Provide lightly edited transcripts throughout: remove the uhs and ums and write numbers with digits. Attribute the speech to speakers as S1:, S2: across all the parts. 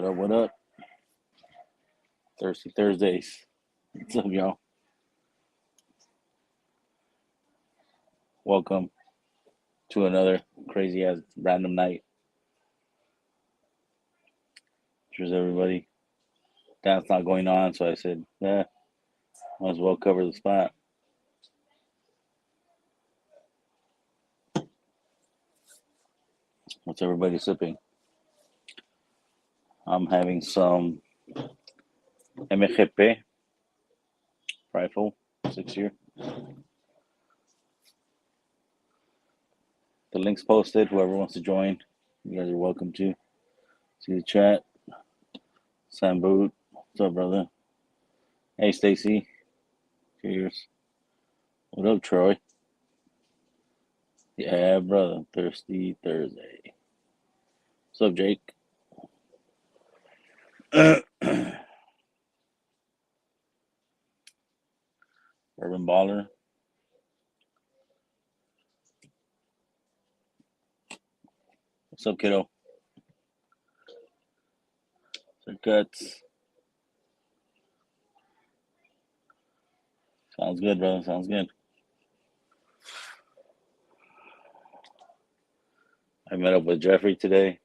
S1: up? What up? Thirsty Thursdays. What's up, y'all? Welcome to another crazy ass random night. Cheers, everybody. That's not going on, so I said, might as well cover the spot. What's everybody sipping? I'm having some MGP rifle, 6-year. The link's posted. Whoever wants to join, you guys are welcome to. See the chat. Sam Boot. What's up, brother? Hey, Stacy. Cheers. What up, Troy? Yeah, brother. Thirsty Thursday. What's up, Jake? Urban Baller. What's up, kiddo? What's up, Guts? Sounds good, brother. Sounds good. I met up with Jeffrey today.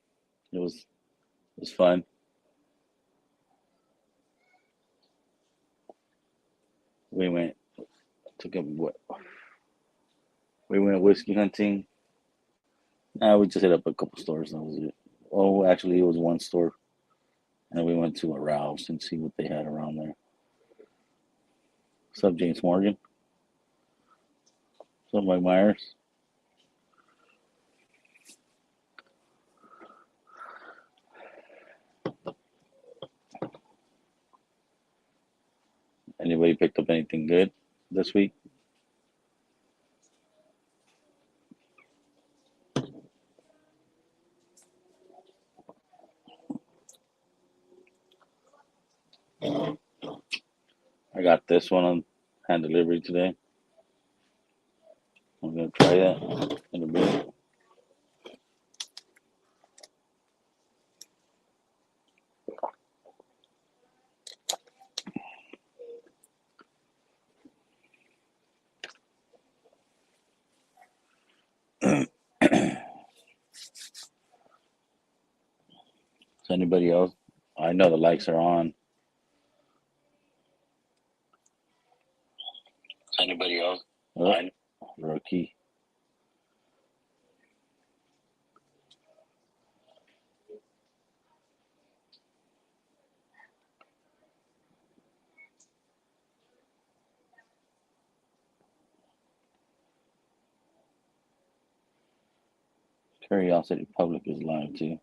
S1: It was fun. We went we went whiskey hunting. We just hit up a couple stores. That was it. Oh, actually, it was one store, and we went to a Ralph's and see what they had around there. What's up, James Morgan? What's up, Mike Myers? Anybody picked up anything good this week? I got this one on hand delivery today. I'm gonna try that in a bit. So anybody else? I know the lights are on. Anybody else? Rookie. Curiosity Public is live too.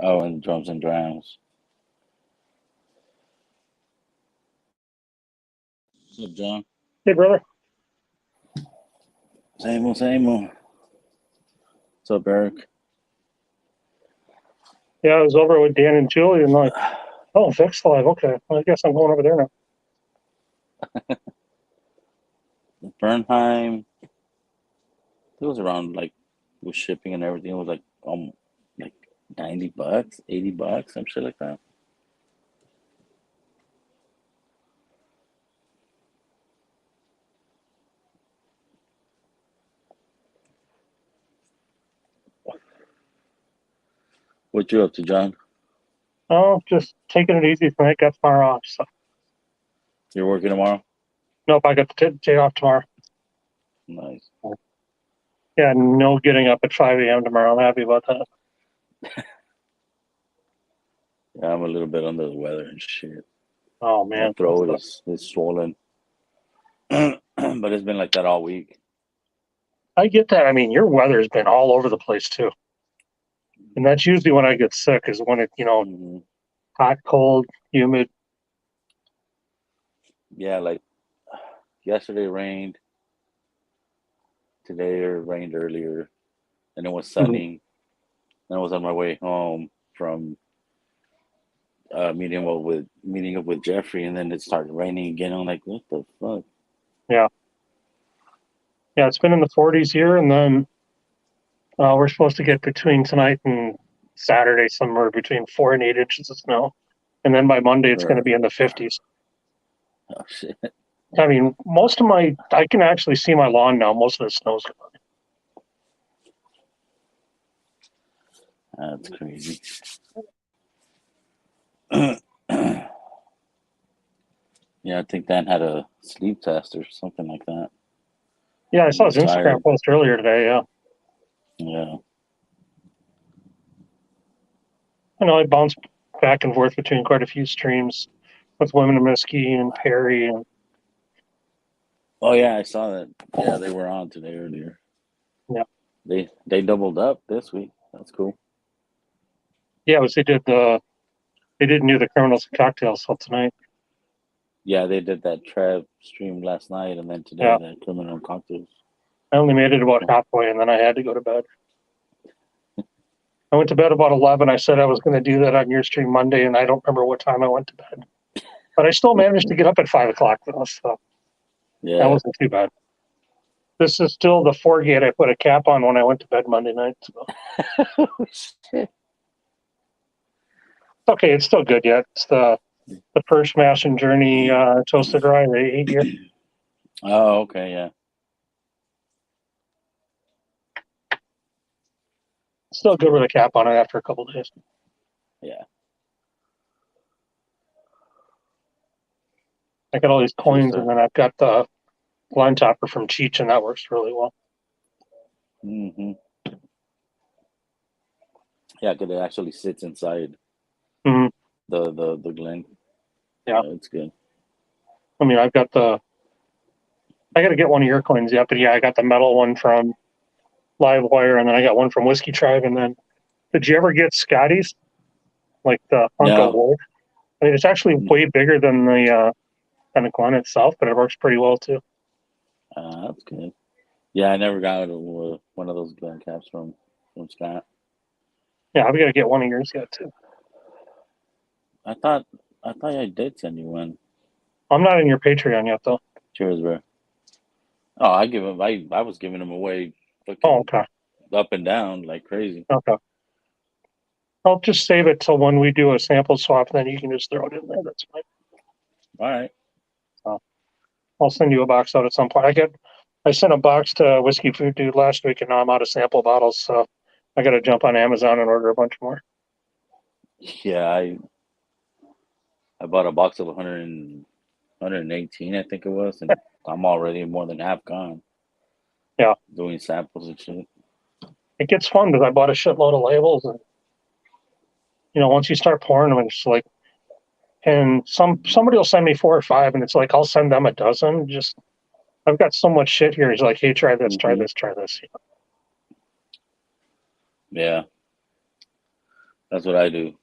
S1: Oh, and Drums and Drowns. What's up, John?
S2: Hey, brother.
S1: Same old. What's up, Eric?
S2: Yeah, I was over with Dan and Julie and like, oh, Vic's live. Okay, well, I guess I'm going over there now.
S1: Bernheim. It was around like with shipping and everything. It was like like $90, $80, some shit like that. What you up to, John?
S2: Oh, just taking it easy tonight. Got tomorrow off. So.
S1: You're working tomorrow?
S2: Nope, I got the day off tomorrow.
S1: Nice.
S2: Yeah, no getting up at 5 a.m. tomorrow. I'm happy about that.
S1: Yeah, I'm a little bit under the weather and shit.
S2: Oh, man.
S1: My throat is swollen. But it's been like that all week.
S2: I get that. I mean, your weather has been all over the place, too. And that's usually when I get sick, is when it, hot, cold, humid.
S1: Yeah, like yesterday rained. Today it rained earlier. And it was sunny. And I was on my way home from meeting up with Jeffrey, and then it started raining again. I'm like, what the fuck?
S2: Yeah. Yeah, it's been in the 40s here, and then we're supposed to get between tonight and Saturday somewhere between 4 and 8 inches of snow. And then by Monday, it's going to be in the 50s.
S1: Oh shit.
S2: I mean, I can actually see my lawn now. Most of the snow's gone.
S1: That's crazy. Yeah, I think Dan had a sleep test or something like that.
S2: Yeah, I saw his Instagram
S1: Tired.
S2: post earlier today. Yeah.
S1: Yeah.
S2: I know I bounced back and forth between quite a few streams with Wiminimski and Perry. And
S1: Oh yeah, I saw that. Yeah, they were on today earlier.
S2: yeah.
S1: They doubled up this week. That's cool.
S2: Yeah, they didn't do the Criminals and Cocktails till tonight.
S1: Yeah, they did that Trev stream last night, and then today
S2: Yeah.
S1: that Criminal Cocktails.
S2: I only made it about halfway, and then I had to go to bed. I went to bed about 11. I said I was going to do that on your stream Monday, and I don't remember what time I went to bed. But I still managed to get up at 5 o'clock, though, so
S1: Yeah.
S2: that wasn't too bad. This is still the 4-gate I put a cap on when I went to bed Monday night. So.
S1: Shit.
S2: Okay, it's still good yet. It's the first Mash and Journey Toasted Rye, the 8-year.
S1: Oh, okay, yeah.
S2: Still good with a cap on it after a couple days.
S1: Yeah.
S2: I got all these coins, and then I've got the line topper from Cheech, and that works really well.
S1: Mm-hmm. Yeah, because it actually sits inside
S2: Mm-hmm.
S1: the Glen.
S2: Yeah,
S1: it's good.
S2: I mean, I got to get one of your coins yet, but yeah, I got the metal one from Livewire, and then I got one from Whiskey Tribe. And then, did you ever get Scotty's? Like the Uncle Wolf? I mean, it's actually way bigger than the Glen itself, but it works pretty well too.
S1: That's good. Yeah, I never got one of those Glen caps from Scott.
S2: Yeah, I've got to get one of yours yet too.
S1: I thought I did send you one.
S2: I'm not in your Patreon yet, though.
S1: Cheers, bro. Oh, I was giving them away.
S2: Oh, okay.
S1: Up and down like crazy.
S2: Okay. I'll just save it till when we do a sample swap, and then you can just throw it in there. That's fine.
S1: All right.
S2: So, I'll send you a box out at some point. I sent a box to Whiskey Food Dude last week, and now I'm out of sample bottles, so I got to jump on Amazon and order a bunch more.
S1: Yeah, I bought a box of 118, I think it was, and I'm already more than half gone.
S2: Yeah.
S1: Doing samples and shit.
S2: It gets fun because I bought a shitload of labels, and once you start pouring them, it's like, and somebody will send me 4 or 5, and it's like I'll send them a dozen. Just I've got so much shit here. He's like, hey, try this, try this, try this.
S1: Yeah, that's what I do.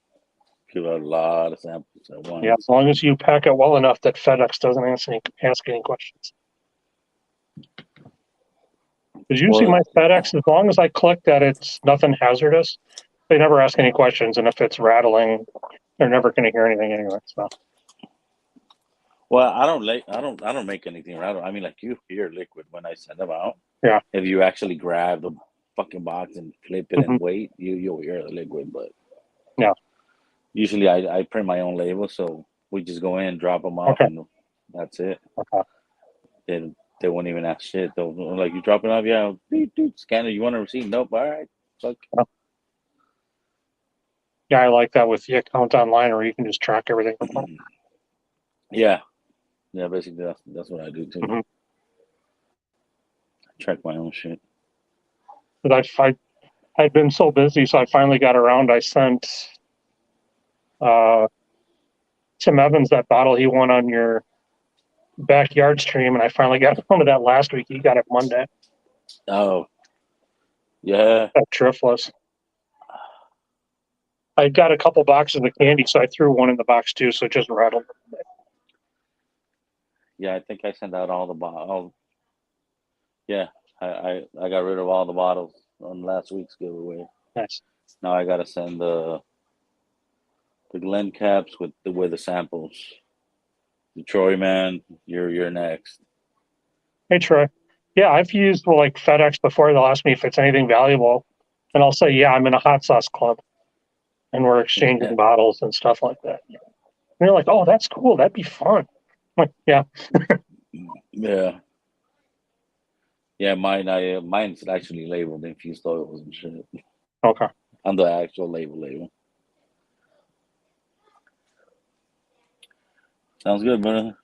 S1: Give out a lot of samples at once.
S2: Yeah, as long as you pack it well enough that FedEx doesn't ask any questions. Because usually my FedEx, as long as I click that it's nothing hazardous, they never ask any questions. And if it's rattling, they're never going to hear anything anyway. So.
S1: Well, I don't make anything rattle. I mean, like you hear liquid when I send them out.
S2: Yeah.
S1: If you actually grab the fucking box and flip it and wait, you'll hear the liquid. But
S2: yeah.
S1: Usually I print my own label, so we just go in, drop them off, and that's it.
S2: Okay.
S1: They won't even ask shit. They'll like, you drop it off, yeah, dude, scanner, you want a receipt? Nope, all right. Fuck.
S2: Yeah, I like that with the account online where you can just track everything.
S1: Yeah, basically that's what I do too.
S2: Mm-hmm.
S1: I track my own shit.
S2: But I'd been so busy, so I finally got around. I sent Tim Evans that bottle he won on your backyard stream, and I finally got around to that last week. He got it Monday.
S1: Oh, yeah.
S2: That Driftless. I got a couple boxes of candy, so I threw one in the box too, so it just rattled.
S1: Yeah, I think I sent out all the bottles. Yeah, I got rid of all the bottles on last week's giveaway.
S2: Nice.
S1: Now I gotta send the Glen caps with the samples. The Troy man, you're next.
S2: Hey Troy. Yeah, I've used like FedEx before. They'll ask me if it's anything valuable, and I'll say, yeah, I'm in a hot sauce club. and we're exchanging bottles and stuff like that. And they're like, "Oh, that's cool. That'd be fun." I'm like, yeah,
S1: Yeah. Yeah, mine's actually labeled infused oils and shit
S2: okay.
S1: on the actual label. Sounds good, brother.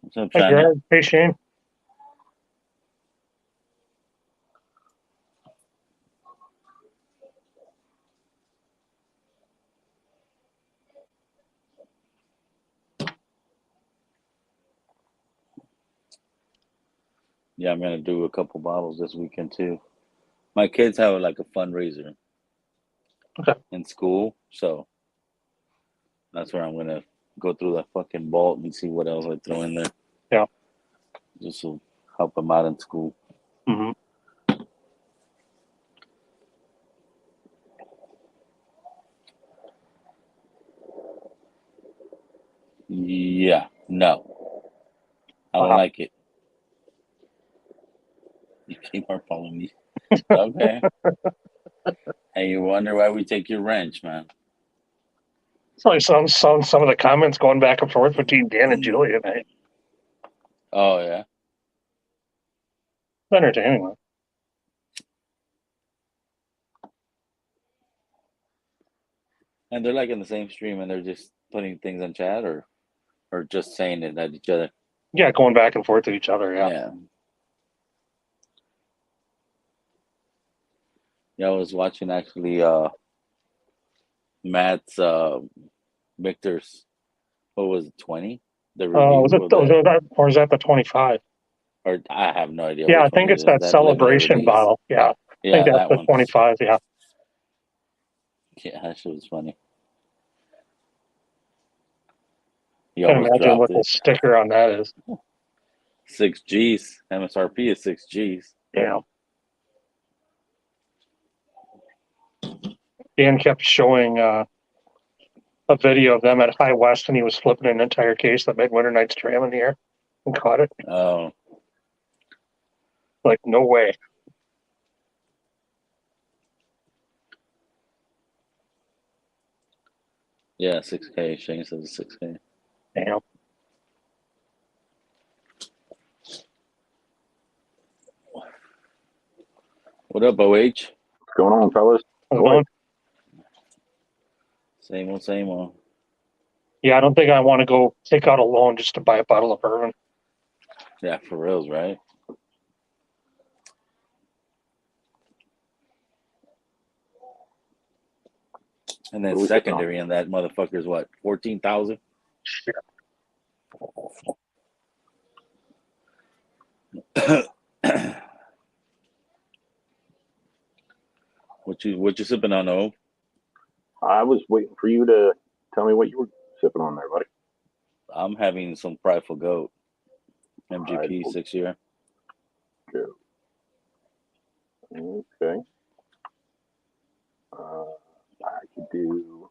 S1: What's up,
S2: Hey,
S1: Shiny?
S2: Greg. Hey, Shane.
S1: Yeah, I'm gonna do a couple bottles this weekend too. My kids have like a fundraiser
S2: Okay.
S1: in school, so that's where I'm gonna go through that fucking vault and see what else I throw in there.
S2: Yeah.
S1: Just to help them out in school.
S2: Mm-hmm.
S1: Yeah, no, I don't
S2: Wow.
S1: like it. You keep on following me. Okay. Hey, you wonder why we take your wrench, man?
S2: It's like some of the comments going back and forth between Dan and Julia. Man. It's
S1: Oh yeah.
S2: entertaining. Man.
S1: And they're like in the same stream and they're just putting things on chat or just saying it at each other.
S2: Yeah, going back and forth to each other. Yeah.
S1: Yeah. Yeah, I was watching actually Matt's Victor's what was it, 20? The
S2: Was
S1: review
S2: it
S1: of
S2: was
S1: that,
S2: that or is that the 25?
S1: or I have no idea
S2: Yeah, I
S1: which one
S2: think
S1: it
S2: it's
S1: is.
S2: that
S1: That limited
S2: celebration
S1: release.
S2: bottle. Yeah, I think
S1: Yeah,
S2: that's
S1: that
S2: the
S1: one.
S2: 25. Yeah.
S1: Yeah, that shit was funny. He
S2: Can't
S1: almost
S2: imagine
S1: dropped
S2: what the
S1: it.
S2: sticker on that is.
S1: 6 G's. MSRP is 6 G's.
S2: Yeah. Dan kept showing a video of them at High West, and he was flipping an entire case that Midwinter Night's Dram in the air and caught it.
S1: Oh,
S2: Like, no way.
S1: yeah, 6K. Shane says 6K.
S2: Damn.
S1: What up, OH?
S3: What's going on, fellas?
S2: How's it going?
S1: Same old.
S2: Yeah, I don't think I want to go take out a loan just to buy a bottle of bourbon.
S1: Yeah, for reals, right? And then
S3: What are we sipping
S1: secondary in that motherfucker's what? 14,000?
S2: Shit.
S1: What you sipping on, O?
S3: I was waiting for you to tell me what you were sipping on there, buddy.
S1: I'm having some Prideful Goat. MGP
S3: Prideful
S1: 6 year.
S3: Go. Okay. I could do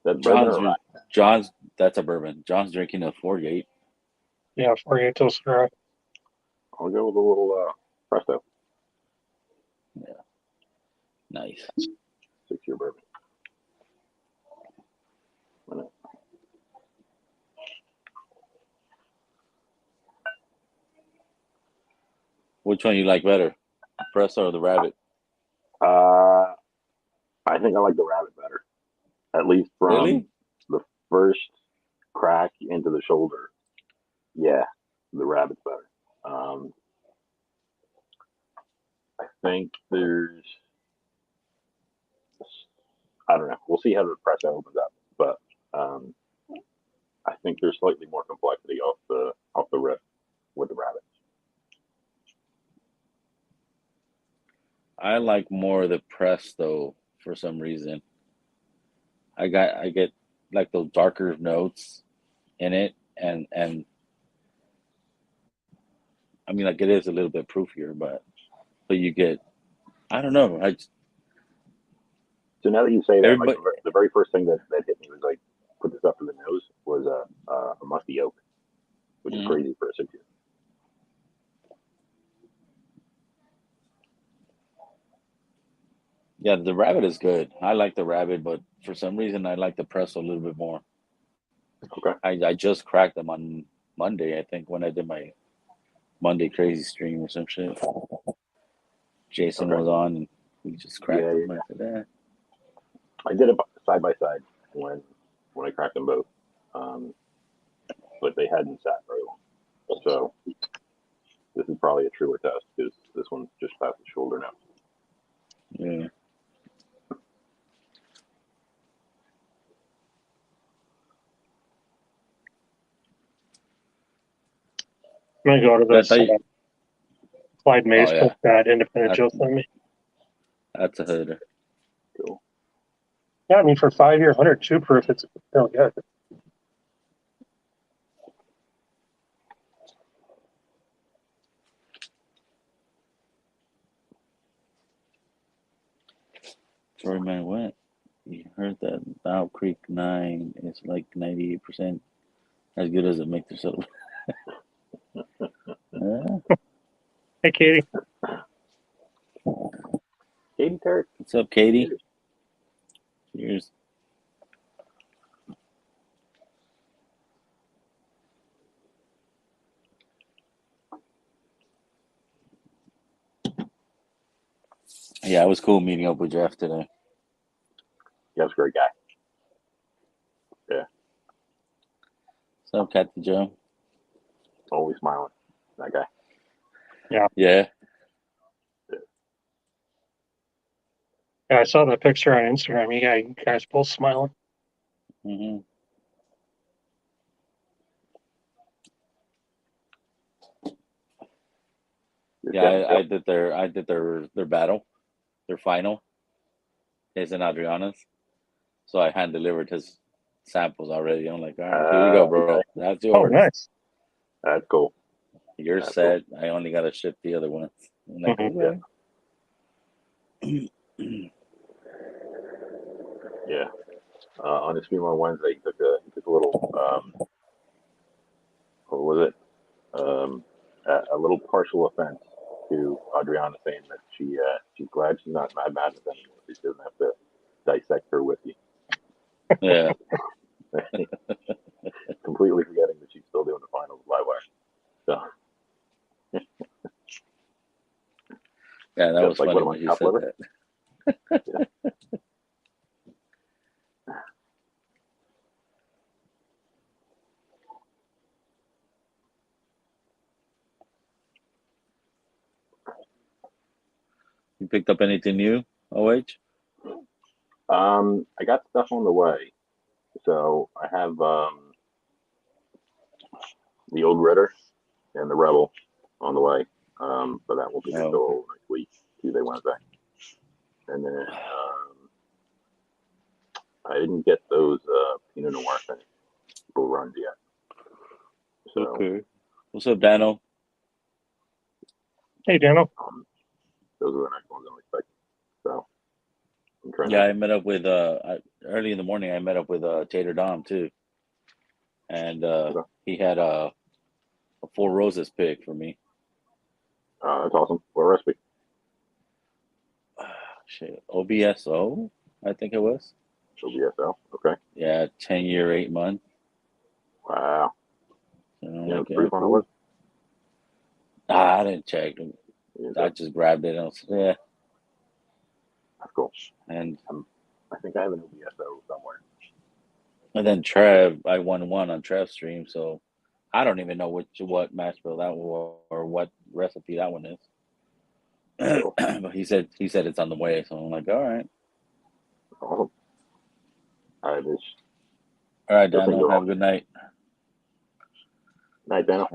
S3: that bourbon or rye.
S1: John's that's a bourbon. John's drinking a 48.
S2: Yeah, 48 till Syrah.
S3: I'll go with a little Presto
S1: Yeah. Nice.
S3: 6 year bourbon.
S1: Which one you like better? Presto or the Rabbit?
S3: I think I like the Rabbit better. At least from
S1: Really?
S3: the first crack into the shoulder. Yeah, the Rabbit's better. I think there's, I don't know. We'll see how the Presto opens up, but I think there's slightly more complexity off the rip with the Rabbit.
S1: I like more of the Presto for some reason. I get like those darker notes in it, and I mean, like it is a little bit proofier, but you get, I don't know.
S3: So now that you say that, like
S1: Everybody,
S3: the very first thing that hit me was like, put this up to the nose was a musty oak, which is crazy for a 6 year.
S1: Yeah, the rabbit is good. I like the rabbit, but for some reason I like the presso a little bit more.
S3: Okay.
S1: I just cracked them on Monday, I think, when I did my Monday crazy stream or some shit. Jason
S3: Okay.
S1: was on and we just cracked
S3: Yeah,
S1: them. I said, eh.
S3: I did it side by side when I cracked them both, um, but they hadn't sat very long. So this is probably a truer test because this one's just past the shoulder now.
S1: Yeah.
S2: I'm gonna go to
S1: I
S2: this
S1: thought you,
S2: Clyde Mays
S1: oh yeah,
S2: that Independent
S1: that,
S2: Joe sent me.
S1: that's a hitter.
S3: Cool.
S2: Yeah, I mean for 5-year 102 proof, it's really good.
S1: Troy Man went. You heard that Owl Creek 9 is like 98% as good as it makes itself. Yeah.
S2: Hey, Katie.
S3: Katie Terry.
S1: What's up, Katie? Cheers. Yeah, it was cool meeting up with Jeff today.
S3: Jeff's a great guy.
S1: What's up, Captain Joe?
S3: Always smiling. That guy.
S1: Yeah.
S2: Yeah, I saw that picture on Instagram. You guys both smiling.
S1: Mm-hmm. Yeah, I did their battle, their final, his and Adriana's. So I hand delivered his samples already. I'm like, all right, here you go, bro.
S3: Okay.
S1: That's
S2: Oh,
S1: yours.
S2: nice.
S3: That's cool.
S1: You're
S3: That's
S1: set. I only gotta ship the other ones. I'm like,
S2: Mhm.
S1: okay.
S3: Yeah. On his stream on Wednesday, he took a little what was it? A little partial offense to Adriana saying that she's glad she's not Mad Madness anymore. She doesn't have to dissect her whiskey.
S1: Yeah.
S3: Completely forgetting that she's still doing the finals live wire. So
S1: Yeah, that
S3: just
S1: was
S3: like
S1: funny
S3: what am I,
S1: when he
S3: chopped
S1: said
S3: liver?
S1: that.
S3: Yeah.
S1: You picked up anything new, OH?
S3: I got stuff on the way. So I have the old Ritter and the Rebel on the way. But that won't be
S1: Oh,
S3: until next week, Tuesday, Wednesday. And then I didn't get those Pinot Noir things, Bull Runs yet. So
S1: okay. What's up, Dano?
S2: Hey, Dano.
S3: those are the next ones I'm expecting. So I'm trying
S1: Yeah,
S3: to.
S1: I met up with early in the morning. I met up with Tater Dom too, and
S3: Okay.
S1: he had a Four Roses pick for me.
S3: That's awesome. What recipe?
S1: Shit, OBSO, I think it was.
S3: OBSL. Okay.
S1: Yeah, 10-year, 8 month.
S3: Wow.
S1: So I'm
S3: You know
S1: like,
S3: what the
S1: yeah,
S3: proof on it
S1: cool.
S3: was?
S1: I didn't check.
S3: Yeah,
S1: I just grabbed it and I was, yeah.
S3: that's cool.
S1: And
S3: I think I have an OBSO somewhere.
S1: then Trev, I won one on Trev's stream, so I don't even know what mash bill that was or what recipe that one is.
S3: Cool.
S1: But he said it's on the way, so I'm like, all right.
S3: Awesome. I just
S1: All right,
S3: those things
S1: Dano,
S3: are
S1: have a
S3: awesome.
S1: good night.
S3: Night, Dano.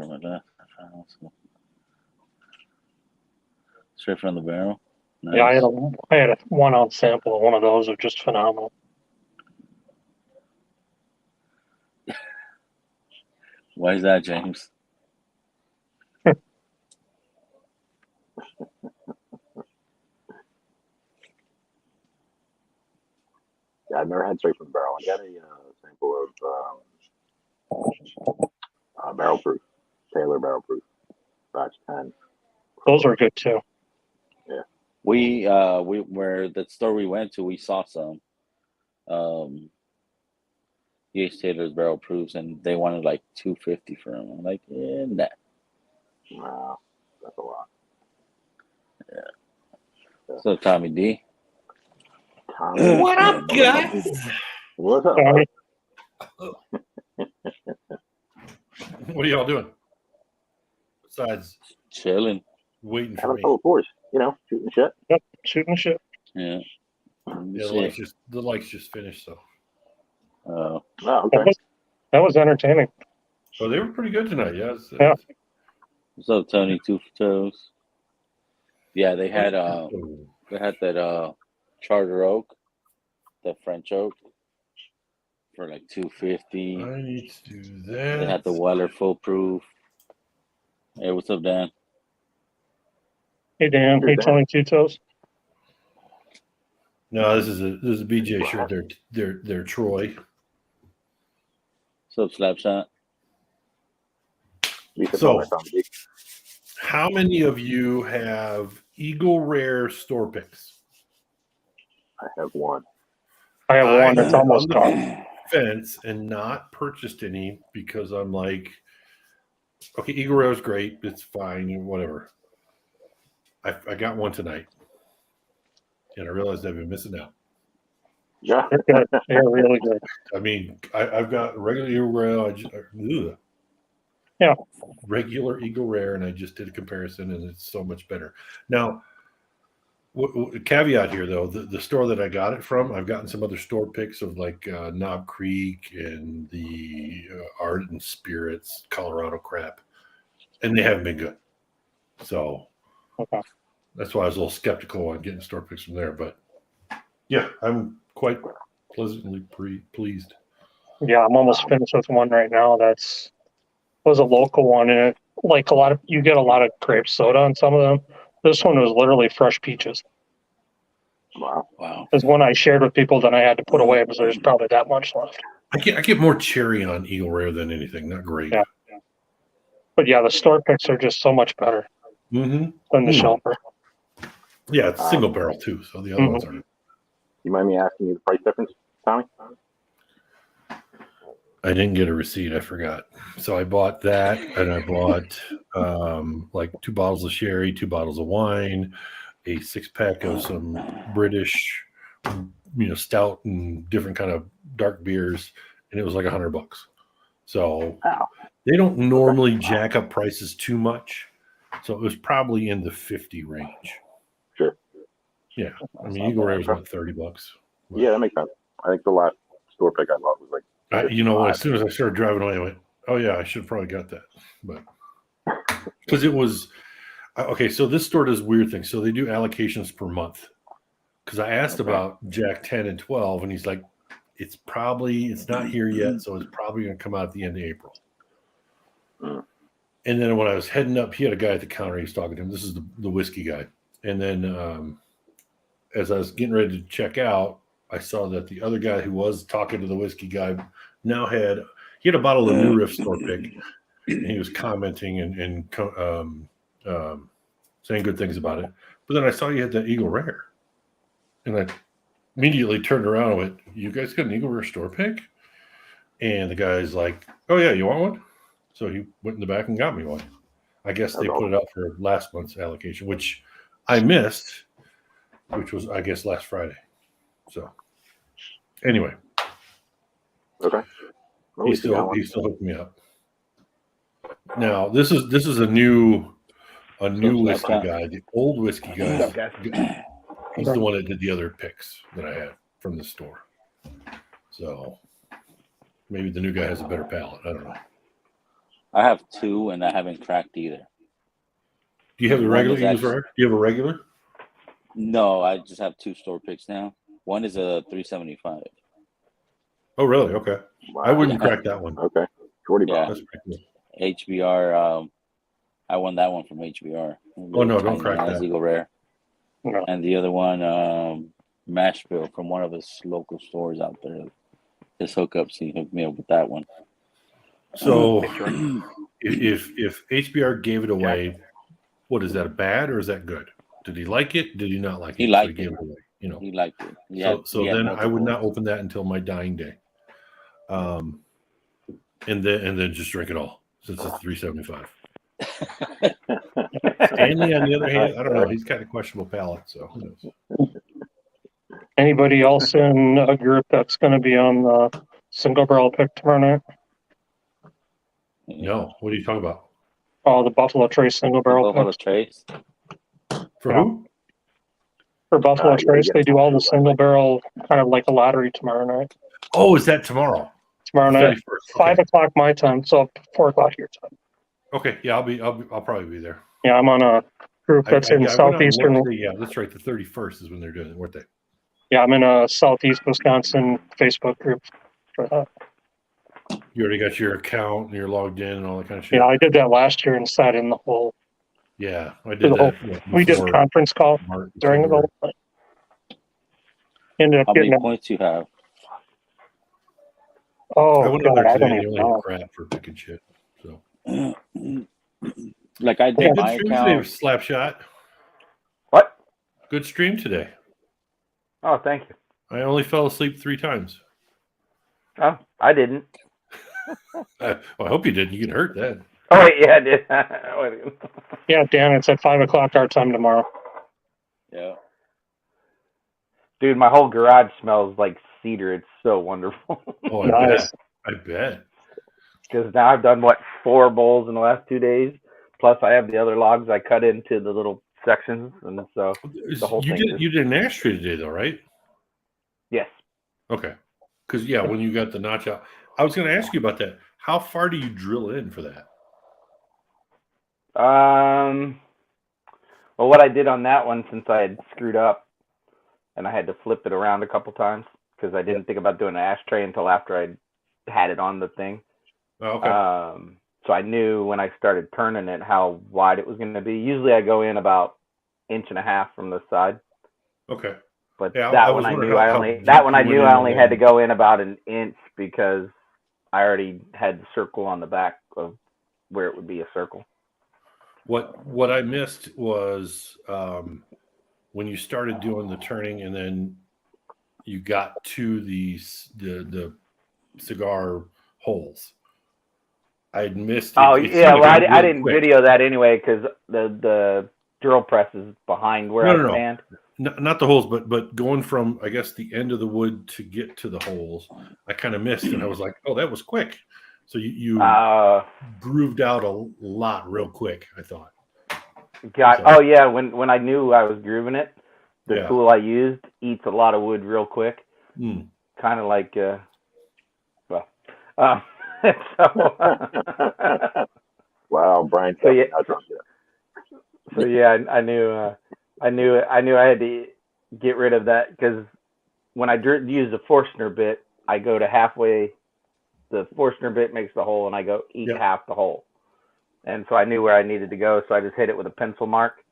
S1: Straight from the barrel. Nice.
S2: Yeah, I had a 1 ounce sample of one of those of just phenomenal.
S1: Why is that, James?
S3: Yeah, I've never had straight from the barrel. I got a sample of barrel proof, Taylor barrel proof, batch 10.
S2: Those are good too.
S3: Yeah.
S1: We where the store we went to, we saw some Yates Taylor's barrel proofs, and they wanted like $250 for them. I'm like, nah.
S3: Wow, that's a lot.
S1: So Tommy D,
S3: Tommy,
S4: What up, guys?
S3: what's up?
S2: Tommy,
S4: What are y'all doing? Besides
S1: chilling.
S4: waiting for
S3: Having
S4: me.
S3: a couple pours, shooting shit.
S2: yep, shooting shit.
S1: Yeah.
S4: Yeah, the lights just finished, so.
S3: Oh,
S2: That
S3: okay.
S2: was entertaining.
S4: Oh, they were pretty good tonight, yeah.
S2: Yeah.
S1: What's up, Tony Two for Toes? Yeah, they had that Charter Oak, the French Oak, for like $250.
S4: I need to do
S1: They
S4: that.
S1: had the Weller Full Proof. Hey, what's up, Dan?
S2: Hey Dan,
S3: Hey,
S2: hey
S3: Dan.
S2: Tony Two Toes.
S4: No, this is a BJ shirt. They're Troy.
S1: What's up, Slapshot?
S3: Lisa
S4: So-
S3: Palmer, Tommy D.
S4: How many of you have Eagle Rare store picks?
S3: I have one.
S2: I have one that's
S4: have
S2: almost
S4: on the
S2: gone.
S4: fence and not purchased any because I'm like, okay, Eagle Rare is great. It's fine, whatever. I got one tonight, and I realized I've been missing out.
S3: Yeah.
S2: They're good. They're really good.
S4: I mean, I've got regular Eagle Rare.
S2: Yeah.
S4: Regular Eagle Rare, and I just did a comparison, and it's so much better. Now, caveat here, though, the store that I got it from, I've gotten some other store picks of like Knob Creek and the Ardent Spirits, Colorado crap, and they haven't been good. So
S2: Okay.
S4: that's why I was a little skeptical on getting store picks from there. But yeah, I'm quite pleasantly pleased.
S2: Yeah, I'm almost finished with one right now. Was a local one, and you get a lot of grape soda on some of them. This one was literally fresh peaches.
S3: Wow.
S1: Wow.
S2: There's one I shared with people that I had to put away because there's probably that much left.
S4: I get more cherry on Eagle Rare than anything, not grape.
S2: Yeah. But yeah, the store picks are just so much better
S4: Mm-hmm.
S2: than the
S4: Hmm.
S2: shelter.
S4: Yeah, it's single barrel too, so the other
S2: Mhm.
S4: ones are.
S3: You mind me asking you the price difference, Tommy?
S4: I didn't get a receipt. I forgot. So I bought that, and I bought like 2 bottles of sherry, 2 bottles of wine, a 6-pack of some British, stout and different kind of dark beers, and it was like $100. So
S3: Wow.
S4: they don't normally jack up prices too much. So it was probably in the 50 range.
S3: Sure.
S4: Yeah, I mean Eagle Rare was about $30.
S3: Yeah, that makes sense. I think the last store pick I bought was like,
S4: As soon as I started driving away, I went, "Oh yeah, I should have probably got that." But because it was okay, so this store does weird things. So they do allocations per month. Because I asked
S3: Okay.
S4: about Jack 10 and 12, and he's like, "It's not here yet, so it's probably going to come out at the end of April."
S3: Mm.
S4: And then when I was heading up, he had a guy at the counter. He was talking to him. This is the whiskey guy. And then as I was getting ready to check out, I saw that the other guy who was talking to the whiskey guy now had a bottle of New Riff store pick, and he was commenting and saying good things about it. But then I saw you had that Eagle Rare, and I immediately turned around and went, "You guys got an Eagle Rare store pick?" And the guy's like, "Oh yeah, you want one?" So he went in the back and got me one. I guess they put it out for last month's allocation, which I missed, which was, I guess, last Friday. So anyway,
S3: okay. Well,
S4: he
S3: at least you got
S4: still
S3: one.
S4: hooked me up. Now this is a new whiskey guy. The old whiskey guy, he's the one that did the other picks that I had from the store. So maybe the new guy has a better palate. I don't know.
S1: I have 2, and I haven't cracked either.
S4: Do you have the
S1: One
S4: regular
S1: is
S4: Eagles
S1: actually-
S4: Rare? Do you have a regular?
S1: No, I just have 2 store picks now. One is a 375.
S4: Oh, really? Okay.
S3: Wow.
S4: I wouldn't
S1: Yeah.
S4: crack that one.
S3: Okay. Shorty
S1: Yeah.
S3: box.
S4: That's pretty cool.
S1: HBR. I won that one from HBR.
S4: Oh, no, don't crack that.
S1: Eagle Rare.
S2: No.
S1: And the other one, mash bill from one of his local stores out there. His hookups, he hooked me up with that one.
S4: So if HBR gave it away, what is that, bad or is that good Did he like it? Did he not like it?
S1: He liked
S4: gave
S1: it.
S4: Away, you know.
S1: He liked it. He
S4: So
S1: had
S4: then I would
S1: multiple.
S4: not open that until my dying day. And then just drink it all since it's $3.75. Stanley, on the other hand, I don't know. He's got a questionable palate, so who knows?
S2: Anybody else in a group that's going to be on the single barrel pick tomorrow night?
S4: No. What are you talking about?
S2: Oh, the Buffalo Trace single barrel
S1: Buffalo
S2: picks.
S1: Trace.
S4: For
S2: Yeah.
S4: who?
S2: For Buffalo
S3: you gotta
S2: Trace,
S3: get
S2: they do all the
S3: Buffalo.
S2: single barrel, kind of like a lottery tomorrow night.
S4: Oh, is that tomorrow?
S2: Tomorrow night,
S4: 31st.
S2: 5 o'clock my time, so 4 o'clock your time.
S4: Okay. Yeah, I'll probably be there.
S2: Yeah, I'm on a group that's in
S4: I went on and
S2: southeastern.
S4: looked today. Yeah, that's right. The 31st is when they're doing it, weren't they?
S2: Yeah, I'm in a southeast Wisconsin Facebook group for that.
S4: You already got your account and you're logged in and all that kind of shit.
S2: Yeah, I did that last year and sat in the whole.
S4: Yeah, I
S2: The
S4: did
S2: whole-
S4: that.
S2: We did
S4: before
S2: conference call
S4: March,
S2: during the
S4: February.
S2: whole thing. Ended up
S1: How
S2: getting
S1: many
S2: a,
S1: points you have?
S4: I
S2: oh
S4: went
S2: god,
S4: on there
S2: I
S4: today
S2: don't
S4: and they
S2: even
S4: only had
S2: know.
S4: crap for picking shit. So
S1: Like I
S4: hey,
S1: did
S4: good
S1: my
S4: stream today,
S1: account.
S4: Slapshot.
S5: What?
S4: Good stream today.
S5: Oh, thank you.
S4: I only fell asleep 3 times.
S5: Oh, I didn't.
S4: Well, I hope you didn't. You get hurt then.
S5: Oh, wait, yeah, I did.
S2: Yeah, Dan, it's at 5 o'clock our time tomorrow.
S1: Yeah.
S5: Dude, my whole garage smells like cedar. It's so wonderful.
S4: Oh, I
S2: Nice.
S4: bet.
S5: Because now I've done, 4 bowls in the last 2 days. Plus, I have the other logs I cut into the little sections. And so, the whole thing
S4: You did an ash tree today, though, right?
S5: yes.
S4: Okay. Because, yeah, when you got the notch out, I was going to ask you about that. How far do you drill in for that?
S5: Well, what I did on that one, since I had screwed up and I had to flip it around a couple times because I didn't think about doing an ashtray until after I had it on the thing.
S4: Oh, okay.
S5: So I knew when I started turning it how wide it was going to be. Usually I go in about 1.5 inches from the side,
S4: Okay.
S5: but
S4: Yeah, I
S5: that
S4: was
S5: one I
S4: wondering
S5: knew
S4: how
S5: I only
S4: deep
S5: that one I
S4: you
S5: knew
S4: went
S5: I
S4: in
S5: only
S4: the
S5: had to
S4: wall.
S5: go in about 1 inch because I already had the circle on the back of where it would be a circle.
S4: What I missed was when you started doing the turning and then you got to the cigar holes. I'd missed it.
S5: Oh
S4: It seemed
S5: yeah,
S4: like
S5: well
S4: it was
S5: I
S4: really
S5: didn't
S4: quick.
S5: video that anyway because the drill press is behind where
S4: No.
S5: I stand.
S4: Not the holes, but going from, I guess, the end of the wood to get to the holes, I kind of missed, and I was like, "Oh, that was quick." So you grooved out a lot real quick. I thought.
S5: Got.
S4: So-
S5: Oh yeah, when I knew I was grooving it, the
S4: Yeah.
S5: tool I used eats a lot of wood real quick.
S4: Mm.
S5: Kind of like so.
S3: Wow, Brian.
S5: So, yeah.
S3: Not drunk yet.
S5: So yeah, I knew I had to get rid of that because when I use the Forstner bit, I go to halfway. The Forstner bit makes the hole, and I go eat
S4: Yep.
S5: half the hole. And so I knew where I needed to go, so I just hit it with a pencil mark,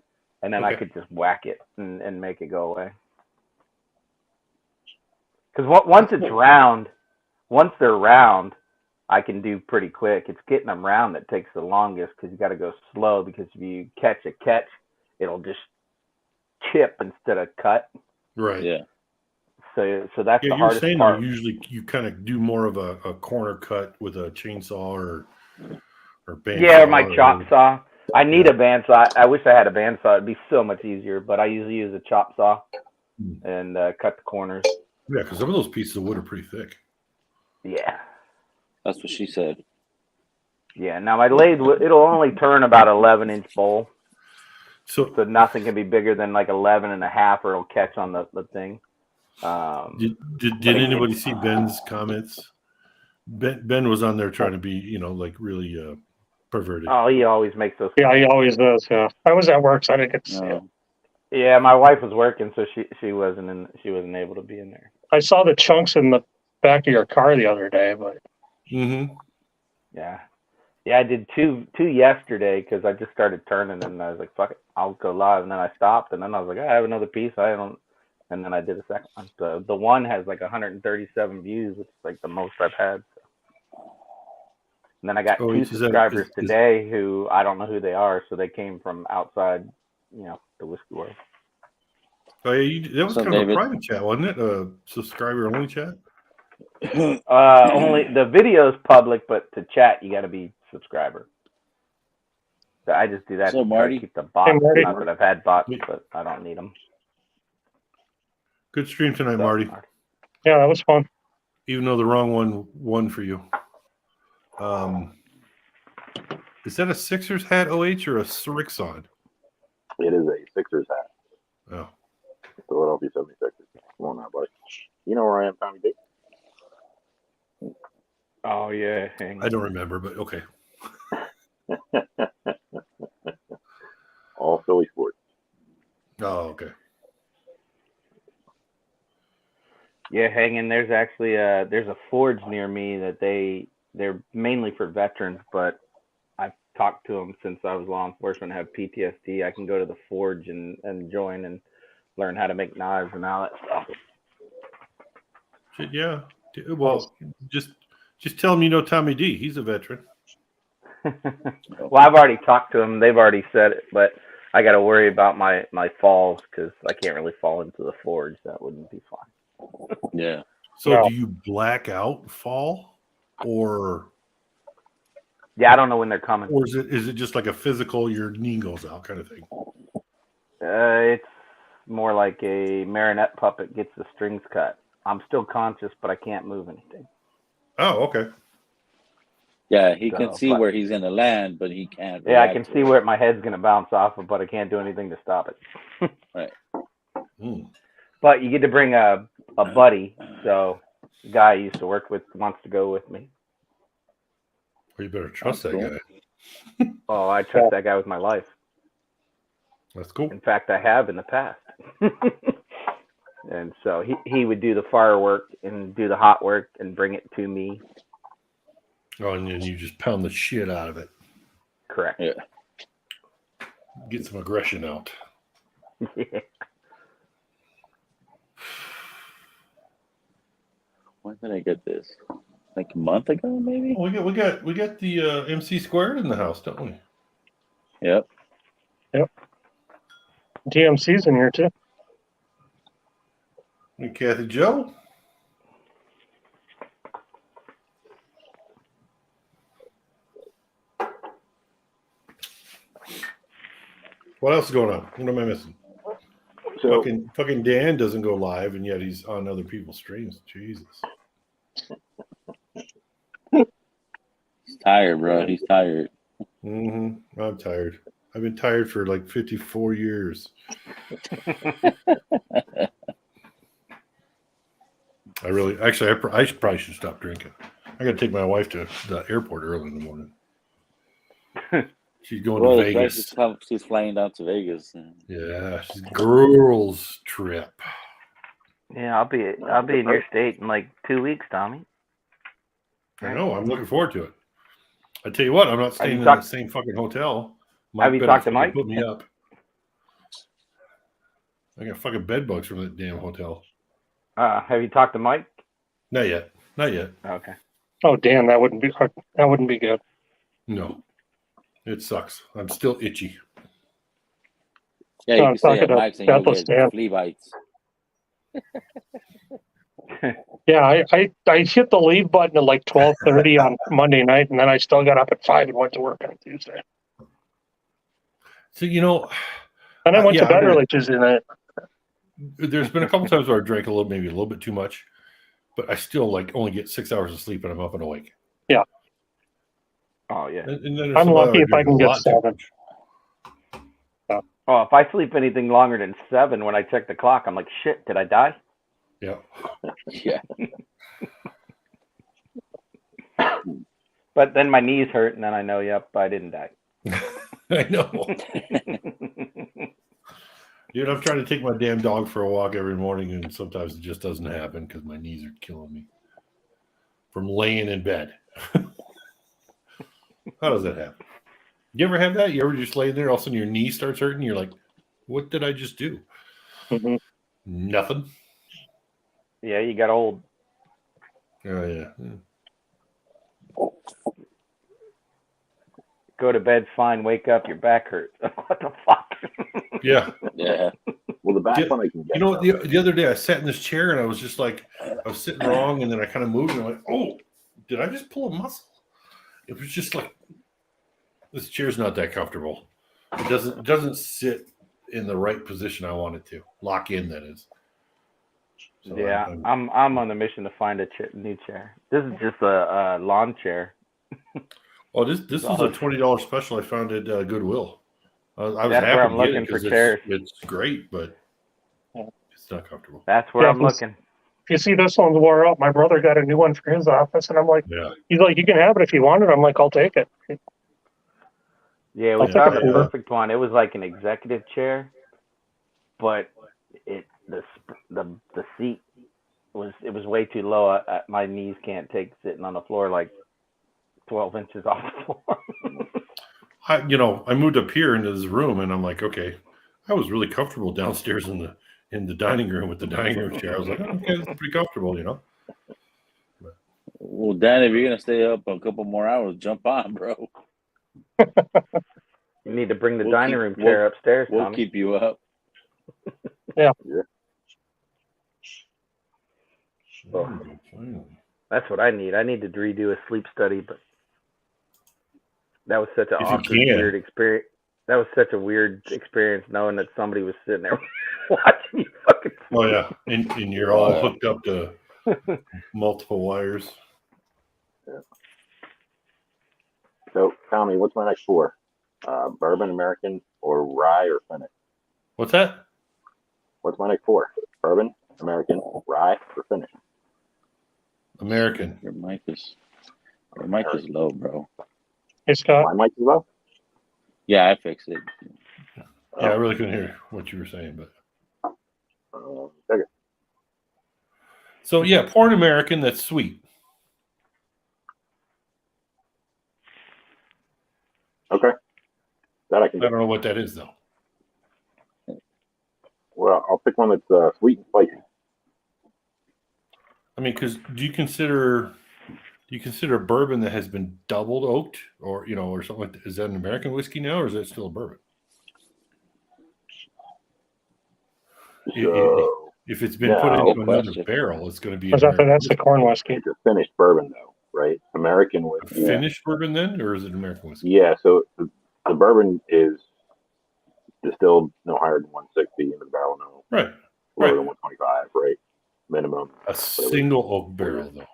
S5: and then I
S4: Okay.
S5: could just whack it and make it go away. Because once it's round, once they're round, I can do pretty quick. It's getting them round that takes the longest because you got to go slow. Because if you catch a catch, it'll just chip instead of cut.
S4: Right.
S1: Yeah.
S5: So that's
S4: Yeah,
S5: the
S4: you're
S5: hardest
S4: saying
S5: part.
S4: that usually you kind of do more of a corner cut with a chainsaw or bandsaw.
S5: Yeah, or my chop
S4: or-
S5: saw. I need
S4: Yeah.
S5: a bandsaw. I wish I had a bandsaw. It'd be so much easier. But I usually use a chop saw and cut the corners.
S4: Yeah, because some of those pieces of wood are pretty thick.
S5: Yeah.
S1: That's what she said.
S5: Yeah. Now my lathe, it'll only turn about 11-inch bowl.
S4: So
S5: So nothing can be bigger than like 11.5 or it'll catch on the thing.
S4: did anybody see Ben's comments? Ben was on there trying to be, like really perverted.
S5: Oh, he always makes those.
S2: Yeah, he always does. Yeah, I was at work, so I didn't get to see it.
S1: No.
S5: Yeah, my wife was working, so she wasn't able to be in there.
S2: I saw the chunks in the back of your car the other day, but
S4: Mm-hmm.
S5: Yeah, I did two yesterday because I just started turning and I was like, fuck it, I'll go live. And then I stopped and then I was like, I have another piece. And then I did a second one. So the one has like 137 views, which is like the most I've had. So. And then I got
S4: Oh,
S5: two
S4: is that-
S5: subscribers
S4: is-
S5: today who I don't know who they are, so they came from outside the whiskey world.
S4: Oh, yeah, that was
S1: So,
S4: kind of
S1: David-
S4: a private chat, wasn't it? A subscriber only chat.
S5: Only the video's public, but to chat you got to be subscriber. So I just do that
S1: So,
S5: to try
S1: Marty?
S5: to keep the bots.
S2: Hey, Marty.
S5: Not that I've had bots, but I don't need them.
S4: Good stream tonight,
S5: So,
S4: Marty.
S2: Yeah, that was fun.
S4: Even though the wrong one won for you. Is that a Sixers hat, OH, or a Srixon?
S3: It is a Sixers hat.
S4: Oh,
S3: Philadelphia 76ers. Come on now, buddy. You know where I am, Tommy D?
S5: Oh yeah, hang
S4: I don't remember, but okay.
S3: All Philly sports.
S4: Oh, okay.
S5: Yeah, hanging. There's actually there's a forge near me that they're mainly for veterans, but I've talked to them since I was law enforcement. I have PTSD. I can go to the forge and join and learn how to make knives and all that stuff.
S4: Shit, yeah. Well, just tell him you know Tommy D. He's a veteran.
S5: Well, I've already talked to them. They've already said it, but I got to worry about my falls because I can't really fall into the forge. That wouldn't be fun.
S1: Yeah.
S4: So
S2: No.
S4: do you black out fall, or
S5: Yeah, I don't know when they're coming.
S4: is it just like a physical your knee goes out kind of thing?
S5: It's more like a marionette puppet gets the strings cut. I'm still conscious, but I can't move anything.
S4: Oh, okay.
S1: Yeah, he can
S5: So,
S1: see
S5: but-
S1: where he's going to land, but he can't.
S5: Yeah, I
S1: react
S5: can
S1: to
S5: see
S1: it.
S5: where my head's going to bounce off of, but I can't do anything to stop it.
S4: Mm.
S5: But you get to bring a buddy. So the guy I used to work with wants to go with me.
S4: Well, you better trust that
S1: Cool.
S4: guy.
S5: Oh, I trust that guy with my life.
S4: That's cool.
S5: In fact, I have in the past. And so he would do the firework and do the hot work and bring it to me.
S4: Oh, and then you just pound the shit out of it.
S5: Correct.
S1: Yeah.
S4: Get some aggression out.
S5: Yeah.
S1: When did I get this? Like a month ago, maybe?
S4: Oh, we got the MC squared in the house, don't we?
S1: Yep.
S2: DMC's in here too.
S4: And Kathy Joe. What else is going on? What am I missing?
S3: So,
S4: Fucking Dan doesn't go live, and yet he's on other people's streams. Jesus.
S1: He's tired, bro. He's tired.
S4: Mm-hmm. I'm tired. I've been tired for like 54 years. I probably should stop drinking. I got to take my wife to the airport early in the morning. She's going
S1: Well,
S4: to
S1: that's right.
S4: Vegas.
S1: She's flying down to Vegas.
S4: Yeah, she's girls trip.
S5: Yeah, I'll be in your state in like 2 weeks, Tommy.
S4: I know. I'm looking forward to it. I tell you what, I'm not staying in
S5: talked-
S4: that same fucking hotel.
S5: Have you
S4: better
S5: talked to
S4: fucking
S5: Mike?
S4: Put me up. I got fucking bed bugs from that damn hotel.
S5: Have you talked to Mike?
S4: Not yet. Not yet.
S5: Okay.
S2: Oh damn, that wouldn't be good.
S4: No. It sucks. I'm still itchy.
S1: Yeah, you
S2: I'm
S1: can say
S2: talking
S1: at
S2: to
S1: Mike's and you'll
S2: Bethel
S1: get
S2: Stan.
S1: flea bites.
S2: Yeah, I hit the leave button at like 12:30 on Monday night, and then I still got up at 5 and went to work on Tuesday.
S4: So, you know,
S2: And I went
S4: Yeah,
S2: to bed
S4: I'm gonna-
S2: early Tuesday night.
S4: there's been a couple times where I drank maybe a little bit too much, but I still like only get 6 hours of sleep and I'm up and awake.
S5: Oh yeah.
S4: And then there's
S2: I'm
S4: some other
S2: lucky if I
S4: drink
S2: can
S4: a
S2: get
S4: lot too
S2: 7.
S4: much.
S5: Oh, if I sleep anything longer than 7 when I check the clock, I'm like, shit, did I die?
S4: Yeah.
S1: Yeah.
S5: But then my knees hurt, and then I know, yep, I didn't die.
S4: I know. Dude, I'm trying to take my damn dog for a walk every morning, and sometimes it just doesn't happen because my knees are killing me from laying in bed. How does that happen? You ever have that? You ever just lay there, all of a sudden your knee starts hurting? You're like, what did I just do?
S2: Mhm.
S4: Nothing.
S5: Yeah, you got old.
S4: Oh, yeah.
S5: go to bed fine, wake up, your back hurts. What the fuck?
S4: Yeah.
S1: Yeah.
S3: Well, the back
S4: Yeah,
S3: one I can get.
S4: You know,
S3: though.
S4: the other day I sat in this chair and I was just like, I was sitting wrong, and then I kind of moved and I'm like, oh, did I just pull a muscle? It was just like, this chair's not that comfortable. It doesn't sit in the right position I want it to. Lock in, that is. So
S5: Yeah, I'm on a mission to find a new chair. This is just a lawn chair.
S4: Oh, this is a $20 special I found at Goodwill. I was
S5: That's
S4: happy
S5: where I'm
S4: to get
S5: looking
S4: it
S5: for
S4: because
S5: chairs.
S4: it's great, but
S2: Yeah.
S4: it's not comfortable.
S5: That's where
S2: Yeah,
S5: I'm looking.
S2: If you see this one's wore out, my brother got a new one for his office, and I'm like,
S4: Yeah.
S2: he's like, you can have it if you want it. I'm like, I'll take it.
S5: Yeah, it
S2: I'll
S5: was
S2: take a
S5: not a
S2: photo.
S5: perfect one. It was like an executive chair, but the seat was way too low. My knees can't take sitting on the floor like 12 inches off the floor.
S4: I moved up here into this room and I'm like, okay, I was really comfortable downstairs in the dining room with the dining room chair. I was like, oh, okay, this is pretty comfortable,
S1: Well, Dan, if you're gonna stay up a couple more hours, jump on, bro.
S5: You need to bring the
S1: We'll
S5: dining
S1: keep-
S5: room chair upstairs,
S1: We'll
S5: Tommy.
S1: keep you up.
S5: That's what I need. I need to redo a sleep study, but that was such an
S4: If you
S5: awkward,
S4: can.
S5: weird experience. That was such a weird experience knowing that somebody was sitting there watching you fucking.
S4: Oh yeah, and you're all hooked up to multiple wires.
S3: So, Tommy, what's my next four? Bourbon, American, or rye or finish?
S4: What's that?
S3: What's my next four? Bourbon, American, rye, or finish?
S4: American.
S1: Your mic is low, bro.
S2: Hey, Scott.
S3: My mic as well?
S1: Yeah, I fixed it.
S4: Yeah, I really couldn't hear what you were saying, but
S3: Okay.
S4: so yeah, pour an American that's sweet.
S3: Okay. That I can
S4: I
S3: do.
S4: don't know what that is though.
S3: Well, I'll pick one that's sweet and spicy.
S4: I mean, because do you consider bourbon that has been doubled oaked, or or something like that? Is that an American whiskey now, or is that still a bourbon?
S3: So,
S4: If it's been
S3: Yeah,
S4: put into
S1: good
S4: another
S1: question.
S4: barrel, it's going to be
S2: Because
S4: an
S2: after that's the corn whiskey.
S3: it's a finished bourbon, though, right? American
S4: A
S3: whiskey.
S4: finished bourbon then, or is it American whiskey?
S3: Yeah, so the bourbon is distilled no higher than 160 into the barrel, no
S4: Right.
S3: lower
S4: Right.
S3: than 125, right? Minimum.
S4: A single oak barrel though.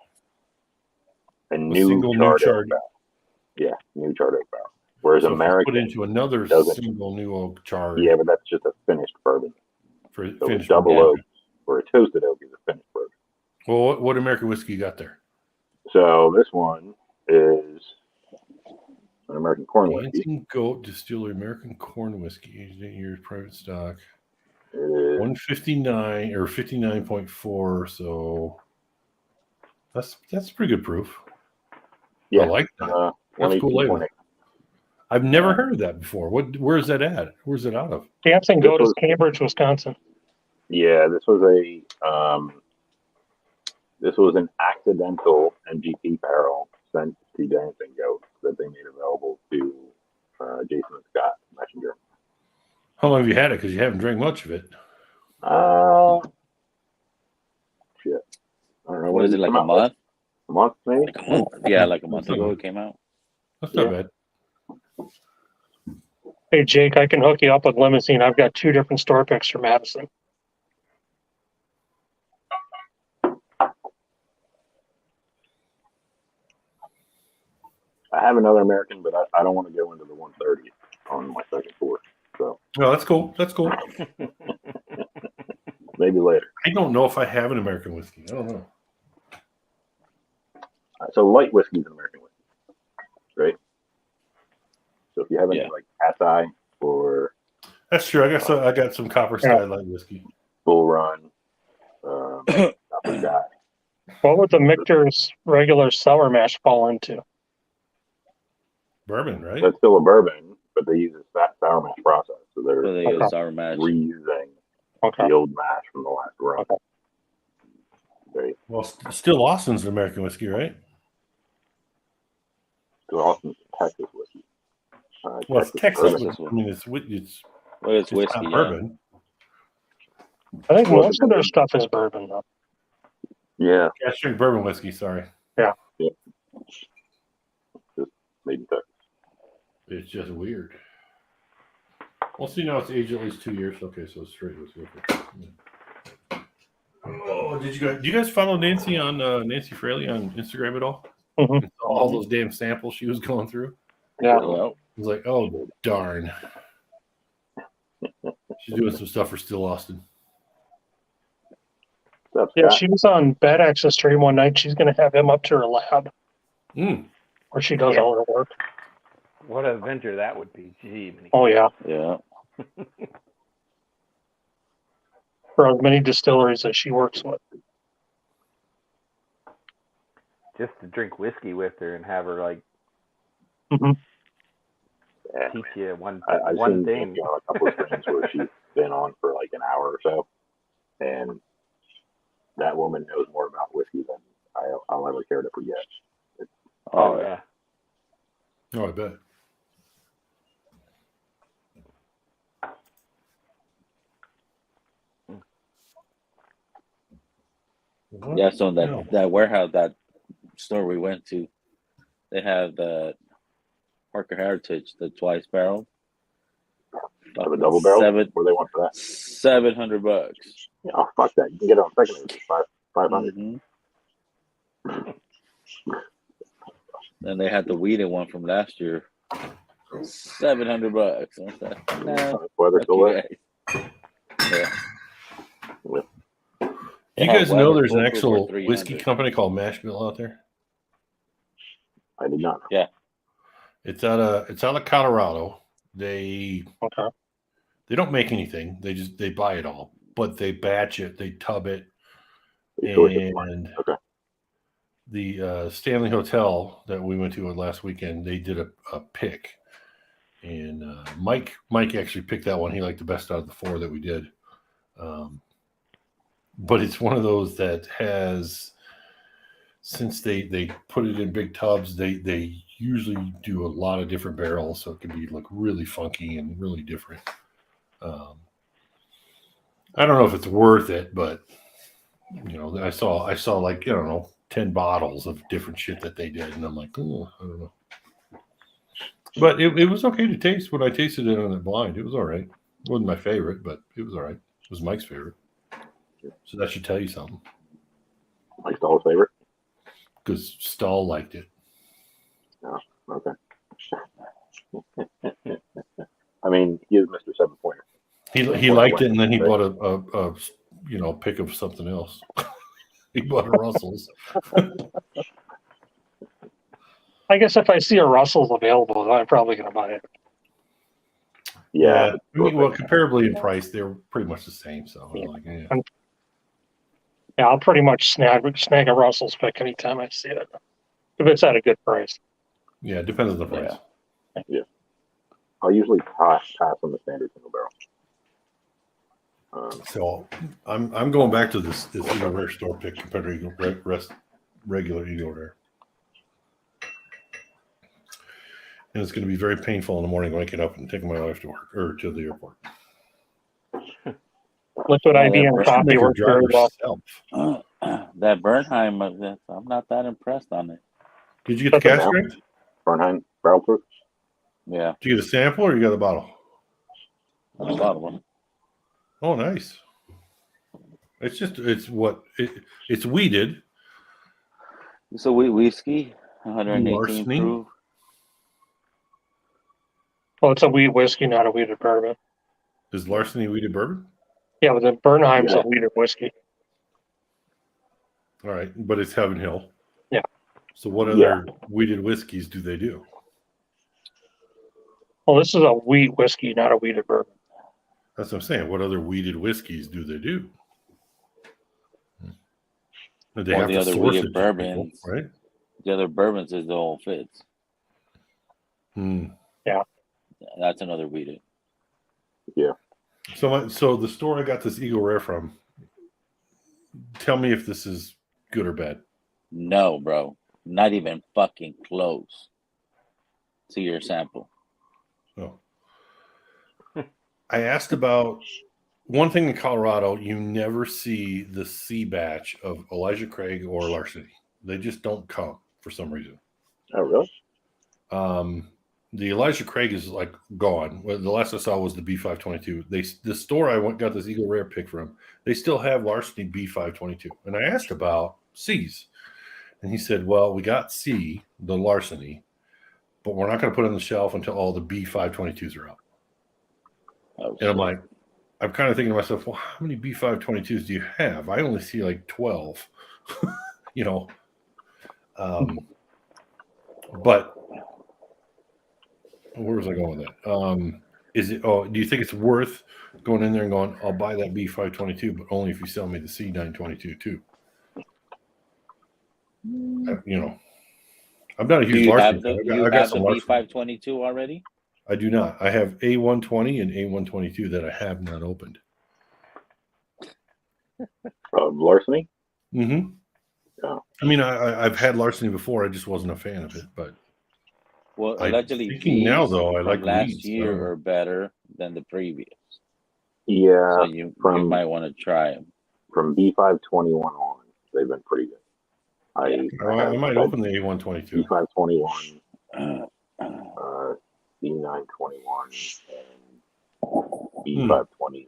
S3: A
S4: A
S3: new
S4: single new
S3: charred oak
S4: charred.
S3: barrel. Yeah, new charred oak barrel. Whereas
S4: So if it's
S3: American,
S4: put into another
S3: doesn't-
S4: single new oak charred
S3: yeah, but that's just a finished bourbon.
S4: for
S3: So a
S4: finished
S3: double
S4: bourbon.
S3: oak or a toasted oak is a finished bourbon.
S4: Well, what American whiskey you got there?
S3: So this one is an American corn whiskey.
S4: Dancing Goat Distillery American Corn Whiskey, aged 8 years, private stock.
S3: It is
S4: 159 or 59.4. So that's pretty good proof.
S3: Yeah.
S4: I like that. That's cool
S3: 118.8.
S4: label. I've never heard of that before. Where's that at? Where's it out of?
S2: Dancing
S3: This
S2: Goat is
S3: was-
S2: Cambridge, Wisconsin.
S3: Yeah, this was an accidental MGP barrel sent to Dancing Goat that they made available to Jason and Scott Messenger.
S4: How long have you had it? Because you haven't drank much of it.
S3: Shit. I don't know.
S1: What
S3: when
S1: is
S3: did
S1: it, like
S3: come
S1: a
S3: out?
S1: month?
S3: A month, maybe?
S1: Like a month? Yeah, like a month ago it came out.
S4: That's not
S3: Yeah.
S4: bad.
S2: Hey, Jake, I can hook you up with Limousine. I've got 2 different store picks for Madison.
S3: I have another American, but I don't want to go into the 130 on my second four. So
S4: No, that's cool. That's cool.
S3: maybe later.
S4: I don't know if I have an American whiskey. I don't know.
S3: So light whiskey is an American whiskey, right? So if you have any
S1: Yeah.
S3: like Cat's Eye or
S4: That's true. I got some Copper Skylight whiskey.
S3: Bull Run, stuff like that.
S2: What would the Michter's regular sour mash fall into?
S4: Bourbon, right?
S3: That's still a bourbon, but they use a sour mash process. So they're
S1: So they
S2: Okay.
S1: use sour match.
S3: reusing
S2: Okay.
S3: the old mash from the last run.
S2: Okay.
S3: Right.
S4: Well, still Austin's an American whiskey, right?
S3: So Austin's Texas whiskey.
S4: Well, it's
S3: Texas
S4: Texas.
S3: bourbon.
S4: I mean, it's
S1: Well, it's
S4: it's
S1: whiskey.
S4: not
S1: Yeah.
S4: bourbon.
S2: I think
S3: Well,
S2: most of their stuff is bourbon, though.
S3: Yeah,
S4: Cask strength bourbon whiskey. Sorry,
S3: made in Texas.
S4: it's just weird. Well, see, now it's aged at least 2 years. Okay, so it's straight whiskey. Okay. Oh, do you guys follow Nancy on Nancy Fraley on Instagram at all?
S2: Mhm.
S4: All those damn samples she was going through.
S2: Yeah.
S1: Well,
S4: I was like, oh darn. She's doing some stuff for Still Austin.
S3: What's up,
S2: Yeah,
S3: Scott?
S2: she was on Bad Access stream one night. She's going to have him up to her lab
S4: Mm.
S2: where she does all her work.
S5: What an adventure that would be. Gee,
S2: Oh, yeah.
S1: yeah.
S2: For as many distilleries as she works with.
S5: just to drink whiskey with her and have her like
S2: Mhm.
S3: Yeah.
S5: teach you one
S3: I've
S5: one
S3: seen
S5: thing.
S3: Nancy on a couple of streams where she's been on for like an hour or so, and that woman knows more about whiskey than I'll ever care to forget.
S5: Oh yeah.
S4: Oh, I bet.
S1: Yeah, so that warehouse, that store we went to, they have the Parker Heritage, the twice barrel.
S3: Have a double barrel?
S1: $700.
S3: What do they want for that?
S1: $700.
S3: Yeah, oh, fuck that. You can get it on second hand. 500.
S1: Mhm. And they had the weeded one from last year. $700. I was like, nah,
S3: Weather
S1: fuck
S3: still
S1: you
S3: there?
S1: guys. Yeah.
S4: Do you
S1: Yeah,
S4: guys know
S1: Weather
S4: there's an
S1: Foolproof
S4: actual
S1: for $300.
S4: whiskey company called Mashville out there?
S3: I did not know.
S4: It's out of Colorado. They
S2: Okay.
S4: don't make anything. They buy it all, but they batch it, they tub it,
S3: They source it from
S4: and
S3: Okay.
S4: the Stanley Hotel that we went to last weekend, they did a pick, and Mike actually picked that one. He liked the best out of the four that we did. But it's one of those that has, since they put it in big tubs, they usually do a lot of different barrels, so it can be like really funky and really different. I don't know if it's worth it, but you know, I saw like, I don't know, 10 bottles of different shit that they did, and I'm like, oh, I don't know. But it was okay to taste. When I tasted it on the blind, it was all right. It wasn't my favorite, but it was all right. It was Mike's favorite. So that should tell you something.
S3: My Stahl's favorite?
S4: Because Stahl liked it.
S3: Okay. I mean, he is Mr. 7-pointer.
S4: He liked it, and then he bought a pick of something else. He bought a Russell's.
S2: I guess if I see a Russell's available, I'm probably going to buy it.
S3: Yeah.
S4: I mean, well, comparably in price, they're pretty much the same. So I'm like, yeah.
S2: Yeah, I'll pretty much snag a Russell's pick anytime I see it. If it's at a good price.
S4: Yeah, it depends on the price.
S3: I'll usually pass on the standard single barrel.
S4: So I'm going back to this Eagle Rare store pick compared to regular Eagle Rare. And it's going to be very painful in the morning waking up and taking my wife to work or to the airport.
S2: Liquid IV and
S1: Make
S2: coffee work very well.
S1: That Bernheim, I'm not that impressed on it.
S4: Did you get the cask strength?
S3: Bernheim barrel proof?
S1: Yeah,
S4: Did you get a sample or you got a bottle?
S1: a lot of them.
S4: Oh, nice. It's weeded.
S1: It's a wheat whiskey, 118
S4: Larceny?
S1: proof.
S2: Well, it's a wheat whiskey, not a wheated bourbon.
S4: Is Larceny weeded bourbon?
S2: Yeah, but the Bernheim's
S3: Yeah.
S2: a wheated whiskey.
S4: All right, but it's Heaven Hill.
S2: Yeah.
S4: So what other weeded whiskeys do they do?
S2: Well, this is a wheat whiskey, not a wheated bourbon.
S4: That's what I'm saying. What other weeded whiskeys do they do? They
S1: Well,
S4: have
S1: the
S4: to
S1: other
S4: source
S1: weeded
S4: it to people,
S1: bourbons.
S4: right?
S1: The other bourbons is the old Fitz.
S4: Hmm.
S1: That's another weeded.
S4: So the store I got this Eagle Rare from, tell me if this is good or bad.
S1: No, bro, not even fucking close to your sample.
S4: Oh, I asked about one thing in Colorado. You never see the C batch of Elijah Craig or Larceny. They just don't come for some reason.
S3: Oh, really?
S4: The Elijah Craig is like gone. Well, the last I saw was the B522. The store I got this Eagle Rare pick from, they still have Larceny B522. And I asked about C's. And he said, well, we got C, the Larceny, but we're not going to put it on the shelf until all the B522s are out.
S1: Oh,
S4: And I'm like, I'm kind of thinking to myself, well, how many B522s do you have? I only see like 12, you know. But where was I going with that? Do you think it's worth going in there and going, I'll buy that B522, but only if you sell me the C922 too? You know, I'm not a
S1: do
S4: huge
S1: you
S4: Larceny
S1: have the,
S4: fan.
S1: you
S4: I got
S1: have the
S4: some Larceny.
S1: B522 already?
S4: I do not. I have A120 and A122 that I have not opened.
S3: Larceny?
S4: Mm-hmm.
S3: Yeah.
S4: I mean, I've had Larceny before. I just wasn't a fan of it. But
S1: Well,
S4: I'm
S1: allegedly,
S4: thinking now, though, I
S1: from
S4: like
S1: last
S4: Leeds,
S1: year
S4: so.
S1: are better than the previous.
S3: Yeah.
S1: So you might want to try them.
S3: From B521 on, they've been pretty good. I
S4: might open the A122.
S3: B521,
S1: Uh,
S3: B921, and B520.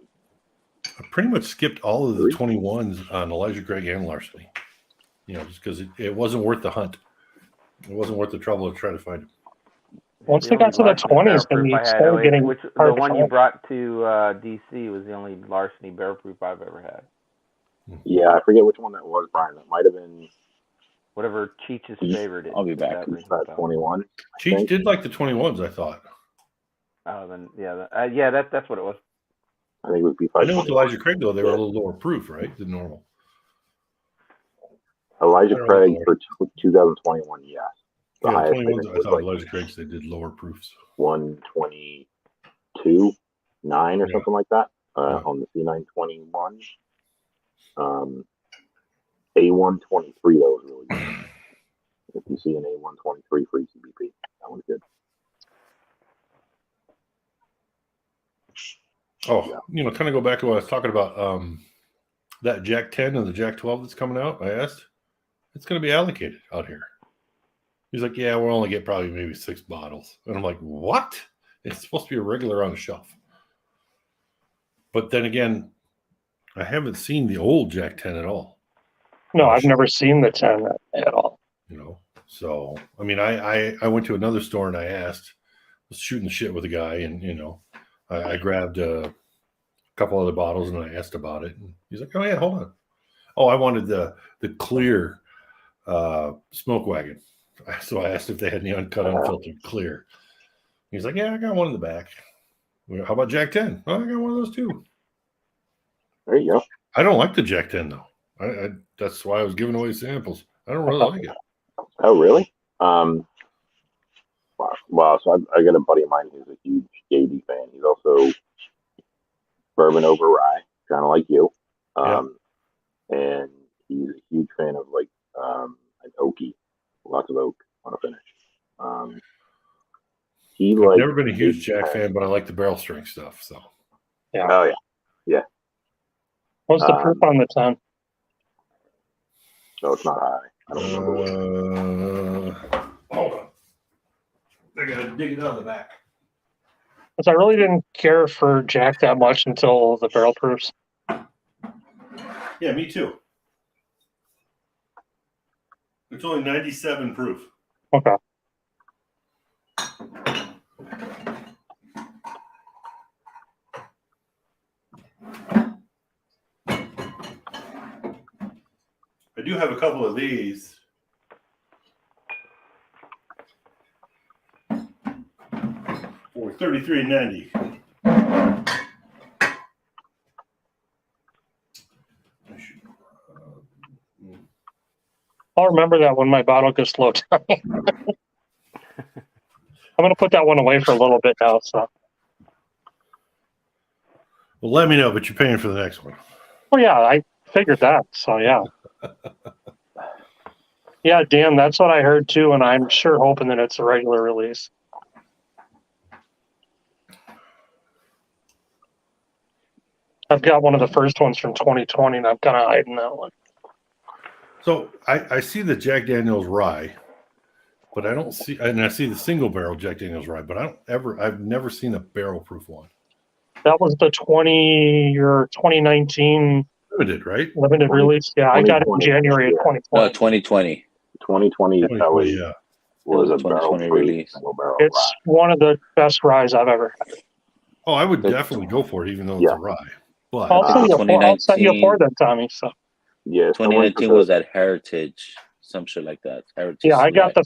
S4: I pretty much skipped all of the 21s on Elijah Craig and Larceny. You know, just because it wasn't worth the hunt. It wasn't worth the trouble to try to find it.
S2: Once they got to the 20s, then you started getting
S5: the one you brought to DC was the only Larceny Bearproof I've ever had.
S3: Yeah, I forget which one that was, Brian. That might have been
S5: whatever Cheech's favorite is.
S1: I'll be back.
S3: B521.
S4: Cheech did like the 21s, I thought.
S5: Oh, then yeah, that's what it was.
S3: I think it was B521.
S4: I know with Elijah Craig though, they were a little lower proof, right, than normal.
S3: Elijah Craig for 2021, yes. The
S4: yeah,
S3: highest
S4: 21s. I thought
S3: like
S4: Elijah Craig's they did lower proofs.
S3: 122.9 or something like that on the C921. A123 though was really good. If you see an A123 for ECBP, that one's good.
S4: Oh, yeah. Kind of go back to what I was talking about. That Jack 10 and the Jack 12 that's coming out. I asked, it's going to be allocated out here. He's like, yeah, we'll only get probably maybe 6 bottles. And I'm like, what? It's supposed to be a regular on the shelf. But then again, I haven't seen the old Jack 10 at all.
S2: No, I've never seen the 10 at all.
S4: So I mean, I went to another store and I asked, was shooting the shit with a guy, and I grabbed a couple other bottles and I asked about it, and he's like, oh yeah, hold on. Oh, I wanted the clear smoke wagon. So I asked if they had any uncut, unfiltered clear. He's like, yeah, I got one in the back. How about Jack 10? Oh, I got one of those too.
S3: There you go.
S4: I don't like the Jack 10 though. I that's why I was giving away samples. I don't really like it.
S3: Oh, really? Wow. So I got a buddy of mine who's a huge JD fan. He's also bourbon over rye, kind of like you. And he's a huge fan of like an oaky, lots of oak on a finish.
S4: I've never been a huge Jack fan, but I like the barrel strength stuff. So.
S2: Yeah.
S3: Oh yeah.
S2: What's the proof on the 10?
S3: No, it's not high. I don't remember.
S4: Hold on. I gotta dig it out of the back.
S2: Because I really didn't care for Jack that much until the barrel proofs.
S4: Yeah, me too. It's only 97 proof.
S2: Okay.
S4: I do have a couple of these. For $33.90.
S2: I'll remember that when my bottle gets low down. I'm going to put that one away for a little bit now. So.
S4: Well, let me know, but you're paying for the next one.
S2: Oh, yeah, I figured that. So, yeah. Yeah, Dan, that's what I heard too, and I'm sure hoping that it's a regular release. I've got one of the first ones from 2020, and I'm kind of hiding that one.
S4: So I see the Jack Daniel's rye, but I don't see, and I see the single barrel Jack Daniel's rye, but I've never seen a barrel proof one.
S2: That was the 2019
S4: Limited, right?
S2: limited
S3: 20
S2: release. Yeah, I got it in
S3: 2020,
S2: January of
S3: yeah.
S2: 2020.
S1: 2020.
S3: 2020
S4: 2020,
S3: LE
S4: yeah.
S3: was a
S1: 2020
S3: barrel proof
S1: release.
S3: single barrel
S2: It's
S3: rye.
S2: one of the best ryes I've ever had.
S4: Oh, I would
S1: The-
S4: definitely go for it, even though it's
S3: Yeah.
S4: a rye. But
S2: I'll send you a pour. I'll send you a
S1: 2019
S2: pour then, Tommy. So
S3: Yeah, someone
S1: 2019
S3: took
S1: was at Heritage, some shit like that. Heritage.
S2: yeah, I got
S1: rye.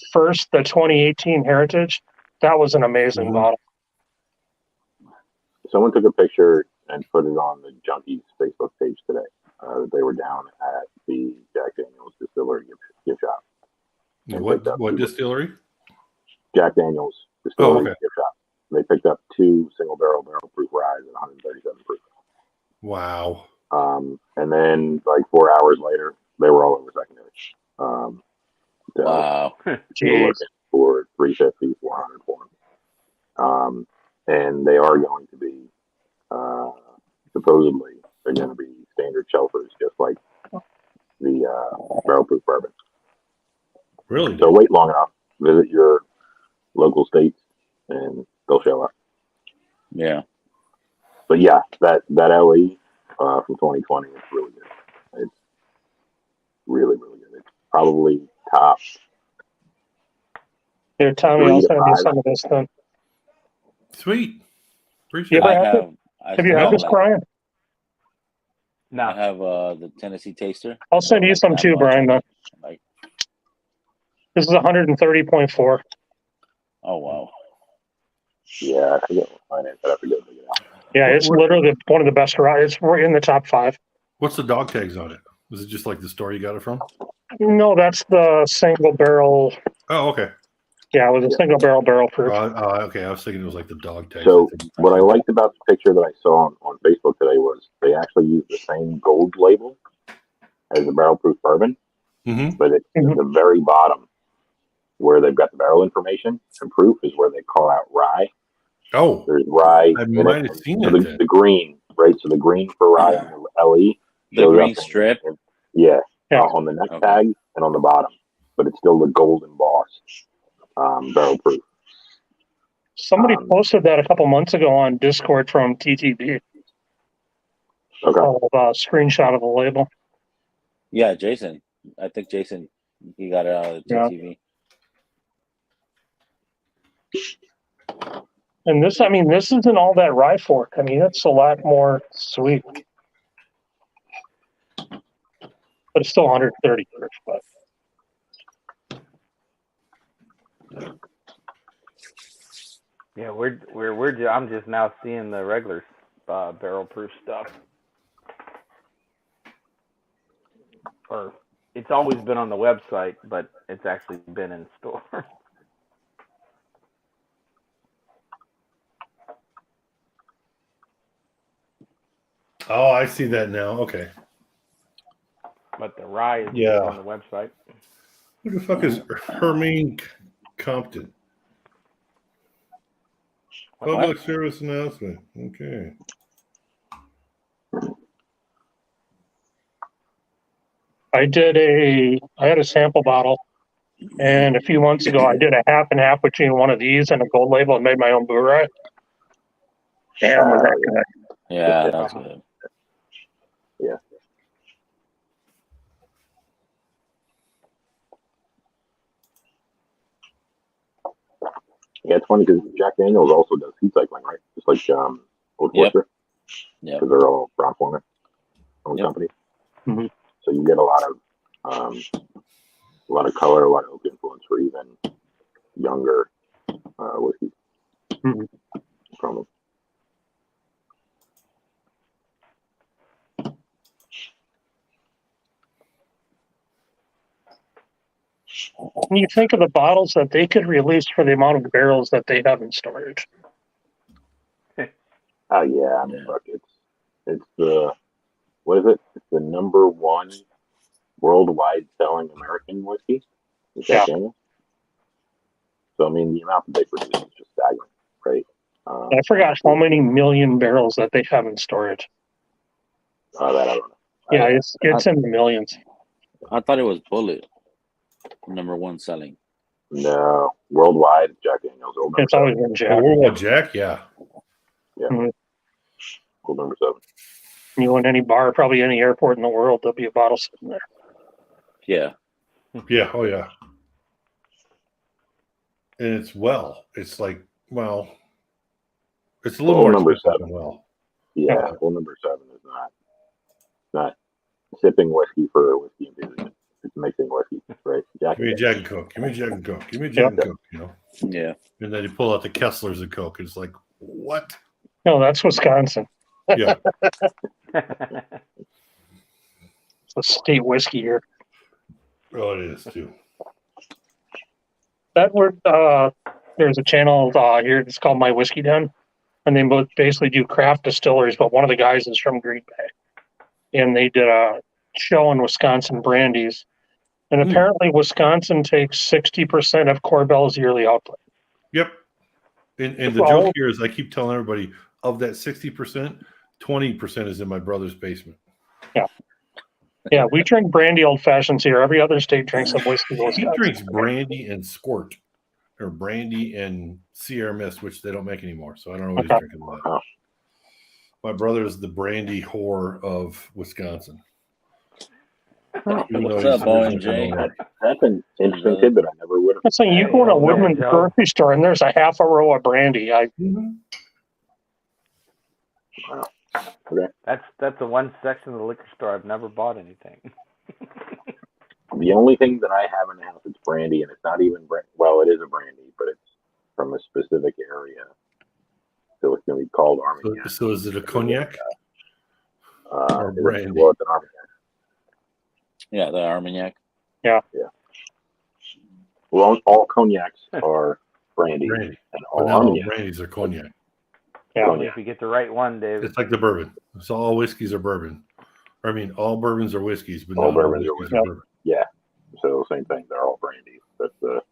S2: the 2018 Heritage. That was an amazing
S4: Mhm.
S2: bottle.
S3: someone took a picture and put it on the Junkies Facebook page today. They were down at the Jack Daniel's distillery gift shop. And picked up
S4: what
S3: two-
S4: distillery?
S3: Jack Daniel's distillery
S4: okay.
S3: gift shop. They picked up 2 single barrel proof ryes at 137 proof.
S4: Wow.
S3: And then like 4 hours later, they were all over secondary. So
S1: Wow.
S3: we're
S2: Jeez.
S3: looking for 350, 400 for them. And they are going to be, supposedly, they're going to be standard shelfers, just like the barrel proof bourbon.
S4: Really?
S3: So wait long enough, visit your local states, and they'll show up.
S1: Yeah.
S3: But yeah, that LE from 2020 is really good. It's really, really good. It's probably top.
S2: Here, Tommy,
S3: 3
S2: I'll
S3: to
S2: send you
S3: 5.
S2: some of this then.
S4: Sweet. Appreciate
S2: You
S1: I
S2: ever
S4: it.
S2: had
S1: have.
S2: Have you had this,
S1: like,
S2: Brian?
S5: No.
S1: I have the Tennessee Taster.
S2: I'll send you some
S1: That
S2: too,
S1: much.
S2: Brian. Though
S1: Like,
S2: this is 130.4.
S1: oh wow.
S3: Yeah, I forget what mine is. I have to go dig it out.
S2: Yeah, it's literally one of the best ryes. It's right in the top 5.
S4: What's the dog tags on it? Was it just like the store you got it from?
S2: No, that's the single barrel.
S4: Oh, okay.
S2: Yeah, it was a single barrel proof.
S4: Okay. I was thinking it was like the dog tags.
S3: So what I liked about the picture that I saw on Facebook today was they actually used the same gold label as the barrel proof bourbon,
S4: Mm-hmm.
S3: but it's at the very bottom where they've got the barrel information and proof is where they call out rye.
S4: Oh,
S3: There's rye
S4: I
S3: in
S4: might
S3: it.
S4: have seen
S3: So
S4: it then.
S3: the green, right? So the green for rye on the LE
S1: The
S3: shows
S1: green
S3: up
S1: strip.
S2: Yeah.
S3: on the neck
S1: Okay.
S3: tag and on the bottom, but it's still the gold embossed barrel proof.
S2: Somebody posted that a couple months ago on Discord from TTB.
S3: Okay.
S2: A screenshot of the label.
S1: Yeah, Jason. I think Jason, he got it out of the
S2: Yeah.
S1: TV.
S2: And this isn't all that rye fork. I mean, it's a lot more sweet. But it's still 130 proof. But
S5: Yeah, I'm just now seeing the regular barrel proof stuff. Or it's always been on the website, but it's actually been in store.
S4: Oh, I see that now. Okay.
S5: But the rye is
S4: Yeah.
S5: on the website.
S4: Who the fuck is Hermine Compton? Public service announcement. Okay.
S2: I had a sample bottle, and a few months ago I did a half and half between one of these and a gold label and made my own brew rye. Damn, was that good?
S1: Yeah, that's good.
S3: Yeah, it's funny because Jack Daniels also does seed cycling, right? Just like Old
S1: Yep.
S3: Forester.
S1: Yep.
S3: Because they're all Brown Forman owned
S1: Yep.
S3: company.
S2: Mhm.
S3: So you get a lot of color, a lot of oak influence for even younger whiskey
S2: Mhm.
S3: from them.
S2: When you think of the bottles that they could release for the amount of barrels that they have in storage.
S3: Oh yeah, I mean,
S1: Yeah.
S3: look, it's the what is it? It's the #1 worldwide selling American whiskey. Is Jack Daniels? So I mean, the amount that they produce is just staggering, right?
S2: I forgot how many million barrels that they have in storage.
S3: That I don't know.
S2: Yeah, it's in the millions.
S1: I thought it was Bullet, number one selling.
S3: No, worldwide, Jack Daniels, old number
S2: It's always
S3: seven.
S2: been
S4: Oh,
S2: Jack.
S4: Worldwide Jack, yeah.
S3: Old number 7.
S2: You go in any bar, probably any airport in the world, there'll be a bottle sitting there.
S1: Yeah.
S4: Yeah, oh yeah. And it's it's like, well, it's a little
S3: Old
S4: more
S3: number
S4: expensive
S3: 7.
S4: than well.
S3: Yeah, old number 7 is not sipping whiskey for a whiskey enthusiast. It's mixing whiskey, right? Jack
S4: Give me a
S3: and
S4: Jack and Coke. Give me a Jack and Coke. Give me a Jack and Coke, you know.
S1: Yeah.
S4: And then you pull out the Kesslers of Coke. It's like, what?
S2: No, that's Wisconsin.
S4: Yeah.
S2: It's a state whiskey here.
S4: Oh, it is too.
S2: That word, there's a channel here. It's called My Whiskey Den, and they both basically do craft distilleries. But one of the guys is from Green Bay, and they did a show on Wisconsin brandies. And apparently, Wisconsin takes 60% of Corbell's yearly output.
S4: Yep. And the
S2: Well-
S4: joke here is I keep telling everybody of that 60%, 20% is in my brother's basement.
S2: Yeah, we drink brandy old fashions here. Every other state drinks some whiskey.
S4: He
S2: Wisconsin.
S4: drinks brandy and squirt, or brandy and Sierra Mist, which they don't make anymore. So I don't know what he's
S2: Okay.
S4: drinking. That.
S3: Oh.
S4: My brother is the brandy whore of Wisconsin. Even though
S1: What's
S4: he's
S1: up, Owen
S4: originally
S1: J?
S4: from Illinois.
S3: That's an interesting tidbit. I never would have.
S2: I'm saying you go to a Woodman
S5: Joe.
S2: grocery store and there's a half a row of brandy.
S5: That's the one section of the liquor store I've never bought anything.
S3: The only thing that I have in the house is brandy, and it's not even well, it is a brandy, but it's from a specific area, so it's going to be called Armagnac.
S4: So is it a cognac? or
S3: It's-
S4: brandy?
S3: Well, it's an Armagnac.
S1: Yeah, the Armagnac.
S3: Well, all cognacs are brandy,
S4: Brandy.
S3: and
S4: But
S3: all
S4: not all
S3: Armagnacs.
S4: brandies are cognac.
S2: Yeah.
S5: Only if you get the right one, Dave.
S4: It's like the bourbon. So all whiskeys are bourbon. I mean, all bourbons are whiskeys, but
S3: All
S4: not
S3: bourbons are
S4: whiskeys
S2: whiskey.
S4: bourbon.
S3: So same thing. They're all brandy. That's the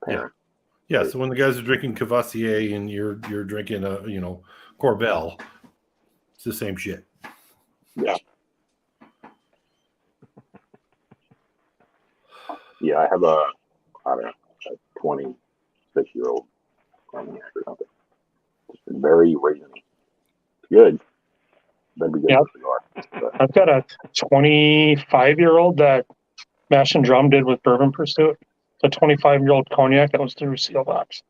S3: parent.
S4: Yeah, so when the guys are drinking Cavassier and you're drinking a Corbel, it's the same shit.
S3: Yeah, I have a 26-year-old Armagnac or something. It's very raisiny. It's good. That'd be good
S2: Yeah.
S3: for a cigar. But
S2: I've got a 25-year-old that Mash and Drum did with Bourbon Pursuit. The 25-year-old cognac that was through Seal Box.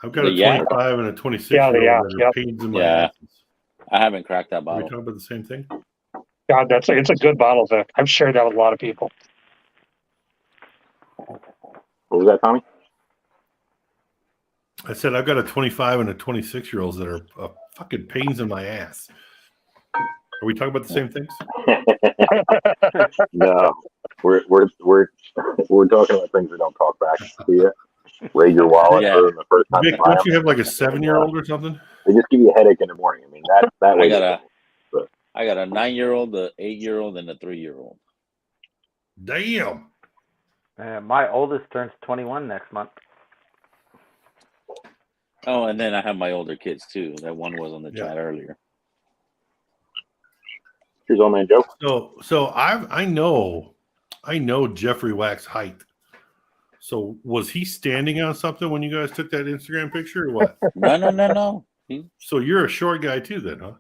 S4: I've got
S1: The
S4: a
S1: Yak?
S4: 25 and a 26
S2: Yeah,
S4: year
S2: the
S4: old
S2: Yak,
S4: that are
S2: yep.
S4: pains in my
S1: Yeah.
S4: asses.
S1: I haven't cracked that
S4: Are we
S1: bottle.
S4: talking about the same thing?
S2: God, it's a good bottle, Vic. I've shared that with a lot of people.
S3: what was that, Tommy?
S4: I said I've got a 25 and a 26 year olds that are fucking pains in my ass. Are we talking about the same things?
S3: No, we're talking about things that don't talk back to you. Raid your wallet
S1: Yeah.
S3: for the first time.
S4: Vic,
S3: you buy
S4: don't you
S3: them.
S4: have like a 7-year-old or something?
S3: They just give you a headache in the morning. I mean that way.
S1: I got a 9-year-old, a 8-year-old, and a 3-year-old.
S4: Damn.
S5: My oldest turns 21 next month.
S1: Oh, and then I have my older kids too. That one was on the
S4: Yeah.
S1: chat earlier.
S3: Here's old man Joe.
S4: So I know Jeffrey Wax's height. So was he standing on something when you guys took that Instagram picture or what?
S1: No.
S4: So you're a short guy too then, huh?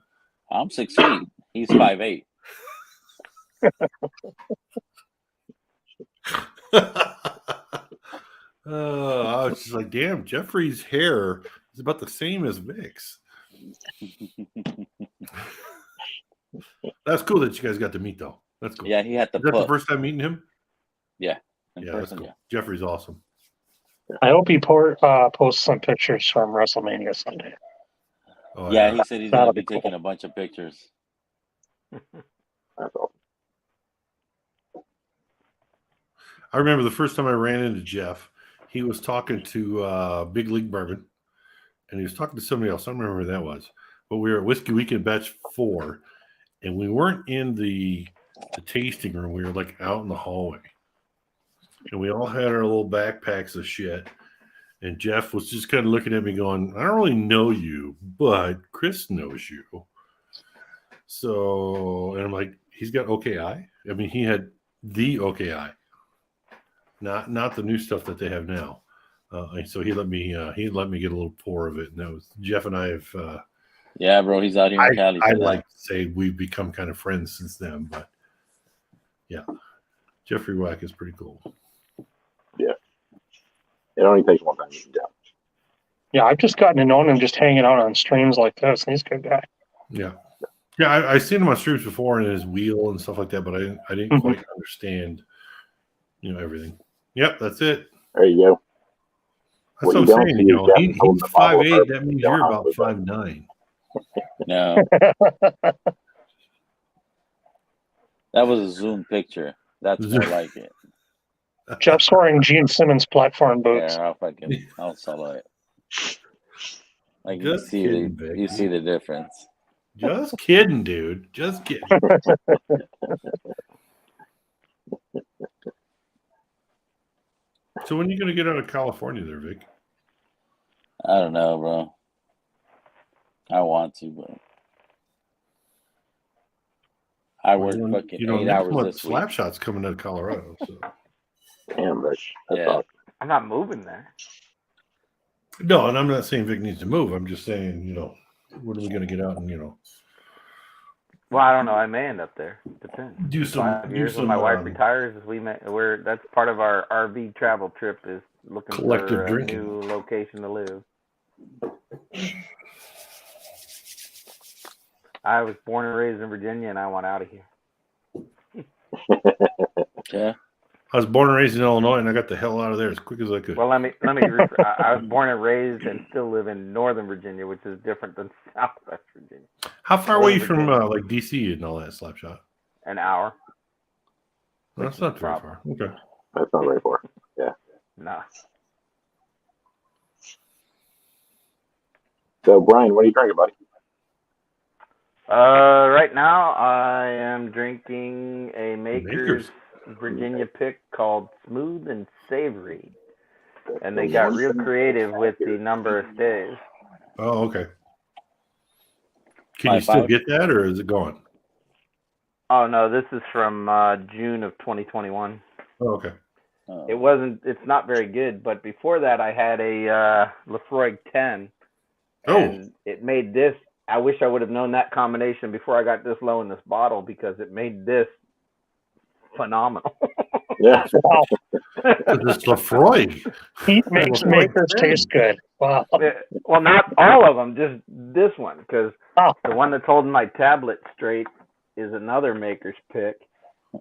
S1: I'm 6 feet. He's 5'8".
S4: I was just like, damn, Jeffrey's hair is about the same as Vic's. That's cool that you guys got to meet though. That's cool.
S1: Yeah, he had the
S4: Is that the
S1: pup
S4: first time meeting him?
S1: in
S4: Yeah, that's
S1: person.
S4: cool.
S1: Yeah.
S4: Jeffrey's awesome.
S2: I hope he posts some pictures from WrestleMania Sunday.
S4: Oh,
S1: Yeah, he said he's
S2: That'll
S1: gonna be
S2: be cool.
S1: taking a bunch of pictures.
S3: That's awesome.
S4: I remember the first time I ran into Jeff, he was talking to Big League Bourbon, and he was talking to somebody else. I don't remember who that was, but we were at Whiskey Weekend Batch 4, and we weren't in the tasting room. We were like out in the hallway, and we all had our little backpacks of shit. And Jeff was just kind of looking at me, going, "I don't really know you, but Chris knows you." So, and I'm like, he's got OKI. I mean, he had the OKI, not the new stuff that they have now. And so he let me get a little pour of it, and that was Jeff and I have.
S1: Yeah, bro, he's out here in Cali.
S4: I
S1: For that.
S4: like to say we've become kind of friends since then, but yeah, Jeffrey Wack is pretty cool.
S3: It only takes one time to get down.
S2: Yeah, I've just gotten to know him just hanging out on streams like this, and he's a good guy.
S4: Yeah, I've seen him on streams before and his wheel and stuff like that, but I didn't quite understand, everything. Yep, that's it.
S3: There you go.
S4: That's what I'm saying. He's 5'8". That means you're about 5'9".
S1: No. That was a Zoom picture. That's more like it.
S2: Jeff's wearing Gene Simmons platform boots.
S1: Yeah, I'll sell it. Like
S4: Just
S1: you
S4: kidding, Vic.
S1: see the difference.
S4: Just kidding, dude. Just kidding. So when are you going to get out of California there, Vic?
S1: I don't know, bro. I want to, but I work fucking 8 hours this week.
S4: Slapshot's coming out of Colorado. So.
S3: Damn, that's
S1: Yeah.
S3: awesome.
S5: I'm not moving there.
S4: No, and I'm not saying Vic needs to move. I'm just saying, when are we going to get out and,
S5: Well, I don't know. I may end up there. Depends.
S4: do some
S5: 5 years when my wife retires, that's part of our RV travel trip is looking
S4: Collective
S5: for a
S4: drinking.
S5: new location to live. I was born and raised in Virginia, and I want out of here.
S1: Yeah.
S4: I was born and raised in Illinois, and I got the hell out of there as quick as I could.
S5: Well, let me. I was born and raised and still live in Northern Virginia, which is different than Southwest Virginia.
S4: How far away are you from
S5: Virginia.
S4: like DC and all that, Slapshot?
S5: An hour.
S4: That's not very far. Okay.
S3: That's not very far. Yeah.
S5: No.
S3: So, Brian, what are you drinking, buddy?
S5: Right now I am drinking a Maker's Virginia pick called Smooth and Savory, and they got real creative with the number of stays.
S4: Oh, okay. Can you still get that, or is it gone?
S5: Oh no, this is from June of 2021.
S4: Oh, okay.
S5: It's not very good, but before that I had a Lefroy 10. And it made this. I wish I would have known that combination before I got this low in this bottle, because it made this phenomenal.
S3: Yeah.
S2: Wow.
S4: It's Lefroy.
S2: Heat makes Makers taste good. Wow.
S5: Well, not all of them, just this one, because
S2: Oh.
S5: the one that's holding my tablet straight is another Maker's pick,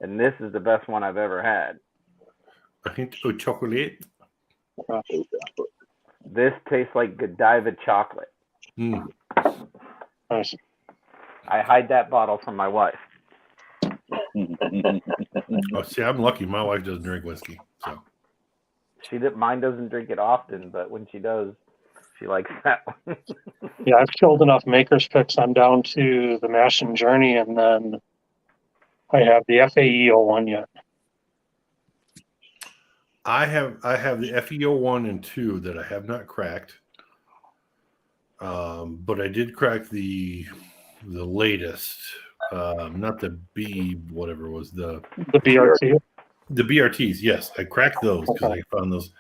S5: and this is the best one I've ever had.
S4: A hint of chocolate.
S5: This tastes like Godiva chocolate.
S4: Mm.
S2: Nice.
S5: I hide that bottle from my wife.
S4: Oh, see, I'm lucky. My wife doesn't drink whiskey, so
S5: Mine doesn't drink it often, but when she does, she likes that one.
S2: Yeah, I've killed enough Makers picks. I'm down to the Mash and Journey, and then I have the FAE 01 yet.
S4: I have the FEO 1 and 2 that I have not cracked. But I did crack the latest, not the B, whatever was the
S2: BRT.
S4: The BRTs. Yes, I cracked those because I found those.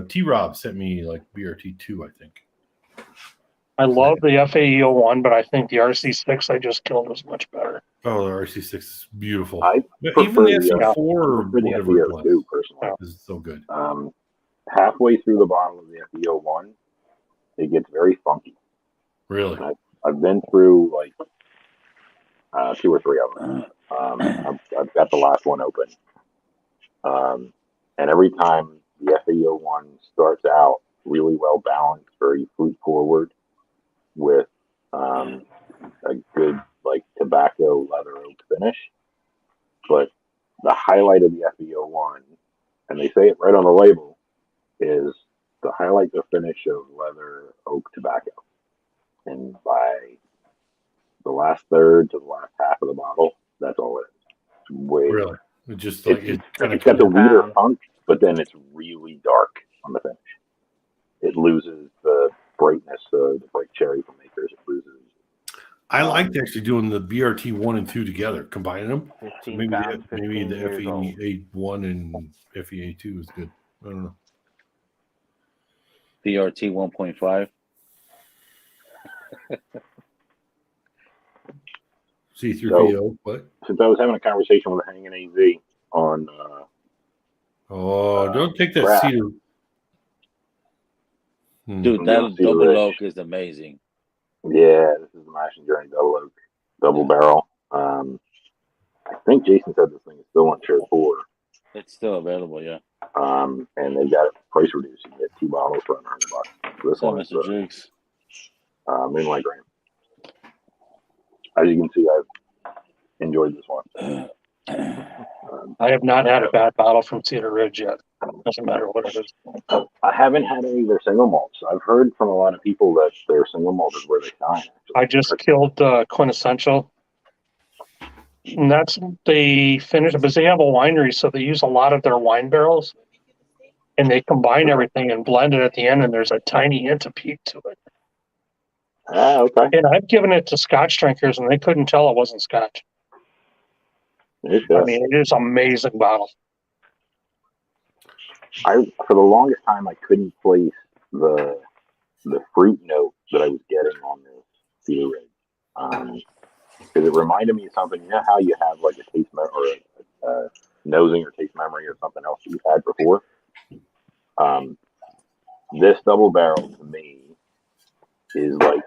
S4: T-Rob sent me like BRT 2, I think.
S2: I love the FAE 01, but I think the RC6 I just killed was much better.
S4: Oh, the RC6 is beautiful.
S3: I
S4: Even the
S3: prefer
S4: SE4 or
S3: the
S4: whatever it
S3: FEO2
S4: was
S3: personally.
S4: is so good.
S3: Halfway through the bottle of the FEO 1, it gets very funky.
S4: Really?
S3: I've been through like 2 or 3 of them. I've got the last one open. And every time the FEO 1 starts out really well balanced, very fruit forward, with a good like tobacco leather oak finish. But the highlight of the FEO 1, and they say it right on the label, is the highlight the finish of leather oak tobacco. And by the last third to the last half of the bottle, that's all it is. It's way
S4: Really? It just like it kind of
S3: it's got the weeder funk, but then it's really dark on the finish. It loses the brightness of the bright cherry from Makers. It loses.
S4: I liked actually doing the BRT 1 and 2 together, combining them. So
S5: 15
S4: maybe
S5: pounds,
S4: maybe
S5: 15
S4: the
S5: years old.
S4: FE 1 and FE 2 is good. I don't know.
S1: BRT 1.5.
S4: C3PO, what?
S3: Since I was having a conversation with Hanging AZ on
S4: Oh, don't take that
S3: crap.
S4: cedar.
S1: Dude,
S3: I'm
S1: that
S3: doing Cedar
S1: double
S3: Ridge.
S1: oak is amazing.
S3: Yeah, this is the Mash and Journey double oak, double barrel. I think Jason said this thing is still on tier 4.
S1: It's still available, yeah.
S3: And they got it price reduced. You get 2 bottles for $100. So this
S1: So,
S3: one is
S1: Mr. Jigs.
S3: Moonlight Grain. As you can see, I've enjoyed this one.
S2: I have not had a bad bottle from Cedar Ridge yet. Doesn't matter what it is.
S3: I haven't had any of their single malts. I've heard from a lot of people that their single malt is where they shine. Actually.
S2: I just killed Quintessential. And that's they finish it because they have a winery, so they use a lot of their wine barrels, and they combine everything and blend it at the end. And there's a tiny hint of peat to it.
S3: Ah, okay.
S2: And I've given it to Scotch drinkers, and they couldn't tell it wasn't Scotch.
S3: It's
S2: I
S3: good.
S2: mean, it is an amazing bottle.
S3: For the longest time, I couldn't place the fruit note that I was getting on this Cedar Ridge. Because it reminded me of something. You know how you have like a taste or a nosing or taste memory or something else that you've had before? This double barrel to me is like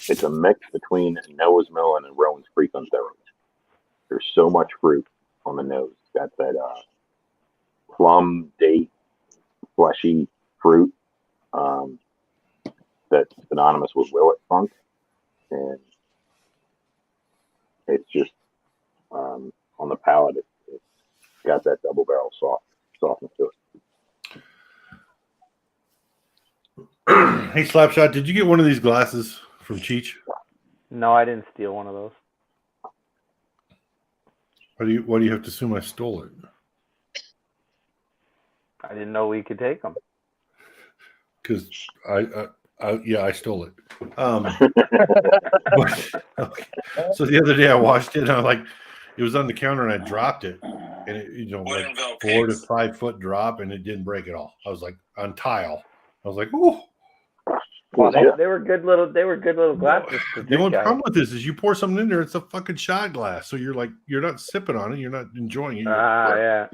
S3: it's a mix between Noah's Mill and Rowan's Creek on steroids. There's so much fruit on the nose. It's got that plum, date, fleshy fruit that's synonymous with Willet Funk. And it's just on the palate, it's got that double barrel softness to it.
S4: Hey, Slapshot, did you get one of these glasses from Cheech?
S5: No, I didn't steal one of those.
S4: Why do you have to assume I stole it?
S5: I didn't know we could take them.
S4: Because I stole it. Okay. So the other day I washed it and I was like, it was on the counter and I dropped it, and it, like 4 to 5 foot drop, and it didn't break at all. I was like on tile. I was like, oh.
S5: Well, they were good little glasses.
S4: The only problem with this is you pour something in there, it's a fucking shot glass. So you're not sipping on it, you're not enjoying it.
S5: Yeah.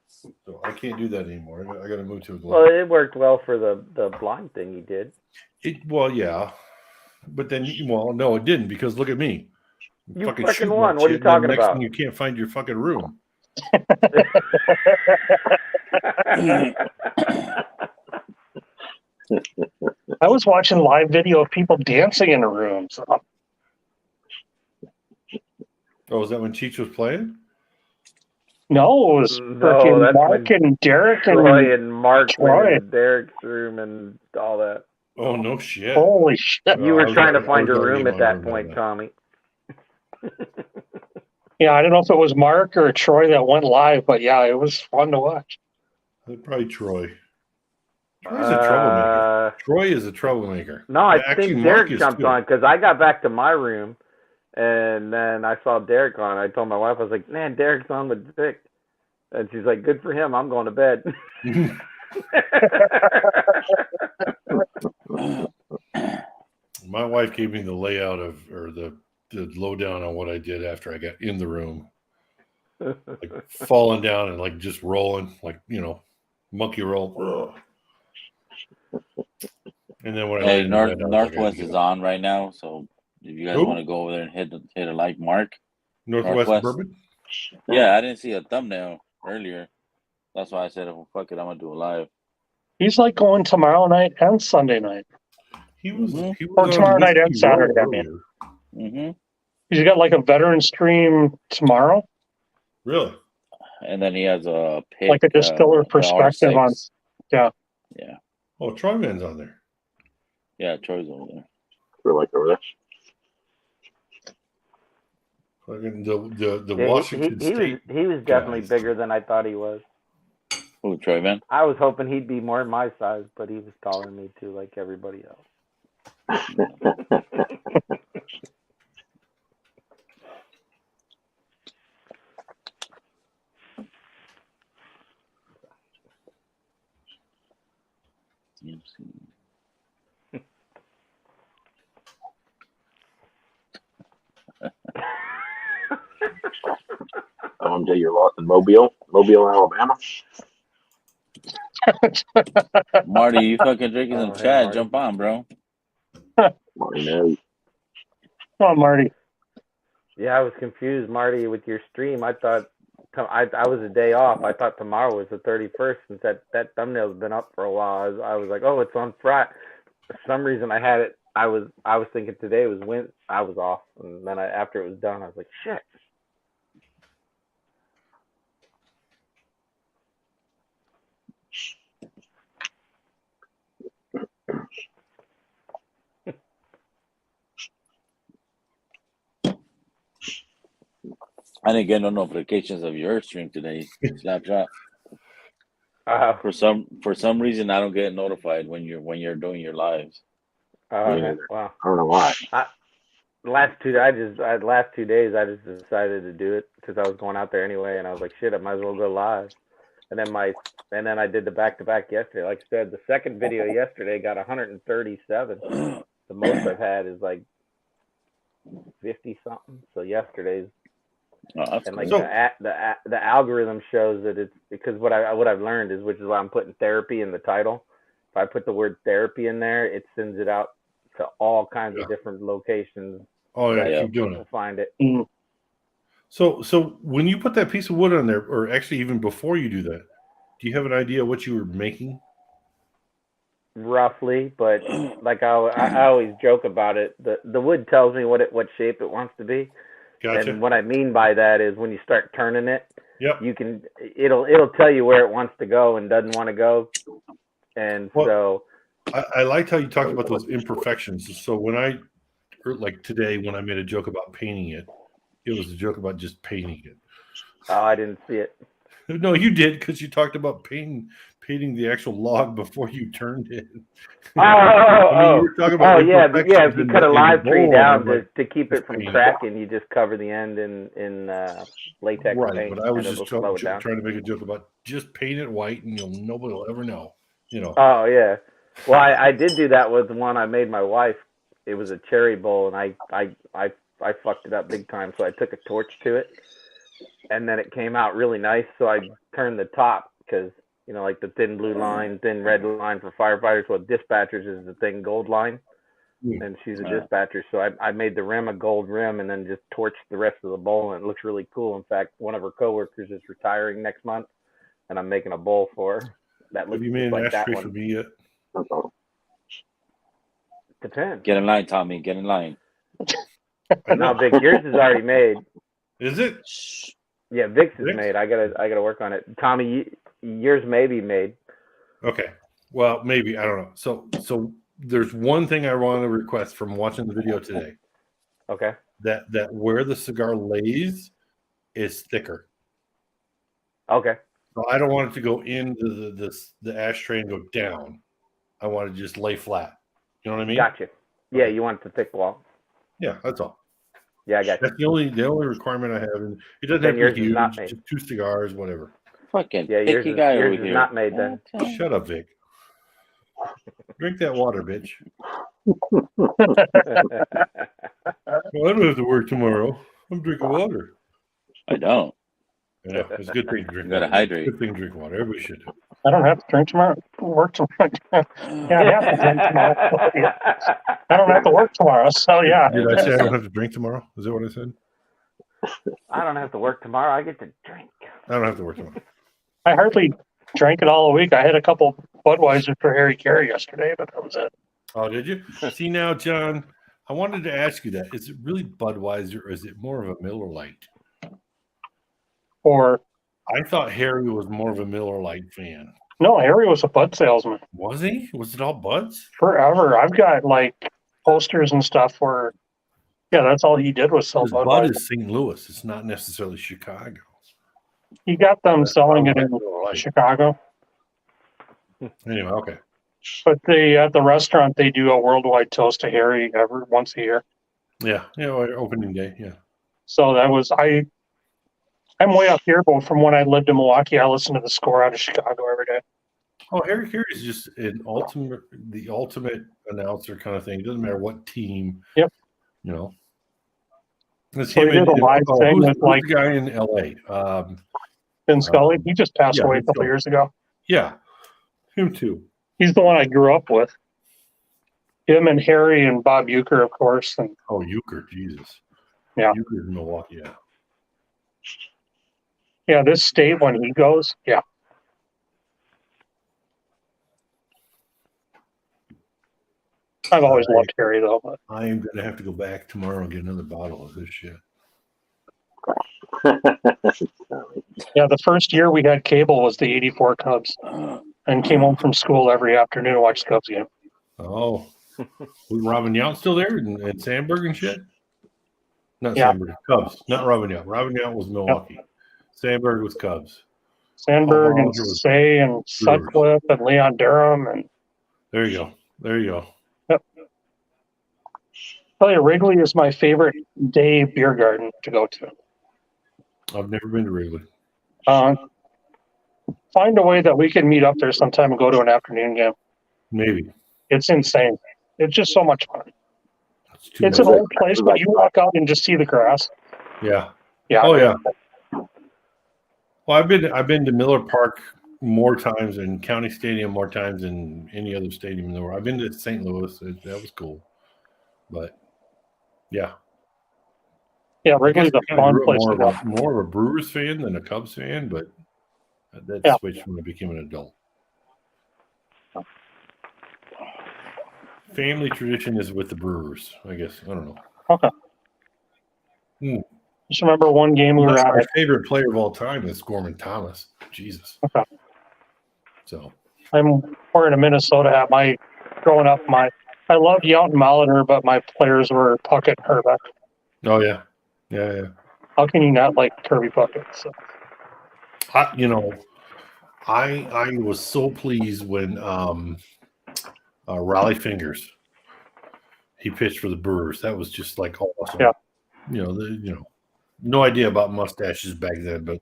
S4: So I can't do that anymore. I got to move to a glass.
S5: Well, it worked well for the blind thing you did.
S4: Yeah, but then no, it didn't, because look at me.
S5: You fucking
S4: shooting
S5: won.
S4: that
S5: What are you
S4: shit, and then
S5: talking
S4: next
S5: about?
S4: thing you can't find your fucking room.
S2: I was watching live video of people dancing in a room. So.
S4: Oh, was that when Cheech was playing?
S2: No, it was freaking Mark and Derek
S5: Troy and Mark
S2: Troy.
S5: in Derek's room and all that.
S4: Oh, no shit.
S2: Holy shit.
S5: You were trying to
S4: I
S5: find
S4: was
S5: your
S4: already
S5: room at that
S4: wondering
S5: point,
S4: about
S5: Tommy.
S2: Yeah, I don't know if it was Mark or Troy that went live, but yeah, it was fun to watch.
S4: Probably Troy. Troy's a troublemaker. Troy is a troublemaker.
S5: No, I
S4: Actually,
S5: think
S4: Mark
S5: Derek
S4: is
S5: jumped
S4: too.
S5: on because I got back to my room and then I saw Derek on. I told my wife, I was like, man, Derek's on with Vic. And she's like, good for him. I'm going to bed.
S4: My wife gave me the layout or the lowdown on what I did after I got in the room. Like falling down and like just rolling, like, monkey roll. And then when I
S1: Hey,
S4: laid in bed, I was like,
S1: Northwest is on right now, so if you guys
S4: Who?
S1: want to go over there and hit a like mark.
S4: Northwest Bourbon.
S1: Yeah, I didn't see a thumbnail earlier. That's why I said, well, fuck it, I'm gonna do a live.
S2: He's like going tomorrow night and Sunday night.
S4: He was
S2: Or
S4: on
S2: tomorrow night and
S4: Whiskey
S2: Saturday,
S4: Row
S2: I mean.
S1: Mm-hmm.
S2: He's got like a veteran stream tomorrow,
S4: Really?
S1: And then he has a pick,
S2: like a distiller
S1: the
S2: perspective on.
S1: R6.
S2: Yeah.
S1: Yeah.
S4: Oh, Troy Man's on there.
S1: Yeah, Troy's over there.
S3: We're like over there.
S4: Fucking the
S5: Yeah,
S4: Washington State.
S5: he was definitely
S4: guys.
S5: bigger than I thought he was.
S1: Who, Troy, man?
S5: I was hoping he'd be more my size, but he was taller than me too, like everybody else.
S3: OMJ, you're lost in Mobile, Alabama.
S1: Marty, you fucking drinking some
S5: Oh, hey,
S1: chat?
S5: Marty.
S1: Jump on, bro.
S3: Marty knows.
S2: Come on, Marty.
S5: Yeah, I was confused, Marty, with your stream. I thought I was a day off. I thought tomorrow was the 31st since that thumbnail's been up for a while. I was like, oh, it's on Friday. For some reason, I had it. I was thinking today was when I was off, and then after it was done, I was like, shit.
S1: I didn't get no notifications of your stream today, Slapshot. For some reason, I don't get notified when you're doing your lives.
S5: Okay. Wow.
S3: I don't know why.
S5: Last 2 days, I just decided to do it because I was going out there anyway, and I was like, shit, I might as well go live. And then I did the back-to-back yesterday. Like I said, the second video yesterday got 137. The most I've had is like 50 something. So yesterday's.
S1: Oh, that's
S5: And like
S1: cool.
S5: the algorithm shows that it's because what I've learned is, which is why I'm putting therapy in the title. If I put the word therapy in there, it sends it out to all kinds of different locations.
S4: Oh yeah,
S1: Yeah.
S4: keep doing
S5: To
S4: it.
S5: find it.
S2: Mm.
S4: So when you put that piece of wood on there, or actually even before you do that, do you have an idea what you were making?
S5: Roughly, but like I always joke about it. The wood tells me what shape it wants to be.
S4: Gotcha.
S5: And what I mean by that is when you start turning it,
S4: Yep.
S5: it'll tell you where it wants to go and doesn't want to go. And
S4: Well,
S5: so
S4: I liked how you talked about those imperfections. So like today, when I made a joke about painting it, it was a joke about just painting it.
S5: I didn't see it.
S4: No, you did, because you talked about painting the actual log before you turned it. You were talking about
S5: yeah. If
S4: imperfections
S5: you
S4: in
S5: cut a
S4: the
S5: live tree
S4: bowl,
S5: down
S4: and I'm like,
S5: to keep it from
S4: paint it.
S5: cracking, you just cover the end in latex
S4: right,
S5: paint,
S4: but I was
S5: and
S4: just
S5: it'll slow it down.
S4: trying to make a joke about just paint it white, and nobody will ever know.
S5: Oh yeah. Well, I did do that with the one I made my wife. It was a cherry bowl, and I fucked it up big time. So I took a torch to it, and then it came out really nice. So I turned the top because like the thin blue line, thin red line for firefighters. Well, dispatchers is the thin gold line, and she's a dispatcher. So I made the rim a gold rim, and then just torched the rest of the bowl, and it looks really cool. In fact, one of her coworkers is retiring next month, and I'm making a bowl for her. That looks
S4: Have you made
S5: just
S4: an
S5: like that
S4: ashtray
S5: one.
S4: for me yet?
S3: That's all.
S5: Depends.
S1: Get in line, Tommy. Get in line.
S5: No, Vic, yours is already made.
S4: Is it?
S1: Shh.
S5: Yeah, Vic's is
S4: Vic's?
S5: made. I gotta work on it. Tommy, yours may be made.
S4: Okay. Well, maybe, I don't know. So there's one thing I want to request from watching the video today.
S5: Okay.
S4: That where the cigar lays is thicker.
S5: Okay.
S4: So I don't want it to go into the ashtray and go down. I want it to just lay flat. You know what I mean?
S5: Gotcha. Yeah, you want the thick wall.
S4: Yeah, that's all.
S5: Yeah, I got you.
S4: That's the only requirement I have. And it doesn't
S5: Then
S4: have
S5: yours
S4: to be
S5: is
S4: huge,
S5: not made.
S4: just 2 cigars, whatever.
S1: Fucking
S5: Yeah, yours
S1: picky
S5: is,
S1: guy
S5: yours
S1: over
S5: is
S1: here.
S5: not made then.
S4: Shut up, Vic. Drink that water, bitch. Well, I don't have to work tomorrow. I'm drinking water.
S1: I don't.
S4: Yeah, it's a good thing to drink
S1: You gotta
S4: water.
S1: hydrate.
S4: Good thing to drink water. Everybody should.
S2: I don't have to drink tomorrow. Work tomorrow. Yeah, I have to drink tomorrow. I don't have to work tomorrow, so yeah.
S4: Did I say I don't have to drink tomorrow? Is that what I said?
S5: I don't have to work tomorrow. I get to drink.
S4: I don't have to work tomorrow.
S2: I hardly drank it all a week. I had a couple Budweiser for Harry Carey yesterday, but that was it.
S4: Oh, did you? See now, John, I wanted to ask you that. Is it really Budweiser or is it more of a Miller Lite?
S2: Or
S4: I thought Harry was more of a Miller Lite fan.
S2: no, Harry was a Bud salesman
S4: Was he? Was it all Buds?
S2: forever. I've got like posters and stuff where, yeah, that's all he did was sell
S4: Because Bud
S2: Budweiser.
S4: is St. Louis. It's not necessarily Chicago.
S2: He got them selling it in
S4: Miller Lite.
S2: Chicago.
S4: Anyway, okay.
S2: But they at the restaurant they do a worldwide toast to Harry every once a year.
S4: Yeah, opening day. Yeah.
S2: So that was I'm way up here, but from when I lived in Milwaukee, I listened to the score out of Chicago every day.
S4: Oh, Harry Carey is just the ultimate announcer kind of thing. It doesn't matter what team.
S2: Yep.
S4: You know. It's
S2: So he did a live thing
S4: who's
S2: with like
S4: the guy in L.A.
S2: Vin Scully. He just passed
S4: yeah,
S2: away a
S4: Vin
S2: couple
S4: Scully.
S2: years ago.
S4: Yeah, him too.
S2: He's the one I grew up with. Him and Harry and Bob Uecker, of course. And
S4: Oh, Euchre, Jesus.
S2: Yeah.
S4: Euchre in Milwaukee. Yeah.
S2: yeah, this state when he goes, yeah. I've always loved Harry though. But
S4: I am gonna have to go back tomorrow and get another bottle of this shit.
S2: yeah, the first year we had cable was the '84 Cubs, and came home from school every afternoon to watch the Cubs game.
S4: Oh, was Robin Yount still there and Sandberg and shit? Not
S2: Yeah.
S4: Sandberg, Cubs. Not Robin Yount. Robin Yount was Milwaukee. Sandberg was Cubs.
S2: Sandberg and
S4: Hollinger was
S2: Say and Sutcliffe and Leon Durham and
S4: There you go. There you go.
S2: tell you, Wrigley is my favorite day beer garden to go to.
S4: I've never been to Wrigley.
S2: Find a way that we can meet up there sometime and go to an afternoon game.
S4: Maybe.
S2: It's insane. It's just so much fun.
S4: Too
S2: It's an
S4: much.
S2: old place, but you walk out and just see the grass.
S4: Yeah.
S2: Yeah.
S4: Oh yeah. Well, I've been to Miller Park more times and County Stadium more times than any other stadium in the world. I've been to St. Louis. That was cool. But yeah.
S2: Yeah,
S4: I
S2: Wrigley's
S4: guess
S2: a
S4: I
S2: fun
S4: grew up
S2: place to go.
S4: more of a Brewers fan than a Cubs fan, but that
S2: Yeah.
S4: switched when I became an adult. Family tradition is with the Brewers, I guess. I don't know.
S2: Okay. Just remember one game we were
S4: That's
S2: at.
S4: my favorite player of all time is Gorman Thomas. Jesus.
S2: Okay.
S4: So
S2: We're in a Minnesota hat. Growing up, I loved Yount and Molitor, but my players were Puckett and Herbeck.
S4: oh yeah. Yeah.
S2: How can you not like Kirby Puckett? So,
S4: I was so pleased when Raleigh Fingers he pitched for the Brewers. That was just like awesome.
S2: Yeah.
S4: No idea about mustaches back then, but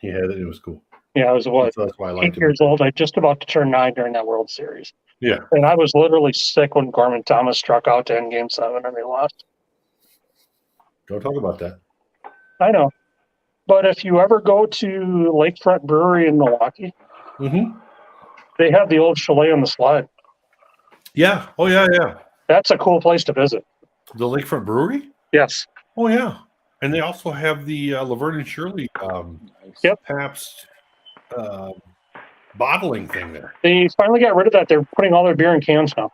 S4: he had it. It was cool.
S2: yeah, I was what,
S4: So that's why I
S2: 8
S4: liked him.
S2: years old. I just about to turn 9 during that World Series.
S4: Yeah.
S2: And I was literally sick when Gorman Thomas struck out to end Game 7 and they lost.
S4: Don't talk about that.
S2: I know. But if you ever go to Lakefront Brewery in Milwaukee,
S4: Mm-hmm.
S2: they have the old chalet on the slide.
S4: Yeah. Oh yeah.
S2: That's a cool place to visit.
S4: The Lakefront Brewery.
S2: Yes.
S4: Oh yeah. And they also have the Laverne and Shirley
S2: Yep.
S4: Pabst bottling thing there.
S2: They finally got rid of that. They're putting all their beer in cans now.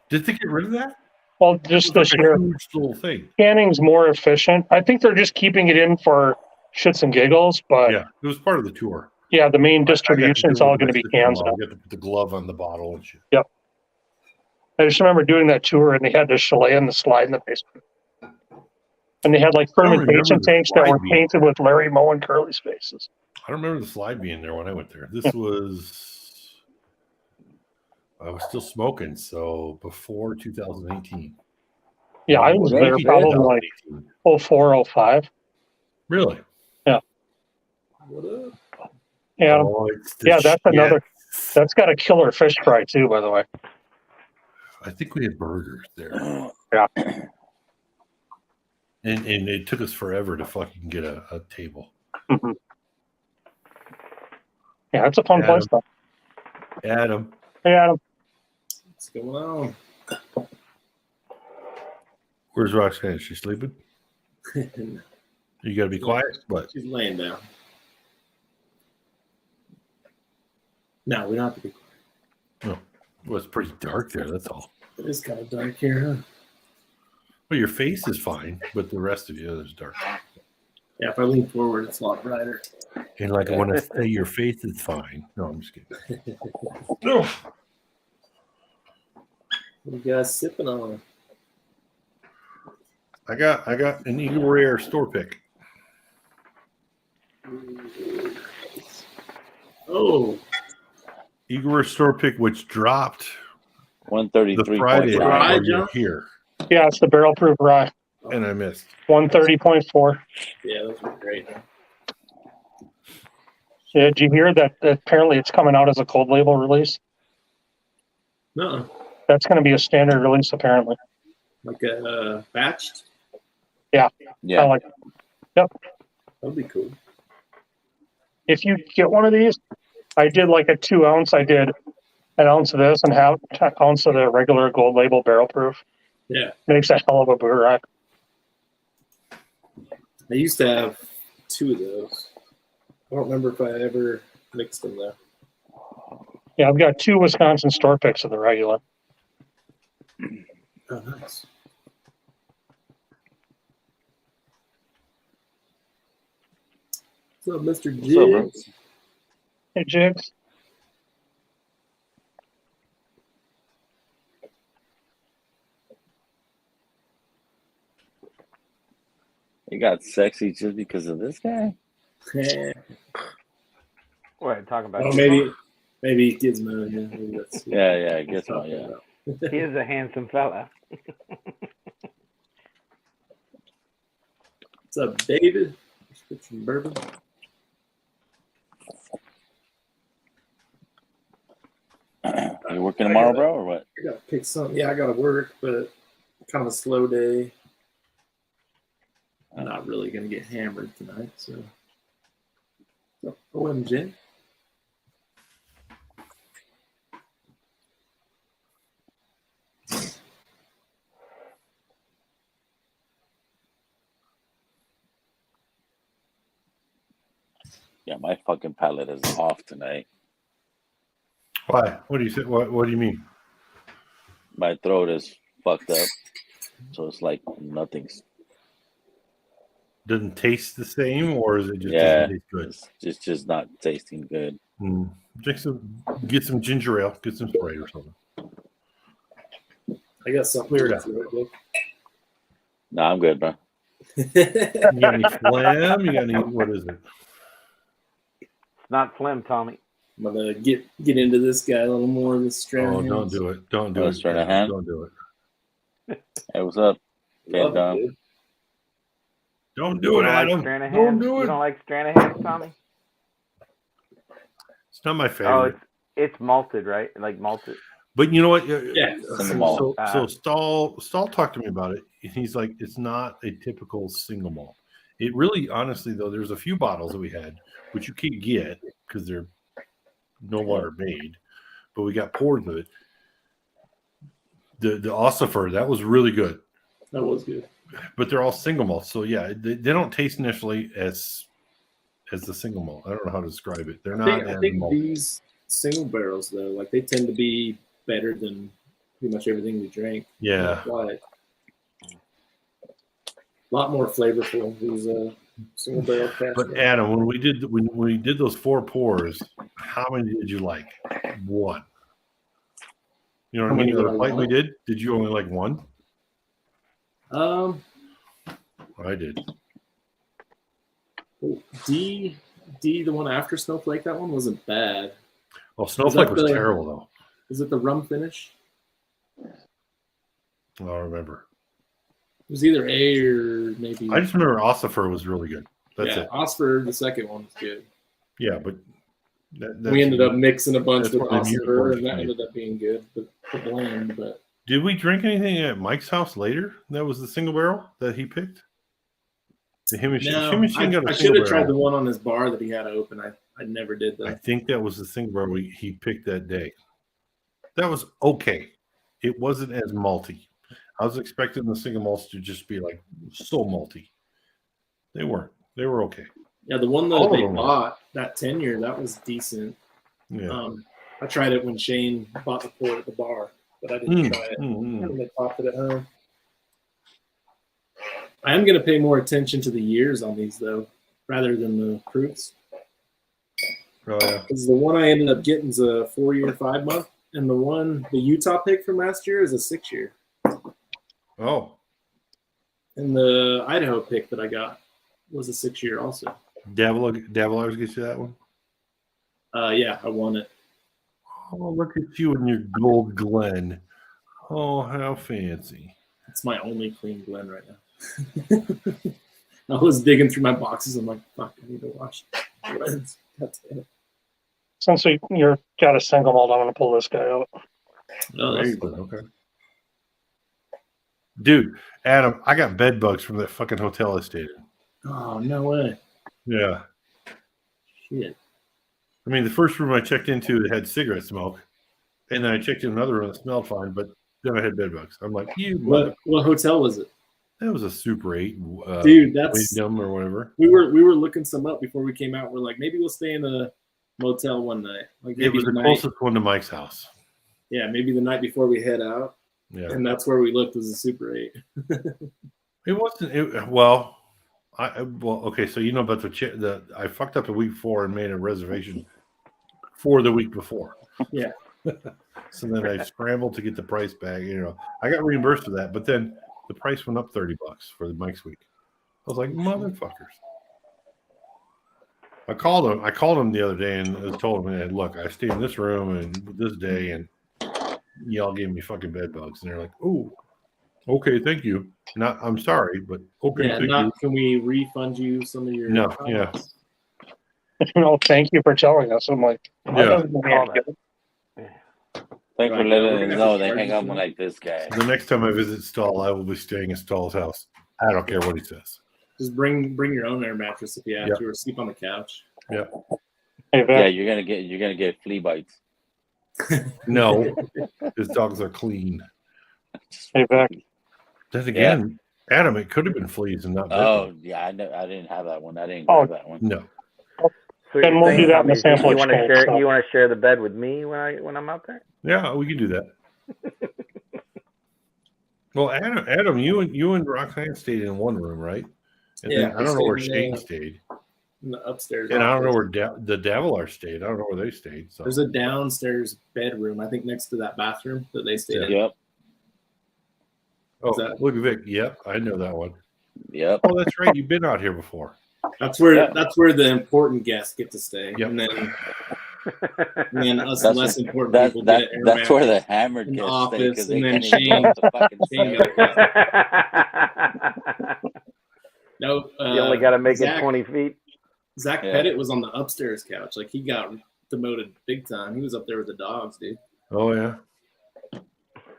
S4: Did they get rid of that?
S2: Well, just this
S4: Like a
S2: year,
S4: huge little thing.
S2: canning's more efficient. I think they're just keeping it in for shits and giggles, but
S4: Yeah, it was part of the tour.
S2: yeah, the main
S4: I got to
S2: distribution is
S4: do it
S2: all
S4: with
S2: going to
S4: my
S2: be
S4: sister-in-law.
S2: cans now.
S4: We got to put the glove on the bottle and shit.
S2: I just remember doing that tour and they had the chalet and the slide in the basement. And they had like
S4: I don't remember
S2: fermentation
S4: the
S2: tanks that
S4: slide
S2: were
S4: being-
S2: painted with Larry Moe and Curly's faces.
S4: I don't remember the slide being there when I went there. This was I was still smoking, so before 2018.
S2: Yeah, I was
S1: Well,
S2: there
S1: maybe
S2: probably like
S4: 2018.
S2: 04, 05.
S4: Really?
S1: What up?
S2: Yeah,
S4: Oh, it's the
S2: yeah, that's
S4: shit.
S2: another. That's got a killer fish fry too, by the way.
S4: I think we had burgers there.
S2: Yeah.
S4: And it took us forever to fucking get a table.
S2: Mhm. Yeah, it's a fun place though.
S4: Adam,
S2: Hey, Adam.
S6: What's going on?
S4: where's Roxanne? Is she sleeping? You got to be quiet. But
S6: She's laying down. No, we don't have to be quiet.
S4: well, it's pretty dark there. That's all.
S6: It is kind of dark here, huh?
S4: Well, your face is fine, but the rest of you is dark.
S6: Yeah, if I lean forward, it's a lot brighter.
S4: And like when I say your face is fine. No, I'm just kidding. No.
S6: What are you guys sipping on?
S4: I got an Eagle Rare store pick.
S6: Oh,
S4: Eagle Rare store pick, which dropped the
S1: 133.
S4: Friday
S6: Rye,
S4: while you
S6: John?
S4: were here,
S2: Yeah, it's the barrel proof rye.
S4: and I missed.
S2: 130.4.
S6: Yeah, those were great.
S2: Yeah, did you hear that apparently it's coming out as a cold label release?
S6: No,
S2: That's going to be a standard release apparently.
S6: like a batched.
S1: Yeah.
S2: I like
S6: That'd be cool.
S2: if you get one of these, I did like a 2 ounce. I did an ounce of this and half an ounce of the regular gold label barrel proof.
S6: Yeah,
S2: Makes a hell of a brew rack.
S6: I used to have 2 of those. I don't remember if I ever mixed them though.
S2: Yeah, I've got 2 Wisconsin store picks of the regular.
S6: Oh, nice. What's up, Mr.
S1: What's up, bro?
S6: Jigs?
S2: Hey, Jigs.
S1: It got sexy just because of this guy.
S5: What, talking about?
S6: Oh, maybe Gizmo. Yeah, maybe that's
S1: Yeah, I guess so.
S6: talking
S1: Yeah.
S6: about.
S5: He is a handsome fella.
S6: What's up, David? Prescription bourbon.
S1: You working tomorrow, bro, or what?
S6: I gotta pick something. Yeah, I gotta work, but kind of a slow day. I'm not really gonna get hammered tonight, so. OMG.
S1: Yeah, my fucking palate is off tonight.
S4: Why? What do you say? What do you mean?
S1: My throat is fucked up, so it's like nothing's.
S4: Doesn't taste the same, or is it just
S1: Yeah,
S4: doesn't taste good?
S1: it's just not tasting good.
S4: Get some ginger ale, get some Sprite or something.
S6: I got something
S4: Clear it
S6: to
S4: out.
S6: do.
S1: Nah, I'm good, bro.
S4: You got any phlegm? You got any? What is it?
S5: It's not slim, Tommy.
S6: I'm gonna get into this guy a little more. This strand.
S4: Oh, don't do it! Don't do
S1: Oh,
S4: it!
S1: Stranahan?
S4: Don't do it!
S1: Hey, what's up?
S6: Love
S1: Dom?
S6: it, dude.
S4: Don't
S5: You
S4: do it,
S5: don't like
S4: Adam!
S5: Stranahan?
S4: Don't do
S5: You
S4: it!
S5: don't like Stranahan, Tommy?
S4: It's not my
S5: Oh,
S4: favorite.
S5: it's malted, right? Like malted.
S4: But you know what?
S6: Yeah.
S1: Single malt.
S4: So Stahl talked to me about it. He's like, it's not a typical single malt. It really, honestly, though, there's a few bottles that we had, which you can't get because they're no longer made. But we got pours of it. The Ossifer, that was really good.
S6: That was good.
S4: But they're all single malts, so yeah, they don't taste initially as the single malt. I don't know how to describe it. They're not
S6: I
S4: as
S6: think
S4: malt.
S6: these single barrels though, like they tend to be better than pretty much everything we drank.
S4: Yeah.
S6: That's why a lot more flavorful. These single barrel cask.
S4: But Adam, when we did those 4 pours, how many did you like? 1. You know what
S6: How
S4: I mean?
S6: many
S4: The
S6: did I
S4: fight we
S6: like?
S4: did you only like 1? I did.
S6: D, the one after Snowflake, that one wasn't bad.
S4: Well, Snowflake was
S6: the-
S4: terrible though.
S6: Is it the rum finish?
S4: I don't remember.
S6: It was either A or maybe.
S4: I just remember Ossifer was really good. That's
S6: yeah,
S4: it.
S6: Osford, the second one was good.
S4: Yeah, but
S6: We ended up mixing a bunch
S4: that's
S6: with
S4: one of the
S6: Osford,
S4: unicorns
S6: and that
S4: for me.
S6: ended up being good. The blend, but
S4: Did we drink anything at Mike's house later? That was the single barrel that he picked. The him and
S6: no,
S4: Shane got a
S6: I should
S4: single
S6: have tried the
S4: barrel.
S6: one on his bar that he had open. I never did
S4: I
S6: that.
S4: think that was the single barrel he picked that day. That was okay. It wasn't as malty. I was expecting the single malts to just be like so malty. They weren't. They were okay.
S6: Yeah, the one
S4: All
S6: that
S4: of
S6: they
S4: them were.
S6: bought, that 10-year, that was decent.
S4: Yeah.
S6: I tried it when Shane bought the port at the bar, but I didn't
S4: Mm,
S6: try it.
S4: mm, mm.
S6: And they popped it at home. I am going to pay more attention to the years on these, though, rather than the proofs.
S4: Oh yeah.
S6: Because the one I ended up getting is a 4-year, 5-month, and the Utah pick from last year is a 6-year.
S4: Oh,
S6: And the Idaho pick that I got was a 6-year also.
S4: Davilars gets you that one.
S6: Yeah, I won it.
S4: Oh, look at you and your gold Glen. Oh, how fancy.
S6: It's my only clean blend right now. I was digging through my boxes. I'm like, fuck, I need to wash blends. That's it.
S2: Since you're got a single malt, I'm going to pull this guy out.
S6: Oh, there you go.
S4: Okay. Dude, Adam, I got bed bugs from that fucking hotel I stayed in.
S6: Oh, no way.
S4: Yeah.
S6: Shit.
S4: I mean, the first room I checked into, it had cigarette smoke. And then I checked in another room that smelled fine, but then I had bed bugs. I'm like, you mother.
S6: What hotel was it?
S4: That was a Super 8.
S6: Dude, that's
S4: Wyndham or whatever.
S6: we were looking some up before we came out. We're like, maybe we'll stay in a motel one night. Like
S4: It
S6: maybe
S4: was the
S6: night,
S4: closest one to Mike's house.
S6: yeah, maybe the night before we head out.
S4: Yeah.
S6: And that's where we looked was a Super 8.
S4: It wasn't. Okay. So you know about the I fucked up the week before and made a reservation for the week before.
S6: Yeah.
S4: So then I scrambled to get the price back. You know, I got reimbursed for that, but then the price went up $30 for the Mike's week. I was like, motherfuckers. I called him the other day and I told him, hey, look, I stayed in this room and this day, and y'all gave me fucking bed bugs. And they're like, oh, okay, thank you. Not, I'm sorry, but okay,
S6: Yeah,
S4: thank you.
S6: can we refund you some of your
S4: No, yeah.
S6: costs?
S2: Thank you for telling us. I'm like, I
S4: Yeah.
S2: don't know how to get it.
S1: Thanks for
S6: Right,
S1: letting
S6: we're
S1: us
S6: gonna
S1: know
S6: have to
S1: they
S6: charge
S1: hang
S6: you
S1: up
S6: for
S1: with
S6: that.
S1: like this guy.
S4: The next time I visit Stahl, I will be staying at Stahl's house. I don't care what he says.
S6: Just bring your own air mattress if you have
S4: Yeah.
S6: to, or sleep on the couch.
S2: Hey,
S1: Yeah,
S2: Vic,
S1: you're gonna get flea bites.
S4: No, his dogs are clean.
S2: hey, Vic.
S4: Then again, Adam, it could have been fleas and not bed
S1: Oh
S4: bugs.
S1: yeah, I didn't have that one. I didn't
S2: Oh.
S1: grab that one.
S4: No.
S5: So
S2: Then
S5: you're
S2: we'll do
S5: saying,
S2: that in the
S5: Tommy,
S2: sample
S5: you want to
S2: exchange,
S5: share?
S2: so.
S5: You want to share the bed with me when I'm out there?
S4: Yeah, we can do that. Well, Adam, you and Roxanne stayed in one room, right? And
S6: Yeah,
S4: then I
S6: we
S4: don't know where
S6: stayed
S4: Shane
S6: in
S4: stayed,
S6: the upstairs.
S4: and I don't know
S6: office.
S4: where the Davilar stayed. I don't know where they stayed. So
S6: There's a downstairs bedroom, I think, next to that bathroom that they stayed in.
S1: Yep,
S4: oh,
S6: that-
S4: look at Vic. Yep, I know that one.
S1: yep.
S4: Oh, that's right. You've been out here before.
S6: That's where
S1: Yeah.
S6: the important guests get to stay,
S4: Yep.
S6: and then us
S1: That's-
S6: less important
S1: That's
S6: people get air
S1: that's where the
S6: mattress.
S1: hammered
S6: in the
S1: kids stay
S6: office,
S1: because they
S6: and then
S1: can't even
S6: Shane-
S1: go up the fucking
S6: Shane
S1: stairs.
S6: No,
S5: you only got to make
S6: Zach,
S5: it 20 feet.
S6: Zach
S1: Yeah.
S6: Pettit was on the upstairs couch. Like he got demoted big time. He was up there with the dogs, dude.
S4: Oh yeah.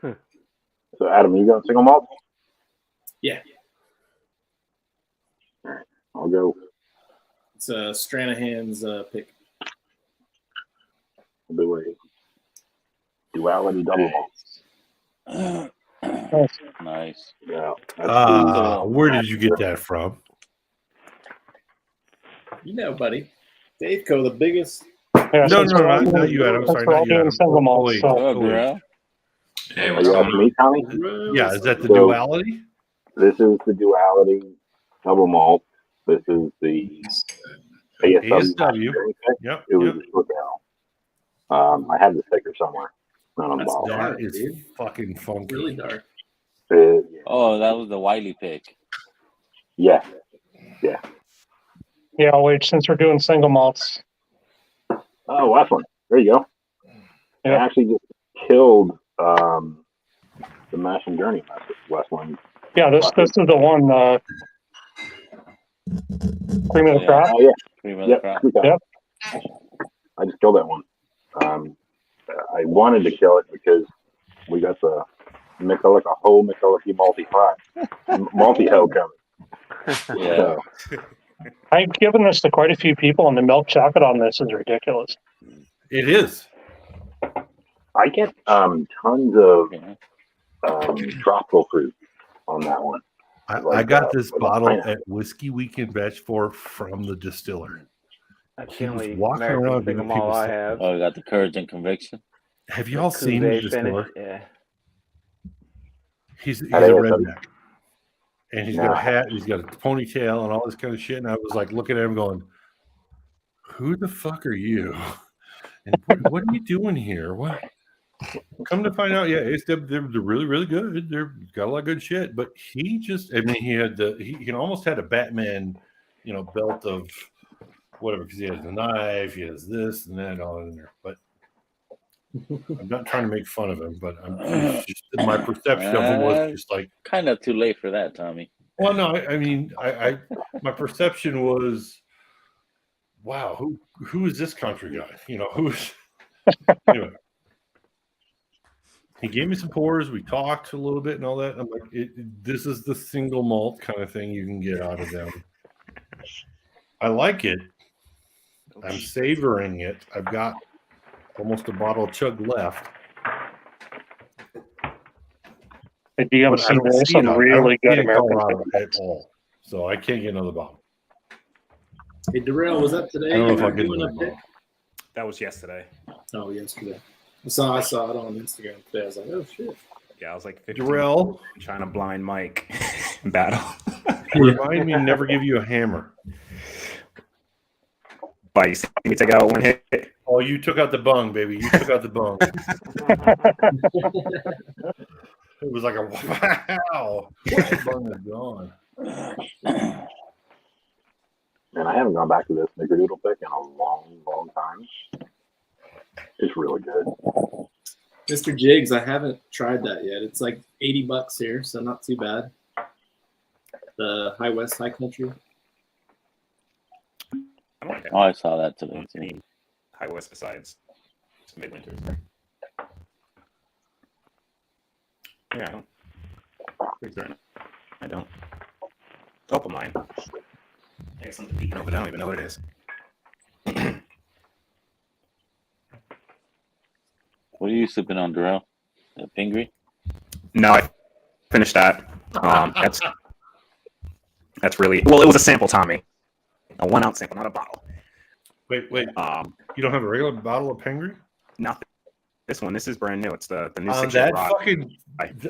S3: So Adam, you going single malt?
S6: Yeah,
S3: I'll go.
S6: it's a Stranahan's pick.
S3: I'll do a duality double malt.
S1: Nice.
S3: Yeah. That's
S4: Where did you get that from?
S6: You know, buddy, Daveco, the biggest.
S2: Yeah,
S4: No,
S2: since
S4: no,
S2: we're all
S4: not
S2: doing-
S4: you, Adam.
S2: since
S4: Sorry,
S2: we're all
S4: not you,
S2: doing
S4: Adam.
S2: single malt,
S4: Wait.
S2: so
S1: Oh, bro.
S6: Hey,
S3: Are you asking me, Tommy?
S4: Yeah, is that the
S3: So-
S4: duality?
S3: This is the duality double malt. This is the
S4: ASW. Yep.
S3: It was
S4: Yep.
S3: a short barrel. I have the sticker somewhere. Not on the
S6: That's
S3: bottle.
S6: dark.
S4: That is
S6: dude.
S4: fucking funky.
S6: Really dark.
S1: Oh, that was the Wiley pick.
S3: Yeah.
S2: yeah, wait, since we're doing single malts,
S3: Oh, last one. There you go.
S2: Yeah.
S3: I actually just killed the Mash and Journey last one.
S2: yeah, this is the one, cream of the
S1: Yeah.
S2: crop.
S3: Oh yeah.
S1: Cream of the
S3: Yep.
S1: crop.
S2: Yep.
S3: I just killed that one. I wanted to kill it because we got the McCulloch, a whole McCulloch multi-fry, multi-hoe coming.
S1: Yeah.
S3: So,
S2: I've given this to quite a few people, and the milk chocolate on this is ridiculous.
S4: It is.
S3: I get tons of
S1: Yeah.
S3: tropical fruit on that one.
S4: I got this
S3: Like
S4: bottle
S3: pineapple.
S4: at Whiskey Weekend Batch 4 from the distiller.
S5: That's
S4: He
S5: the
S4: was
S5: only
S4: walking
S5: American
S4: around
S5: single
S4: giving
S5: malt
S4: people
S5: I
S4: stuff.
S5: have.
S1: Oh, we got the courage and conviction.
S4: Have you all seen the
S5: Cuvée
S4: distiller?
S5: finish. Yeah.
S4: He's a
S3: How do you know
S4: redneck. And he's got a
S3: No.
S4: hat, he's got a ponytail and all this kind of shit. And I was like looking at him going, who the fuck are you? And what are you doing here? What? Come to find out, yeah, they're really, really good. They're got a lot of good shit. But he just, I mean, he almost had a Batman, belt of whatever, because he has the knife, he has this and that, all in there. But I'm not trying to make fun of him, but my perception of him was just like,
S1: Kind of too late for that, Tommy.
S4: well, no, I mean, my perception was, wow, who is this country guy? You know, who's anyway. He gave me some pours. We talked a little bit and all that. I'm like, this is the single malt kind of thing you can get out of them. I like it. I'm savoring it. I've got almost a bottle of chug left.
S2: If you haven't
S4: But I
S2: seen
S4: don't
S2: there's
S4: see it
S2: some
S4: on- I
S2: really
S4: don't see
S2: good
S4: it in
S2: American
S4: Colorado
S2: food.
S4: at all. So I can't get another bottle.
S6: Hey, Darrell, was that today?
S4: I don't know
S6: you
S4: if
S6: were
S4: I'll get
S6: doing
S4: another
S6: a pick?
S4: bottle.
S7: That was yesterday.
S6: Oh, yesterday. I saw it on Instagram today. I was like, oh shit.
S7: Yeah, I was like 15
S4: Darrell,
S7: trying to blind Mike battle.
S4: remind me never give you a hammer.
S7: But you see me take out one hit.
S4: Oh, you took out the bung, baby. You took out the bung. It was like a wow. That bung is gone.
S3: And I haven't gone back to this Snickerdoodle pick in a long, long time. It's really good.
S6: Mr. Jigs, I haven't tried that yet. It's like $80 here, so not too bad. The High West High Country.
S7: I don't like
S1: Oh, I saw that today. Too.
S7: any High West besides Midwinter. Yeah, I don't. Pretty certain I don't. Open mine. I got something beating over. I don't even know what it is.
S1: What are you sipping on, Darrell? The Pingree?
S7: No, I finished that. That's really well. It was a sample, Tommy. A 1 ounce sample, not a bottle.
S4: Wait. You don't have a regular bottle of Pengri?
S7: Not this one. This is brand new. It's the new
S4: On
S7: 6
S4: that
S7: rod.
S4: fucking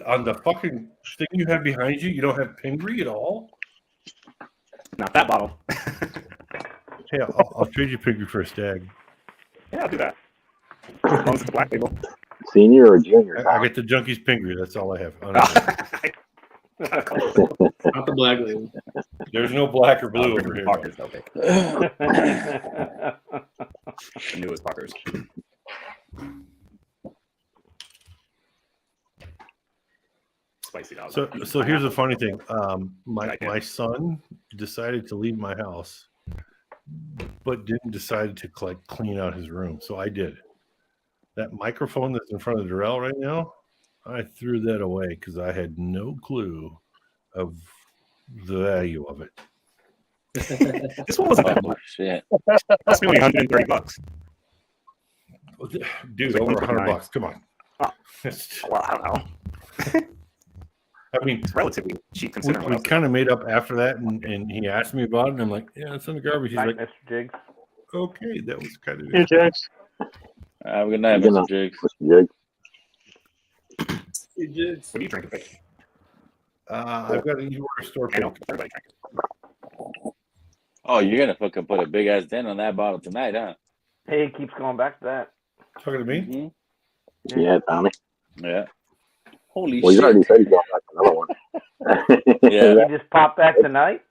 S4: on the fucking thing you have behind you, you don't have Pengri at all?
S7: Not that bottle.
S4: Hey, I'll trade you Pengri for a stag.
S7: Yeah, I'll do that. As long as it's a black label.
S3: Senior or junior?
S4: I get the Junkies Pengri. That's all I have.
S6: Not the black label.
S4: There's no black or blue over here.
S7: Parker's though, big. The newest Parker's. Spicy dog.
S4: So here's the funny thing. My son decided to leave my house, but didn't decide to clean out his room. So I did. That microphone that's in front of Darrell right now, I threw that away because I had no clue of the value of it.
S7: This one wasn't that
S1: Oh,
S7: much.
S1: shit.
S7: Cost me only $130.
S4: Dude,
S7: like
S4: over
S7: $129.
S4: $100. Come on.
S7: Oh.
S4: It's-
S7: Well, I don't know.
S4: I mean,
S7: It's relatively cheap considering what
S4: we
S7: else.
S4: kind of made up after that, and he asked me about it, and I'm like, yeah, it's in the garbage. He's
S5: Night,
S4: like,
S5: Mr. Jigs.
S4: okay, that was kind of
S2: Hey, Jax.
S1: Have a good night,
S3: Good
S1: Mr.
S3: night.
S1: Jigs.
S3: Mr. Jig.
S6: Hey, Jigs.
S7: What are you drinking, Vic?
S4: I've got a store
S7: I know
S4: pick.
S7: everybody drinking.
S1: Oh, you're gonna fucking put a big ass dent on that bottle tonight, huh?
S5: Hey, it keeps going back to that.
S4: Talking to me?
S1: Mhm.
S3: Yeah, Tommy.
S1: Yeah. Holy
S3: Well, you
S1: shit.
S3: already said he's going back to another one.
S1: Yeah.
S5: You just popped that tonight?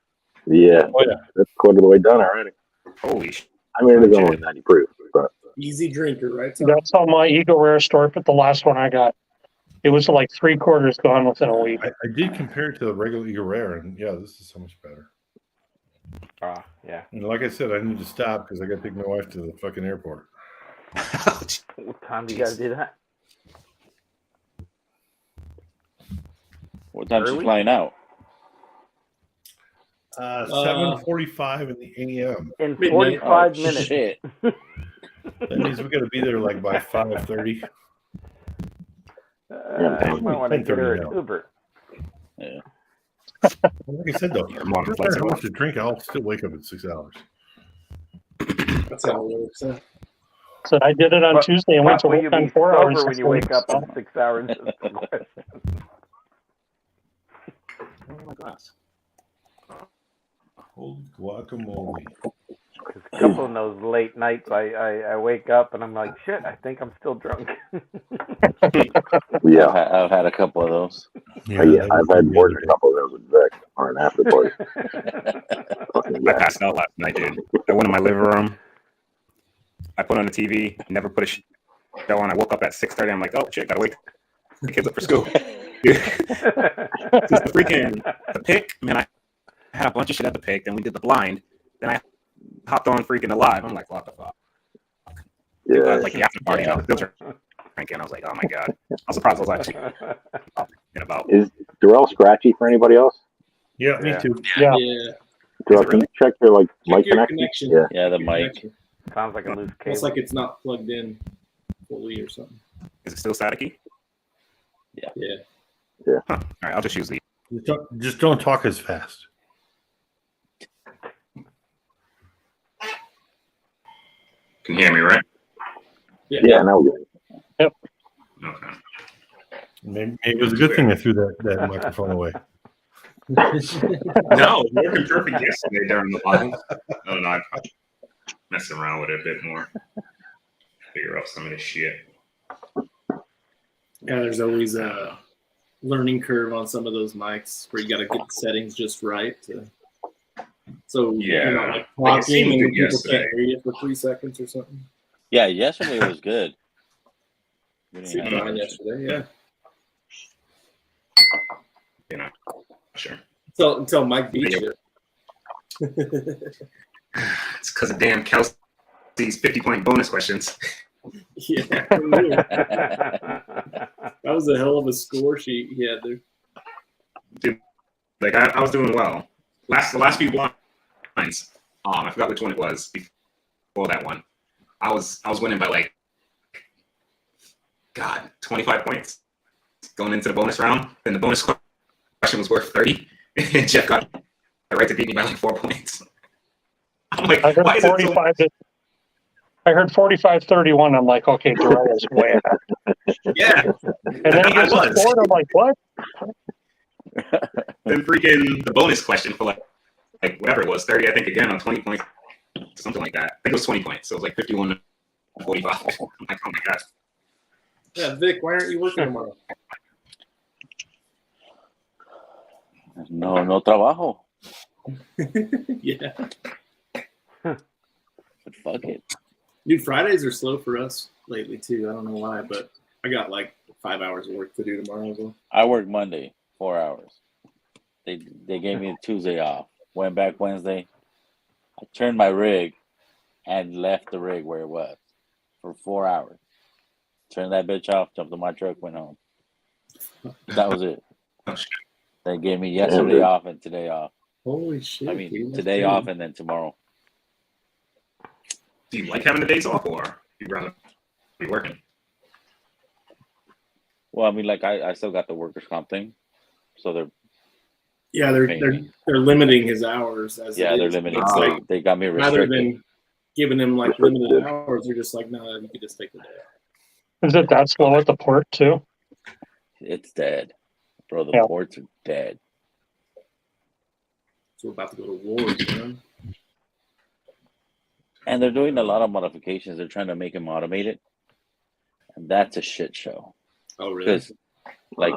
S3: Yeah.
S4: Oh, yeah.
S3: That's quarter of the way done already.
S7: Holy shit.
S3: I mean, it is only 90 proof, but
S6: Easy drinker, right? Tom?
S2: That's how my Eagle Rare store, but the last one I got, it was like 3/4 gone within a week.
S4: I did compare it to the regular Eagle Rare, and yeah, this is so much better.
S5: Yeah.
S4: And like I said, I need to stop because I got to take my wife to the fucking airport.
S5: What time do you guys do that?
S1: What time's she
S5: Early?
S1: flying out?
S4: 7:45 in the a.m.
S5: In
S6: Midnight.
S5: 45
S1: Oh,
S5: minutes.
S1: shit.
S4: That means we got to be there like by 5:30.
S5: You might want to get her an
S4: 10:30 now.
S5: Uber.
S1: Yeah.
S4: Like I said though,
S7: Your mom
S4: no
S7: flights
S4: matter
S7: are
S4: how
S7: off.
S4: much to drink, I'll still wake up in 6 hours.
S6: That's how it works. Huh?
S2: So I did it on
S5: But-
S2: Tuesday and went to
S5: Will
S2: work
S5: you
S2: on
S5: be
S2: 4 hours.
S5: sober when you wake up in 6 hours?
S7: Oh my glass.
S4: Holy guacamole!
S5: A couple of those late nights, I wake up and I'm like, shit, I think I'm still drunk.
S3: yeah.
S1: I've had a couple of those.
S3: Yeah,
S4: that
S3: I've
S4: was
S3: had
S4: the
S3: more
S4: other
S3: than a
S4: day.
S3: couple of those with Vic or an after party. Fucking
S7: I
S3: yeah.
S7: passed out last night, dude. I went in my living room. I put on the TV. Never put and I woke up at 6:30. I'm like, oh shit, gotta wake the kids up for school. Dude, just the pick, man. I had a bunch of shit at the pick. Then we did the blind. Then I hopped on freaking the live. I'm like, what the fuck?
S3: Yeah.
S7: Like the after party, those are drinking. I was like, oh my god. I was surprised I was actually talking about.
S3: Is Darrell scratchy for anybody else?
S4: Yeah, me
S5: Yeah.
S4: too.
S2: Yeah.
S6: Yeah.
S3: Darrell, can you check your like
S6: Check
S3: mic
S6: your
S3: connection?
S6: connection.
S3: Yeah.
S1: Yeah, the
S6: Your
S1: mic.
S6: connection.
S5: Sounds like a loose cable.
S6: It's like it's not plugged in fully or something.
S7: Is it still staticky?
S6: Yeah.
S7: Huh. All right, I'll just use the.
S4: Just don't talk as fast.
S7: Can you hear me, right?
S3: Yeah, now we
S7: Okay.
S4: Maybe it was a good thing I threw that microphone away.
S7: No, it was working perfect yesterday during the live. Oh no, I probably messing around with it a bit more. Figure out some of this shit.
S6: Yeah, there's always a learning curve on some of those mics where you got to get the settings just right. So
S7: Yeah.
S6: you're not like
S7: Like, it seemed
S6: talking and
S7: good
S6: people can't
S7: yesterday.
S6: hear you for 3 seconds or something.
S1: Yeah, yesterday was good. We didn't
S6: Seemed
S1: have
S6: fine
S1: that.
S6: yesterday, yeah.
S7: You know, sure.
S6: Until Mike beat you.
S7: It's because of damn Kelsey's 50-point bonus questions.
S6: Yeah, that was a hell of a score sheet he had there.
S7: Dude, like I was doing well. The last few blinds, I forgot which one it was before that one. I was winning by like 25 points going into the bonus round. Then the bonus question was worth 30, and Jeff got the right to beat me by like 4 points. I'm like,
S2: I heard
S7: why is it so
S2: 45. I heard 45-31. I'm like, okay, Darrell is way ahead.
S7: Yeah.
S2: And then he gets
S7: I was.
S2: scored. I'm like, what?
S7: Then freaking the bonus question for like whatever it was, 30, I think, again on 20 points, something like that. I think it was 20 points. So it was like 51 to 45. I'm like, oh my god.
S6: Yeah, Vic, why aren't you working tomorrow?
S1: No trabajo.
S6: Yeah.
S1: But fuck it.
S6: Dude, Fridays are slow for us lately too. I don't know why, but I got like 5 hours of work to do tomorrow as well.
S1: I work Monday, 4 hours. They gave me Tuesday off. Went back Wednesday. I turned my rig and left the rig where it was for 4 hours. Turned that bitch off, jumped in my truck, went home. That was it.
S7: Oh, shit.
S1: They gave me yesterday off and today off.
S6: Holy shit.
S1: I mean,
S6: dude, that's
S1: today
S6: crazy.
S1: off and then tomorrow.
S7: Do you like having the days off, or you'd rather be working?
S1: Well, I mean, like I still got the workers' comp thing, so they're
S6: Yeah, they're
S1: Maybe.
S6: they're limiting his hours as
S1: yeah
S6: it
S1: they're
S6: is.
S1: limiting.
S6: It's
S1: So
S6: like
S1: they got me
S6: rather
S1: restricted.
S6: than giving him like limited hours, they're just like, no, you could just take the day.
S2: Is it that slow at the port too?
S1: It's dead, bro. The
S2: Yeah.
S1: ports are dead.
S6: So we're about to go to war, man.
S1: And they're doing a lot of modifications. They're trying to make them automated, and that's a shit show.
S6: Oh, really?
S1: Because, like,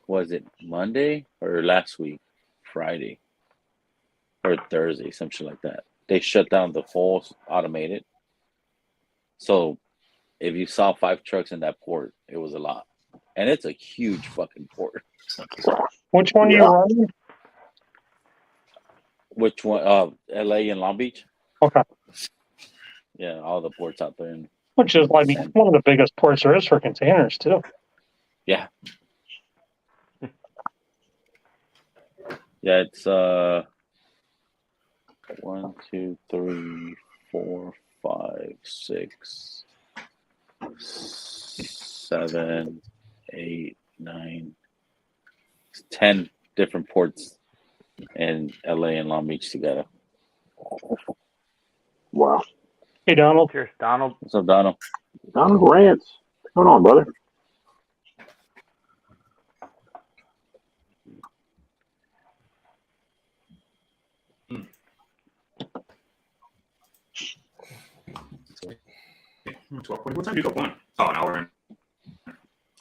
S1: was it Monday or last week, Friday or Thursday, some shit like that? They shut down the whole automated. So, if you saw 5 trucks in that port, it was a lot, and it's a huge fucking port.
S2: Which one are you running?
S1: Which one? LA and Long Beach.
S2: Okay.
S1: Yeah, all the ports out there. And
S2: Which is like one of the biggest ports there is for containers too.
S1: yeah, it's 1, 2, 3, 4, 5, 6, 7, 8, 9, 10 different ports in LA and Long Beach together.
S3: Wow.
S2: Hey, Donald.
S5: Cheers, Donald.
S1: What's up, Donald?
S3: Donald Grant. What's going on, brother?
S7: What time do you go on? Oh, an hour and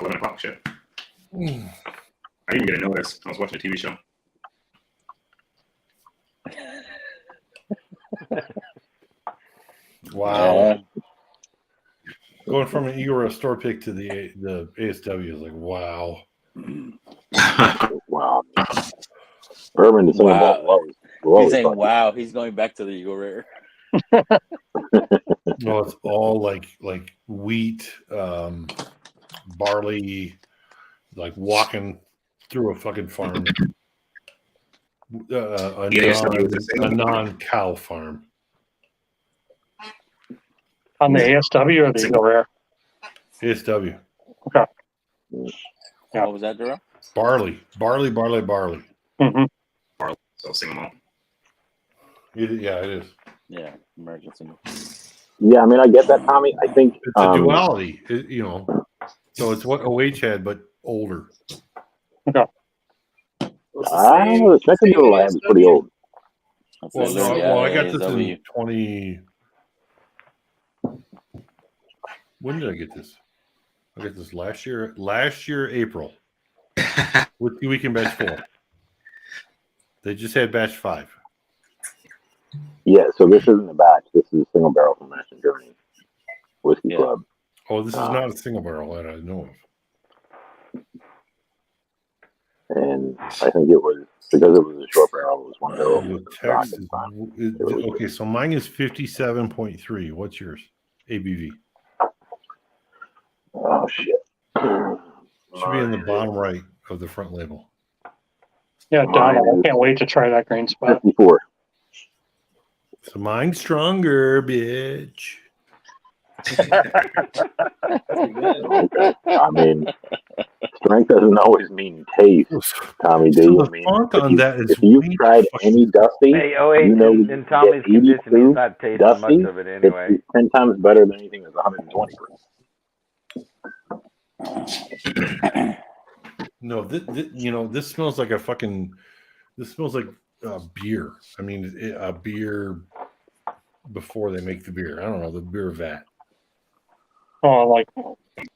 S7: 11 o'clock. Shit. I didn't even get a notice. I was watching a TV show.
S4: Wow. Going from an Eagle Rare store pick to the ASW is like, wow.
S3: Wow. Bourbon is single
S1: Wow.
S3: malt loves. We'll
S1: He's
S3: always
S1: saying,
S3: talk-
S1: "Wow, he's going back to the Eagle Rare."
S4: No, it's all like wheat, barley, like walking through a fucking farm. A non-cow farm.
S2: On the ASW or the Eagle Rare?
S4: ASW.
S2: Yeah.
S1: What was that, Durrell?
S4: Barley.
S2: Mm-hmm.
S7: So single malt.
S4: Yeah, it is.
S1: Yeah, American single.
S3: Yeah, I mean, I get that, Tommy. I think
S4: It's a duality, So it's what OH had, but older.
S3: the second Eagle Lab is pretty old.
S1: That's
S4: Well,
S1: literally
S4: I got this
S1: ASW.
S4: in 20. When did I get this? I got this last year. April. With the weekend batch 4. They just had batch 5.
S3: Yeah, so this isn't a batch. This is a single barrel from Master Journey Whiskey
S1: Yeah.
S3: Club.
S4: Oh, this is not a single barrel that I know of.
S3: And I think it was, because it was a short barrel, it was one barrel.
S4: The text is, okay, so mine is 57.3. What's yours? ABV.
S3: Oh, shit.
S4: Should be in the bottom right of the front label.
S2: Yeah, Donald, I can't wait to try that green spot.
S3: 54.
S4: So mine's stronger, bitch.
S3: Okay. I mean, strength doesn't always mean taste, Tommy D.
S4: So
S3: I
S4: the
S3: mean,
S4: font
S3: if,
S4: on
S3: you,
S4: that is
S3: if you've
S4: way
S3: tried any Dusty,
S5: Hey, OH,
S3: you know
S5: in Tommy's
S3: you get
S5: condition, he's
S3: 82
S5: not tasting much
S3: Dusty,
S5: of it anyway.
S3: it's 10 times better than anything that's 120 proof.
S4: No, this smells like a fucking. This smells like beer. I mean, a beer before they make the beer. I don't know, the beer vat,
S2: Oh, like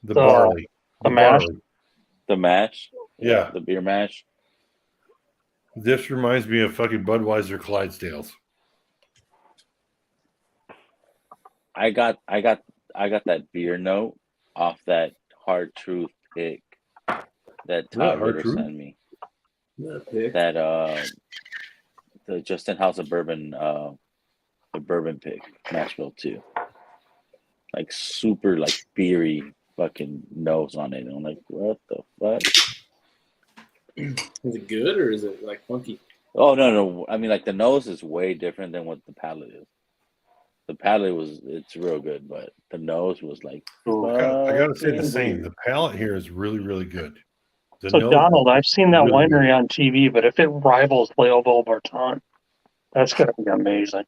S4: the barley,
S2: the mash?
S4: barley.
S1: The mash.
S4: Yeah.
S1: The beer mash.
S4: This reminds me of fucking Budweiser Clydesdales.
S1: I got that beer note off that Hard Truth pick that Todd
S4: Hard
S1: Ritter
S4: Truth?
S1: sent me.
S6: That pick.
S1: That the Justin House of Bourbon the bourbon pick, Nashville too. Like super like beery fucking nose on it. And I'm like, what the fuck?
S6: Is it good or is it like funky?
S1: Oh no. I mean like the nose is way different than what the palate is. The palate it's real good, but the nose was like
S4: I gotta say the
S1: fucking
S4: same.
S1: weird.
S4: The palate here is really, really good. The
S2: So,
S4: nose-
S2: Donald, I've seen that
S4: really
S2: winery on TV, but if it rivals Leoville Barton, that's going to be amazing.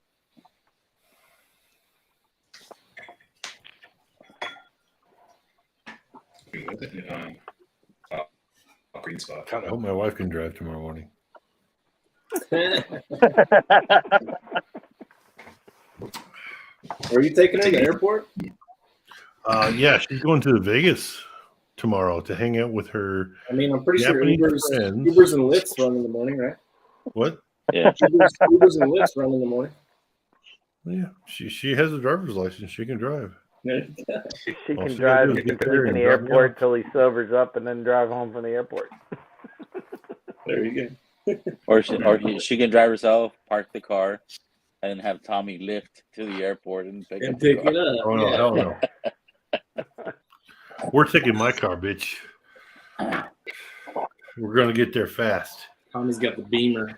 S7: Green spot.
S4: God, I hope my wife can drive tomorrow morning.
S6: Are you taking her to the airport?
S4: Yeah, she's going to Vegas tomorrow to hang out with her.
S6: I mean, I'm pretty
S4: Japanese
S6: sure
S4: friends.
S6: Ubers and Lyfts run in the morning, right?
S4: What?
S1: Yeah.
S6: Ubers and Lyfts run in the morning.
S4: Yeah, she has a driver's license. She can drive.
S5: She
S4: All
S5: can
S4: she gotta
S5: drive
S4: do is
S5: and
S4: get
S5: sleep
S4: there
S5: in
S4: and
S5: the
S4: drop me
S5: airport till he sobers up and then drive home from the airport.
S6: There you go.
S1: Or she can drive herself, park the car, and have Tommy lift to the airport and pick
S6: And
S1: up the
S6: pick
S1: car.
S6: it up.
S4: Oh no,
S6: yeah.
S4: hell no. We're taking my car, bitch. We're gonna get there fast.
S6: Tommy's got the Beamer.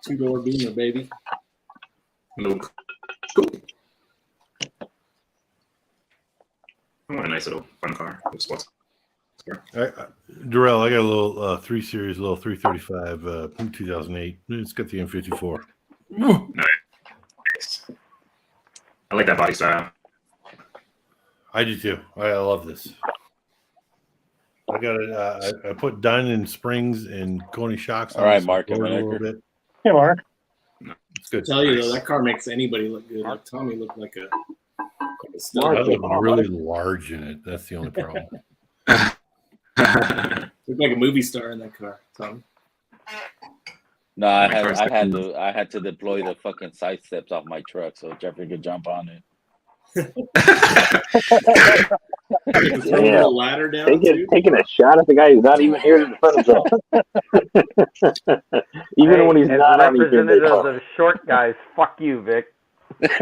S6: 2-door Beamer, baby.
S7: No. Cool. I want a nice little fun car. Little sports car.
S4: Durrell, I got a little 3 Series, little 335 2008. It's got the M54.
S7: Nice. I like that body style.
S4: I do too. I love this. I got it. I put Diamond Springs and Coney shocks on.
S1: All right,
S4: it, so
S1: Mark
S4: it
S1: and
S4: goes a little
S1: Lineker.
S4: bit.
S2: Hey, Mark.
S4: It's good.
S6: Tell you
S7: Nice.
S6: though, that car makes anybody look good. Like Tommy looked like a
S4: I
S6: stud.
S4: look really large in it. That's the only problem.
S6: Looked like a movie star in that car, Tommy.
S1: No, I had to deploy the fucking side steps off my truck so Jeffrey could jump on it.
S6: Just throw a
S3: Yeah.
S6: little ladder down too.
S3: Taking a shot at the guy who's not even here to defend himself. Even
S5: Hey,
S3: when he's
S5: as
S3: not on, he's being big
S5: representatives
S3: fun.
S5: of short guys, fuck you, Vic.
S7: Victor,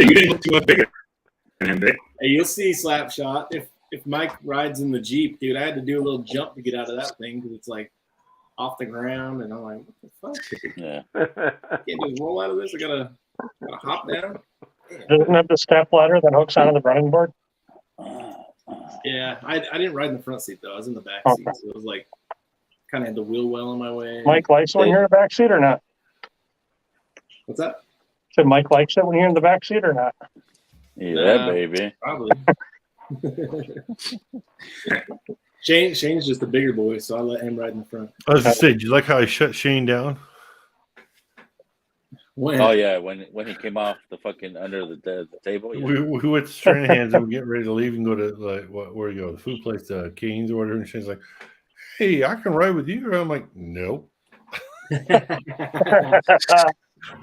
S7: you didn't look too much bigger than him, Vic.
S6: Hey, you'll see Slapshot. If Mike rides in the Jeep, dude, I had to do a little jump to get out of that thing because it's like off the ground, and I'm like, what the fuck?
S1: Yeah.
S6: Can't just roll out of this. I gotta hop down.
S2: Doesn't it have the step ladder that hooks onto the running board?
S6: Yeah, I didn't ride in the front seat though. I was in the back seat, so it was like kind of had the wheel well in my way.
S2: Mike likes it when you're in the back seat or not?
S6: What's that?
S2: So Mike likes it when you're in the back seat or not?
S1: Yeah,
S6: Nah.
S1: baby.
S6: Probably. Shane's just a bigger boy, so I let him ride in the front.
S4: I was gonna say, do you like how I shut Shane down?
S6: When?
S1: Oh yeah, when he came off the fucking under the table. Yeah.
S4: We went to Stranahan's and we get ready to leave and go to like where you go, the food place, Cane's or whatever. And Shane's like, "Hey, I can ride with you." And I'm like, "Nope,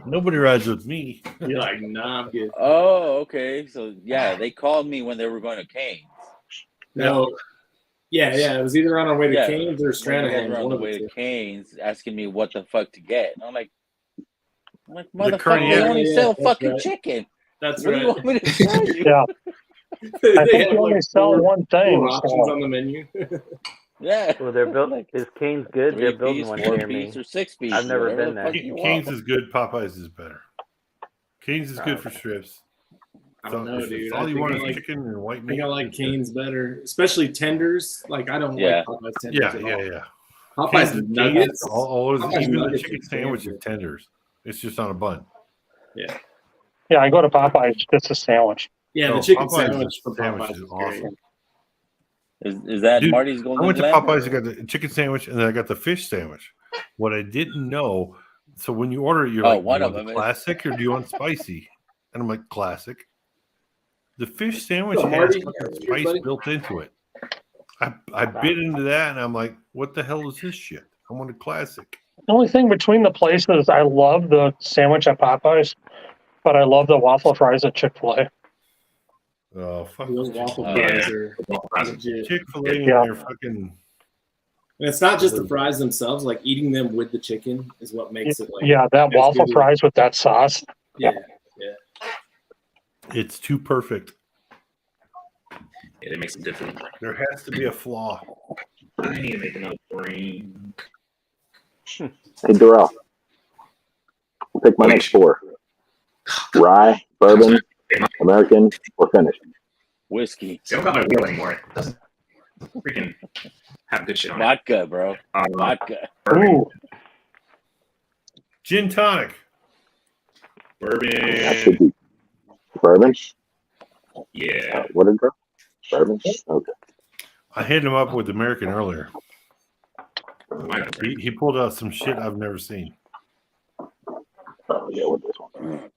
S4: nobody rides with me."
S6: You're like, nah, I'm good.
S1: Oh, okay. So yeah, they called me when they were going to Cane's.
S6: No. Yeah, it was either on our way to
S1: Yeah.
S6: Cane's or
S1: When
S6: Stranahan.
S1: they were on
S6: One
S1: the
S6: of the
S1: way
S6: two.
S1: to Cane's, asking me what the fuck to get. And I'm like,
S4: The
S1: motherfucker,
S4: Carnier.
S1: they only
S6: Yeah,
S1: sell
S6: that's
S1: fucking
S6: right.
S1: chicken.
S6: That's
S1: What do
S6: right.
S1: you want me to tell you?
S2: Yeah,
S6: They
S2: I think
S6: have,
S2: you only
S6: like,
S2: sell
S6: four-
S2: one thing.
S6: four options
S2: So.
S6: on the menu.
S1: Yeah.
S5: Well, they're building. Is Cane's good? They're
S1: 3
S5: building
S1: piece,
S5: one
S1: 4
S5: near me.
S1: piece, or 6 piece.
S5: I've never
S1: whatever
S5: been
S1: the fuck
S5: there.
S1: you
S4: Cane's
S1: want.
S4: is good. Popeyes is better. Cane's is good for strips.
S6: I don't know,
S4: If
S6: dude.
S4: all
S6: I
S4: you
S6: think
S4: want
S6: I
S4: is
S6: like,
S4: chicken and white
S6: I
S4: meat.
S6: think I like
S4: it's good.
S6: Cane's better, especially tenders. Like I don't
S1: Yeah.
S6: like Popeye's tenders
S4: Yeah,
S6: at
S4: yeah,
S6: all.
S4: yeah.
S6: Popeye's
S4: Cane's-
S6: nuggets. Popeye's
S4: even the
S6: nuggets
S4: chicken
S6: are
S4: sandwich
S6: damn
S4: is tenders. It's just on a bun.
S2: Yeah, I go to Popeyes just a sandwich.
S6: Yeah, the
S4: No,
S6: chicken
S4: Popeyes'
S6: sandwich from
S4: sandwich
S6: Popeyes
S4: is
S6: is great.
S4: awesome.
S1: Is that
S4: Dude,
S1: Marty's
S4: I
S1: Golden
S4: went to
S1: Glen,
S4: Popeyes. I
S1: or-
S4: got the chicken sandwich and then I got the fish sandwich. What I didn't know, so when you order it, you're
S1: Oh,
S4: like, do
S1: one
S4: you
S1: of
S4: want the
S1: them is-
S4: classic or do you want spicy? And I'm like, classic. The fish sandwich
S6: So,
S4: has
S6: Marty,
S4: fucking
S6: here,
S4: spice
S6: buddy.
S4: built into it. I bit into that and I'm like, what the hell is this shit? I want a classic.
S2: The only thing between the places, I love the sandwich at Popeyes, but I love the waffle fries at Chick-fil-A.
S4: Oh, fuck.
S6: Those waffle
S1: Oh,
S6: fries
S7: yeah.
S6: are legit.
S4: Chick-fil-A and
S2: Yeah.
S4: their fucking.
S6: And it's not just the fries themselves. Like eating them with the chicken is what makes it like
S2: Yeah, that
S6: as
S2: waffle
S6: good as-
S2: fries with that sauce.
S6: yeah.
S4: It's too perfect.
S7: Yeah, it makes it different.
S4: There has to be a flaw.
S7: I need to make another brain.
S3: Hey, Darrell. I'll pick my next 4. Rye, bourbon, American, or finished.
S1: whiskey,
S7: See, I don't got my wheel anymore. It doesn't freaking have good shit on it.
S1: vodka, bro,
S7: Vodka.
S1: vodka.
S7: Bourbon.
S2: Ooh,
S4: Gin tonic.
S3: That
S7: Bourbon.
S3: should be bourbon.
S7: Yeah.
S3: What is it? Bourbon. Okay.
S4: I hit him up with American earlier.
S7: I got bourbon.
S4: He pulled out some shit I've never seen.
S3: Oh yeah, with this one.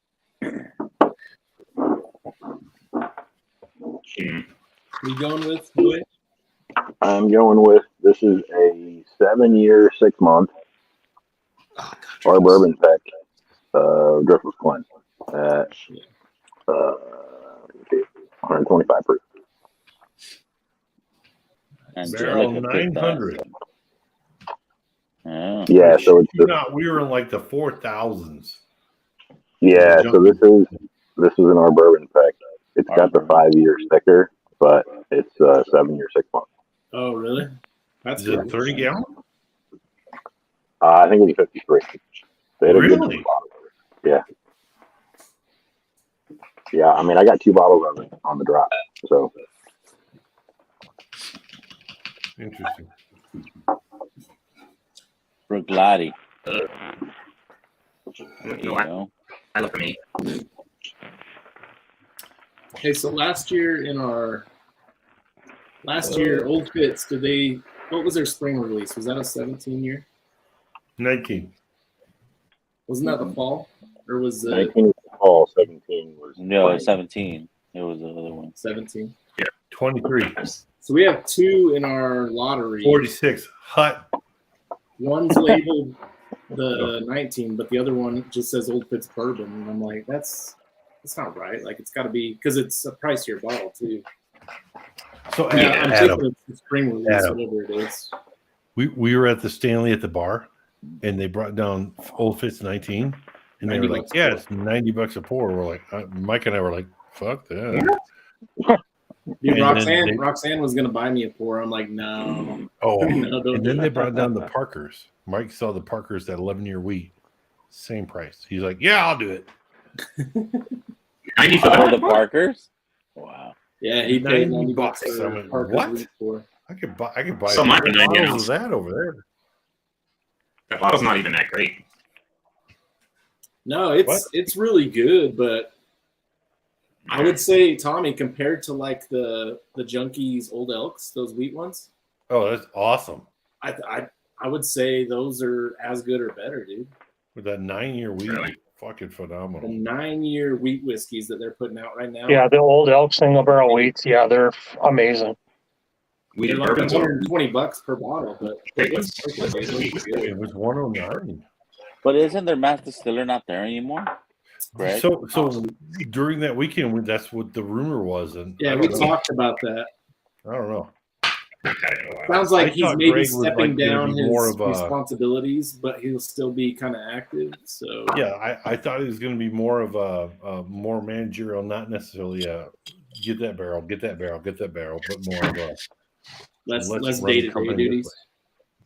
S7: Mm.
S6: You going with Louis?
S3: I'm going with this is a 7-year, 6-month
S7: Oh, God.
S3: our bourbon pack. Driftwood Glen at 125 proof.
S4: Barrel
S1: Angelica picked that.
S4: 900.
S1: Yeah.
S3: Yeah, so it's
S4: We were in like the 4,000s.
S3: yeah, so this is in our bourbon pack. It's got the 5-year sticker, but it's 7-year, 6-month.
S6: Oh, really? That's
S4: Is it
S6: cool.
S4: 30 gallon?
S3: I think it was 53. They had a good
S4: Really?
S3: bottle of it. Yeah. Yeah, I mean, I got 2 bottles of it on the drop. So
S4: Interesting.
S1: Bruichladdich, you
S7: No,
S1: know.
S7: I look at me.
S6: Hey, so last year, Old Fits, what was their spring release? Was that a 17 year?
S4: 19.
S6: Wasn't that the fall? Or was it
S3: 19 was fall, 17 was
S1: No,
S3: spring.
S1: 17. It was the other one.
S6: 17?
S4: 23.
S6: So we have 2 in our lottery.
S4: 46. Hut.
S6: One's labeled the 19, but the other one just says Old Fitz Bourbon, and I'm like, that's not right. Like, it's got to be because it's a pricier bottle too.
S4: So
S6: Yeah, I'm
S4: Adam,
S6: thinking it's the spring release,
S4: Adam.
S6: whatever it is.
S4: we were at the Stanley at the bar, and they brought down Old Fitz 19, and they were like,
S6: $90
S4: "Yeah,
S6: a
S4: it's $90 a pour." We're like, Mike and I were like, "Fuck that."
S6: Dude,
S4: And then
S6: Roxanne was gonna buy me a pour. I'm like, no.
S4: Oh,
S6: No, don't
S4: and
S6: do
S4: then they
S6: that.
S4: brought down the Parkers. Mike saw the Parkers, that 11-year wheat, same price. He's like, "Yeah, I'll do it."
S7: 90 for
S1: Oh,
S7: that.
S1: the Parkers. Wow.
S6: Yeah, he paid $90
S4: $90
S6: for
S4: I'm like,
S6: Parker's
S4: what?
S6: wheat pour.
S4: I could buy
S7: So might be 90
S4: bottles
S7: ounce.
S4: of that over there.
S7: That bottle's not even that great.
S6: No,
S4: What?
S6: it's really good, but I would say, Tommy, compared to like the Junkies Old Elks, those wheat ones,
S4: Oh, that's awesome.
S6: I would say those are as good or better, dude.
S4: With that 9-year wheat,
S7: Really?
S4: fucking
S6: The
S4: phenomenal.
S6: 9-year wheat whiskeys that they're putting out right now.
S2: Yeah, the Old Elk single barrel wheats. Yeah, they're amazing.
S7: We
S6: They're
S7: did
S6: like
S7: bourbons or
S6: $120 per bottle, but
S7: It's-
S4: It was 109.
S1: But isn't their master distiller not there anymore? Greg?
S4: So during that weekend, that's what the rumor was, and
S6: yeah,
S4: I
S6: we
S4: don't know.
S6: talked about that.
S4: I don't know.
S6: Sounds like
S4: I
S6: he's
S4: thought
S6: maybe
S4: Greg was,
S6: stepping
S4: like, gonna
S6: down
S4: be
S6: his
S4: more of a-
S6: responsibilities, but he'll still be kind of active. So
S4: Yeah, I thought it was going to be more of a more managerial, not necessarily a get that barrel, but more of a
S6: less
S4: let's run the
S6: day-to-day
S4: company
S6: duties.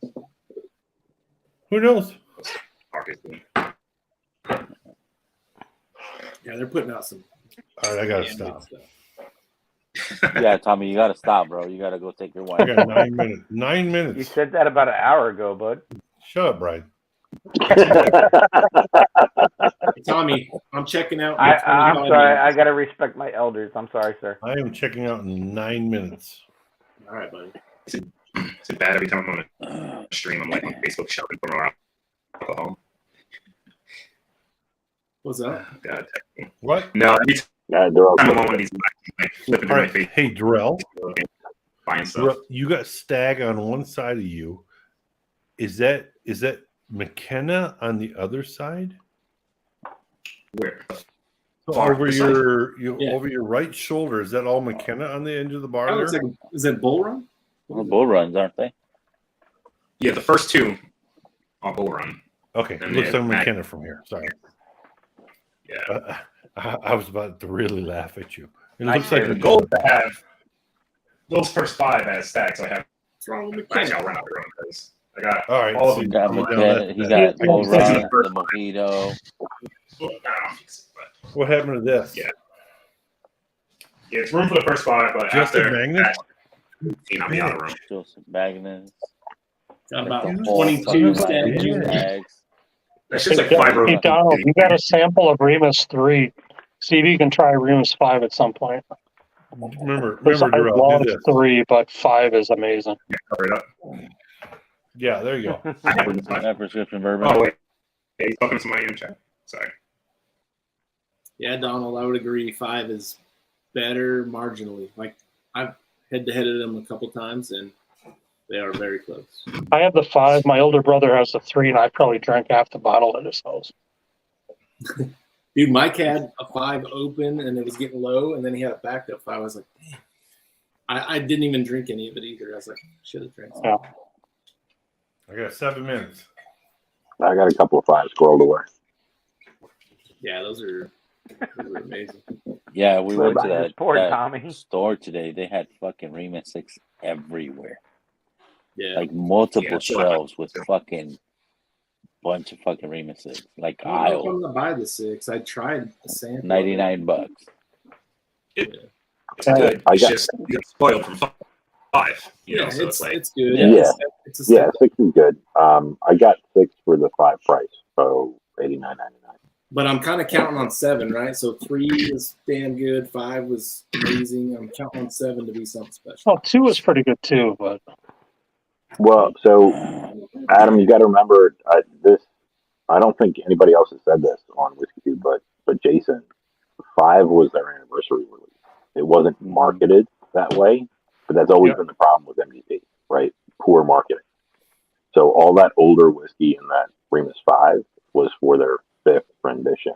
S4: this way. Who knows?
S6: Yeah, they're putting out some.
S4: All right, I gotta
S6: damn
S4: stop.
S6: good stuff.
S1: Yeah, Tommy, you gotta stop, bro. You gotta go take your
S4: I
S1: wine.
S4: got 9 minutes. 9
S5: You
S4: minutes.
S5: said that about an hour ago, bud.
S4: Shut up, Brian.
S6: Tommy, I'm checking out.
S5: I'm
S6: 25
S5: sorry.
S6: minutes.
S5: I gotta respect my elders. I'm sorry, sir.
S4: I am checking out in 9 minutes.
S6: All right, buddy.
S7: Is it bad every time I'm on a stream? I'm like on Facebook shouting for more alcohol.
S6: What's up?
S7: God.
S4: What?
S7: No, every
S3: Yeah, they're all
S7: time I'm
S3: good.
S7: on one of these, like flipping
S4: All
S7: in my
S4: right.
S7: face,
S4: Hey, Darrell.
S7: buying stuff.
S4: Darrell, you got Stag on one side of you. Is that McKenna on the other side?
S7: Where?
S4: So
S7: Far
S4: over
S7: beside.
S6: Yeah.
S4: over your right shoulder, is that all McKenna on the end of the bar
S6: That
S4: there?
S6: looks like is it Bull Run?
S1: Well, bull runs, aren't they?
S7: Yeah, the first two are Bull Run.
S4: Okay,
S7: And
S4: looks
S7: then
S4: like
S7: Mac-
S4: McKenna from here. Sorry,
S7: Yeah.
S4: I was about to really laugh at you. It
S5: I
S4: looks like
S5: see.
S7: The
S4: McKenna.
S7: goal is to have those first 5 as stacks. So I have
S6: What's wrong with
S7: actually
S6: McKenna?
S7: I'll run out the room because I got
S4: All right,
S7: all of
S4: so
S1: He
S7: them.
S1: got
S4: now
S1: McKenna,
S4: that-
S1: he
S4: that-
S1: got bull
S7: This is
S1: run,
S7: the first
S1: the mojito.
S7: I'll fix it, but
S4: what happened to this?
S7: Yeah. yeah, it's room for the first 5, but
S4: Just a
S7: after
S4: magnet?
S7: that, I'll be out of the room.
S1: Joseph Magnus.
S6: Got about
S1: The whole
S6: 22
S1: fucking
S6: Stag
S4: yeah.
S6: Juniors.
S1: bags.
S7: That's just like
S2: Hey,
S7: 5 rooms.
S2: hey, Donald, you got a sample of Remus 3. See if you can try Remus 5 at some point.
S4: Remember,
S2: I
S4: Darrell,
S2: love
S4: do this.
S2: 3, but 5 is amazing.
S7: Cover it up.
S4: Yeah, there you go.
S7: I have room for 5.
S1: That prescription bourbon.
S7: Oh wait, yeah, he's talking to somebody in the chat. Sorry.
S6: Yeah, Donald, I would agree. 5 is better marginally. Like I've head-to-headed them a couple times, and they are very close.
S2: I have the 5. My older brother has the 3, and I probably drank half the bottle at his house.
S6: Dude, Mike had a 5 open, and it was getting low, and then he had a backed up 5. I was like, damn. I didn't even drink any of it either. I was like, should have drank some.
S2: Yeah.
S4: I got 7 minutes.
S3: I got a couple of 5 scrolled away.
S6: Yeah, those are amazing.
S1: Yeah, we went to that,
S5: Poor
S1: that
S5: Tommy.
S1: store today. They had fucking Remus 6 everywhere.
S6: Yeah.
S1: Like multiple
S7: Yeah,
S1: shelves with fucking bunch of fucking Remus 6. Like
S6: I don't know if
S1: aisle.
S6: I'm gonna buy the 6. I tried the sample.
S1: $99.
S7: It's good.
S3: I
S7: It's
S3: got-
S7: just you get spoiled from 5. You know,
S6: Yeah,
S7: so it's like
S6: it's good.
S3: Yeah.
S6: It's a
S3: Yeah,
S6: step,
S3: 6 is good. I got 6 for the 5 price, so $89.99.
S6: but I'm kind of counting on 7, right? So 3 was damn good. 5 was amazing. I'm counting on 7 to be something special.
S2: Well, 2 is pretty good too, but
S3: Well, so Adam, you got to remember this. I don't think anybody else has said this on Whiskey Tube, but Jason, 5 was their anniversary release. It wasn't marketed that way, but that's always
S2: Yeah.
S3: been the problem with MDP, right? Poor marketing. So all that older whiskey and that Remus 5 was for their 5th rendition,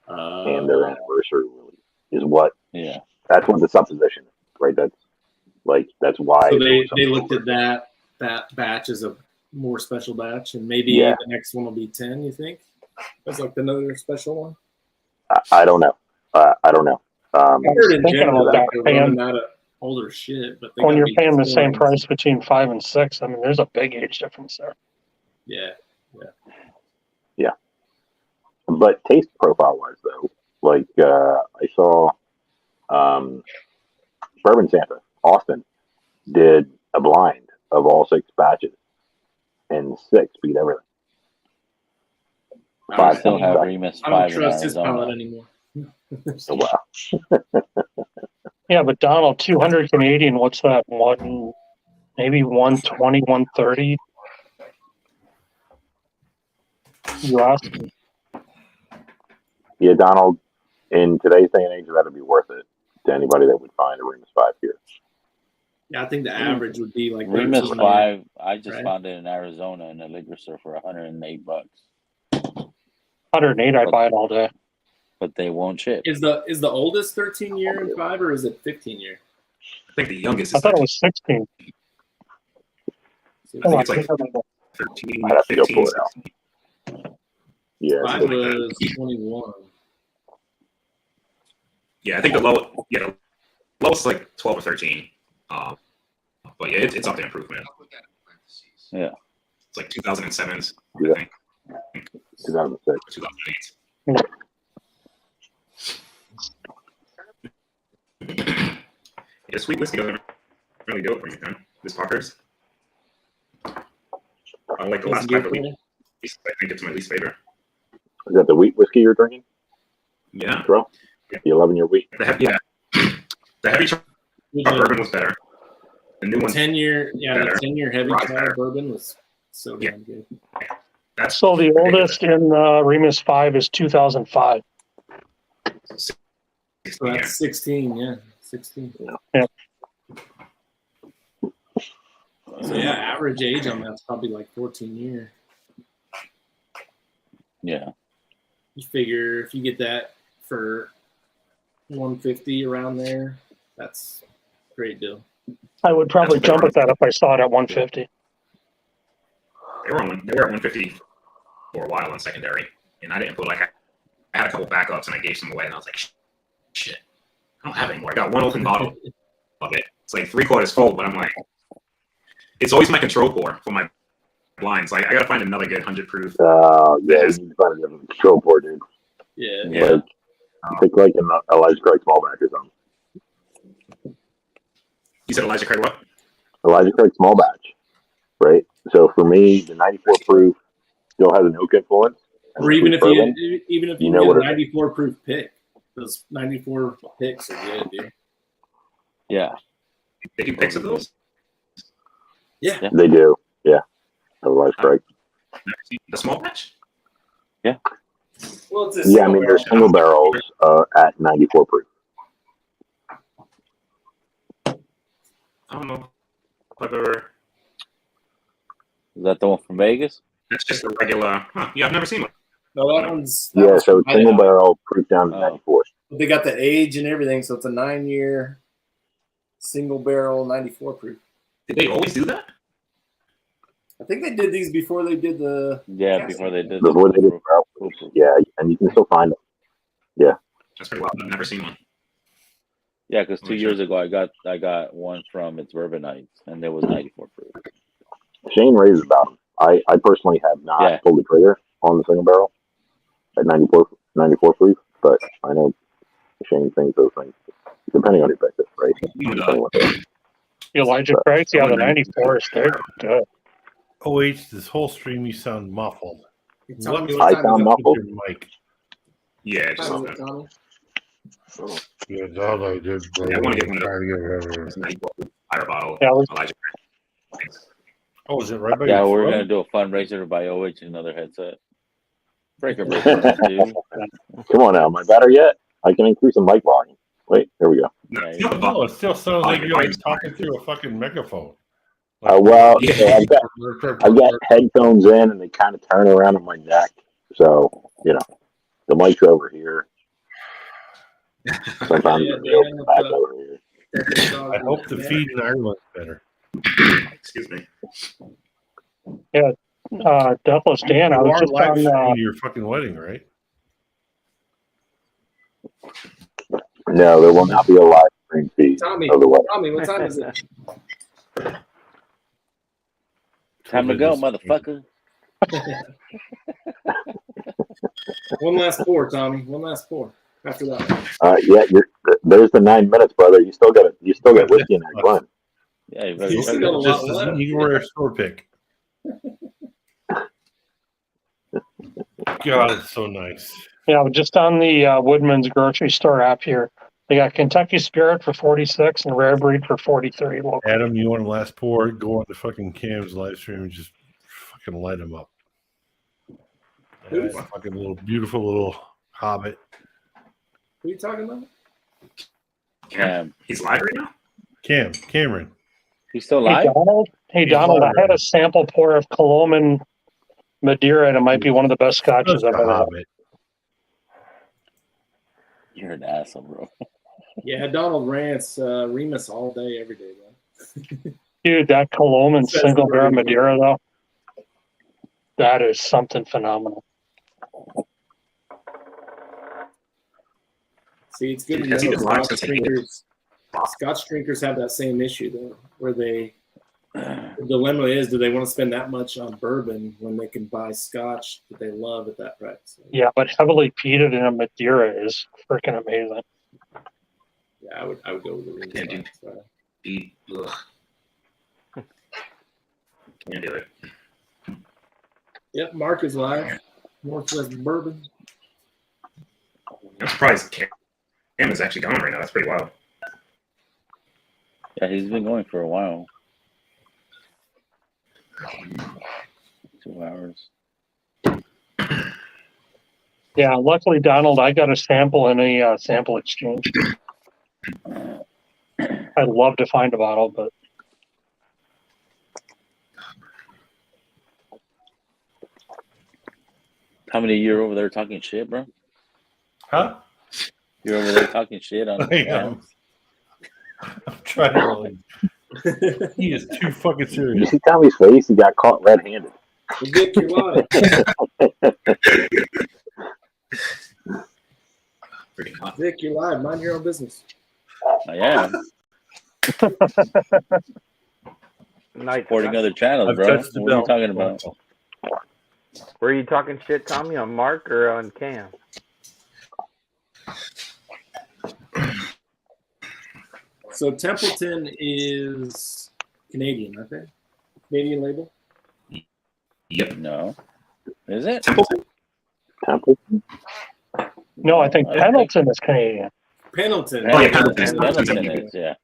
S3: and their anniversary release is what.
S1: Yeah.
S3: That's what the supposition is, right? That's why.
S6: So
S3: it's
S6: they
S3: something
S6: looked
S3: over.
S6: at that batch as a more special batch, and maybe
S3: Yeah.
S6: the next one will be 10. You think that's like another special one?
S3: I don't know. I don't know.
S2: I
S6: I
S2: was
S6: heard in
S2: thinking
S6: general
S2: about
S6: that
S2: that,
S6: they're running
S2: paying,
S6: out of older shit, but they
S2: when
S6: gotta
S2: you're
S6: be
S2: paying the same
S6: ones.
S2: price between 5 and 6, I mean, there's a big age difference there.
S6: Yeah.
S3: But taste profile wise, though, like I saw Bourbon Santa Austin did a blind of all 6 batches, and 6 beat everything.
S6: I
S1: I
S3: Five
S1: still
S3: comes
S1: have
S3: back.
S1: Remus
S6: I don't
S1: 5 in
S6: trust his palate
S1: Arizona.
S6: anymore.
S3: Oh, wow.
S2: Yeah, but Donald, 200 Canadian, what's that? Maybe 120, 130 US.
S3: Yeah, Donald, in today's day and age, that'd be worth it to anybody that would find a Remus 5 here.
S6: Yeah, I think the average would be like
S1: Remus
S6: 13
S1: 5, I just
S6: right?
S1: found it in Arizona in a liquor store for $108,
S2: 108, I buy it all day.
S1: but they won't ship.
S6: Is the oldest 13 year and 5, or is it 15 year?
S7: I think the youngest
S2: I
S7: is
S2: thought it
S7: 13.
S2: was 16.
S7: I think it's like 13,
S3: I'd have to go
S7: 15,
S3: pull it out.
S7: 16.
S3: Yeah,
S6: Mine was 21.
S7: Yeah, I think the lowest is like 12 or 13. But yeah, it's up to improvement.
S1: Yeah.
S7: It's like 2007's,
S3: Yeah.
S7: I think,
S3: 2006.
S7: or 2008. Yeah, sweet whiskey doesn't really do it for me, man. This Parker's. I like the last
S6: Doesn't
S7: five
S6: do
S7: of
S6: it
S7: wheat. I think it's my least favorite.
S3: Is that the wheat whiskey you're drinking,
S7: Yeah.
S3: bro? The 11-year wheat.
S7: The heavy char bourbon was better. The new one,
S6: 10 year, yeah,
S7: better.
S6: the 10 year heavy
S7: Rye
S6: trial
S7: better.
S6: bourbon was so
S7: Yeah.
S6: damn good.
S7: that's
S2: So the
S7: ridiculous.
S2: oldest in Remus 5 is 2005.
S6: So
S7: 16 years.
S6: that's 16, yeah, 16.
S2: Yeah.
S6: So yeah, average age on that's probably like 14 year.
S1: Yeah.
S6: You figure if you get that for 150 around there, that's a great deal.
S2: I would probably
S7: That's what
S2: jump at that if I saw it at 150.
S7: They were at 150 for a while in secondary, and I didn't put I had a couple backups and I gave some away, and I was like, shit, I don't have any more. I got one open bottle of it. It's like 3/4 full, but I'm like, it's always my control pour for my blinds. Like I gotta find another good 100 proof.
S3: Yeah, you need to find a different control port, dude.
S6: Yeah.
S1: Yeah.
S3: Like, think like an Elijah Craig small batch or something.
S7: You said Elijah Craig what?
S3: Elijah Craig small batch, right? So for me, the 94 proof still has an oak influence. and
S6: Or
S3: the
S6: even if
S3: sweet bourbon.
S6: you
S3: You know
S6: get
S3: what
S6: a
S3: it is.
S6: 94 proof pick, those 94 picks are good, dude.
S1: Yeah.
S7: They do picks of those.
S6: Yeah.
S3: They do, yeah. Elijah Craig.
S7: Never seen the small batch.
S6: Well, it's a
S3: Yeah, I mean, there's single barrels at 94 proof.
S7: I don't know. Whether
S1: Is that the one from Vegas?
S7: that's just a regular. Yeah, I've never seen one.
S6: No, that one's
S3: Yeah, so
S6: from
S3: single
S6: Idaho.
S3: barrel proof down to
S1: Oh.
S3: 94.
S6: They got the age and everything, so it's a 9-year single barrel 94 proof.
S7: Did they always do that?
S6: I think they did these before they did the.
S1: Yeah,
S6: Yes.
S1: before they did
S3: Before they did barrel proof. Yeah, and you can still find them.
S7: That's pretty wild. I've never seen one.
S1: Yeah, because
S7: Oh,
S1: 2 years ago I got one from its Bourbon Nights, and there was 94 proof.
S3: Shane raves about them. I personally have not
S1: Yeah.
S3: pulled the trigger on the single barrel at 94 proof, but I know Shane thinks those things, depending on who picks it, right? Depending on what they are.
S2: Elijah Craig, yeah, the 94 is good.
S4: OH, this whole stream you sound muffled.
S6: You telling me
S3: I
S6: what time
S3: sound
S6: is it?
S3: muffled.
S4: Your mic.
S7: Yeah,
S6: What
S7: just
S6: time is it, Tommy?
S4: Yeah, all I did.
S7: Yeah, I wanna get one of
S4: Try to get whatever.
S7: 94 fire bottle.
S2: Yeah, let's-
S7: Elijah Craig.
S4: Oh, is it right by
S1: Yeah,
S4: your
S1: we're
S4: foot?
S1: gonna do a fundraiser to buy OH another headset. Breaker breaker, dude.
S3: Come on now, am I better yet? I can increase the mic volume. Wait, there we go.
S7: No,
S1: Yeah,
S7: it's not the
S4: No,
S7: bottle.
S4: it still sounds
S7: Oh,
S4: like
S7: your
S4: you're like
S7: mic's
S4: talking through a fucking megaphone.
S3: Well,
S7: Yeah.
S3: so I've got headphones in, and they kind of turn around on my neck. So the mic's over here. Sometimes
S6: Yeah,
S3: it'll be
S6: Dan,
S3: back over here.
S4: I hope the feed in Ireland's better.
S7: Excuse me.
S2: Deathless Dan, I
S4: You
S2: was
S4: are
S2: just
S4: live
S2: on.
S4: streaming your fucking wedding, right?
S3: No, there will not be a live stream feed
S6: Tommy,
S3: of the wedding.
S6: Tommy, what time is it?
S1: Time to go, motherfucker.
S6: One last pour, Tommy. One last pour. After that.
S3: Yeah, there's the 9 minutes, brother. You still got whiskey in that Glen.
S1: Yeah, you better
S6: You still got a lot
S4: This is
S6: left.
S4: an Eagle Rare store pick. God, it's so nice.
S2: Yeah, I'm just on the Woodman's grocery store app here. They got Kentucky Spirit for 46 and Rare Breed for 43. Local.
S4: Adam, you want a last pour? Go on to fucking Cam's live stream and just fucking light him up.
S6: Who?
S4: That fucking little beautiful little hobbit.
S6: Who are you talking about?
S1: Cam.
S7: He's live right now?
S4: Cameron.
S1: He's still
S2: Hey,
S1: live?
S2: Donald. Hey,
S4: He's
S2: Donald, I
S4: live
S2: had
S4: right
S2: a sample pour of Coloman Madeira, and it might be one of the best scotches
S4: Just
S2: I've
S4: a
S2: ever had.
S4: hobbit.
S1: You're an asshole, bro.
S6: Yeah, Donald Rance, Remus all day, every day, man.
S2: Dude, that Coloman
S6: Says
S2: single
S6: the
S2: barrel
S6: word.
S2: Madeira, though, that is something phenomenal.
S6: See, it's good to
S7: Has he
S6: know
S7: been live
S6: Scotch
S7: since he did?
S6: drinkers. Scotch drinkers have that same issue though, where the dilemma is: do they want to spend that much on bourbon when they can buy Scotch that they love at that price? So,
S2: Yeah, but heavily peated in a Madeira is freaking amazing.
S6: yeah, I would go with the Remus.
S7: Yeah, dude.
S6: So,
S7: Can't do it.
S6: yep, Mark is live. Northwest Bourbon.
S7: I'm surprised Cam is actually going right now. That's pretty wild.
S1: Yeah, he's been going for a while. 2 hours.
S2: Yeah, luckily, Donald, I got a sample in a sample exchange. I'd love to find a bottle, but
S1: How many you're over there talking shit, bro?
S4: Huh?
S1: You're over there talking shit on
S4: I am. I'm trying to really. He is too fucking
S3: You
S4: serious.
S3: see Tommy's face? He got caught red-handed.
S6: Vic, you're live.
S7: Pretty hot.
S6: Vic, you're live. Mind your own business.
S1: I am.
S5: Night.
S1: Supporting other channels,
S4: I've
S1: bro.
S4: touched the
S1: What are you
S4: bell.
S1: talking about?
S5: Were you talking shit, Tommy, on Mark or on Cam?
S6: So Templeton is Canadian, aren't they? Canadian label.
S7: Yep.
S1: No. Is it?
S7: Templeton?
S3: Templeton?
S2: no, I think
S1: I don't
S2: Pendleton is Canadian.
S6: Pendleton.
S7: Oh, yeah,
S1: Pendleton
S7: Pendleton.
S1: is, yeah.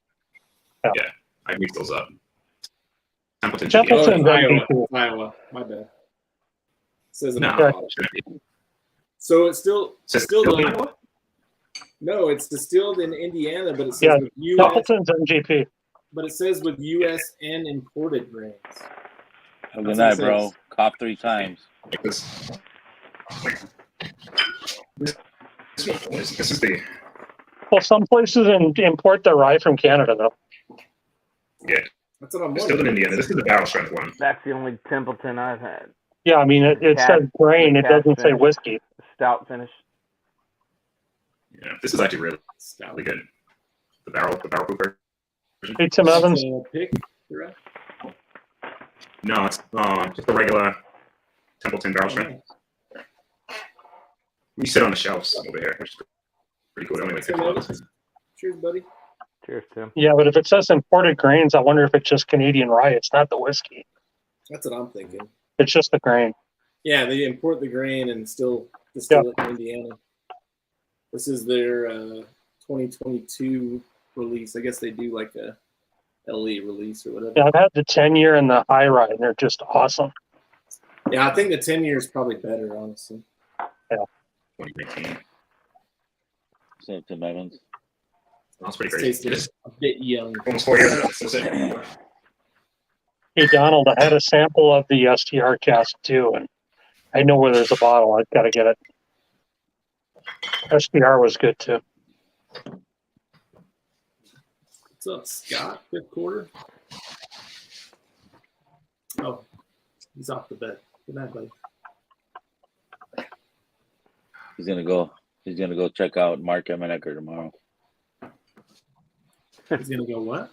S7: I mixed those up. Templeton.
S2: Templeton.
S6: Oh,
S2: Templeton's
S6: Iowa.
S2: MVP.
S6: Iowa. My bad. It says in
S7: No.
S6: Iowa. So it's still
S7: Says
S6: still
S7: still
S6: the-
S7: Iowa?
S6: no, it's distilled in Indiana, but it says
S2: Yeah,
S6: with U.S.
S2: Templeton's MGP.
S6: But it says with U.S. and imported grains.
S1: Have a
S6: That's
S1: good
S6: what
S1: night,
S6: it
S1: bro.
S6: says.
S1: Cough 3 times.
S7: Like this. This is the
S2: Well, some places import their rye from Canada, though.
S6: That's what I'm
S7: distilled in
S6: wondering.
S7: Indiana. This is the barrel strength one.
S5: That's the only Templeton I've had.
S2: Yeah, I mean, it
S5: Cat-
S2: says grain. It
S5: cat
S2: doesn't say
S5: finish.
S2: whiskey.
S5: Stout finish.
S7: Yeah, this is actually really,
S6: Stout.
S7: really good. The barrel cooper.
S2: Hey, Tim Evans.
S6: Pick. You're right.
S7: No, it's just the regular Templeton barrel strength. We sit on the shelves over here, which is pretty cool. It only like
S6: Tim
S7: $6.
S6: Evans. Cheers, buddy.
S5: Cheers, Tim.
S2: Yeah, but if it says imported grains, I wonder if it's just Canadian rye. It's not the whiskey.
S6: That's what I'm thinking.
S2: It's just the grain.
S6: Yeah, they import the grain and still distill it in Indiana. This is their 2022 release. I guess they do like a LE release or whatever.
S2: Yeah, I've had the 10-year and the high rye, and they're just awesome.
S6: Yeah, I think the 10 year is probably better, honestly.
S7: 2019.
S1: So, Tim Evans.
S7: That's pretty
S6: It
S7: crazy.
S6: tastes a bit young.
S7: Almost 4 years ago. This is it.
S2: Hey, Donald, I had a sample of the STR cask too, and I know where there's a bottle. I've got to get it. STR was good too.
S6: What's up, Scott? Fifth quarter. Oh, he's off the bet. Good night, buddy.
S1: He's gonna go check out Mark Emenecker tomorrow.
S6: He's gonna go what?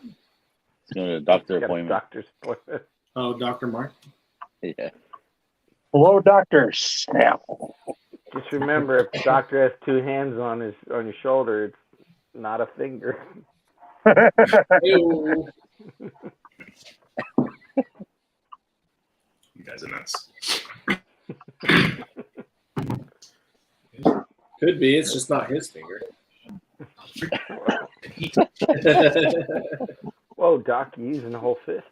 S1: He's going to a doctor
S5: Got a
S1: appointment.
S5: doctor's appointment.
S6: Oh, Dr. Mark.
S1: Yeah.
S2: Hello, doctor. Snap.
S5: Just remember, if the doctor has two hands on your shoulder, it's not a finger.
S6: Ew.
S7: You guys are nuts.
S6: Could be. It's just not his finger.
S5: Whoa, Doc, you using the whole fist?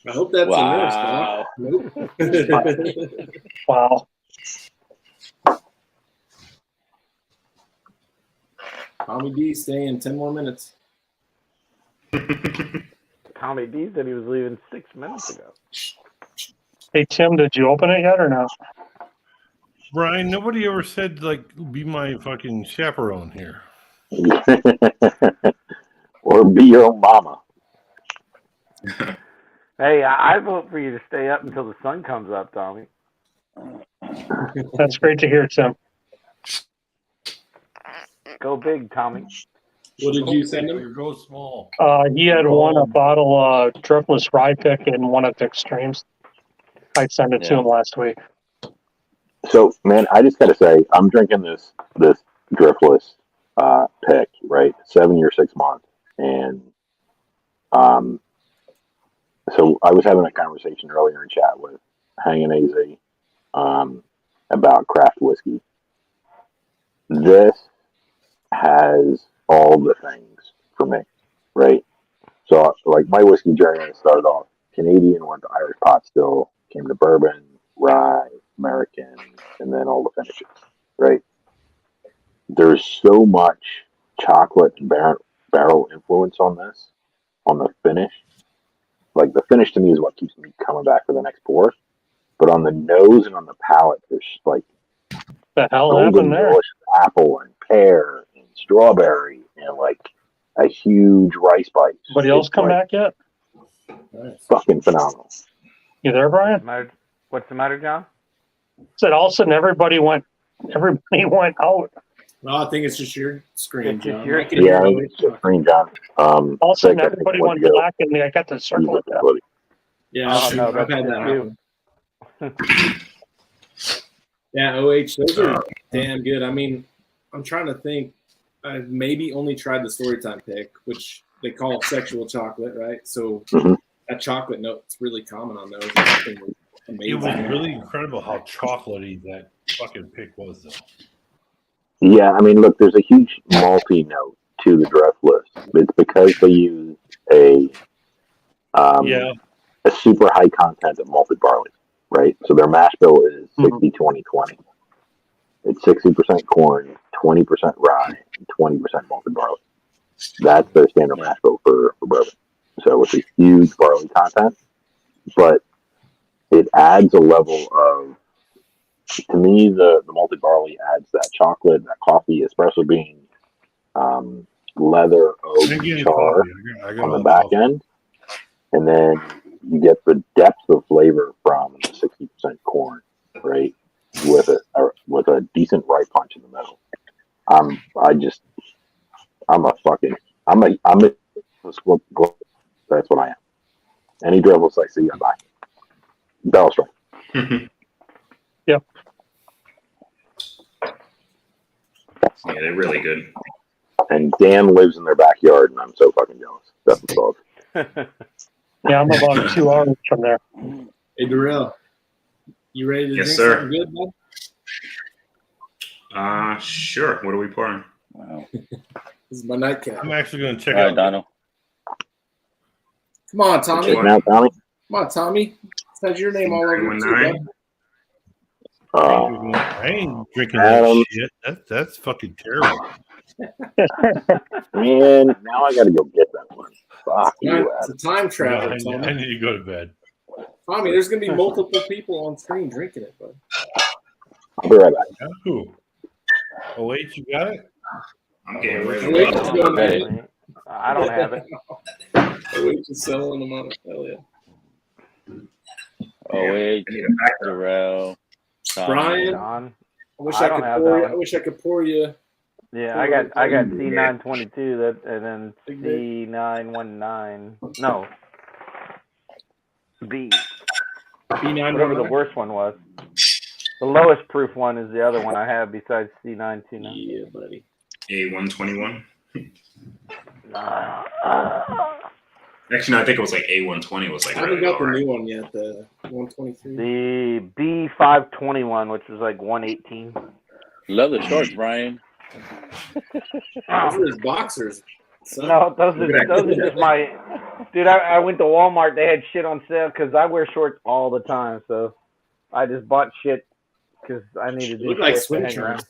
S6: I hope that's
S1: Wow.
S6: a nurse. Nope.
S2: Wow.
S6: Tommy D staying 10 more minutes.
S5: Tommy D said he was leaving 6 minutes ago.
S2: Hey, Tim, did you open it yet or no?
S4: Brian, nobody ever said, like, be my fucking chaperone here.
S3: Or be your own mama.
S5: Hey, I vote for you to stay up until the sun comes up, Tommy.
S2: That's great to hear, Tim.
S5: Go big, Tommy.
S6: What did you send him?
S4: Or go small.
S2: He had won a bottle of Driftless Rye Pick in one of the extremes. I sent it to
S1: Yeah.
S2: him last week.
S3: So, man, I just got to say, I'm drinking this driftless pick, right? 7 year, 6 month. And so I was having a conversation earlier in chat with Hang and AZ about craft whiskey. This has all the things for me, right? So, like, my whiskey journey started off Canadian, went to Irish pot still, came to bourbon, rye, American, and then all the finishes, right? There's so much chocolate and barrel influence on this, on the finish. Like, the finish to me is what keeps me coming back for the next pour. But on the nose and on the palate, there's like
S2: The hell
S3: golden
S2: happened there?
S3: delicious apple and pear and strawberry and like a huge rice bite.
S2: Anybody else
S3: It's,
S2: come
S3: like,
S2: back yet?
S6: Nice.
S3: fucking phenomenal.
S2: You there, Brian?
S5: What's the matter, John?
S2: Said all of a sudden everybody went out.
S6: Well, I think it's just your screen,
S5: It's just
S6: John.
S5: your
S6: I can
S3: Yeah,
S6: hear
S3: it's just green, John.
S2: All of a sudden
S3: Vic, I think
S2: everybody
S3: one
S2: went
S3: to go.
S2: black and I got the circle at that.
S6: Yeah,
S5: Oh, no,
S6: I've
S5: that's
S6: had that
S5: just you.
S6: happen. Yeah, OH, those are damn good. I mean, I'm trying to think. I've maybe only tried the Storytime pick, which they call sexual chocolate, right? So
S3: Mhm.
S6: that chocolate note's really common on those. That thing was
S4: It was
S6: amazing.
S4: really incredible how chocolatey that fucking pick was, though.
S3: Yeah, I mean, look, there's a huge malty note to the driftless. It's because they use a
S4: Yeah.
S3: a super high content of malted barley, right? So their mash bill is
S2: Mhm.
S3: 60-20-20. It's 60% corn, 20% rye, and 20% malted barley. That's their standard mash bill for bourbon. So it's a huge barley content, but it adds a level of, to me, the malted barley adds that chocolate, that coffee, espresso bean, leather,
S4: I
S3: oak,
S4: didn't get any
S3: char
S4: coffee. I got
S3: on
S4: all
S3: the back
S4: coffee.
S3: end. And then you get the depth of flavor from the 60% corn, right? With a decent rye punch in the middle. I'm a that's what I am. Any dribbles I see, I buy. Barrel strength.
S2: Yep.
S7: Yeah, they're really good.
S3: And Dan lives in their backyard, and I'm so fucking jealous. That's the dog.
S2: Yeah, I'm about 2 hours from there.
S6: Hey, Darrell, you ready to
S7: Yes,
S6: drink
S7: sir.
S6: something good, bud?
S7: Sure. What are we pouring?
S1: Wow.
S6: This is my nightcap.
S4: I'm actually going to check
S1: All right,
S4: out.
S1: Donald.
S6: Come on, Tommy.
S3: Check it out, Tommy.
S6: Come on, Tommy. It has your name all over it, too,
S7: 319.
S6: bud.
S3: Uh,
S4: I ain't drinking
S3: Adam.
S4: that shit. That's fucking terrible.
S3: Man, now I got to go get that one. Fuck you,
S6: It's
S3: Adam.
S6: a time
S4: No,
S6: travel,
S4: I
S6: Tommy.
S4: need to go to bed.
S6: Tommy, there's gonna be multiple people on screen drinking it, bud.
S3: I'll be right back.
S4: Yahoo. Oh wait, you got it?
S7: I'm getting ready.
S6: Wait,
S7: to
S6: it's
S7: go.
S6: going
S1: Ready.
S6: to
S5: I don't have it.
S6: wait to sell in a moment. Hell yeah.
S1: Oh wait,
S7: I need a backup.
S1: Darrell, Tom.
S6: Brian,
S5: John.
S6: I wish
S5: I
S6: I
S5: don't
S6: could
S5: have
S6: pour
S5: that
S6: you.
S5: one.
S6: I wish I could pour you.
S5: Yeah, I got C922 that, and then C919. No, B.
S6: B9.
S5: Whatever the worst one was. The lowest proof one is the other one I have besides C929.
S6: Yeah, buddy.
S7: A121. Actually, no, I think it was like A120 was like
S6: I haven't
S7: really
S6: got
S7: low,
S6: the
S7: right?
S6: new one yet. The 123.
S5: The B521, which was like 118.
S1: Love the shorts, Brian.
S6: Those are his boxers. Son.
S5: No, those are just my. Dude, I went to Walmart. They had shit on sale because I wear shorts all the time. So I just bought shit because I needed
S6: They
S5: to
S6: look like
S5: shit to
S6: swim
S5: hang around.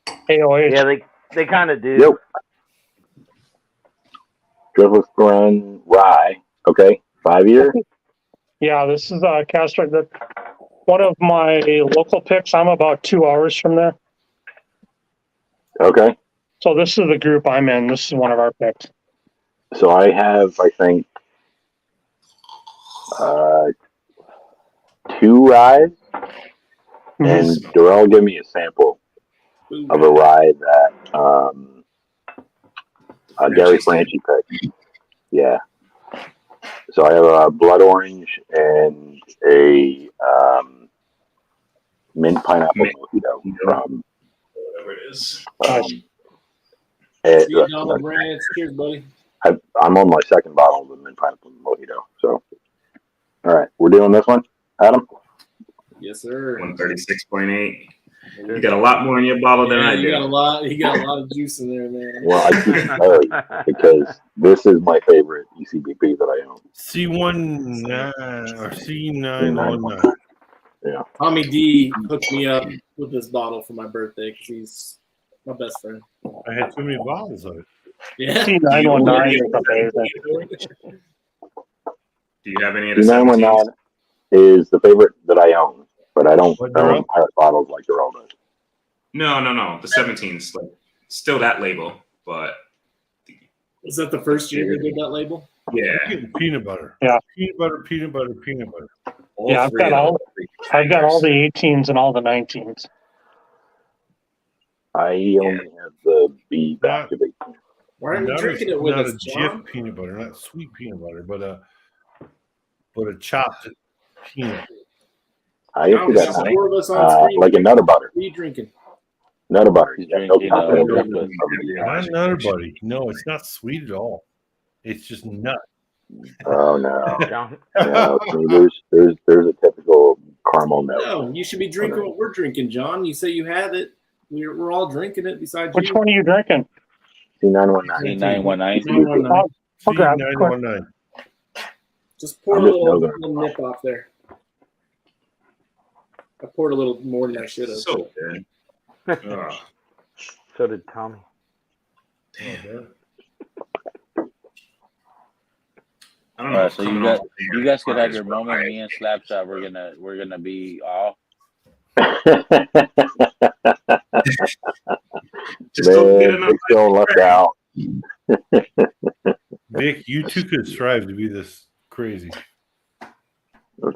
S6: trunks.
S2: AOH.
S5: Yeah, they kind of do.
S3: Yo. Drivel's Run Rye. Okay. 5 year.
S2: Yeah, this is Castro. One of my local picks. I'm about 2 hours from there.
S3: Okay.
S2: So this is the group I'm in. This is one of our picks.
S3: So I have, I think, 2 rides, and Darrell gave me a sample
S6: Ooh,
S3: of a ride that Gary Franchi picked. Yeah. So I have a blood orange and a mint pineapple mojito from.
S7: Whatever it is.
S6: Cheers, Donald Branch. Cheers, buddy.
S3: I'm on my second bottle of the mint pineapple mojito. So, all right, we're doing this one, Adam.
S6: Yes, sir.
S7: 136.8. You got a lot more in your bottle than I
S6: You
S7: do.
S6: got a lot. You got a lot of juice in there, man.
S3: Well, I keep it early because this is my favorite ECBP that I own.
S4: C19 or C919.
S6: Tommy D hooked me up with this bottle for my birthday because he's my best friend.
S4: I had too many bottles of it.
S6: Yeah.
S2: C919 is amazing.
S7: Do you have any of the
S3: C919
S7: 17s?
S3: is the favorite that I own, but I don't
S4: What,
S3: own
S4: Darrell?
S3: pirate bottles like Darrell does.
S7: No. The 17s. Like, still that label, but
S6: Was that the first year we did that label?
S7: yeah.
S4: I'm getting peanut butter.
S2: Yeah.
S4: Peanut butter, peanut butter, peanut butter.
S2: Yeah, I've got all the 18s and all the 19s.
S3: I only have the B back to 18.
S6: Why aren't you
S4: Not
S6: drinking
S4: a,
S6: it with
S4: not
S6: us,
S4: a
S6: John?
S4: Jif peanut butter, not sweet peanut butter, but a chopped peanut.
S3: I
S6: John,
S3: actually
S6: there's
S3: got
S6: four of us on screen.
S3: like a Nutter Butter.
S6: What are you drinking?
S3: Nutter Butter.
S1: He's
S3: You got no
S1: drinking,
S3: chocolate.
S4: Not Nutter Buddy. No, it's not sweet at all. It's just nut.
S3: Oh no.
S5: John.
S3: No, I mean, there's a typical caramel note.
S6: No, you should be drinking what we're drinking, John. You say you have it. We're all drinking it besides
S2: Which
S6: you.
S2: one are you drinking?
S3: C919.
S1: C919.
S2: I'll grab it quick.
S4: C919.
S6: Just pour a
S3: I'm just
S6: little
S3: nosing.
S6: nip off there. I poured a little more than I should have.
S7: So good. Ugh.
S5: So did Tommy.
S7: Damn. I
S1: All
S7: don't know.
S1: right, so
S7: coming
S1: you
S7: off
S1: guys,
S7: the
S1: you guys could have
S7: fries
S1: your
S7: were
S1: moment.
S7: right.
S1: Me and Slapshot, we're gonna be off.
S7: Just don't get
S3: Man,
S7: enough.
S3: Big Stone left out.
S4: Vic, you two could strive to be this crazy.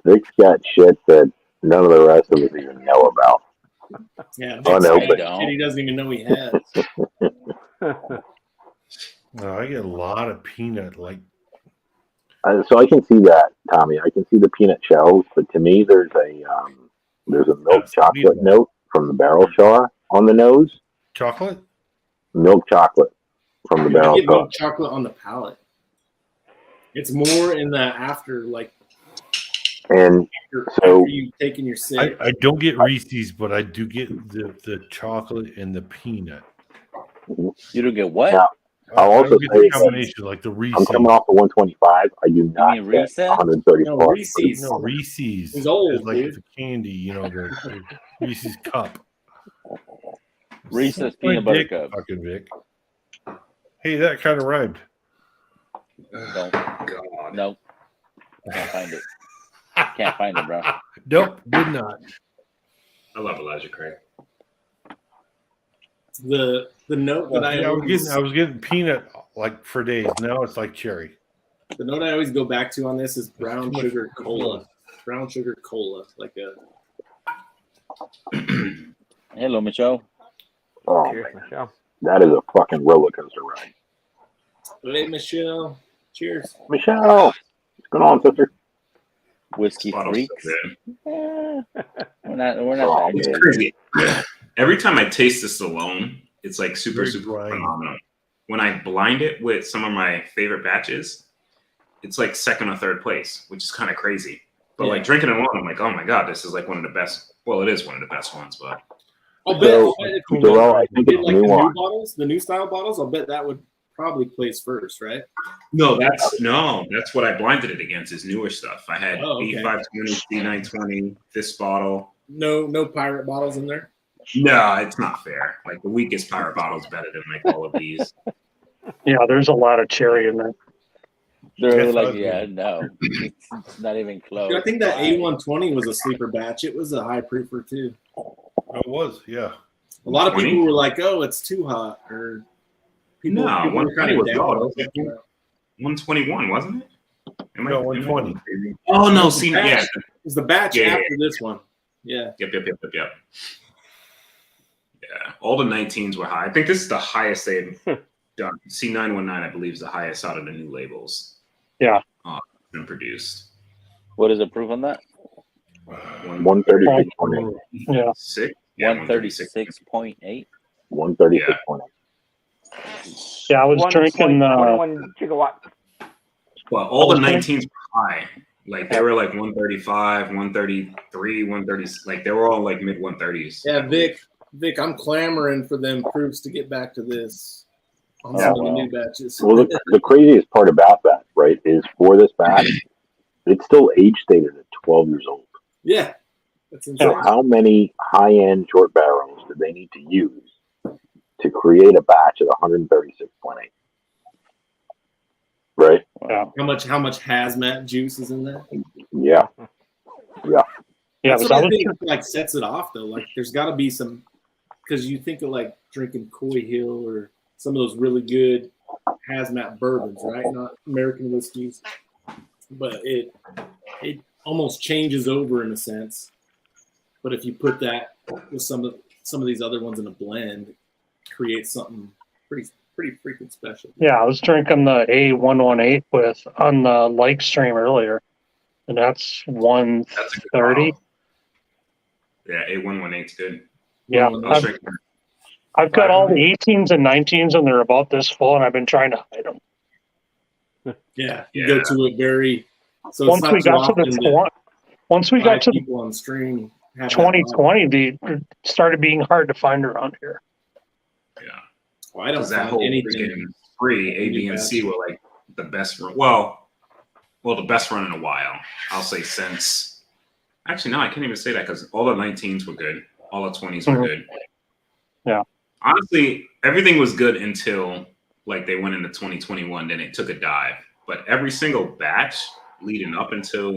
S3: Vic's got shit that none of the rest of us even know about.
S6: Yeah,
S3: Oh, no,
S6: Vic's
S3: but-
S6: got shit he doesn't even know he has.
S4: No, I get a lot of peanut. Like,
S3: So I can see that, Tommy. I can see the peanut shells, but to me, there's a milk
S4: That's
S3: chocolate
S4: peanut.
S3: note from the barrel char on the nose.
S4: chocolate?
S3: Milk chocolate from the
S6: I
S3: barrel
S6: get
S3: char.
S6: milk chocolate on the palate. It's more in the after, like
S3: And
S6: after,
S3: So-
S6: after you've taken your sip.
S4: I don't get Reese's, but I do get the chocolate and the peanut.
S1: You don't get what?
S3: Yeah. I'll
S4: I
S3: also
S4: don't get
S3: say
S4: the
S3: that
S4: combination like the
S3: I'm
S4: Reese's.
S3: coming off the 125. I do not
S1: mean
S3: get
S1: Reese's?
S3: 134.
S6: No, Reese's.
S4: No, Reese's.
S6: It's old,
S4: It's like
S6: dude.
S4: the candy, you know, the Reese's cup.
S1: Reese's
S4: My
S1: peanut butter
S4: dick,
S1: cup.
S4: Fucking Vic. Hey, that kind of rhymed.
S1: Don't.
S7: God.
S1: Nope. Can't find it. Can't find it, bro.
S4: Nope, did not.
S7: I love Elijah Craig.
S6: The note that
S4: I was getting peanut like for days. Now it's like cherry.
S6: the note I always go back to on this is brown
S4: too much
S6: sugar
S4: for
S6: cola.
S4: fun.
S6: Brown sugar cola, like a
S1: Hello, Michelle.
S3: Oh,
S5: Cheers,
S3: man.
S5: Michelle.
S3: That is a fucking roller coaster ride.
S6: hey Michelle. Cheers.
S3: Michelle, what's going on, sister?
S1: Whiskey
S7: Bottle's so
S1: freaks.
S7: good.
S1: We're not. We're not.
S3: Oh,
S1: that
S7: It's
S1: good.
S7: crazy. Every time I taste this alone, it's like super
S4: Very
S7: super
S4: dry.
S7: phenomenal. When I blind it with some of my favorite batches, it's like second or third place, which is kind of crazy. But
S6: Yeah.
S7: like drinking it alone, I'm like, oh my god, this is like one of the best. Well, it is one of the best ones, but
S6: I'll
S3: So,
S6: bet if you
S3: Darrell, I think
S6: did
S3: it's
S6: like the new
S3: nuanced.
S6: bottles, the new style bottles, I'll bet that would probably place first, right?
S7: that's what I blinded it against is newer stuff. I had
S6: Oh, okay.
S7: B520, C920, this bottle.
S6: No pirate bottles in there.
S7: No, it's not fair. Like the weakest pirate bottle is better than like all of these.
S2: Yeah, there's a lot of cherry in there.
S1: They're
S4: Yes,
S1: like,
S4: I
S1: yeah,
S4: agree.
S1: no, it's not even close.
S6: I think that A120 was a sleeper batch. It was a high proofer too.
S4: It was, yeah.
S6: A lot of
S7: 20?
S6: people were like, "Oh, it's too hot," or people.
S7: No,
S6: people were
S7: 120 was
S6: down
S7: low.
S6: on it.
S7: 121, wasn't it?
S4: No, 120.
S7: Oh no, see, yeah,
S6: It was the batch
S7: Yeah, yeah,
S6: after this one. Yeah.
S7: Yep. Yeah, all the 19s were high. I think this is the highest they've done. C919, I believe, is the highest out of the new labels.
S2: Yeah.
S7: Been produced.
S1: What is the proof on that?
S3: 136.8.
S2: Yeah.
S7: Six? Yeah,
S1: 136.8.
S3: 136.8.
S2: Yeah, I was drinking
S5: 21 gigawatts.
S7: But all the
S2: Okay.
S7: 19s were high. Like they were like 135, 133, 130. Like they were all like mid 130s.
S6: Yeah, Vic, I'm clamoring for them proofs to get back to this on
S3: Yeah,
S6: some of the
S1: well.
S6: new batches.
S3: Well, the craziest part about that, right, is for this batch, it's still age stated at 12 years old.
S6: Yeah, that's insane.
S3: So how many high-end short barrels do they need to use to create a batch at 136.8? Right?
S1: Wow.
S6: How much hazmat juice is in there?
S3: Yeah.
S2: yeah,
S6: That's
S2: because
S6: what
S2: I
S6: I
S2: was
S6: think like sets it off though. Like there's got to be some, because you think of like drinking Coy Hill or some of those really good hazmat bourbons, right? Not American whiskeys, but it almost changes over in a sense. But if you put that with some of these other ones in a blend, it creates something pretty freaking special.
S2: I was drinking the A118 with on the like stream earlier, and that's
S7: That's a good
S2: 130.
S7: call. Yeah, A118's good.
S2: Yeah,
S7: I was
S2: I've,
S7: drinking.
S2: I've got all the 18s and 19s, and they're about this full, and I've been trying to hide them.
S6: Yeah, you
S7: Yeah.
S6: go to it very. So
S2: Once
S6: it's not
S2: we
S6: too
S2: got to
S6: often
S2: the
S6: that
S2: once we got
S6: five
S2: to
S6: people on stream have that bottle.
S2: 2020, they started being hard to find around here.
S7: Yeah.
S6: Well, I don't
S7: Because that
S6: find
S7: whole
S6: anything.
S7: freaking free A, B, and C were like the best run. Well, the best run in a while. I'll say since. Actually, no, I can't even say that because all the 19s were good. All the 20s were
S2: Mhm.
S7: good.
S2: Yeah.
S7: Honestly, everything was good until like they went into 2021. Then it took a dive. But every single batch leading up until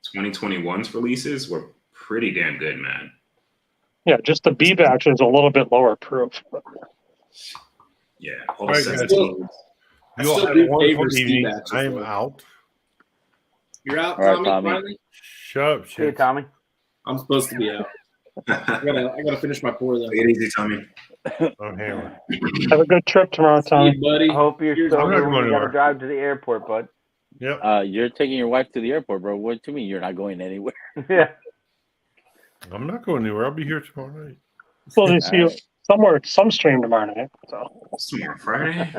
S7: 2021's releases were pretty damn good, man.
S2: Yeah, just the B batch is a little bit lower proof. But
S7: Yeah. All
S4: All
S7: the
S4: right, guys.
S7: 17s.
S6: I
S4: You all
S6: still
S4: have
S6: do
S4: one
S6: favor
S4: fun
S6: ski
S4: evening.
S6: batches,
S4: I am
S6: though.
S4: out.
S6: You're out,
S1: All right,
S6: Tommy.
S1: Tommy.
S6: Finally,
S4: Shut up,
S5: See you,
S4: shit.
S5: Tommy.
S6: I'm supposed to be out. I gotta finish my pour though.
S7: Take it easy, Tommy.
S4: I'm hammered.
S2: have a good trip tomorrow,
S6: See
S2: Tom.
S6: you, buddy.
S5: I hope you're
S6: Cheers,
S4: I'm
S5: sober
S4: not
S5: when
S4: going
S5: you got to
S4: anywhere.
S5: drive to the airport, bud.
S4: Yep.
S1: You're taking your wife to the airport, bro. What do you mean you're not going anywhere?
S5: Yeah.
S4: I'm not going anywhere. I'll be here tomorrow night.
S2: We'll see you
S1: Alright.
S2: somewhere, some stream tomorrow night. So,
S7: It's tomorrow, Friday.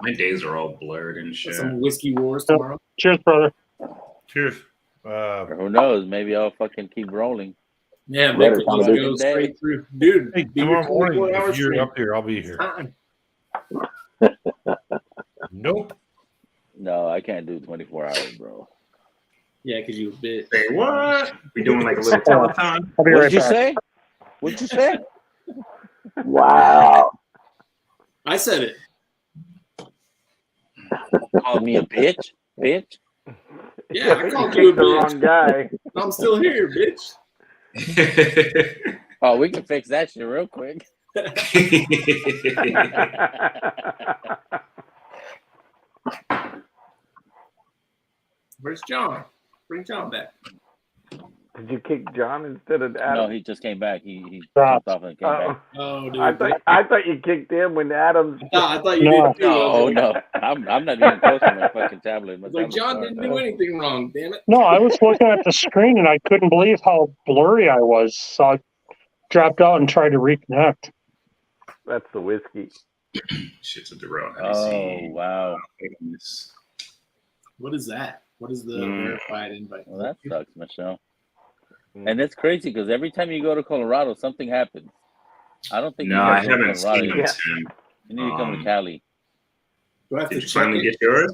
S7: My days are all blurred and shit.
S6: Some whiskey wars tomorrow.
S2: cheers, brother.
S4: Cheers.
S1: Or who knows? Maybe I'll fucking keep rolling.
S6: Yeah,
S3: Later,
S6: Vic
S3: Tommy.
S6: will just go straight through, dude.
S4: Hey,
S6: be your
S4: tomorrow morning,
S6: 24-hour
S4: if you're
S6: stream.
S4: up here, I'll be here.
S6: Time.
S4: Nope.
S1: No, I can't do 24 hours, bro.
S6: Yeah, because you a bit.
S7: Say what? We doing like a little telethon?
S2: I'll be
S1: What
S2: right
S1: did you
S2: back.
S1: say? What did you say?
S3: Wow.
S6: I said it.
S1: Called me a bitch. Bitch.
S6: Yeah, I called
S5: you
S6: you a
S5: the
S6: bitch.
S5: wrong guy.
S6: I'm still here, bitch.
S1: Oh, we can fix that shit real quick.
S6: Where's John? Bring John back.
S5: Did you kick John instead of Adam?
S1: No, he just came back. He
S2: Dropped.
S1: jumped off and came back.
S6: Oh, dude.
S5: I thought you kicked him when Adams.
S6: I thought you
S2: No.
S6: did too.
S1: No, no. I'm not even close to my fucking tablet. My
S6: It's like
S1: tablet's
S6: John
S1: far.
S6: didn't do anything wrong, damn it.
S2: No, I was looking at the screen and I couldn't believe how blurry I was. So I dropped out and tried to reconnect.
S5: That's the whiskey.
S7: Shit's a derail.
S1: Oh, wow.
S6: What is that? What is the verified invite?
S1: Well, that sucks, Michelle. And it's crazy because every time you go to Colorado, something happens. I don't think
S7: No,
S1: you
S7: I
S1: guys go to
S7: haven't
S1: Colorado.
S7: seen it. Tim.
S1: You need to come to Cali.
S6: Do I have to
S7: Did you
S6: check
S7: finally
S6: it?
S7: get yours?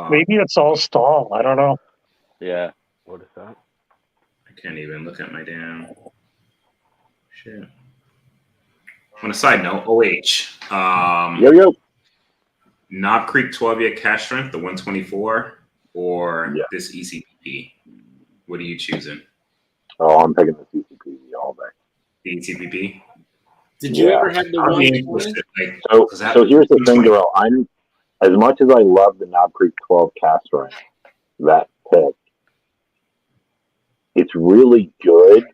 S2: Maybe it's all stall. I don't know.
S1: Yeah.
S5: What is that?
S7: I can't even look at my damn shit. On a side note, OH.
S3: Yo.
S7: Knob Creek 12 year cash strength, the 124, or
S3: Yeah.
S7: this ECPP? What are you choosing?
S3: Oh, I'm picking the CCP all day.
S7: The ECPP?
S6: Did you
S3: Yeah.
S6: ever have the
S7: I'll be
S6: 120?
S7: interested. Like,
S3: So,
S7: 'cause that-
S3: so here's the thing, Darrell. I'm as much as I love the Knob Creek 12 cast strength, that pick, it's really good.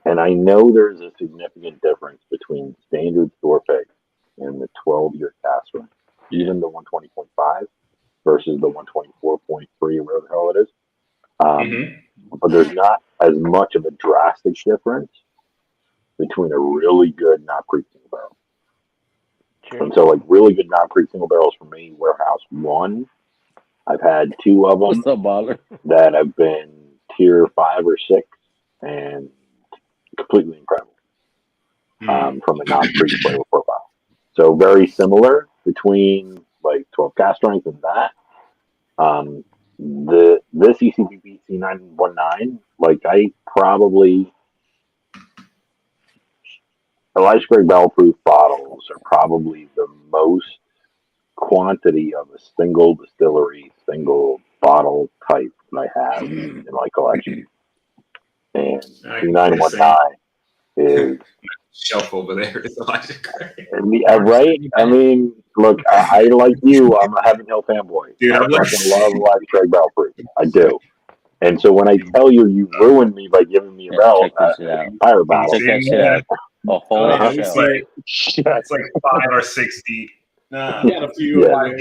S3: And I know there's a significant difference between standard store picks and the 12-year cast strength, even the 120.5 versus the 124.3 or whatever the hell it is. But there's not as much of a drastic difference between a really good Knob Creek single barrel. And so, like, really good Knob Creek single barrels for me, Warehouse 1. I've had 2 of them
S1: What's up, baller?
S3: that have been tier 5 or 6 and completely incredible from a Knob Creek flavor profile. So, very similar between, like, 12 cast strength and that. This ECPP C919, like, I probably Elijah Craig Barrel Proof bottles are probably the most quantity of a single distillery, single bottle type that I have in my collection. And C919 is
S7: shelf over there is Elijah Craig.
S3: right. I mean, look, I like you. I'm a Heaven Hill fanboy.
S7: Dude,
S3: I
S7: I'm like-
S3: fucking love Elijah Craig Barrel Proof. I do. And so when I tell you, you ruined me by giving me a
S1: Yeah,
S3: barrel,
S1: check this shit out.
S3: entire bottle.
S1: Check that shit out. A whole
S3: Uh-huh.
S7: It's
S1: shelf.
S7: like,
S2: Shit.
S7: it's like 5 or 6 deep. Nah.
S6: Got a few
S3: Yeah.
S6: over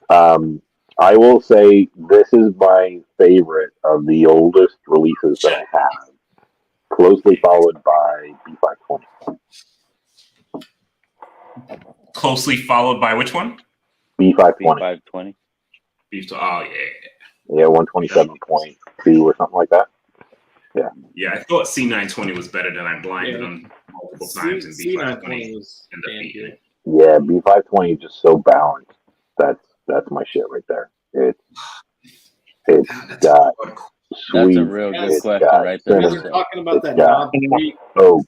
S6: there.
S3: I will say this is my favorite of the oldest releases that I have, closely followed by B520.
S7: Closely followed by which one?
S3: B520.
S1: B520.
S7: Beef. Oh, yeah.
S3: Yeah, 127.2 or something like that.
S7: Yeah, I thought C920 was better than I blinded
S6: Yeah.
S7: them multiple times in B520.
S6: C920 was
S7: in the
S6: damn
S7: beat.
S6: good.
S3: Yeah, B520 is just so balanced. That's my shit right there. It's
S7: God,
S3: got
S1: That's
S3: sweet.
S1: a real good
S3: It's
S1: question
S3: got
S1: right there.
S6: You guys
S3: cinnamon.
S6: are talking about that
S3: Yeah.
S6: Knob Creek,
S3: Oh,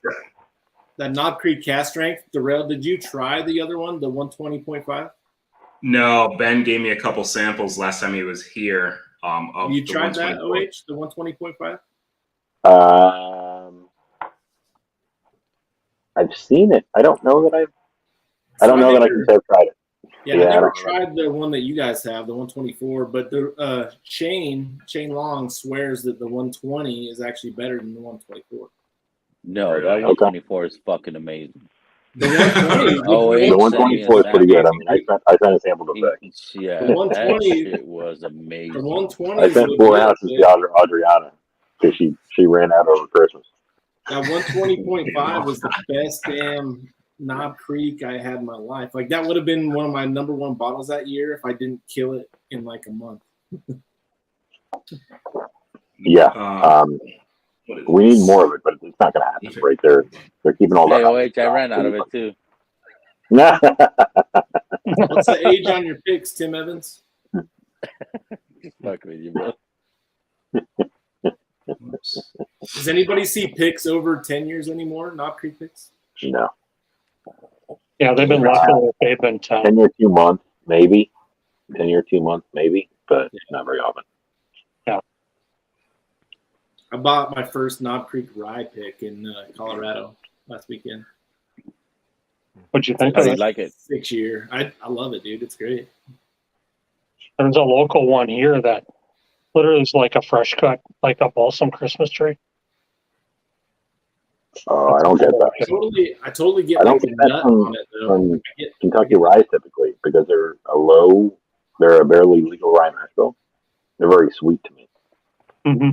S6: that Knob Creek cast strength. Darrell, did you try the other one, the 120.5?
S7: No, Ben gave me a couple samples last time he was here. Of
S6: You
S7: the
S6: tried that
S7: 124.
S6: OH, the 120.5?
S3: I've seen it. I don't know that I don't know that I can say I've tried it.
S6: Yeah,
S3: Yeah,
S6: I
S3: I
S6: never
S3: don't-
S6: tried the one that you guys have, the 124. But the Shane Long swears that the 120 is actually better than the 124.
S1: No, that
S7: Okay.
S1: 124 is fucking amazing.
S6: The 120,
S1: Oh,
S3: The
S1: Send me
S3: 124 is
S1: a
S3: pretty good. I
S1: sample.
S3: mean, I sent a sample to Vic.
S1: Yeah,
S6: The
S1: that
S6: 120
S1: shit was
S6: the
S1: amazing.
S6: 120
S3: I
S6: is
S3: sent 4 ounces to Adriana because she ran out over Christmas.
S6: That 120.5 was the best damn Knob Creek I had in my life. Like that would have been one of my number one bottles that year if I didn't kill it in like a month.
S3: Yeah.
S7: What is
S3: We
S7: this?
S3: need more of it, but it's not going to happen right there. They're keeping all
S1: Hey,
S3: that.
S1: OH, I ran out of it too.
S6: What's the age on your picks, Tim Evans?
S1: Fuck with you, bro.
S7: Oops.
S6: Does anybody see picks over 10 years anymore? Knob Creek picks?
S3: No.
S2: Yeah, they've been less than they've been 10.
S3: 10 year 2 month, maybe. 10 year 2 month, maybe, but not very often.
S6: I bought my first Knob Creek rye pick in Colorado last weekend.
S2: What'd you think
S1: How
S2: of
S1: do you
S2: it?
S1: like it?
S6: 6 year. I love it, dude. It's great.
S2: There's a local one here that literally is like a fresh cut, like a balsam Christmas tree.
S3: Oh, I don't get that.
S6: I totally get
S3: I don't
S6: like the
S3: get that
S6: nut
S3: from-
S6: on it though.
S3: From
S6: I get,
S3: Kentucky rye typically because they're a barely legal rye mash bill. They're very sweet to me.
S2: Mm-hmm.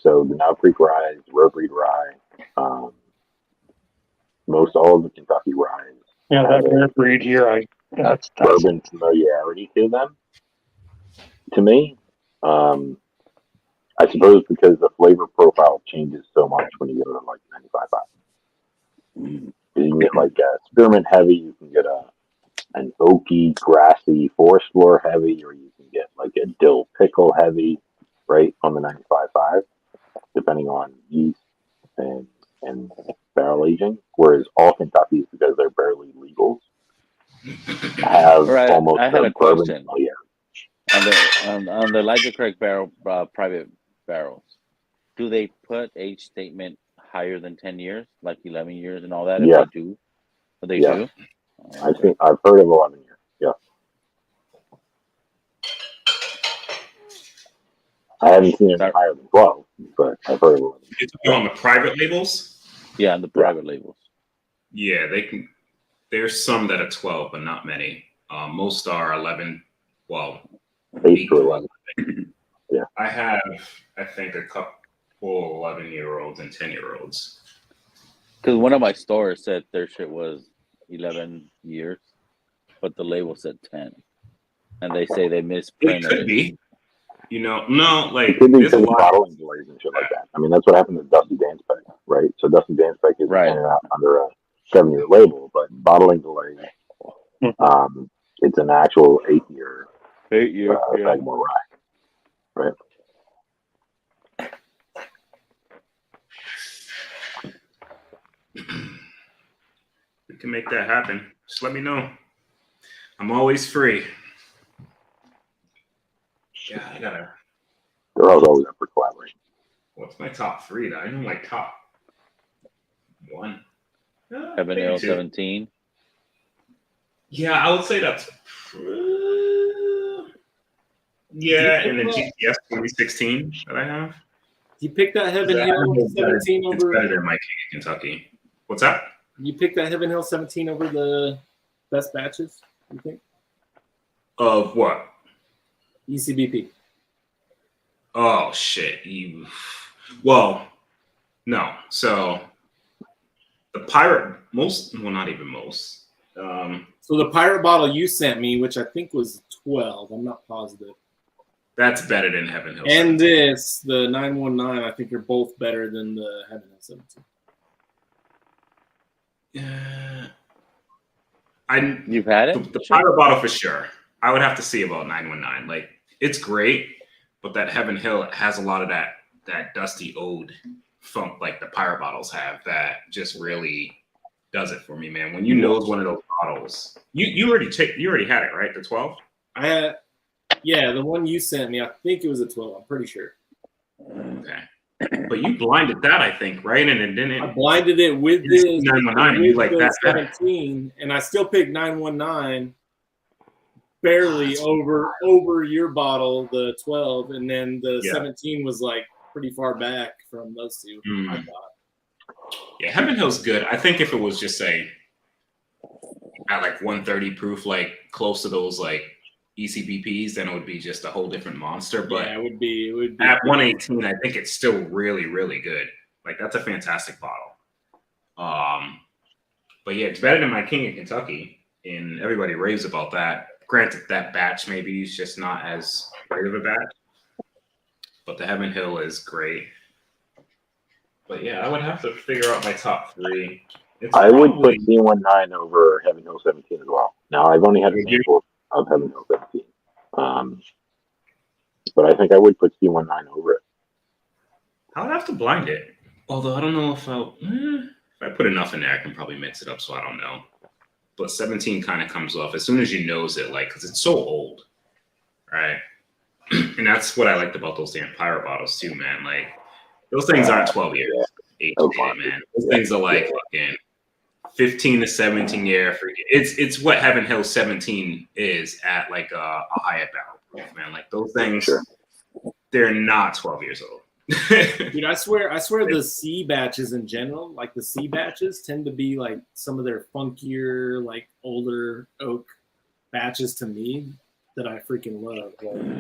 S3: So the Knob Creek rye, Road Breed rye, most all of the Kentucky ryes
S2: Yeah,
S3: have
S2: that
S3: a
S2: rare breed here, that's
S3: bourbon familiarity to them. To me, I suppose because the flavor profile changes so much when you go to like 95.5. You can get like a spearmint heavy, you can get an oaky, grassy forest floor heavy, or you can get like a dill pickle heavy, right, on the 95.5, depending on yeast and barrel aging. Whereas all Kentuckys, because they're barely legals, have
S1: Right,
S3: almost
S1: I had
S3: no
S1: a
S3: bourbon
S1: question.
S3: familiarity.
S1: On the Elijah Craig barrel private barrels, do they put age statement higher than 10 years, like 11 years and all that?
S3: Yeah.
S1: If they do, they
S3: Yeah.
S1: do.
S3: I've heard of 11 years. Yeah. I haven't seen it higher than 12, but I've heard of 11.
S7: You're talking on the private labels?
S1: Yeah, and the private labels.
S7: Yeah, they can. There's some that are 12, but not many. Most are 11. Well,
S3: 8 to 11.
S7: I have, I think, a couple 11-year-olds and 10-year-olds.
S1: Because one of my stores said their shit was 11 years, but the label said 10, and they say they
S7: It
S1: misprinted
S7: could
S1: it.
S7: be. You know, no, like
S3: It could be
S7: there's a
S3: because of
S7: lot.
S3: bottling delays and shit like that. I mean, that's what happened to Dusty Danspec, right? So Dusty Danspec is
S1: Right.
S3: handed out under a 7-year label, but bottling delays, it's an actual 8-year
S1: 8 years. Yeah.
S3: Sagamore rye, right?
S7: We can make that happen. Just let me know. I'm always free. Yeah, I gotta.
S3: They're always up for collaboration.
S7: What's my top 3? I know my top 1.
S1: Heaven
S7: maybe
S1: Hill
S7: 2.
S1: 17.
S7: Yeah, I would say that's. Yeah, and the GTS 2016 that I have.
S6: you pick that Heaven Hill 17
S7: It's better
S6: over.
S7: than my King of Kentucky. What's that?
S6: You pick that Heaven Hill 17 over the best batches. You think
S7: Of what?
S6: ECBP?
S7: Oh shit! Well, no. So the pirate not even most.
S6: So the pirate bottle you sent me, which I think was 12, I'm not positive.
S7: That's better than Heaven Hill.
S6: And this, the 919, I think are both better than the Heaven Hill 17.
S1: You've had it?
S7: The pirate bottle for sure. I would have to see about 919. Like it's great, but that Heaven Hill has a lot of that dusty ode funk like the pirate bottles have that just really does it for me, man. When you nose one of those bottles, you already had it, right? The 12?
S6: Yeah, the one you sent me, I think it was a 12. I'm pretty sure.
S7: Okay. But you blinded that, I think, right? And it didn't.
S6: I blinded it with the
S7: 919. You like
S6: the
S7: that better.
S6: 17, and I still picked 919 barely over your bottle, the 12, and then the 17 was like pretty far back from those two. I thought.
S7: Yeah, Heaven Hill's good. I think if it was just say at like 130 proof, like close to those like ECBPs, then it would be just a whole different monster. But
S6: yeah, it would be
S7: at 118, I think it's still really, really good. Like that's a fantastic bottle. But yeah, it's better than my King of Kentucky, and everybody raves about that. Granted, that batch maybe is just not as great of a batch, but the Heaven Hill is great. But yeah, I would have to figure out my top 3.
S3: I would put C19 over Heaven Hill 17 as well. Now, I've only had a sample of Heaven Hill 17. But I think I would put C19 over it.
S7: I would have to blind it. Although I don't know if if I put enough in there, I can probably mix it up. So I don't know. But 17 kind of comes off as soon as you nose it, like, because it's so old, right? And that's what I liked about those damn pyro bottles too, man. Like, those things aren't 12 years, 18, man. Those things are like fucking 15 to 17 year. It's what Heaven Hill 17 is at like a higher barrel proof, man. Like those things, they're not 12 years old.
S6: Dude, I swear the C batches in general, like the C batches tend to be like some of their funkier, like older oak batches to me that I freaking love.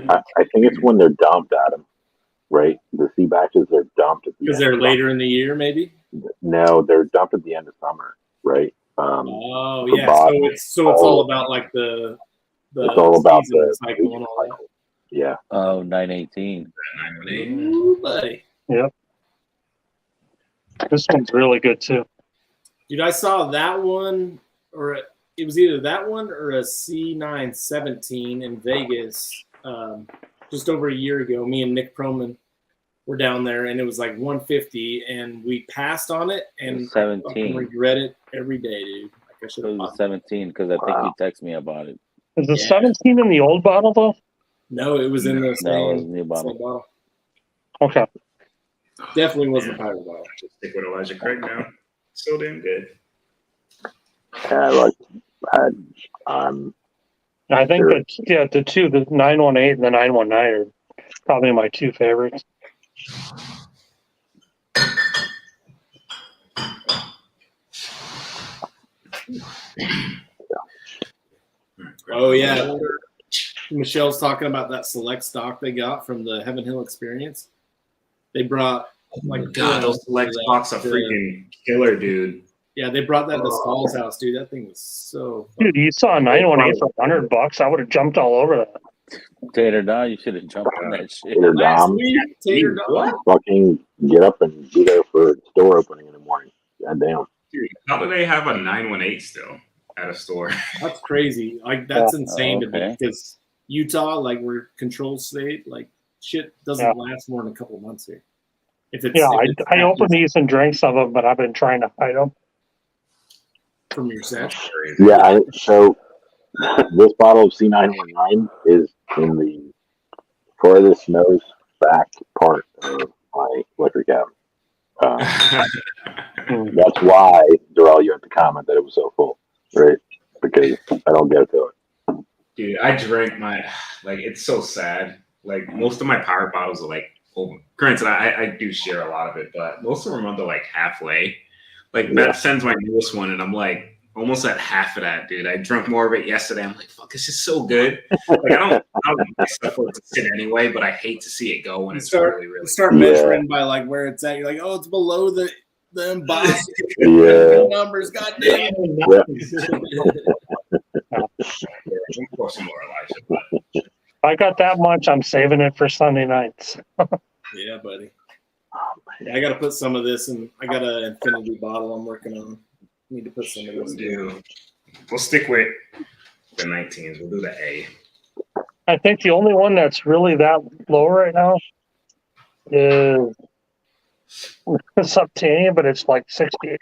S3: I think it's when they're dumped, Adam. Right? The C batches are dumped at the
S6: Because they're later in the year, maybe?
S3: No, they're dumped at the end of summer, right?
S6: Oh yeah, so it's all about like the
S3: it's all about
S6: season
S3: the
S6: cycle and all that.
S3: Yeah.
S1: Oh, 918.
S7: 918.
S6: Ooh, buddy.
S2: Yep. This one's really good too.
S6: Dude, I saw that one, or it was either that one or a C917 in Vegas just over a year ago. Me and Nick Proman were down there, and it was like 150, and we passed on it, and
S1: 17.
S6: I regret it every day, dude. Like I should
S1: It
S6: have
S1: was
S6: bought
S1: 17 because I think you texted me about it.
S2: Is the
S6: Yeah.
S2: 17 in the old bottle though?
S6: No, it was in the
S1: No, it was
S6: same,
S1: new bottle.
S6: same bottle.
S2: Okay.
S6: Definitely wasn't a pirate bottle.
S7: Just stick with Elijah Craig now. So damn good.
S3: Yeah, like
S2: I think
S3: Sure.
S2: that the two, the 918 and the 919 are probably my two favorites.
S6: Oh yeah, Michelle's talking about that select stock they got from the Heaven Hill Experience. They brought like
S7: God, those select stocks are freaking killer, dude.
S6: Yeah, they brought that to Saul's house, dude. That thing was so.
S2: Dude, you saw a 918 for $100. I would have jumped all over that.
S1: Tater Don, you should have jumped on that shit.
S3: Tater
S6: Last
S3: Dom,
S6: week, Tater Dom.
S3: fucking get up and be there for store opening in the morning. God damn.
S7: Dude, how do they have a 918 still at a store?
S6: That's crazy. Like that's insane to
S1: okay.
S6: me because Utah, like we're control state, like shit doesn't last more than a couple of months here. If it's
S2: I opened these and drank some of them, but I've been trying to hide them.
S6: from your set.
S3: Yeah, so this bottle of C919 is in the furthest nose back part of my liquor cabinet. That's why, Darrell, you had to comment that it was so full, right? Because I don't get to it.
S7: Dude, I drank my, like, it's so sad. Like, most of my power bottles are like, granted, I do share a lot of it, but most of them are under like halfway. Like, Beth sends my newest one, and I'm like, almost at half of that, dude. I drank more of it yesterday. I'm like, fuck, this is so good. Like, I don't like stuff for it to sit anyway, but I hate to see it go when it's really, really
S6: Start
S3: Yeah.
S6: measuring by like where it's at. You're like, oh, it's below the embossed
S3: Yeah.
S6: numbers. God damn.
S7: We'll pour some more, Elijah. But
S2: If I got that much, I'm saving it for Sunday nights.
S6: Yeah, buddy. Yeah, I got to put some of this, and I got an infinity bottle I'm working on. Need to put some of this.
S7: we'll stick with the 19s. We'll do the A.
S2: I think the only one that's really that low right now is Subtania, but it's like 68%.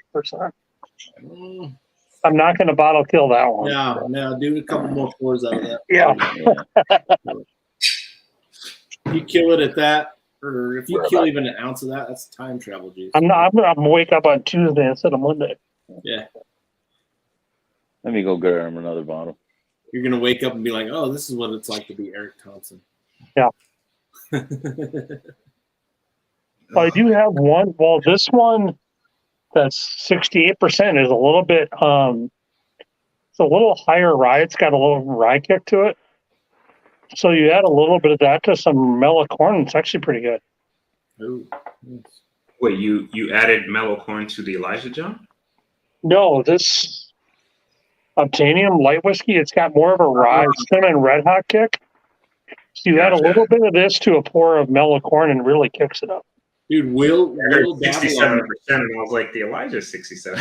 S6: Mm,
S2: I'm not going to bottle kill that one.
S6: no, do a couple more pours out of that.
S2: Yeah.
S6: If you kill it at that, or if you kill even an ounce of that, that's time travel juice.
S2: I'm going to wake up on Tuesday instead of Monday.
S6: Yeah,
S1: Let me go get him another bottle.
S6: you're gonna wake up and be like, "Oh, this is what it's like to be Eric Thompson."
S2: Yeah. I do have one. Well, this one that's 68% is a little bit, it's a little higher rye. It's got a little rye kick to it. So you add a little bit of that to some mellow corn. It's actually pretty good.
S6: Ooh, nice.
S7: Wait, you added mellow corn to the Elijah John?
S2: No, this Obtanium light whiskey, it's got more of a rye cinnamon red hot kick. So you add a little bit of this to a pour of mellow corn and really kicks it up.
S6: Dude, Will Dabbler,
S7: 67%, and I was like, the Elijah's 67.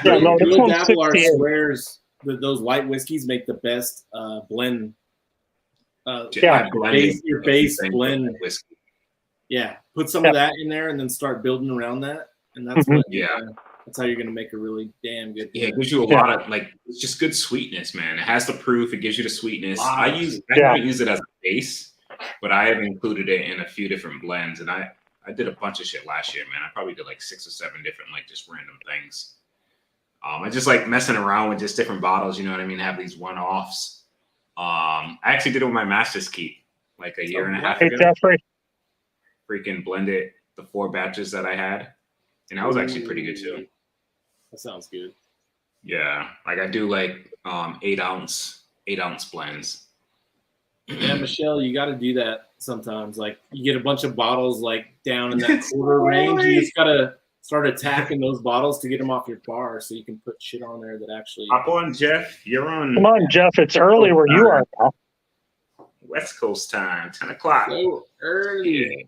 S2: Yeah, no, this
S6: Will
S2: one's
S6: Dabbler
S2: 68.
S6: swears that those light whiskeys make the best blend.
S2: Yeah,
S6: your base blend.
S7: whiskey.
S6: Yeah, put some of that in there and then start building around that, and that's
S2: Mhm.
S6: what.
S7: Yeah.
S6: That's how you're gonna make a really damn good.
S7: Yeah, it
S6: blend.
S7: gives you a lot of like it's just good sweetness, man. It has the proof. It gives you the sweetness. I
S2: Yeah.
S7: haven't used it as a base, but I have included it in a few different blends, and I did a bunch of shit last year, man. I probably did like 6 or 7 different like just random things. I just like messing around with just different bottles. You know what I mean? Have these one-offs. I actually did it with my Master's Keep like a year and a half
S2: Hey,
S7: ago.
S2: Jeffrey.
S7: Freaking blended the 4 batches that I had, and that was actually pretty good too.
S6: That sounds good.
S7: Yeah, like I do like 8-ounce blends.
S6: Yeah, Michelle, you got to do that sometimes. Like you get a bunch of bottles like down in that quarter range. You just gotta start attacking those bottles to get them off your bar, so you can put shit on there that actually.
S7: Hop on, Jeff. You're on
S2: Come on, Jeff. It's early where you are, pal.
S7: West Coast time, 10 o'clock.
S6: So early.
S7: Yeah.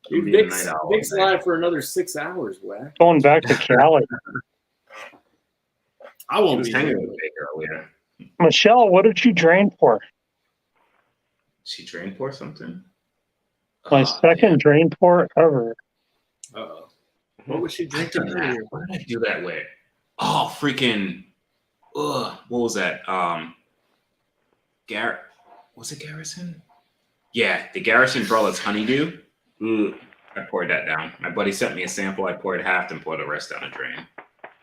S6: Dude,
S7: Be a
S6: Vic's,
S7: night owl,
S6: Vic's
S7: man.
S6: live for another 6 hours, whack.
S2: Going back to Cali.
S6: I
S7: I
S6: won't
S7: was
S6: be
S7: hanging
S6: here.
S7: with Vic earlier.
S2: Michelle, what did you drain for?
S7: She drained pour something.
S2: My second drain pour ever.
S6: Uh-oh. What was she
S7: I've
S6: drinking
S7: done that.
S6: earlier?
S7: What did I do that with? Oh, freaking. What was that? Garrett. Was it Garrison? Yeah, the Garrison Brullet's Honeydew. Ugh, I poured that down. My buddy sent me a sample. I poured half and poured the rest down a drain.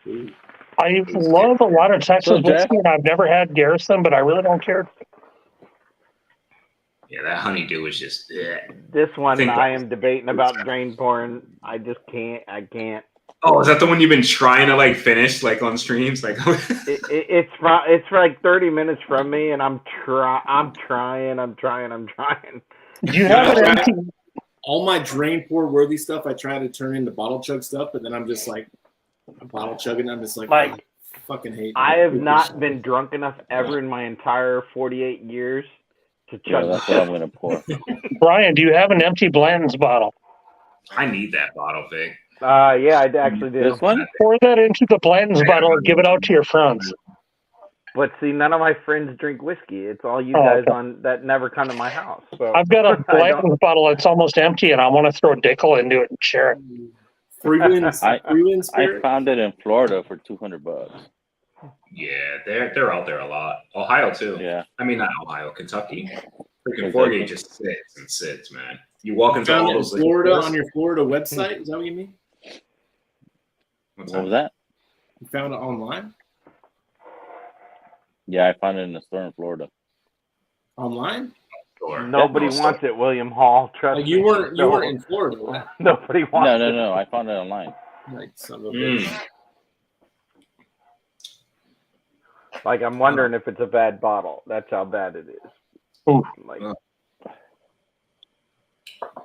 S6: Ooh.
S2: I love a lot of Texas
S1: So, Jeff-
S2: whiskey, and I've never had Garrison, but I really don't care.
S7: Yeah, that Honeydew was just.
S5: This one
S7: Think-
S5: I am debating about drain pouring. I just can't. I can't.
S7: Oh, is that the one you've been trying to like finish like on streams? Like,
S5: It's for like 30 minutes from me, and I'm trying.
S2: Do you have an empty?
S6: All my drain pour worthy stuff, I try to turn into bottle chug stuff, but then I'm just like bottle chugging. I'm just like I fucking hate.
S5: I have not been drunk enough ever in my entire 48 years to
S1: Yeah,
S5: chug.
S1: that's what I'm gonna pour.
S2: Brian, do you have an empty blends bottle?
S7: I need that bottle, Vic.
S5: Yeah, I actually do.
S1: This one?
S2: Pour that into the blends bottle and give it out to your friends.
S5: But see, none of my friends drink whiskey. It's all you
S2: Oh,
S5: guys
S2: okay.
S5: on that never come to my house. So
S2: I've got a
S5: I don't-
S2: blends bottle that's almost empty, and I want to throw Dickel into it and share it.
S6: Freeland
S1: I
S6: Spirit.
S1: found it in Florida for $200.
S7: Yeah, they're out there a lot. Ohio too.
S1: Yeah.
S7: I mean, not Ohio, Kentucky. Freaking
S1: Kentucky.
S7: 48 just sits and sits, man. You walk into
S6: Found
S7: all
S6: it in
S7: those liquor
S6: Florida
S7: stores-
S6: on your Florida website. Is that what you mean?
S7: What's
S1: What was
S7: that?
S1: that?
S6: You found it online?
S1: Yeah, I found it in a store in Florida.
S6: Online?
S7: Store.
S5: nobody
S7: No,
S5: wants it, William Hall. Trust
S6: Like
S5: me.
S6: you weren't
S5: No.
S6: in Florida. Right?
S5: Nobody wants
S1: No,
S5: it.
S1: no. I found it online.
S6: Like son of a bitch.
S7: Mm.
S5: Like I'm wondering if it's a bad bottle. That's how bad it is.
S2: Ooh.
S5: Like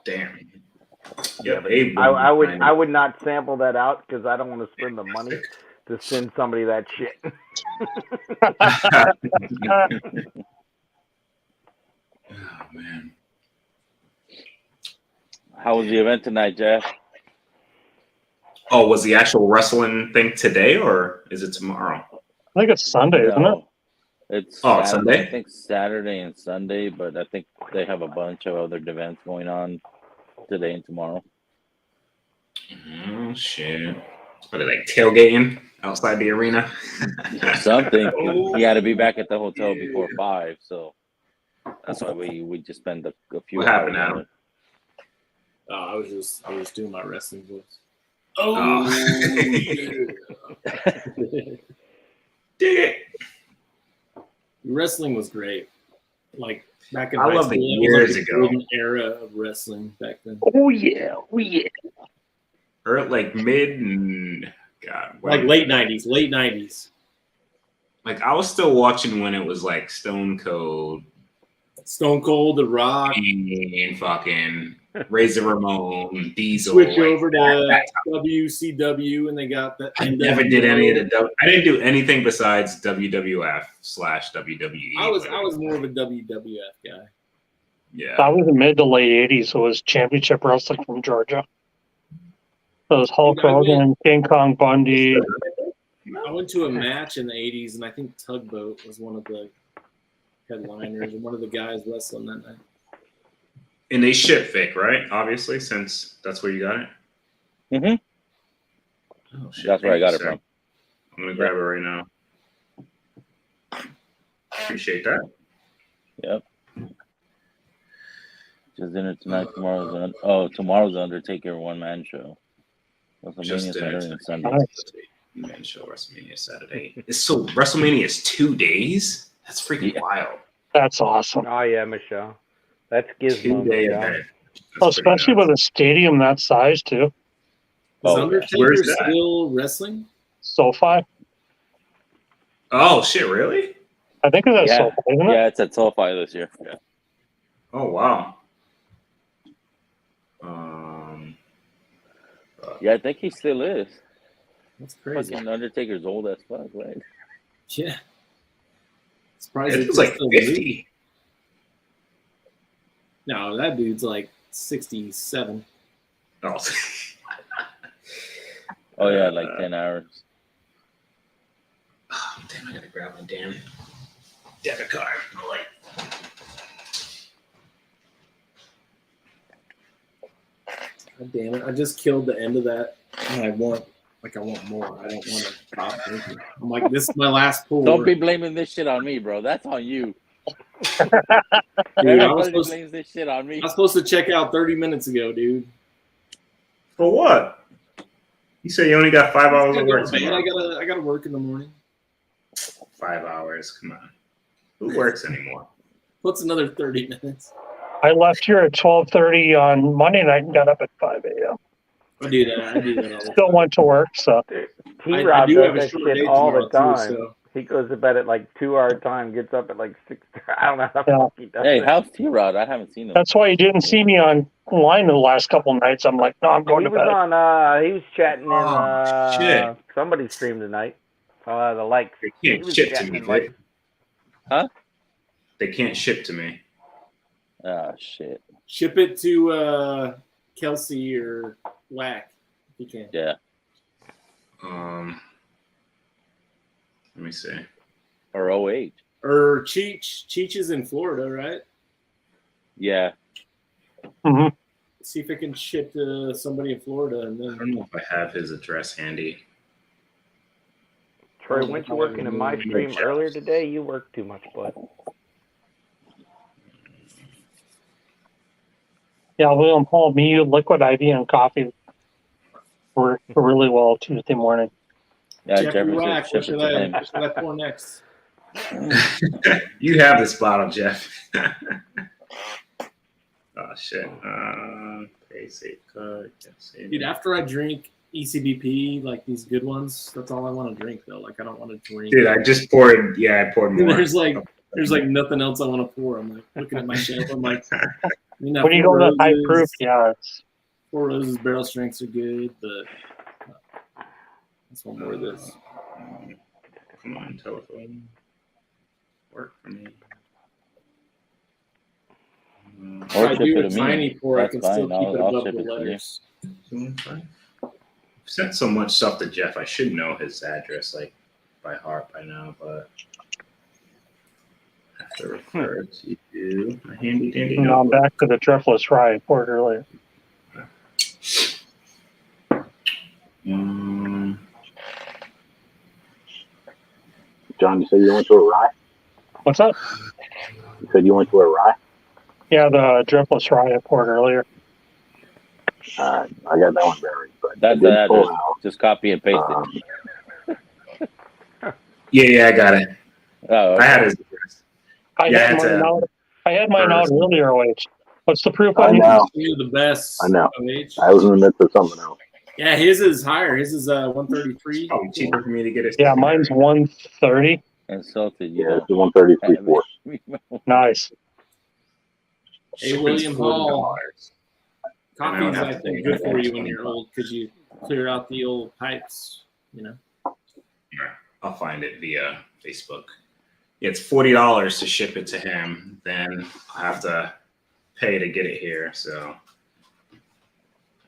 S7: Damn.
S5: yeah,
S7: Yeah,
S5: but
S7: Abe
S5: I
S7: wouldn't
S5: would not sample that out because I don't want to spend the money to send somebody that shit.
S7: mind. Oh man.
S1: How was the event tonight, Jeff?
S7: Oh, was the actual wrestling thing today or is it tomorrow?
S2: I think it's Sunday, isn't it?
S1: No. It's
S7: Oh,
S1: Saturday,
S7: Sunday?
S1: I think Saturday and Sunday, but I think they have a bunch of other events going on today and tomorrow.
S7: Oh shit. What are they like tailgating outside the arena?
S1: Something.
S7: Oh,
S1: You got to be back at the hotel
S7: yeah.
S1: before 5, so that's why we just spend a few
S7: What happened,
S1: hours on
S7: Adam?
S1: it.
S6: I was doing my wrestling voice.
S7: Oh. Dig it.
S6: Wrestling was great. Like back in
S7: I
S6: high
S7: love the
S6: school, it was
S7: years
S6: like the
S7: ago.
S6: golden era of wrestling back then.
S2: Oh yeah, oh yeah.
S7: Or like mid and God,
S6: Like
S7: when-
S6: late '90s.
S7: Like I was still watching when it was like Stone Cold
S6: Stone Cold, The Rock.
S7: and fucking Razor Ramon, Diesel.
S6: Switch
S7: like,
S6: over to
S7: that
S6: WCW, and they got that.
S7: I never did any of the. I didn't do anything besides WWF/WWE.
S6: I was more of a WWF guy.
S7: Yeah.
S2: That was the mid to late '80s. So it was championship wrestling from Georgia. So it was Hulk Hogan, King Kong Bundy.
S6: I went to a match in the '80s, and I think Tugboat was one of the headliners and one of the guys wrestling that night.
S7: And they ship Vic, right? Obviously, since that's where you got it.
S1: Mhm.
S7: Oh shit!
S1: That's where I
S7: thank
S1: got
S7: you,
S1: it
S7: sir.
S1: from.
S7: I'm gonna grab it right now. Appreciate that.
S1: Yep. Just dinner tonight. Tomorrow's the Undertaker one-man show.
S7: Just
S1: WrestleMania
S7: dinner
S1: Saturday and
S7: tonight.
S1: Sunday.
S2: Nice.
S7: Man, show WrestleMania Saturday. It's so WrestleMania is 2 days. That's freaking
S1: Yeah.
S7: wild.
S2: That's awesome.
S5: Oh yeah, Michelle. That's
S7: 2
S5: Gizmo,
S7: day
S5: Michelle.
S7: event.
S2: Well,
S7: That's pretty
S2: especially
S7: nuts.
S2: with a stadium that size too.
S6: Is
S1: Oh, yeah.
S6: Undertaker
S7: Where's that?
S6: still wrestling?
S2: SoFi.
S7: Oh shit! Really?
S2: I think it's at
S1: Yeah.
S2: SoFi, isn't it?
S1: Yeah, it's at SoFi this year. Yeah.
S7: Oh wow.
S1: Yeah, I think he still is.
S6: That's crazy.
S1: Fucking Undertaker's old as fuck, right?
S6: Yeah. Surprised
S7: It
S6: he
S7: was
S6: can
S7: like
S6: still do it.
S7: 50.
S6: No, that dude's like 67.
S7: Oh.
S1: Oh yeah, like 10 hours.
S7: Oh, damn! I gotta grab my damn debit card. Oh, like,
S6: God damn it. I just killed the end of that. And I want more. I don't want to stop drinking. I'm like, this is my last pour.
S1: Don't be blaming this shit on me, bro. That's on you.
S6: Dude, I was
S1: Everybody blames this shit on me.
S6: supposed to check out 30 minutes ago, dude.
S7: for what? You say you only got 5 hours of work.
S6: Man,
S7: tomorrow.
S6: I gotta work in the morning.
S7: 5 hours. Come on. Who works anymore?
S6: What's another 30 minutes?
S2: I left here at 12:30 on Monday night and got up at 5 a.m.
S6: I do that. I do that all the
S2: Still went to work, so
S5: T-Rob
S6: do have
S5: does
S6: a
S5: that
S6: short
S5: shit
S6: day
S5: all the
S6: tomorrow,
S5: time.
S6: too, so.
S5: He goes to bed at like 2-hour time, gets up at like 6. I don't know how
S2: Yeah.
S5: fuck he does
S1: Hey,
S5: it.
S1: how's T-Rod? I haven't seen him.
S2: that's why you didn't see me online the last couple nights. I'm like, no, I'm going
S5: He
S2: to
S5: was
S2: bed.
S5: on. He was chatting in
S7: Oh, shit.
S5: somebody's stream tonight. The likes.
S7: They
S5: He
S7: can't
S5: was
S7: ship to
S5: chatting
S7: me,
S5: in
S7: Vic.
S5: likes.
S1: Huh?
S7: They can't ship to me.
S1: Ah, shit.
S6: Ship it to Kelsey or Whack if you can.
S1: Yeah.
S7: Let me see.
S1: Or OH.
S6: Or Cheech. Cheech is in Florida, right?
S1: Yeah.
S2: hmm
S6: See if it can ship to somebody in Florida, and
S7: I don't
S6: then
S7: know if I have his address handy.
S5: Troy, weren't you working in my stream earlier today? You worked too much, bud.
S2: Yeah, William Hall, me, you, Liquid IV, and coffee work really well Tuesday morning.
S1: Yeah,
S6: Jeffrey
S1: Jefferson
S6: Whack. What
S1: shipped
S6: should
S1: it to him.
S6: I pour next?
S7: You have this bottle, Jeff. Oh shit. Pay safe card.
S6: Dude, after I drink ECBP, like these good ones, that's all I want to drink though. Like I don't want to drink.
S7: Dude, I just poured. Yeah, I poured more.
S6: There's like nothing else I want to pour. I'm like looking at my shelf. I'm like, you know,
S2: When you go to high proof, yeah, it's
S6: Four Roses barrel strengths are good, but let's one more of this.
S7: Come on, telephone. Work for me.
S6: If
S1: Or
S6: I
S1: ship
S6: do
S1: it
S6: a
S1: to me.
S6: tiny pour, I
S1: That's
S6: can
S1: fine.
S6: still keep it
S1: I'll
S6: above
S1: ship
S6: the
S1: it to you.
S6: letters.
S7: I've sent so much stuff to Jeff. I should know his address like by heart by now, but I have to refer to you. My handy dandy
S2: you know, I'm
S7: notebook.
S2: back to the Driftless Rye I poured earlier.
S3: John, you said you went to a rye?
S2: What's up?
S3: You said you went to a rye?
S2: Yeah, the Driftless Rye I poured earlier.
S3: I got that one buried, but I
S1: That's
S3: did
S1: the
S3: pull
S1: address.
S3: out.
S1: Just copy and paste it.
S7: Yeah, I got it.
S1: Oh,
S7: I
S1: okay.
S7: had his address.
S2: I
S7: Yeah,
S2: had
S7: it's
S2: mine
S7: a-
S2: out. I had mine out
S7: First.
S2: earlier, Wage. What's the proof
S3: I
S2: on
S3: know.
S6: You're the best.
S3: I know.
S6: OH.
S3: I was in the midst of something else.
S6: Yeah, his is higher. His is 133.
S7: Probably cheaper for me to get it.
S2: Yeah, mine's 130.
S1: Insulted, you
S3: Yeah, it's the 133.4.
S1: know.
S6: Hey,
S1: Nice.
S7: Shipping's
S6: William Hall.
S7: $40.
S6: Coffee
S7: I don't
S6: is
S7: have
S6: I
S7: to
S6: think
S7: think
S6: good
S7: about
S6: for
S7: it.
S6: you when you're old because you clear out the old pipes. You know.
S7: I'll find it via Facebook. It's $40 to ship it to him. Then I have to pay to get it here. So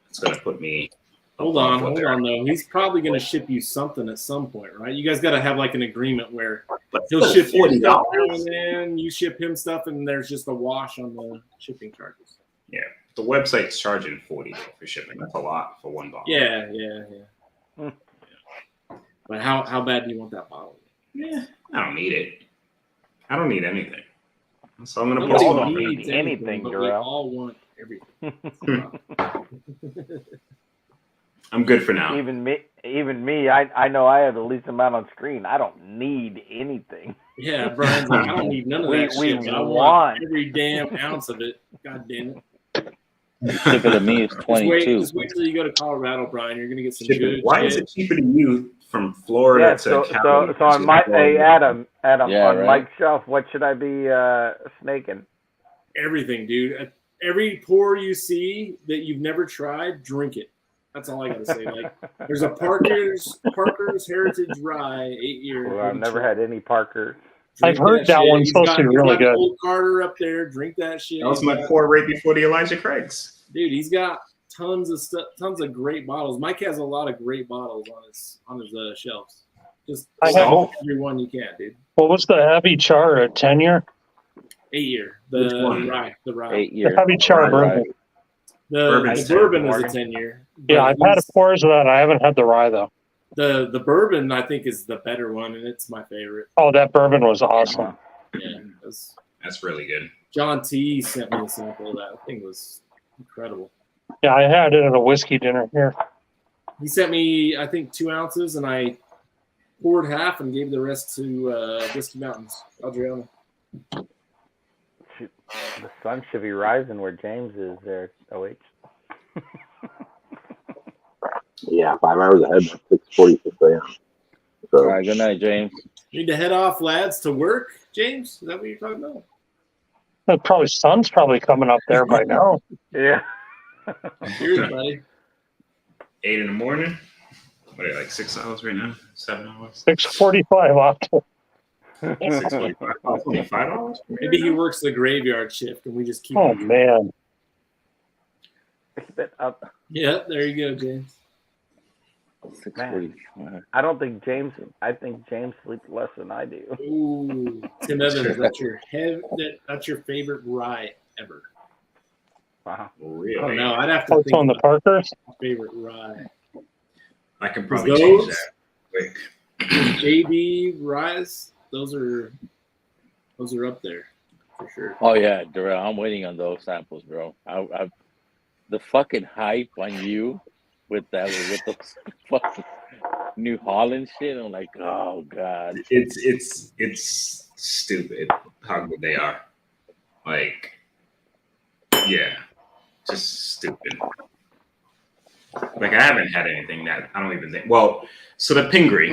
S7: it's gonna put me.
S6: Hold on though. He's probably going to ship you something at some point, right? You guys got to have like an agreement where
S7: But
S6: he'll
S7: still
S6: ship you stuff
S7: $40.
S6: and then you ship him stuff, and there's just a wash on the shipping charges.
S7: Yeah, the website's charging $40 for shipping. That's a lot for one bottle.
S6: Yeah.
S5: Hmm.
S6: But how bad do you want that bottle?
S7: Yeah, I don't need it. I don't need anything. So I'm gonna
S5: Nobody
S7: put
S5: don't
S7: it on.
S5: need anything,
S6: but we
S5: Darrell.
S6: all want everything.
S7: I'm good for now.
S5: Even me. I know I have the least amount on screen. I don't need anything.
S6: Yeah, Brian's like, I don't need none of
S5: We-
S6: that
S5: we
S6: shit, but I
S5: want-
S6: want every damn ounce of it. God damn it.
S1: Cheaper than me is 22.
S6: Just wait till you go to Colorado, Brian. You're gonna get some
S7: Shipping.
S6: good
S7: Why is
S6: shit.
S7: it cheaper to you from Florida
S5: Yeah.
S7: to
S5: So
S7: Cali?
S5: on my Adam
S1: Yeah,
S5: on
S1: right.
S5: Mike's shelf, what should I be snaking?
S6: Everything, dude. Every pour you see that you've never tried, drink it. That's all I gotta say. Like, there's a Parker's Heritage Rye 8-year.
S5: Well, I've never had any Parker.
S2: I've heard that
S6: shit.
S2: one's
S6: He's
S2: supposed to be
S6: he's
S2: really
S6: got
S2: good.
S6: Old Carter up there. Drink that shit.
S7: That was
S6: He's
S7: my
S6: got-
S7: pour right before the Elijah Craigs.
S6: Dude, he's got tons of stuff, tons of great bottles. Mike has a lot of great bottles on his shelves. Just
S2: I
S7: have-
S6: every one you can, dude.
S2: What was the Heavy Char, a 10-year?
S6: 8-year.
S7: Which one?
S6: The rye.
S1: 8
S2: The
S1: years.
S2: Heavy Char
S7: Right.
S2: bourbon.
S6: The
S7: Bourbon's
S6: bourbon is a
S5: Morgan.
S6: 10-year.
S2: Yeah, I've had pours of that. I haven't had the rye though.
S6: The bourbon I think is the better one, and it's my favorite.
S2: Oh, that bourbon was awesome.
S6: Yeah, that's
S7: That's really good.
S6: John T sent me a sample of that. That thing was incredible.
S2: Yeah, I had it at a whiskey dinner here.
S6: He sent me, I think, 2 ounces, and I poured half and gave the rest to Whiskey Mountains, Adriana.
S5: The sun should be rising where James is there. OH.
S3: Yeah, 5 hours ahead. 6:46 a.m. So
S1: All right, good night, James.
S6: Need to head off, lads, to work, James? Is that what you're talking about?
S2: The sun's probably coming up there by now.
S5: Yeah.
S6: Cheers, buddy.
S7: 8 in the morning. What are you, like 6 hours right now? 7 hours?
S2: 6:45 off.
S7: 6:45. Oh, only 5 hours?
S6: Maybe he works the graveyard shift, and we just keep.
S2: Oh man,
S5: Keep it up.
S6: Yeah, there you go, James.
S1: 6:40.
S5: I don't think James. I think James sleeps less than I do.
S6: Ooh, Tim Evans, that's your favorite rye ever.
S5: Wow.
S7: Really?
S6: Oh no, I'd have to
S2: oh, it's
S6: think
S2: on the
S6: about
S2: Parkers.
S6: my favorite rye.
S7: I can probably
S6: Those-
S7: change that quick.
S6: JB ryes, those are up there for sure.
S1: Oh yeah, Darrell, I'm waiting on those samples, bro. I the fucking hype on you with those fucking New Holland shit. I'm like, oh god.
S7: It's stupid how good they are. Like, yeah, just stupid. Like, I haven't had anything that I don't even think. Well, so the Pingree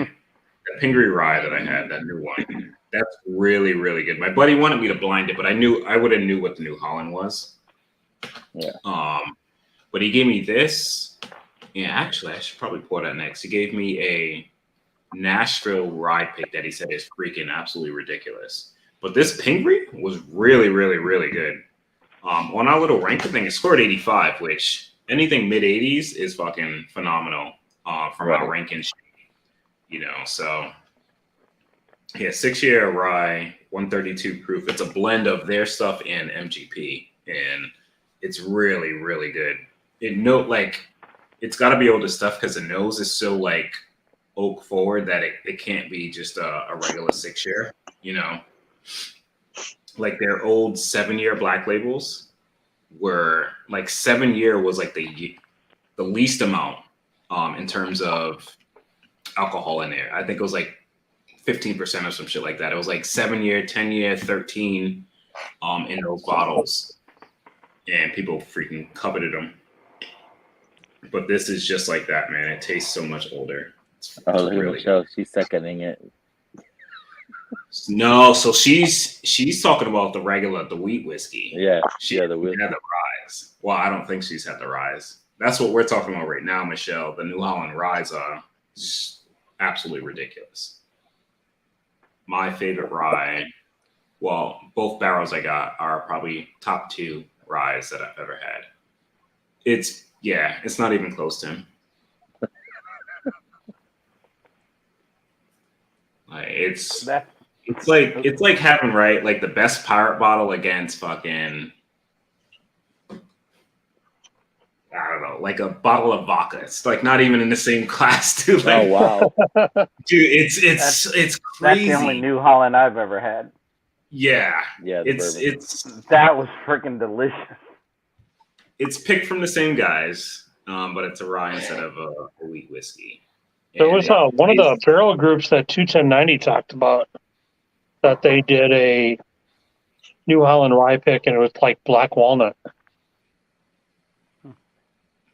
S7: rye that I had, that new one, that's really, really good. My buddy wanted me to blind it, but I would have knew what the New Holland was.
S1: Yeah.
S7: But he gave me this. Yeah, actually, I should probably pour that next. He gave me a Nashville rye pick that he said is freaking absolutely ridiculous. But this Pingree was really, really, really good. On our little ranker thing, it scored 85, which anything mid 80s is fucking phenomenal from our ranking. You know, so yeah, 6-year rye, 132 proof. It's a blend of their stuff and MGP, and it's really, really good. It's got to be older stuff because the nose is so like oak forward that it can't be just a regular 6-year. You know, like their old 7-year black labels were like 7-year was like the least amount in terms of alcohol in there. I think it was like 15% or some shit like that. It was like 7-year, 10-year, 13 in those bottles, and people freaking coveted them. But this is just like that, man. It tastes so much older. It's
S1: Oh, look at
S7: really
S1: Michelle. She's seconding it.
S7: No, so she's talking about the wheat whiskey.
S1: Yeah,
S7: She
S1: yeah, the whiskey.
S7: had the rise. Well, I don't think she's had the rise. That's what we're talking about right now, Michelle. The New Holland rise are just absolutely ridiculous. My favorite rye, well, both barrels I got are probably top 2 ryes that I've ever had. It's not even close to him. Like it's like having like the best pirate bottle against fucking I don't know, like a bottle of vodka. It's like not even in the same class, dude. Like,
S1: Oh wow.
S7: dude, it's
S5: That's
S7: crazy.
S5: the only New Holland I've ever had.
S7: Yeah,
S1: Yeah, the bourbon.
S7: it's
S5: That was freaking delicious.
S7: it's picked from the same guys, but it's a rye instead of a wheat whiskey.
S2: There
S7: And
S2: was one of the barrel groups that 21090 talked about that they did a New Holland rye pick, and it was like black walnut.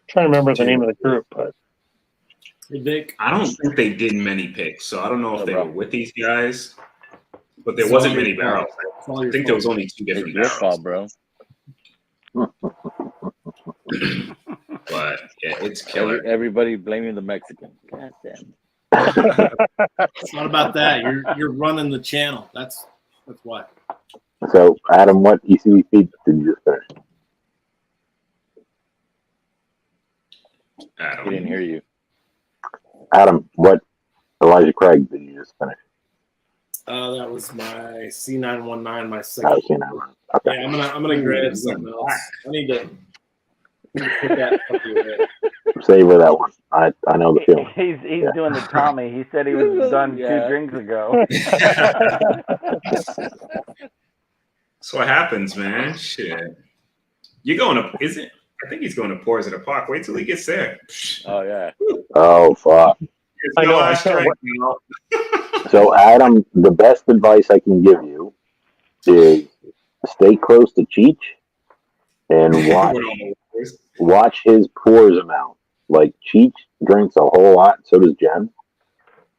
S2: Trying to remember the name of the group, but
S6: Hey, Vic.
S7: I don't think they did many picks, so I don't know if
S1: Oh,
S7: they
S1: bro.
S7: were with these guys. But there
S6: It's
S7: wasn't
S6: all your
S7: many
S6: fault.
S7: barrels.
S6: It's all
S7: I
S6: your
S7: think there was
S6: fault.
S7: only 2
S1: It's
S7: different
S1: your
S7: barrels.
S1: fault, bro.
S7: But yeah, it's killer.
S1: Everybody blaming the Mexican. God damn.
S6: It's not about that. You're running the channel. That's why.
S3: So, Adam, what ECB feed did you just finish?
S7: Adam.
S1: We didn't hear you.
S3: Adam, what Elijah Craig did you just finish?
S6: That was my C919, my
S3: I
S6: second.
S3: was saying that. Okay.
S6: Yeah, I'm gonna grab something else. I need to put that puppy away.
S3: Savor that one. I know the feeling.
S5: He's
S3: Yeah.
S5: doing the Tommy. He said he was done
S1: Yeah.
S5: 2 drinks ago.
S7: That's what happens, man. Shit. You're going to, is it? I think he's going to Pours at a Park. Wait till he gets there.
S1: Oh yeah.
S3: Oh, fuck.
S7: It's
S2: I
S7: no
S2: know, I
S7: last
S2: can't
S7: drink,
S2: wait.
S7: you know?
S3: So, Adam, the best advice I can give you is stay close to Cheech and watch his pours amount. Like, Cheech drinks a whole lot, so does Jen,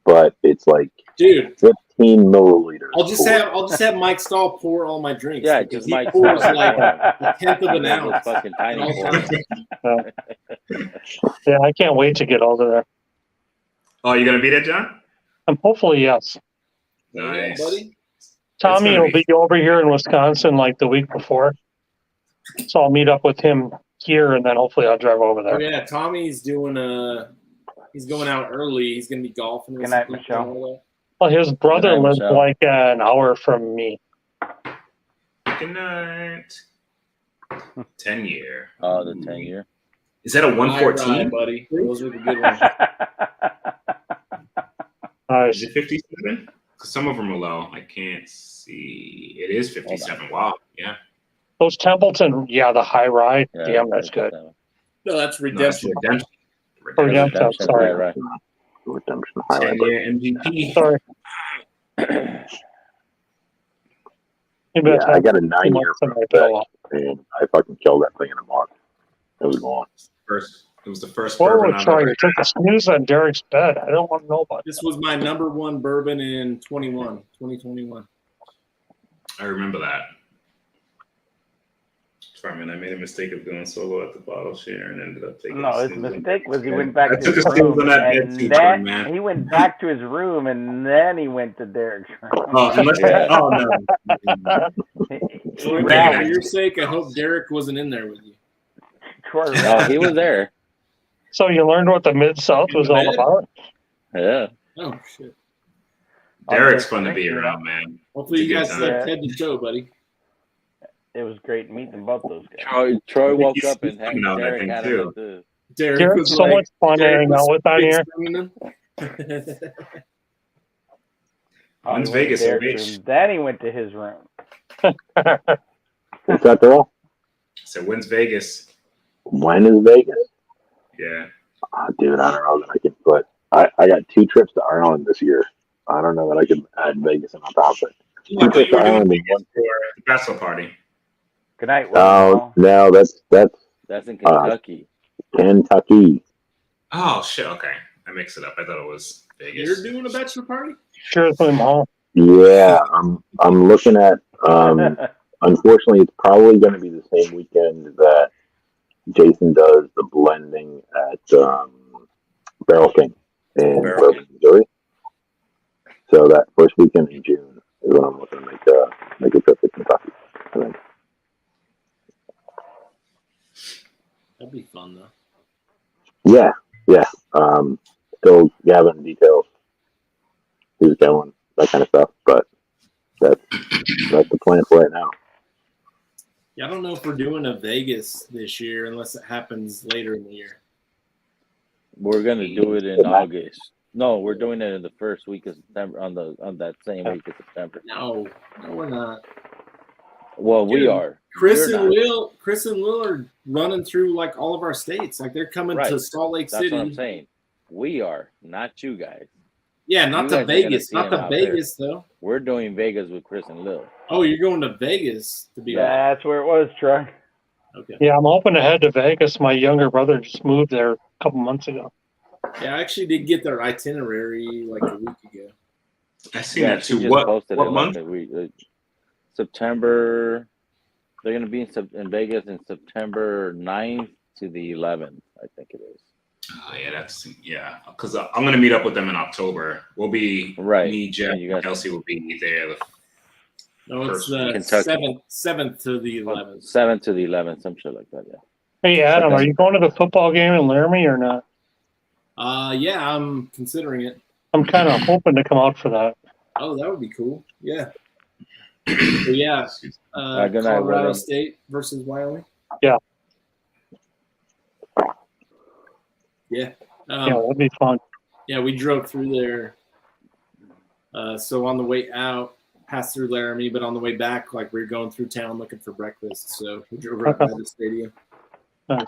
S3: but it's like
S6: Dude,
S3: 15 milliliters.
S6: I'll just have Mike Stahl pour all my drinks.
S1: Yeah,
S6: because
S1: just
S6: he
S1: Mike
S6: pours
S1: Stahl.
S6: like a tenth of an
S1: Those
S6: ounce.
S1: fucking tiny
S6: All
S1: pours.
S6: time.
S2: yeah, I can't wait to get over there.
S7: Oh, you going to be there, John?
S2: Hopefully, yes.
S7: Nice.
S6: Yeah, buddy.
S2: Tommy
S7: gonna
S2: will
S7: be-
S2: be over here in Wisconsin like the week before, so I'll meet up with him here, and then hopefully I'll drive over
S6: Oh
S2: there.
S6: yeah, Tommy's doing he's going out early. He's gonna be golfing. with
S5: Good night,
S6: some people and all that.
S2: Well, his brother
S1: Good night,
S2: lives
S1: Michelle.
S2: like an hour from me.
S7: Good night. 10-year.
S1: Oh, the 10-year.
S7: Is that a
S6: Rye,
S7: 114?
S6: buddy. Those are the good ones.
S2: Nice.
S7: Is it 57? Because some of them are low. I can't see. It is 57. Wow. Yeah.
S2: Those Templeton, yeah, the high rye,
S1: Yeah,
S2: damn, that's good.
S6: No, that's
S7: No, it's
S6: redemption.
S7: redemption.
S2: Oh, yeah.
S1: Redemption,
S2: sorry.
S1: right.
S3: Redemption highlight.
S7: 10-year MVP.
S2: Sorry. Maybe
S3: Yeah,
S2: that's
S3: I got a
S2: too
S3: 9-year
S2: much
S3: from
S2: tonight,
S3: that,
S2: but
S3: and I fucking killed that thing in a month. It was gone.
S7: It was the first
S2: Whoa,
S7: bourbon I've
S2: Troy,
S7: ever
S2: you took a snooze on Derek's bed. I don't want to know about
S6: This was my number one bourbon in 2021.
S7: I remember that. Sorry, man. I made a mistake of going solo at the bottle share and ended up taking.
S5: No,
S7: a
S5: his
S7: snooze on
S5: mistake was he
S7: that.
S5: went back
S7: I
S5: to
S7: took
S5: his
S7: a snooze
S5: room,
S7: on that bed
S5: and
S7: too,
S5: then
S7: man.
S5: he went back to his room, and then he went to Derek's room.
S7: Oh, unless
S1: Yeah.
S7: oh no.
S6: Troy,
S7: Yeah.
S6: for your sake, I hope Derek wasn't in there with you.
S5: Troy
S1: No,
S5: ran.
S1: he was there.
S2: So you learned what the Mid-South was all about?
S1: Yeah.
S6: Oh shit!
S7: Derek's fun to be around, man.
S6: Hopefully you
S7: It's
S6: guys
S7: a good
S6: slept
S5: time.
S6: head to toe, buddy.
S5: It was great meeting both those guys.
S1: Troy woke
S7: He's
S1: up and had
S7: coming out, I
S1: Derek
S7: think,
S1: had
S7: too.
S1: him at the
S6: Derek
S2: Derek's
S6: was
S2: so
S6: like,
S2: much fun to
S6: Derek
S2: hang
S6: was
S2: out with on
S6: big
S2: here.
S6: swinging him.
S5: Oh,
S7: When's
S5: he went to
S7: Vegas,
S5: Derek's
S7: OH?
S5: room. Then he went to his room.
S3: What's that, Daryl?
S7: So when's Vegas?
S3: When is Vegas?
S7: Yeah.
S3: Oh, dude, I don't know that I can put. I got 2 trips to Ireland this year. I don't know that I could add Vegas on top of it.
S7: I thought you were doing
S3: Ireland
S7: Vegas
S3: and
S7: for the bachelor party.
S5: Good night.
S3: Oh, no, that's
S1: That's in Kentucky.
S3: Kentucky.
S7: Oh shit. Okay, I mixed it up. I thought it was Vegas.
S6: You're doing a bachelor party?
S2: Sure, swim home.
S3: Yeah, I'm looking at. Unfortunately, it's probably going to be the same weekend that Jason does the blending at Barrel King in
S1: Barrel
S3: Groveland, Missouri. So that first weekend in June is when I'm looking to make a trip to Kentucky. I think.
S6: That'd be fun though.
S3: Yeah. Still gathering details. Who's going, that kind of stuff. But that's the plan for right now.
S6: Yeah, I don't know if we're doing a Vegas this year unless it happens later in the year.
S1: We're gonna do it in August. No, we're doing it in the first week of September. On that same week of September.
S6: No, we're not.
S1: Well, we
S6: Dude,
S1: are.
S6: Chris
S1: You're
S6: and
S1: not.
S6: Lil are running through like all of our states. Like they're coming
S1: Right.
S6: to Salt Lake
S1: That's
S6: City.
S1: what I'm saying. We are, not you guys.
S6: Yeah, not
S1: You
S6: to
S1: guys are gonna
S6: Vegas.
S1: see
S6: Not
S1: him
S6: to
S1: out there.
S6: Vegas though.
S1: We're doing Vegas with Chris and Lil.
S6: Oh, you're going to Vegas to be like,
S5: That's where it was, Troy.
S6: okay.
S2: Yeah, I'm hoping to head to Vegas. My younger brother just moved there a couple months ago.
S6: Yeah, I actually did get their itinerary like a week ago.
S7: I seen that
S1: she
S7: too.
S1: just
S7: What
S1: posted it
S7: month?
S1: like a week. September. They're gonna be in Vegas in September 9th to the 11th. I think it is.
S7: Oh yeah, because I'm gonna meet up with them in October. We'll be
S1: Right.
S7: Me, Jeff,
S1: And you guys-
S7: and Kelsey will be there.
S6: No, it's
S7: First
S6: the
S1: Kentucky.
S6: 7th to the 11th.
S1: 7th to the 11th, some shit like that. Yeah.
S2: Hey, Adam, are you going to the football game in Laramie or not?
S6: Yeah, I'm considering it.
S2: I'm kind of hoping to come out for that.
S6: Oh, that would be cool. Yeah. But yeah,
S1: Good night,
S6: Colorado
S1: William.
S6: State versus Wyoming.
S2: Yeah.
S6: Yeah.
S2: Yeah, that'd be fun.
S6: Yeah, we drove through there. So on the way out, passed through Laramie, but on the way back, like we were going through town looking for breakfast. So we drove right by the stadium.
S2: Nice.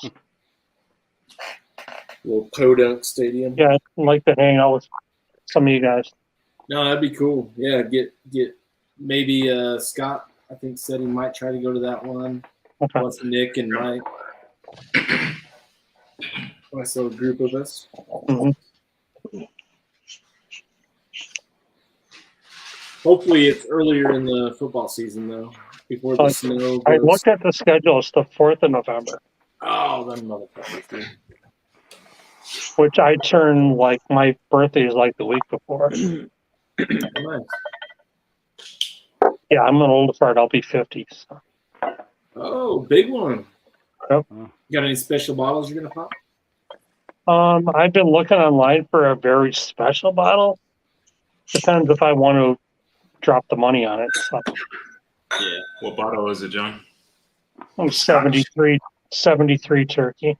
S6: Little Podunk Stadium.
S2: Yeah, I'd like to hang out with some of you guys.
S6: No, that'd be cool. Yeah, get maybe Scott. I think said he might try to go to that one.
S2: Okay.
S6: Plus Nick and Mike. Nice little group of us.
S2: Mhm.
S6: Hopefully, it's earlier in the football season though, before the snow.
S2: I
S6: goes-
S2: looked at the schedule. It's the 4th of November,
S6: Oh, them motherfuckers, dude.
S2: which I turn like my birthday is like the week before.
S6: Nice.
S2: Yeah, I'm an old fart. I'll be 50. So.
S6: Oh, big one.
S2: Yep.
S6: You got any special bottles you're gonna pop?
S2: I've been looking online for a very special bottle. Depends if I want to drop the money on it. So
S6: Yeah.
S7: What bottle is it, John?
S2: I'm 73 turkey,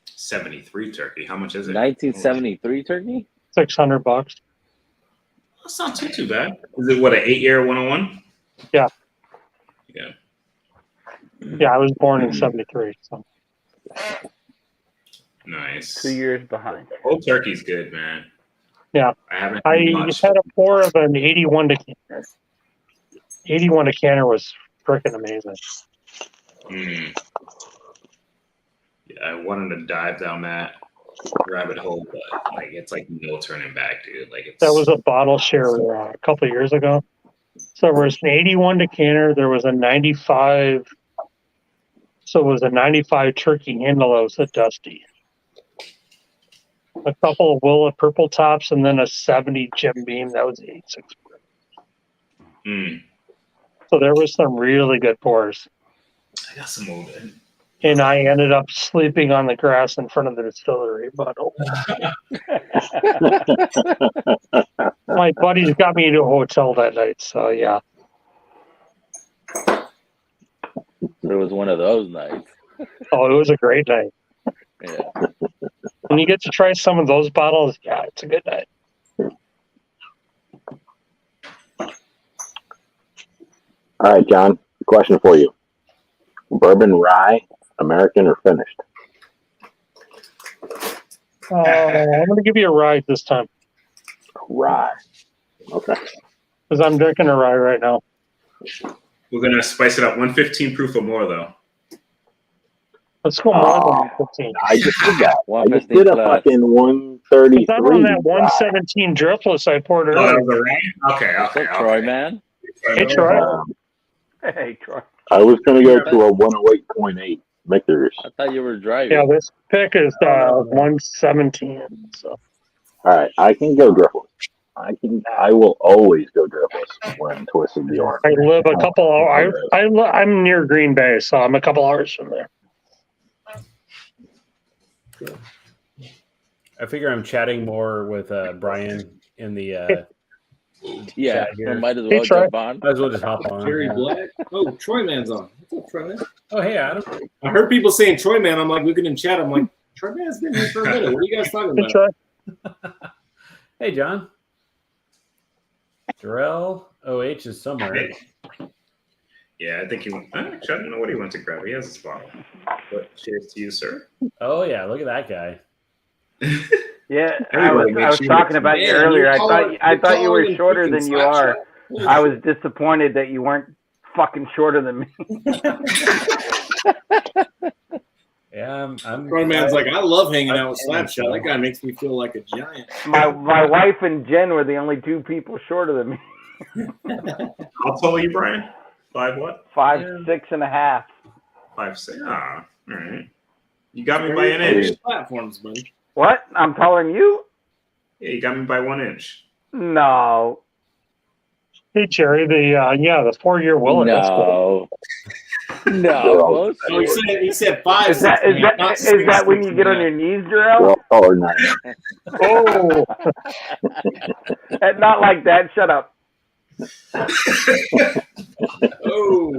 S7: 73 turkey. How much is it?
S1: 1973 turkey?
S2: $600.
S7: That's not too bad. Is it what, an 8-year 101?
S2: Yeah.
S7: Yeah.
S2: Yeah, I was born in 73. So
S7: Nice.
S5: 2 years behind.
S7: Old turkey's good, man.
S2: Yeah.
S7: I haven't
S2: I
S7: had much.
S2: had a pour of an 81 decanter. 81 decanter was freaking amazing.
S7: Mm. Yeah, I wanted to dive down that rabbit hole, but like it's like no turning back, dude. Like it's
S2: That was a bottle share a couple of years ago. So there was an 81 decanter. There was a 95. So it was a 95 turkey handle that was a Dusty. A couple of Willet purple tops, and then a 70 Jim Beam that was 86.
S7: Mm.
S2: So there was some really good pours.
S7: I got some old.
S2: And I ended up sleeping on the grass in front of the distillery. But my buddies got me to a hotel that night. So yeah.
S1: It was one of those nights.
S2: Oh, it was a great night.
S1: Yeah.
S2: When you get to try some of those bottles, yeah, it's a good night.
S3: All right, John, question for you. Bourbon rye, American or finished?
S2: I'm going to give you a ride this time
S3: Rye. Okay.
S2: because I'm drinking a rye right now.
S7: We're gonna spice it up. 115 proof or more, though.
S2: Let's go more than 15.
S3: I just did that. I just
S1: 115
S3: did a
S1: plus.
S3: fucking 133.
S2: I'm on that 117 driftless I poured
S7: Oh, that
S2: earlier.
S7: was a rain? Okay,
S1: What's
S7: okay.
S1: up, Troy, man?
S2: Hey, Troy.
S5: Hey, Troy.
S3: I was going to go to a 108.8 Vickers.
S1: I thought you were driving.
S2: Yeah, this pick is 117. So
S3: All right, I can go driftless. I will always go driftless when twisted the arm.
S2: I live a couple hours. I'm near Green Bay, so I'm a couple hours from there.
S8: I figure I'm chatting more with Brian in the
S1: Yeah,
S8: chat here.
S1: might as
S2: Hey,
S1: well
S2: Troy.
S1: jump on.
S8: Might as well just hop on.
S6: Jerry
S8: yeah.
S6: Black. Oh, Troy Man's on. What's up, Troy Man?
S8: Oh, hey, Adam.
S6: I heard people saying Troy Man. I'm like looking in chat. I'm like, Troy Man's been here for a minute. What are you guys talking
S2: Hey,
S6: about?
S2: Troy.
S8: Hey, John. Darrell OH is somewhere.
S7: Yeah, I think he went. Actually, I don't know what he went to grab. He has his bottle. But cheers to you, sir.
S8: Oh, yeah, look at that guy.
S5: Yeah,
S7: Everybody
S5: I
S7: makes
S5: was
S7: you
S5: talking
S7: look
S5: about you
S6: Man,
S5: earlier.
S6: you're calling-
S5: I
S6: you're
S5: thought you were
S6: calling him
S5: shorter
S6: freaking
S5: than you are.
S6: Slapshot?
S5: I was disappointed that you weren't fucking shorter than me.
S8: Yeah, I'm
S6: Troy Man's like, I love hanging out with Slapshot. That guy makes me feel like a giant.
S5: My wife and Jen were the only two people shorter than me.
S7: How tall are you, Brian? 5 what?
S5: 5'6.5".
S7: 5'6". Ah, all right. You got me by an inch.
S6: Platforms, buddy.
S5: What? I'm taller than you?
S7: Yeah, you got me by 1 inch.
S5: No.
S2: Hey, Jerry. The 4-year Willet. That's cool.
S1: No. No.
S6: Oh, he said 5.
S5: Is that when you get on your knees, Darrell?
S3: Taller than I am.
S2: Oh,
S5: Not like that. Shut up.
S6: Oh,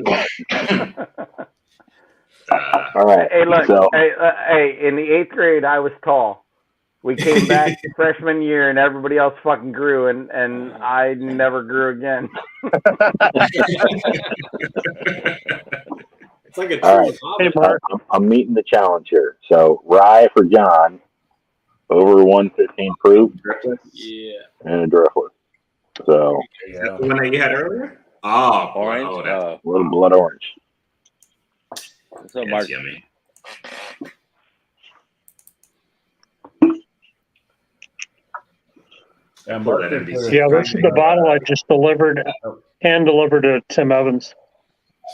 S3: All right.
S5: Hey, look.
S3: So
S5: Hey, in the 8th grade, I was tall. We came back freshman year, and everybody else fucking grew, and I never grew again.
S6: it's like a
S3: All right.
S2: hey, Mark.
S3: I'm meeting the challenge here. So rye for John, over 115 proof,
S6: Yeah.
S3: and a driftless. So
S7: Is that the one that you had earlier? Oh,
S1: Orange.
S7: Oh, that's,
S3: a little blood orange.
S1: What's up, Mark?
S7: that's yummy.
S8: Yeah,
S7: Pull
S8: Mark
S7: that
S8: is
S7: NBC.
S8: with-
S2: Yeah, this is the bottle I just hand delivered to Tim Evans.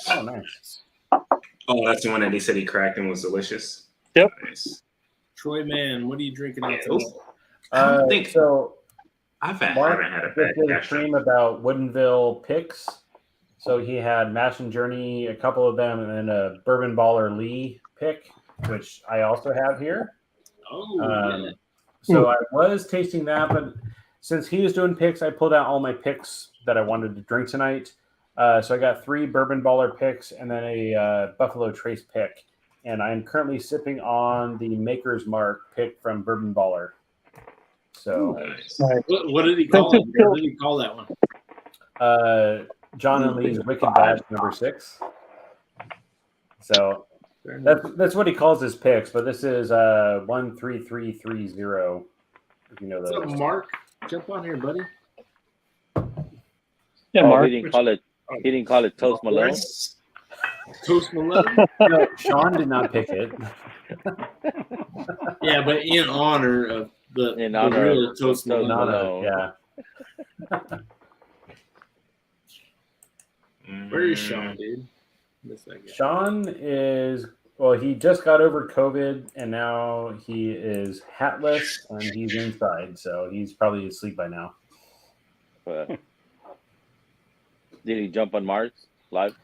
S8: Oh, nice.
S7: Oh, that's the one that he said he cracked and was delicious.
S2: Yep.
S7: Nice.
S6: Troy Man, what are you drinking out
S7: Yeah,
S6: tonight?
S7: I don't think
S8: So
S7: haven't had a
S8: Mark
S7: bad
S8: did a
S7: cash
S8: stream about Woodinville picks. So he had Mash and Journey, a couple of them, and then a Bourbon Baller Lee pick, which I also have here.
S6: Oh, yeah.
S8: So I was tasting that, but since he was doing picks, I pulled out all my picks that I wanted to drink tonight. So I got 3 Bourbon Baller picks and then a Buffalo Trace pick. And I'm currently sipping on the Maker's Mark pick from Bourbon Baller. So
S7: Nice.
S2: Right.
S6: What did he call it? What did he call that one?
S8: John and Lee's Wicked Batch number 6. So that's what he calls his picks, but this is 13330. If you know
S6: What's up,
S8: those.
S6: Mark? Jump on here, buddy.
S2: Yeah,
S1: Oh,
S2: Mark.
S1: he didn't call it. He didn't call it Toast Malone.
S6: Toast Malone?
S8: No, Sean did not pick it.
S6: Yeah, but in honor of the real Toast Malone.
S8: No,
S1: Malone.
S8: yeah.
S6: Where is Sean, dude? Miss that guy.
S8: Sean is he just got over COVID and now he is hatless and he's inside, so he's probably asleep by now.
S1: Did he jump on Mars live?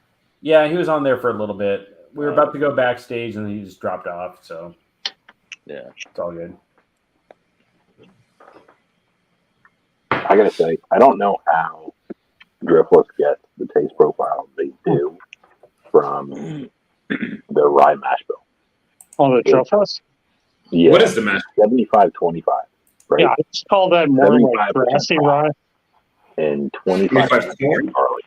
S8: Yeah, he was on there for a little bit. We were about to go backstage and he just dropped off, so
S1: Yeah.
S8: it's all good.
S3: I gotta say, I don't know how Driftless gets the taste profile they do from the rye mash bill.
S2: Oh, the Driftless?
S3: Yeah,
S7: What is the match?
S3: 75-25, right?
S2: Yeah, it's called that more like
S3: 75%
S2: grassy rye.
S3: And 25
S7: corn?
S3: barley.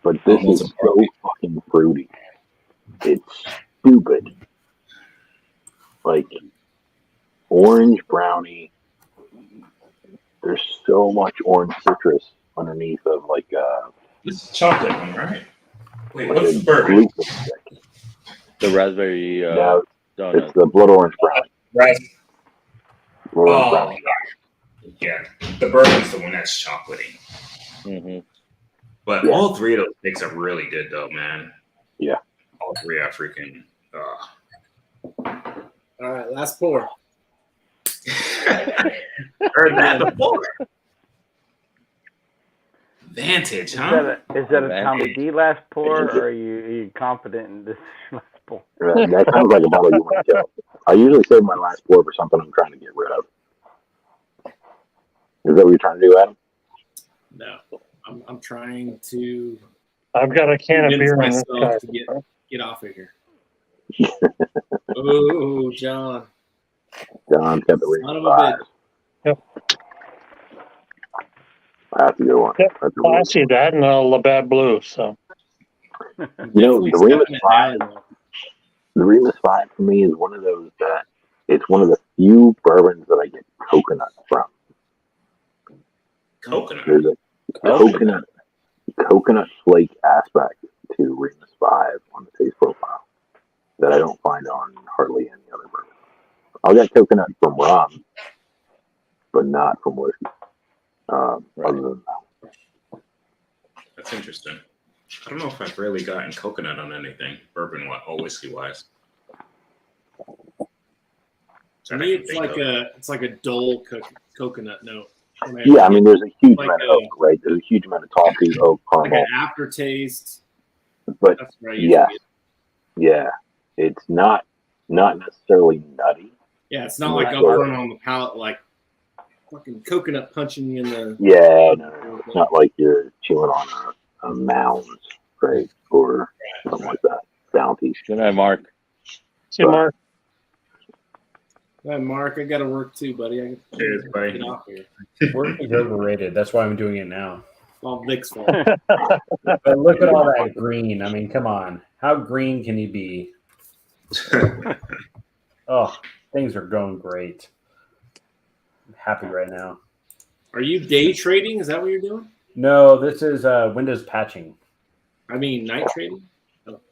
S3: But this
S7: Almost
S3: is so fucking fruity. It's stupid. Like orange brownie. There's so much orange citrus underneath of like
S7: This is chocolate one, right? Wait, what's the bourbon?
S3: gluten stick.
S1: The raspberry
S3: No,
S1: donut.
S3: it's the blood orange brownie.
S7: Right.
S3: Blood orange
S7: Oh,
S3: brownie.
S7: yeah. The bourbon's the one that's chocolatey.
S1: Mm-hmm.
S7: But
S3: Yeah.
S7: all 3 of those picks are really good, though, man.
S3: Yeah.
S7: All 3 are freaking.
S6: All right, last pour.
S7: Heard that before. Vantage, huh?
S5: Is that a Tommy D last pour, or are you confident in this last pour?
S3: That sounds like a bottle you want to kill. I usually save my last pour for something I'm trying to get rid of. Is that what you're trying to do, Adam?
S6: No, I'm trying to
S2: I've got a can of
S6: convince
S2: beer in this guy.
S6: myself to get off of here. Oh, John.
S3: John kept the
S6: Son
S3: Remus
S6: of a
S3: 5.
S6: bitch.
S2: Yep.
S3: That's a good one.
S2: Yep.
S3: That's a
S2: Well, I
S3: good
S2: see that in Labatt Blue. So
S3: one. You know,
S6: Definitely
S3: the Remus
S6: setting it
S3: 5,
S6: down, though.
S3: the Remus 5 for me is one of those that it's one of the few bourbons that I get coconut from.
S7: Coconut.
S3: There's a coconut flake aspect to Remus 5 on the taste profile that I don't find on hardly any other bourbon. I'll get coconut from rum, but not from whiskey. Other than that.
S7: That's interesting. I don't know if I've really gotten coconut on anything, bourbon or whiskey wise.
S6: To me, it's like a dull coconut note.
S3: Yeah, I mean, there's a huge
S6: Like
S3: amount of
S6: a-
S3: oak, right? There's a huge amount of toffee, oak,
S6: like
S3: caramel,
S6: an aftertaste.
S3: but
S6: That's what I usually
S3: yes,
S6: get.
S3: yeah, it's not necessarily nutty.
S6: Yeah, it's not like
S3: Right.
S6: upfront on the palate, like fucking coconut punching you in the.
S3: Yeah, no, it's not like you're chewing on a Mounds, right, or something like that. Bounty.
S1: Good night, Mark.
S2: see, Mark.
S6: Hey, Mark, I got to work too, buddy. I
S7: Cheers, buddy.
S6: get off here.
S8: Work is overrated. That's why I'm doing it now.
S6: All Vic's fault.
S8: But look at all that green. I mean, come on. How green can you be? Oh, things are going great. I'm happy right now.
S6: Are you day trading? Is that what you're doing?
S8: No, this is Windows patching.
S6: I mean, night trading?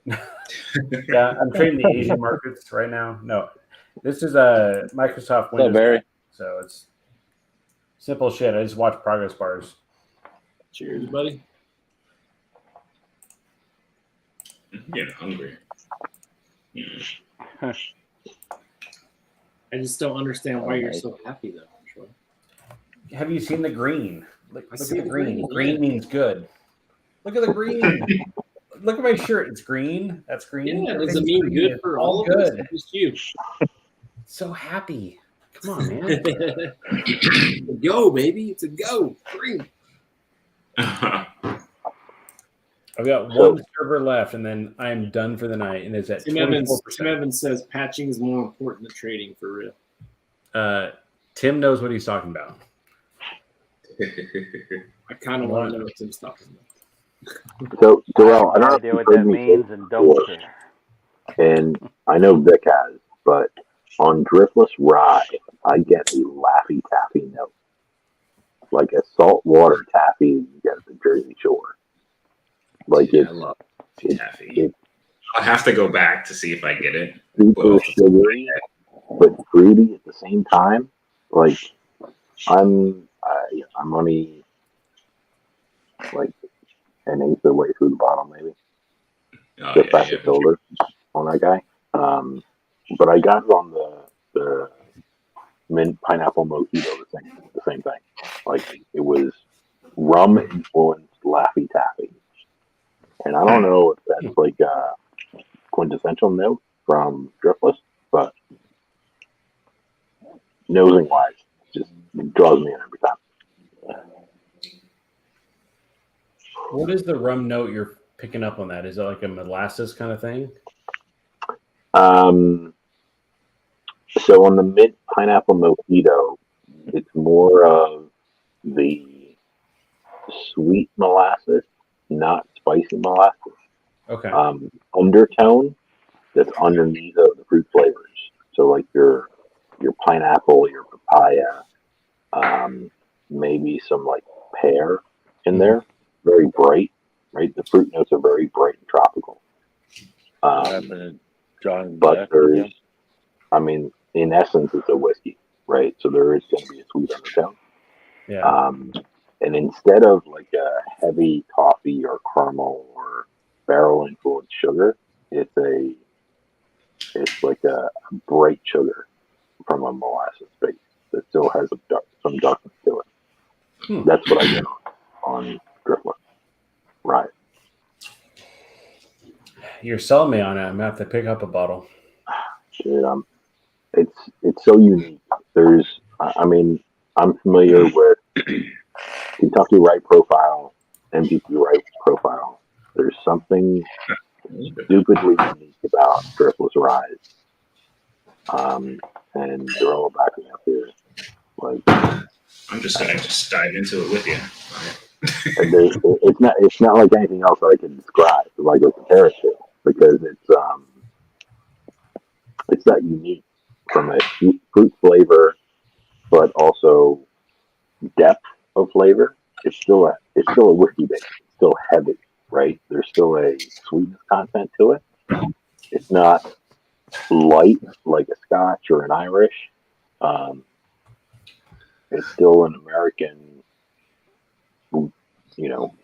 S8: Yeah, I'm trading the Asian markets right now. No, this is Microsoft
S1: What's up,
S8: Windows.
S1: Barry?
S8: So it's simple shit. I just watch progress bars.
S6: Cheers, buddy.
S7: I'm getting hungry.
S6: I just don't understand why you're so happy, though. Troy.
S8: Have you seen the green? Look at
S6: see
S8: the
S6: the
S8: green.
S6: green,
S8: Green means good. Look at the green. Look at my shirt. It's green. That's green.
S6: Yeah, does it
S8: Everything's
S6: mean
S8: green.
S6: good
S8: It's
S6: for
S8: all
S6: all of us?
S8: good.
S6: Or just you?
S8: So happy. Come on, man.
S6: Go, baby. It's a go. Green.
S8: I've got one server left, and then I'm done for the night, and it's at
S6: Tim
S8: 24%.
S6: Evans says patching is more important than trading for real.
S8: Tim knows what he's talking about.
S6: I kind of want to know what Tim's talking about.
S3: So, Darrell, I
S5: no
S3: don't know if
S5: idea
S3: you've
S5: what that
S3: heard me say
S5: means and don't
S3: before,
S5: care.
S3: and I know Vic has, but on Driftless Rye, I get a Laffy Taffy note, like a saltwater taffy you get at the Jersey Shore. Like
S7: I
S3: it's
S7: love
S3: it-
S7: taffy.
S3: it's
S7: I'll have to go back to see if I get it.
S3: super
S7: Well,
S3: sugary, but fruity at the same time. Like I'm only like an eighth of the way through the bottle, maybe.
S7: Oh,
S3: Just
S7: yeah,
S3: past
S7: yeah.
S3: the shoulder on that guy. But I got it on the mint pineapple mojito, the same thing. Like it was rum influenced Laffy Taffy, and I don't know if that's like a quintessential note from Driftless, but nosing wise, just draws me in every time.
S8: What is the rum note you're picking up on that? Is it like a molasses kind of thing?
S3: So on the mint pineapple mojito, it's more of the sweet molasses, not spicy molasses.
S8: Okay.
S3: Undertone that's underneath of the fruit flavors. So like your pineapple, your papaya, maybe some like pear in there. Very bright, right? The fruit notes are very bright and tropical.
S1: What happened to John?
S3: But
S1: Jack
S3: there's,
S1: again?
S3: I mean, in essence, it's a whiskey, right? So there is going to be a sweet undertone.
S8: Yeah.
S3: And instead of like a heavy coffee or caramel or barrel influenced sugar, it's like a bright sugar from a molasses base that still has some darkness to it. That's what I get on Driftless. Right.
S8: You're selling me on it. I'm gonna have to pick up a bottle.
S3: Shit, it's so unique. I mean, I'm familiar with Kentucky Rye profile, MVP Rye profile. There's something stupidly unique about Driftless Rise. And they're all backing up here. Like,
S7: I'm just gonna just dive into it with you.
S3: it's not like anything else that I can describe, like a carrot to, because it's that unique from a fruit flavor, but also depth of flavor. It's still a whiskey base. It's still heavy, right? There's still a sweetness content to it. It's not light like a Scotch or an Irish. It's still an American,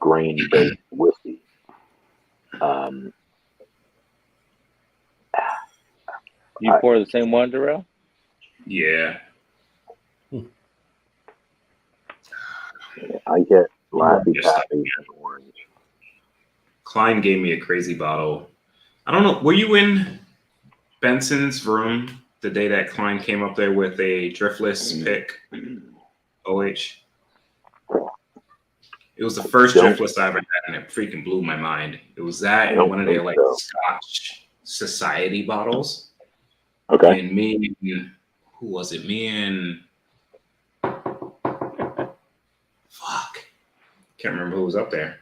S3: grain-based whiskey.
S1: You pour the same one, Darrell?
S7: Yeah.
S3: I get Laffy
S7: Yes.
S3: Taffy and orange.
S7: Klein gave me a crazy bottle. I don't know. Were you in Benson's room the day that Klein came up there with a driftless pick? OH. It was the first driftless I ever had, and it freaking blew my mind. It was that and one of their like Scotch Society bottles.
S3: Okay.
S7: And me, who was it? Me and fuck, can't remember who was up there.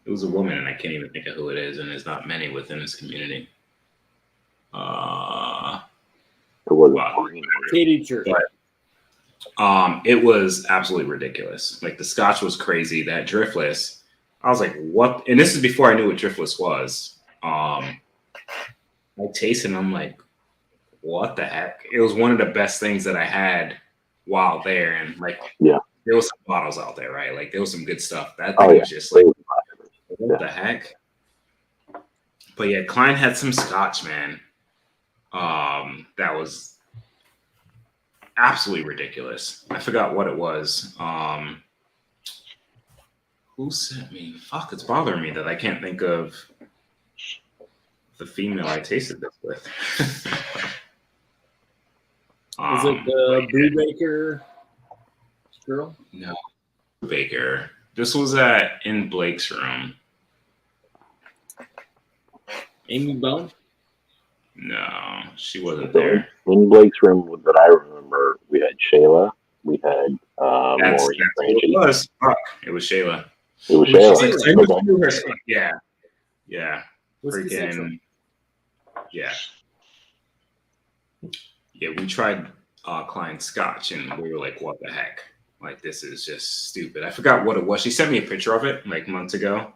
S7: It was a woman, and I can't even think of who it is, and there's not many within this community.
S3: It wasn't
S6: Katie Church.
S7: But it was absolutely ridiculous. Like the Scotch was crazy. That driftless, I was like, what? And this is before I knew what driftless was. I tasted, and I'm like, what the heck? It was one of the best things that I had while there, and like,
S3: yeah,
S7: there was some bottles out there, right? Like there was some good stuff. That thing was just like, what the heck? But yeah, Klein had some Scotch, man. That was absolutely ridiculous. I forgot what it was. Who sent me? Fuck, it's bothering me that I can't think of the female I tasted this with.
S6: Is it the Brubaker girl?
S7: No, Baker. This was in Blake's room.
S6: Amy Bone?
S7: No, she wasn't
S3: So
S7: there.
S3: in Blake's room that I remember, we had Shayla, we had Maureen
S7: That's
S3: Franchi.
S7: it was. Fuck, it was Shayla.
S3: It was
S7: I
S3: Shayla.
S7: knew her son. Yeah. Yeah.
S6: Whiskey Central.
S7: Freaking. Yeah. Yeah, we tried Klein Scotch, and we were like, what the heck? Like, this is just stupid. I forgot what it was. She sent me a picture of it like months ago.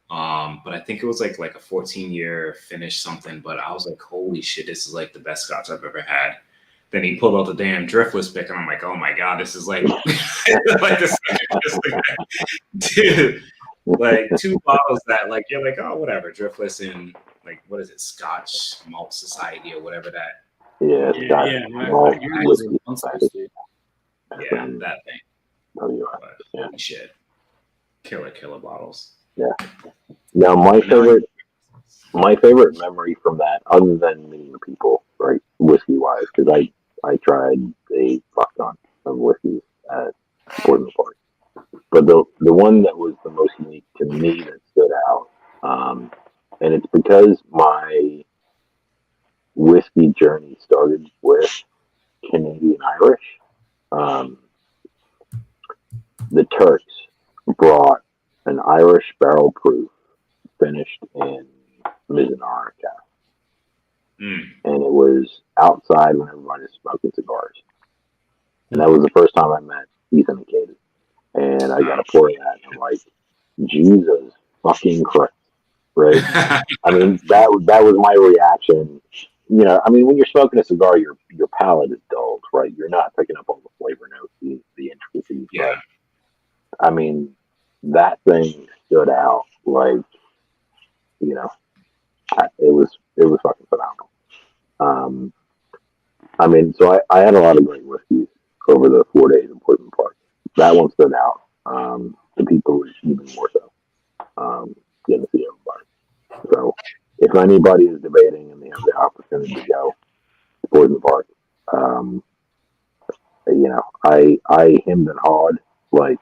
S7: But I think it was like a 14-year finish something. But I was like, holy shit, this is like the best Scotch I've ever had. Then he pulled out the damn driftless pick, and I'm like, oh my god, this is like, like this, dude, like 2 bottles that like you're like, oh whatever, driftless and like what is it, Scotch Malt Society or whatever that.
S3: Yeah, Scotch Malt Whiskey Society.
S7: Yeah, that thing.
S3: WS. Yeah.
S7: Holy shit, killer bottles.
S3: Yeah. Now my favorite memory from that, other than meeting the people, right, whiskey wise, because I tried a fuck ton of whiskeys at Portland Park, but the one that was the most unique to me that stood out, and it's because my whiskey journey started with Canadian Irish. The Turks brought an Irish barrel proof finished in Mizunara cask. And it was outside when everybody was smoking cigars. And that was the first time I met Ethan and Katie. And I got a pour of that, and I'm like, Jesus fucking Christ. Right? I mean, that was my reaction. You know, I mean, when you're smoking a cigar, your palate is dulled, right? You're not picking up all the flavor notes, the intricacies.
S7: Yeah.
S3: But, I mean, that thing stood out like, you know, it was fucking phenomenal. I mean, so I had a lot of great whiskeys over the 4 days in Portland Park. That one stood out. The people were even more so. Getting to see everybody. So if anybody is debating and they have the opportunity to go to Portland Park, you know, I hemmed and hawed like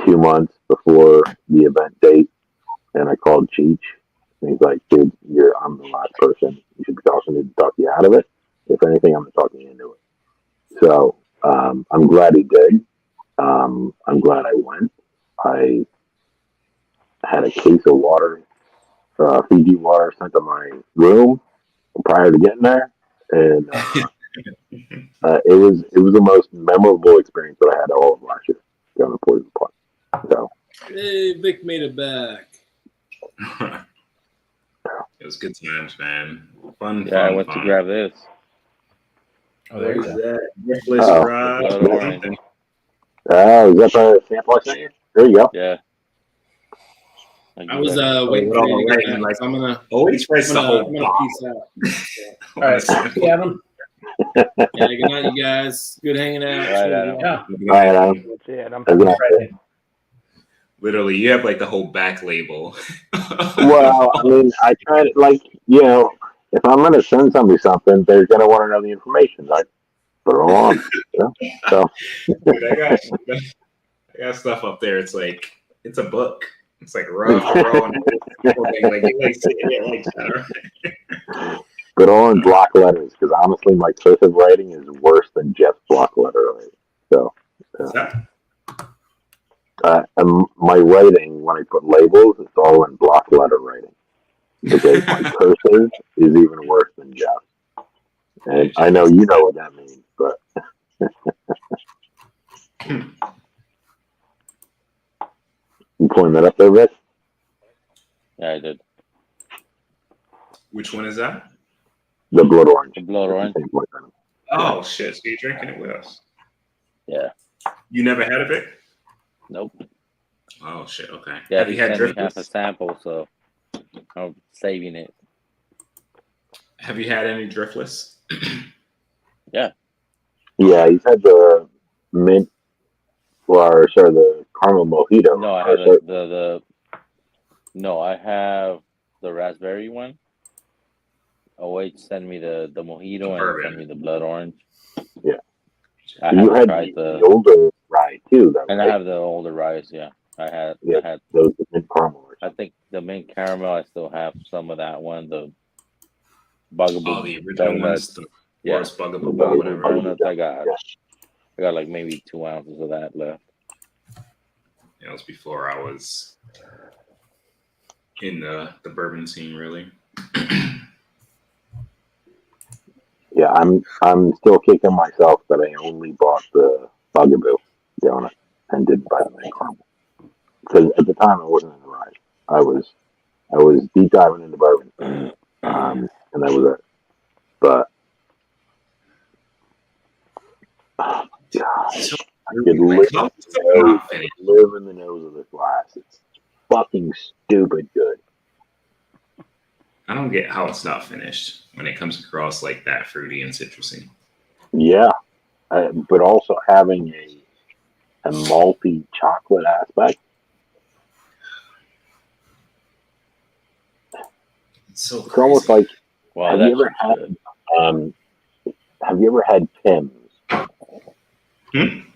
S3: 2 months before the event date, and I called Cheech, and he's like, "Dude, I'm the last person you should be talking to talk you out of it. If anything, I'm talking you into it." So I'm glad he did. I'm glad I went. I had a case of water, Fiji water, sent to my room prior to getting there, and it was the most memorable experience that I had all of last year down the Poison Park. So
S6: Hey, Vic made it back.
S7: It was good times, man. Fun.
S1: Yeah, I
S7: fun,
S1: went
S7: fun.
S1: to grab this.
S8: Oh, there you
S6: What is
S8: go.
S6: that?
S7: Breathless
S3: Oh.
S7: Ride.
S1: Blood orange.
S3: is that the sample I sent you? There you go.
S1: Yeah.
S6: I was waiting for you to get back.
S7: Like,
S6: So I'm gonna
S7: always writes the whole
S6: peace out.
S8: All right. See, Adam.
S6: Yeah, good night, you guys. Good hanging out.
S1: All right, Adam.
S8: Yeah.
S3: All right, Adam.
S5: See, Adam.
S3: Have a good night.
S8: Friday.
S7: Literally, you have like the whole back label.
S3: Well, I mean, I try to, like, if I'm going to send somebody something, they're going to want to know the information. I put it all on. So,
S7: Dude, I got stuff up there. It's like it's a book. It's like rough, raw, and like you like seeing it like that.
S3: put it all in block letters, because honestly, my cursive writing is worse than Jeff's block letter writing. So,
S7: What's that?
S3: and my writing, when I put labels, it's all in block letter writing. Because my cursive is even worse than Jeff. And I know you know what that means, but you pulling that up there, Rick?
S1: Yeah, I did.
S7: Which one is that?
S3: The blood orange.
S1: The blood orange.
S7: Oh shit! So you're drinking it with us?
S1: Yeah.
S7: You never had a bit?
S1: Nope.
S7: Oh shit! Okay.
S1: Yeah,
S7: Have
S1: he
S7: you had
S1: sent me half a
S7: driftless?
S1: sample, so I'm saving it.
S7: Have you had any driftless?
S3: Yeah, he's had the mint, or sorry, the caramel mojito.
S1: No, I
S3: Or
S1: have
S3: sorry,
S1: No, I have the raspberry one. Oh wait, send me the mojito and
S7: Bourbon.
S1: send me the blood orange.
S3: Yeah.
S1: I
S3: you
S1: haven't
S3: had
S1: tried
S3: the older rye too, though,
S1: and
S3: right?
S1: I have the older rice. Yeah, I had.
S3: Yeah.
S1: I had.
S3: Those the mint caramel.
S1: I think the mint caramel. I still have some of that one. The bugaboo.
S7: Oh, the original
S1: donut.
S7: ones, the
S1: Yeah,
S7: worst bugaboo,
S3: Bugaboo
S7: whatever.
S1: donuts. I got.
S3: Yeah.
S1: I got like maybe 2 ounces of that left.
S7: It was before I was in the bourbon scene, really.
S3: Yeah, I'm still kicking myself that I only bought the bugaboo donut and didn't buy the mint caramel, because at the time I wasn't in the ride. I was deep diving into bourbon, and that was it. But God,
S7: So,
S3: I could
S7: like, how is that not finished?
S3: live in the nose of this glass. It's fucking stupid good.
S7: I don't get how it's not finished when it comes across like that fruity and citrusy.
S3: Yeah, but also having a malty chocolate aspect.
S7: It's so
S3: It's almost
S7: crazy.
S3: like
S1: Wow,
S3: have
S1: that's
S3: you ever had Pims?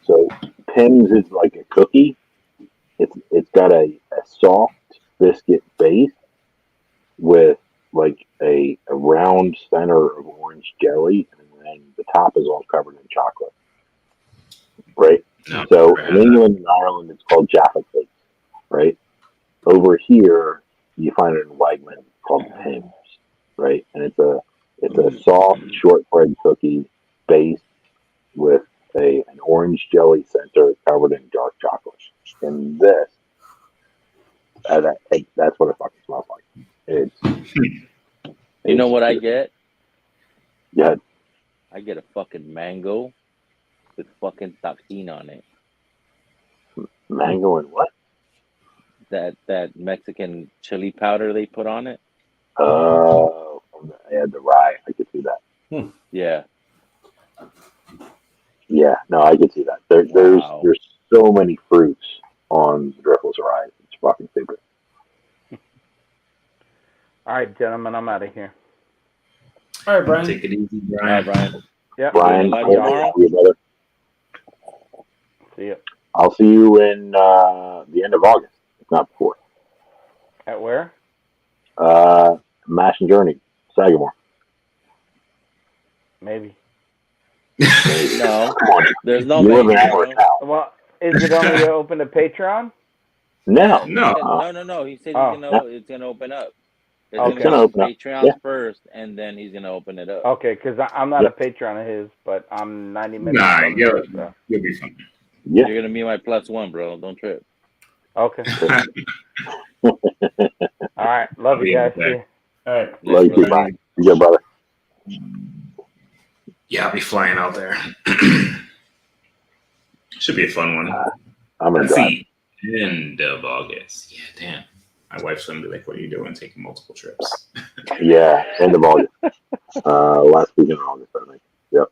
S3: So Pims is like a cookie. It's got a soft biscuit base with like a round center of orange jelly, and then the top is all covered in chocolate. Right?
S7: No,
S3: So
S7: never had
S3: in
S7: that.
S3: England and Ireland, it's called Jaffa Cakes, right? Over here, you find it in Wegmans called Pims, right? And it's a soft shortbread cookie base with an orange jelly center covered in dark chocolate. And this, that's what it fucking smells like.
S1: You know what I get?
S3: Yeah,
S1: I get a fucking mango with fucking tahini on it.
S3: mango and what?
S1: That Mexican chili powder they put on it.
S3: Oh, yeah, the rye. I could see that.
S1: Yeah.
S3: Yeah, no, I could see that. There's so many fruits on the Driftless rye. It's fucking stupid.
S5: All right, gentlemen, I'm out of here.
S8: All right, Brian.
S7: Take it easy,
S1: All right,
S7: Brian.
S1: Brian.
S5: Yep.
S3: Brian,
S1: Live
S3: I'll
S1: tomorrow?
S3: see you, brother.
S5: See ya.
S3: I'll see you in the end of August, if not before.
S5: At where?
S3: Mash and Journey, Sagamore.
S5: Maybe.
S1: No,
S3: Come on.
S1: there's no
S3: You live
S1: maybe.
S3: in Amherst
S1: Bro.
S3: now.
S5: Well, is it only open to Patreon?
S3: No.
S7: No.
S1: No. He said
S5: Oh.
S1: it's gonna open up. It's
S5: Okay.
S1: gonna
S3: Gonna
S1: be
S3: open up.
S1: Patreons
S3: Yeah.
S1: first, and then he's gonna open it up.
S5: Okay, because I'm not a Patreon of his, but I'm 90 minutes
S7: Nah,
S5: from
S7: you'll,
S5: there, so.
S7: you'll be fine.
S3: Yeah.
S1: You're gonna be my +1, bro. Don't trip.
S5: Okay. All right. Love you guys. See you.
S8: All right.
S3: Love you too,
S1: brother.
S3: bye. You good, brother?
S7: Yeah, I'll be flying out there. Should be a fun one.
S3: I'm gonna
S7: Let's
S3: drive.
S7: see. End of August. Yeah, damn. My wife's gonna be like, "What are you doing? Taking multiple trips?"
S3: Yeah, end of August. Last week in August, I think. Yep.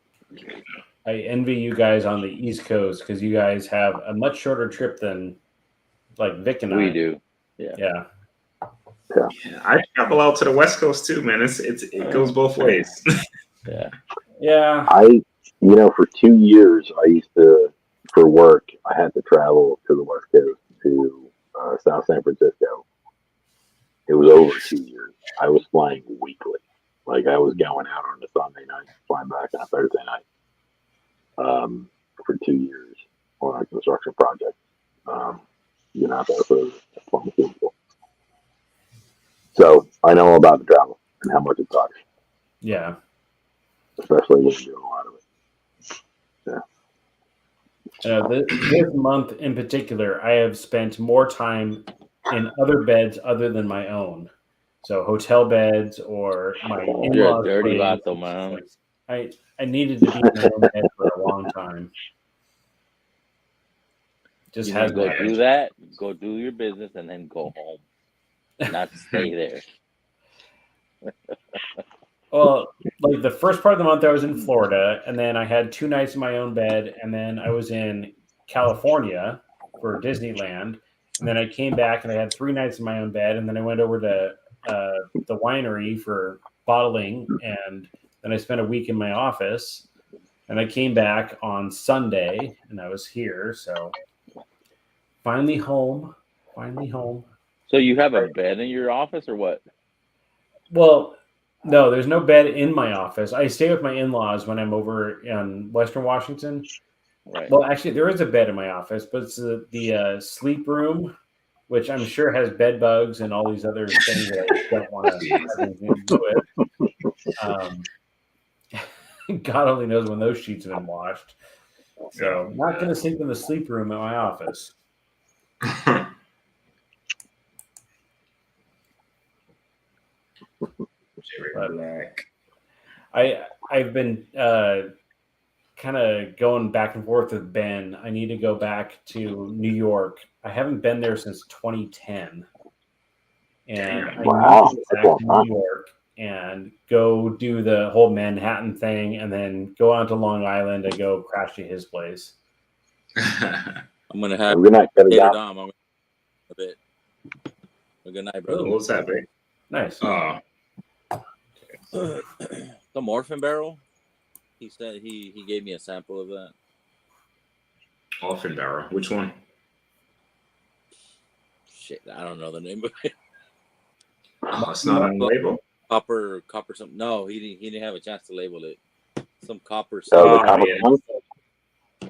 S8: I envy you guys on the East Coast because you guys have a much shorter trip than like Vic and I.
S1: We do.
S8: Yeah.
S7: Yeah, I travel out to the West Coast too, man. It goes both ways.
S1: Yeah.
S8: Yeah.
S3: For 2 years, I used to, for work, I had to travel to the West Coast to South San Francisco. It was over 2 years. I was flying weekly. Like I was going out on a Sunday night, flying back on a Thursday night. For 2 years on a construction project. That was pharmaceutical. So I know about the travel and how much it sucks,
S8: Yeah.
S3: especially when you're doing a lot of it.
S8: This month in particular, I have spent more time in other beds other than my own. So hotel beds or my in-laws.
S1: You're a dirty
S8: place.
S1: vato, man.
S8: I needed to be in my own bed for a long time. Just
S1: You
S8: has
S1: go
S8: happened.
S1: do that. Go do your business, and then go home. Not stay there.
S8: Well, like the first part of the month, I was in Florida, and then I had 2 nights in my own bed, and then I was in California for Disneyland, and then I came back and I had 3 nights in my own bed, and then I went over to the winery for bottling, and then I spent a week in my office, and I came back on Sunday, and I was here, so finally home.
S1: So you have a bed in your office, or what?
S8: Well, no, there's no bed in my office. I stay with my in-laws when I'm over in Western Washington.
S1: Right.
S8: Well, actually, there is a bed in my office, but it's the sleep room, which I'm sure has bed bugs and all these other things that I don't want to have anything to do with. God only knows when those sheets have been washed. So I'm not going to sleep in the sleep room at my office.
S7: Black.
S8: I've been kind of going back and forth with Ben. I need to go back to New York. I haven't been there since 2010, and I
S3: Wow,
S8: need to go
S3: that's a
S8: back
S3: long
S8: to
S3: time.
S8: New York and go do the whole Manhattan thing, and then go out to Long Island and go crash to his place.
S1: I'm gonna have
S3: Good night, Petty
S1: Tater
S3: Dom.
S1: Dom. I'm a bit. Well, good night,
S7: What
S1: brother.
S7: was that, babe?
S8: Nice.
S7: Oh,
S1: The Morphin Barrel. He said he gave me a sample of that.
S7: Orphan Barrel. Which one?
S1: Shit, I don't know the name of it.
S7: Oh, it's not on the label.
S1: Copper something. No, he didn't have a chance to label it. Some copper.
S3: Oh,
S7: Oh,
S3: the Copper
S7: yeah.
S3: Tongue?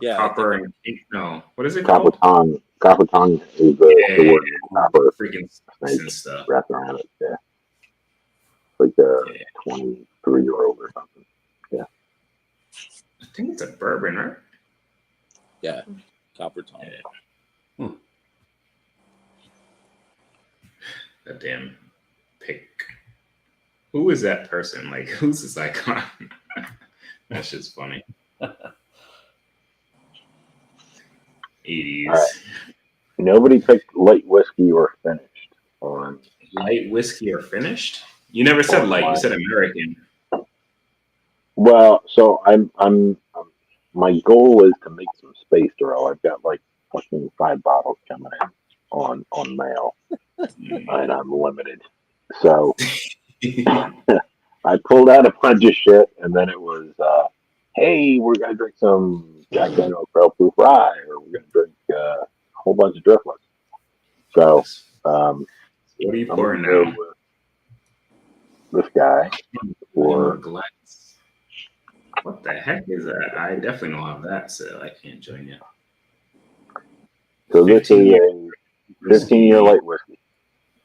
S1: Yeah.
S7: Copper and ink. No. What is it
S3: Copper
S7: called?
S3: Tongue. Copper Tongue is the word copper
S7: Freaking
S3: snake
S7: and stuff.
S3: wrapped around it. Yeah. Like a 23-year-old or something.
S7: I think it's a bourbon, right?
S1: Yeah. Copper Tongue.
S7: Yeah. That damn pick. Who is that person? Like, who's this icon? That shit's funny. 80s.
S3: All right. Nobody picked light whiskey or finished on.
S7: Light whiskey or finished? You never said light. You said American.
S3: Well, so I'm my goal is to make some space, Darrell. I've got like fucking 5 bottles coming in on mail, and I'm limited. So I pulled out a bunch of shit, and then it was, hey, we're gonna drink some Jack Daniel's Pale Proof Rye, or we're gonna drink a whole bunch of driftless. So,
S9: What are you
S3: I'm
S9: pouring
S3: gonna
S9: now?
S3: go with this guy
S9: Or
S3: for
S9: glass. What the heck is that? I definitely don't have that, so I can't join you.
S3: so this is
S9: 15
S3: a 15-year light whiskey.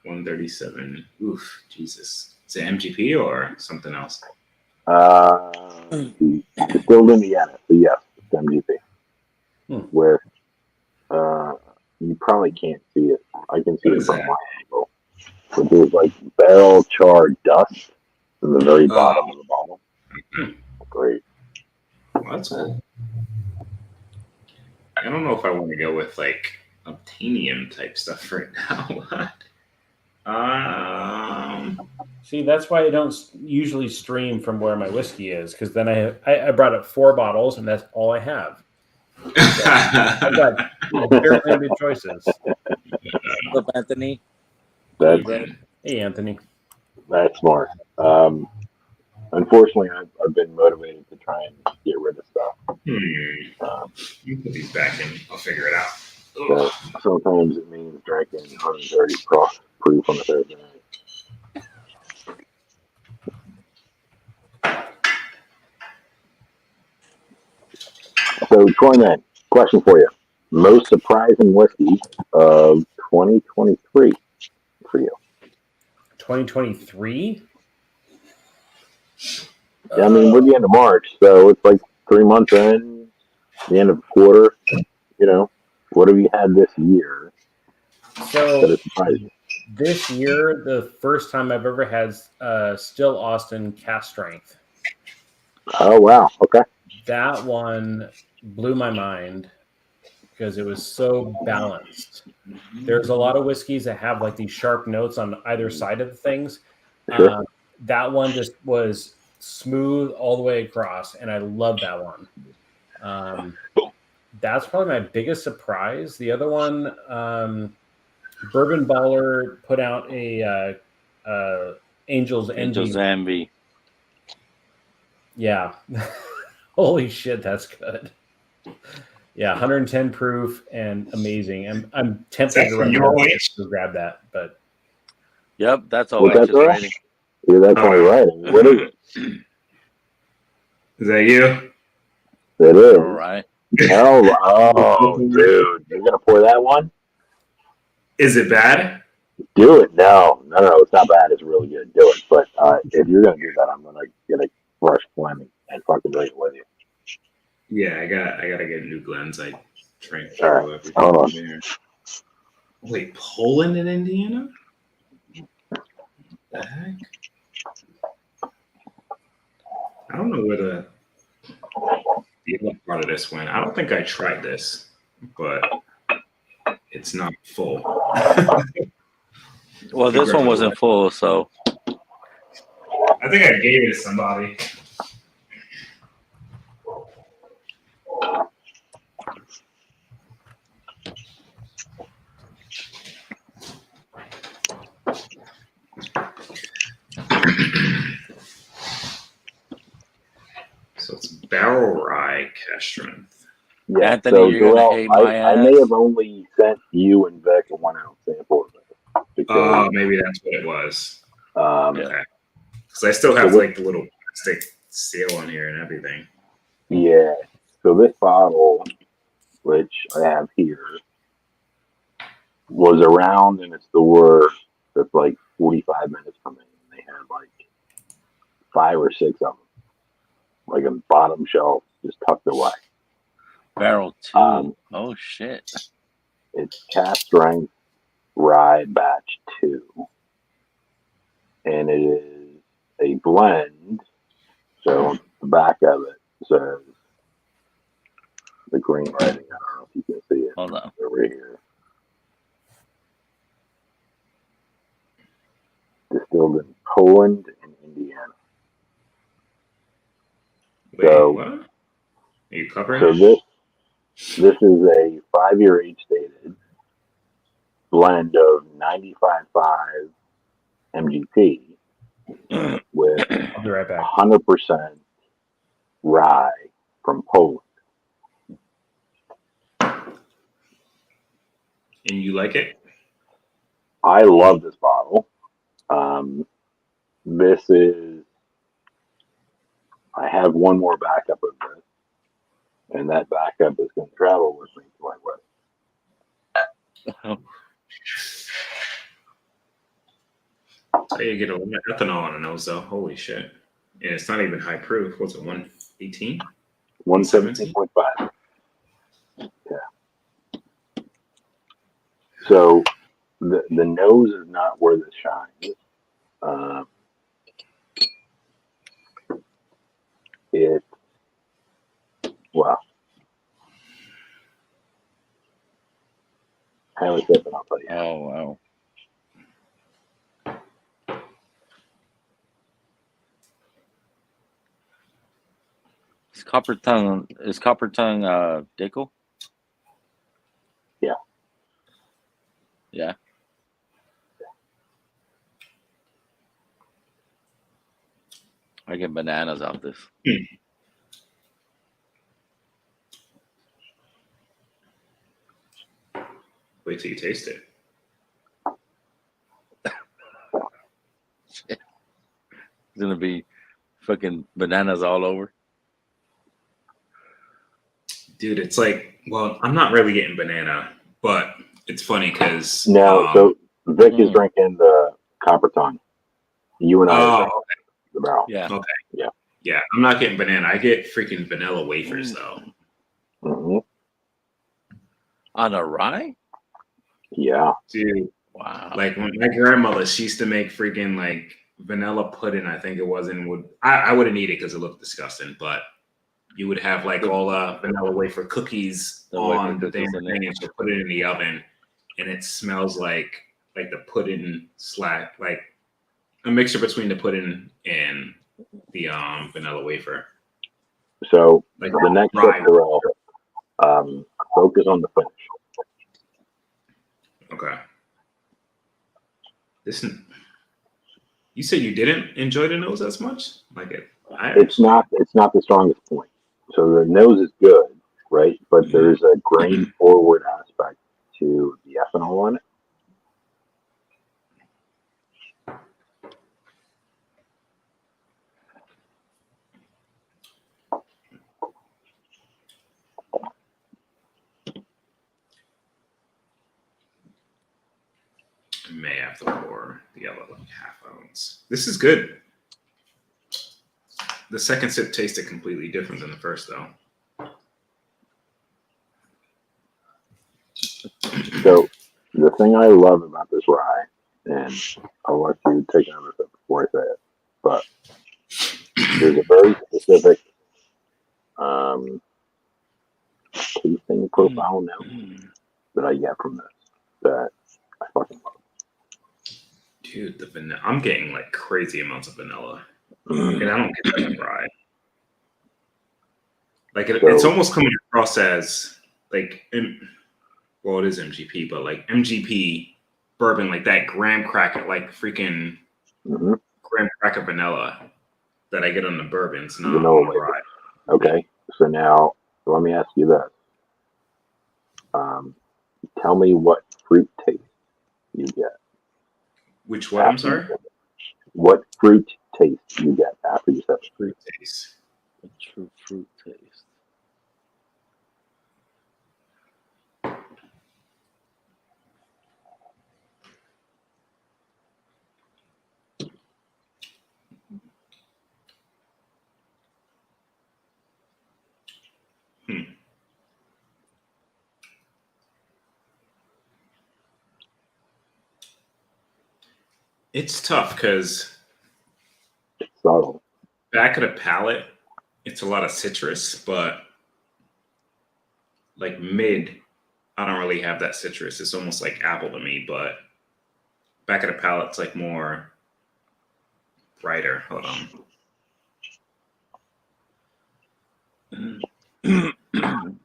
S9: 137. Oof, Jesus. Is it MGP or something else?
S3: Distilled Indiana. So yes, it's MGP.
S8: Hmm.
S3: With you probably can't see it. I can see
S9: What
S3: it
S9: is
S3: from
S9: that?
S3: my angle. But there's like barrel charred dust in the very bottom of the bottle. Great.
S9: Well, that's cool. I don't know if I want to go with like obtanium type stuff right now.
S8: See, that's why I don't usually stream from where my whiskey is, because then I brought up 4 bottles, and that's all I have. So I've got very limited choices.
S1: What's up, Anthony?
S3: That's
S8: Hey, Anthony.
S3: smart. Unfortunately, I've been motivated to try and get rid of stuff.
S9: You put these back in. I'll figure it out.
S3: So sometimes it means drinking 130 proof on a Thursday night. So, Troyman, question for you. Most surprising whiskey of 2023 for you?
S8: 2023?
S3: Yeah, I mean, we're the end of March, so it's like 3 months in, the end of the quarter. You know, what have you had this year that
S8: So
S3: has surprised you?
S8: this year, the first time I've ever had Still Austin cast strength.
S3: Oh, wow. Okay.
S8: That one blew my mind because it was so balanced. There's a lot of whiskeys that have like these sharp notes on either side of the things.
S3: Sure.
S8: That one just was smooth all the way across, and I love that one. That's probably my biggest surprise. The other one, Bourbon Baller put out a Angel's
S1: Angel's
S8: Envy.
S1: Envy.
S8: Yeah. Holy shit, that's good. Yeah, 110 proof and amazing. I'm tempted to
S9: UOH?
S8: grab that, but
S1: Yep, that's all
S3: What's that,
S1: just
S3: girl?
S1: writing.
S3: Yeah, that's only right. I mean, what is it?
S9: Is that you?
S3: It is.
S1: All right.
S3: Oh, dude. You're going to pour that one?
S9: Is it bad?
S3: Do it. No, it's not bad. It's really good. Do it. But if you're going to do that, I'm going to get a fresh Fleming and fucking drink it with you.
S9: Yeah, I gotta get new Glens. I drank
S3: All right.
S9: everything
S3: Hold on.
S9: there. Wait, Poland and Indiana? The heck? I don't know where the other part of this went. I don't think I tried this, but it's not full.
S1: Well, this one wasn't full, so
S9: I think I gave it to somebody. So it's barrel rye cash strength.
S3: Yeah,
S1: Anthony,
S3: so
S1: you're gonna
S3: Joel,
S1: hate my
S3: I may
S1: ass.
S3: have only sent you and Vic a 1 ounce sample of it. Because,
S9: Maybe that's what it was.
S1: Yeah.
S9: Okay. Because I still have like the little plastic seal on here and everything.
S3: yeah. So this bottle, which I have here, was around in a store that's like 45 minutes from me. And they had like 5 or 6 of them, like a bottom shelf, just tucked away.
S1: Barrel 2. Oh shit.
S3: It's cast strength rye batch 2, and it is a blend. So on the back of it says the green writing. I don't know if you can see it.
S1: Hold on.
S3: Over here. Distilled in Poland and Indiana.
S9: Wait,
S3: So-
S9: what? Are you covering
S3: So
S9: it?
S3: this is a 5-year age stated blend of 95.5 MGP with
S8: I'll be right back.
S3: 100% rye from Poland.
S9: and you like it?
S3: I love this bottle. This is. I have one more backup of this, and that backup is going to travel with me to my wedding.
S9: So you get a lot of ethanol on a nose, though. Holy shit! And it's not even high proof. What's it? 118?
S3: 117.5. Yeah. So the nose is not where this shines. It well, I was sipping. I'll tell you.
S1: Oh wow. Is Copper Tongue Dickel?
S3: Yeah.
S1: Yeah. I get bananas out this.
S9: Wait till you taste it.
S1: It's gonna be fucking bananas all over.
S9: Dude, it's like, well, I'm not really getting banana, but it's funny because
S3: Now, so Vic is drinking the Copper Tongue. You and I are drinking the barrel.
S1: Yeah.
S9: Okay.
S3: Yeah.
S9: Yeah, I'm not getting banana. I get freaking vanilla wafers though.
S3: Mm-hmm.
S1: On a rye?
S3: Yeah.
S9: Dude,
S1: wow.
S9: Like when my grandmother, she used to make freaking like vanilla pudding, I think it was, and would I wouldn't eat it because it looked disgusting, but you would have like all vanilla wafer cookies on the damn thing, and she'll put it in the oven, and it smells like the pudding like a mixture between the pudding and the vanilla wafer.
S3: So
S9: like
S3: the next step, Darrell, focus on the finish.
S9: Okay. Listen, you said you didn't enjoy the nose as much? Like it?
S3: It's not the strongest point. So the nose is good, right? But there's a grain forward aspect to the ethanol on it.
S9: I may have to pour the other like half ounce. This is good. The second sip tasted completely different than the first, though.
S3: So the thing I love about this rye, and I'll let you take another sip before I say it, but there's a very specific tasting profile now that I get from this that I fucking love.
S9: Dude, the vanilla. I'm getting like crazy amounts of vanilla. And I don't get that in rye. Like it's almost coming across as like, well, it is MGP, but like MGP bourbon, like that graham cracker, like freaking graham cracker vanilla that I get on the bourbons, not on the rye.
S3: Okay, so now let me ask you this. Tell me what fruit taste you get.
S9: Which what? I'm sorry?
S3: What fruit taste you get after you sip it?
S9: Fruit taste.
S1: A true fruit taste.
S9: It's tough because
S3: subtle.
S9: Back of the palate, it's a lot of citrus, but like mid, I don't really have that citrus. It's almost like apple to me, but back of the palate, it's like more brighter. Hold
S1: on.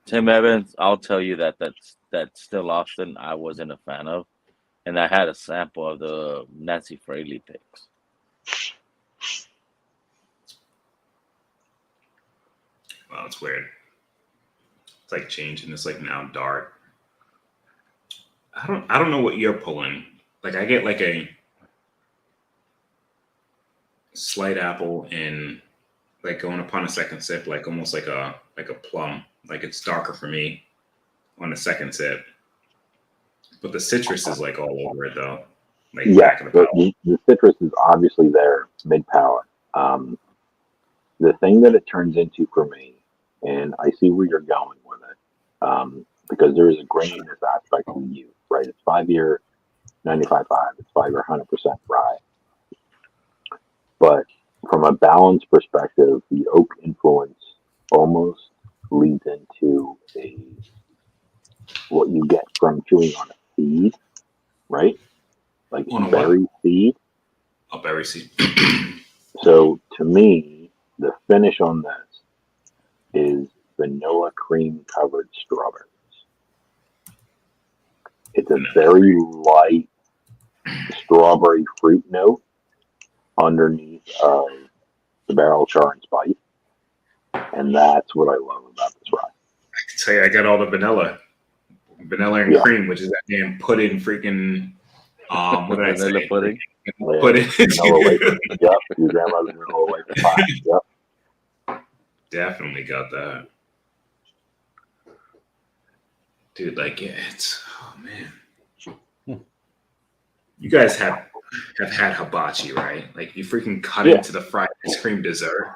S1: Tim Evans, I'll tell you that's still Austin I wasn't a fan of. And I had a sample of the Nancy Fraley picks.
S9: Wow, it's weird. It's like changing. It's like now dark. I don't know what you're pulling. Like I get like a slight apple and like going upon a second sip, like almost like a plum. Like it's darker for me on the second sip. But the citrus is like all over it though. Like
S3: Yeah,
S9: back in the palate.
S3: the citrus is obviously there mid palate. The thing that it turns into for me, and I see where you're going with it, because there is a graininess aspect to you, right? It's 5-year 95.5. It's 5-year 100% rye. But from a balance perspective, the oak influence almost leads into what you get from chewing on a seed, right? Like
S9: On a what?
S3: berry seed.
S9: A berry seed.
S3: So to me, the finish on this is vanilla cream covered strawberries. It's a very light strawberry fruit note underneath of the barrel char and spice. And that's what I love about this rye.
S9: I can tell you, I got all the vanilla and
S3: Yeah.
S9: cream, which is that damn pudding freaking. What did I
S1: Vanilla
S9: say?
S1: pudding.
S3: Yeah.
S9: Pudding.
S3: Vanilla wafer. Yep. Your grandmother's vanilla wafer pie. Yep.
S9: Definitely got that, dude. Like, yeah, it's man. You guys have had hibachi, right? Like, you freaking cut
S3: Yeah.
S9: into the fried ice cream dessert,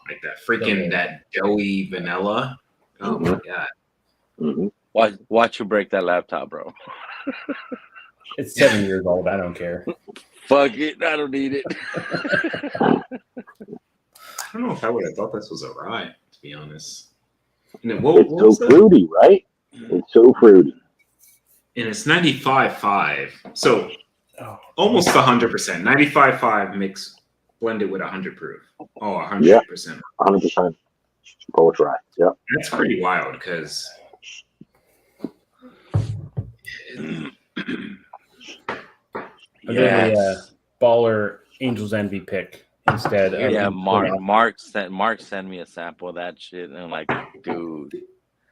S9: like that freaking that doughy vanilla. Oh my god.
S3: Mm-hmm.
S1: Watch you break that laptop, bro.
S8: It's 7 years old. I don't care.
S1: Fuck it. I don't need it.
S9: I don't know if I would have thought this was a rye, to be honest. And then what
S3: It's
S9: was
S3: so
S9: that?
S3: fruity, right? It's so fruity.
S9: And it's 95.5. So
S8: Oh,
S9: almost 100%. 95.5 mix blended with 100 proof. Oh, 100%.
S3: Yeah. 100% Polish rye. Yep.
S9: That's pretty wild because
S8: I did a baller Angels Envy pick instead. Of
S1: Yeah, Mark sent me a sample of that shit, and I'm like, dude,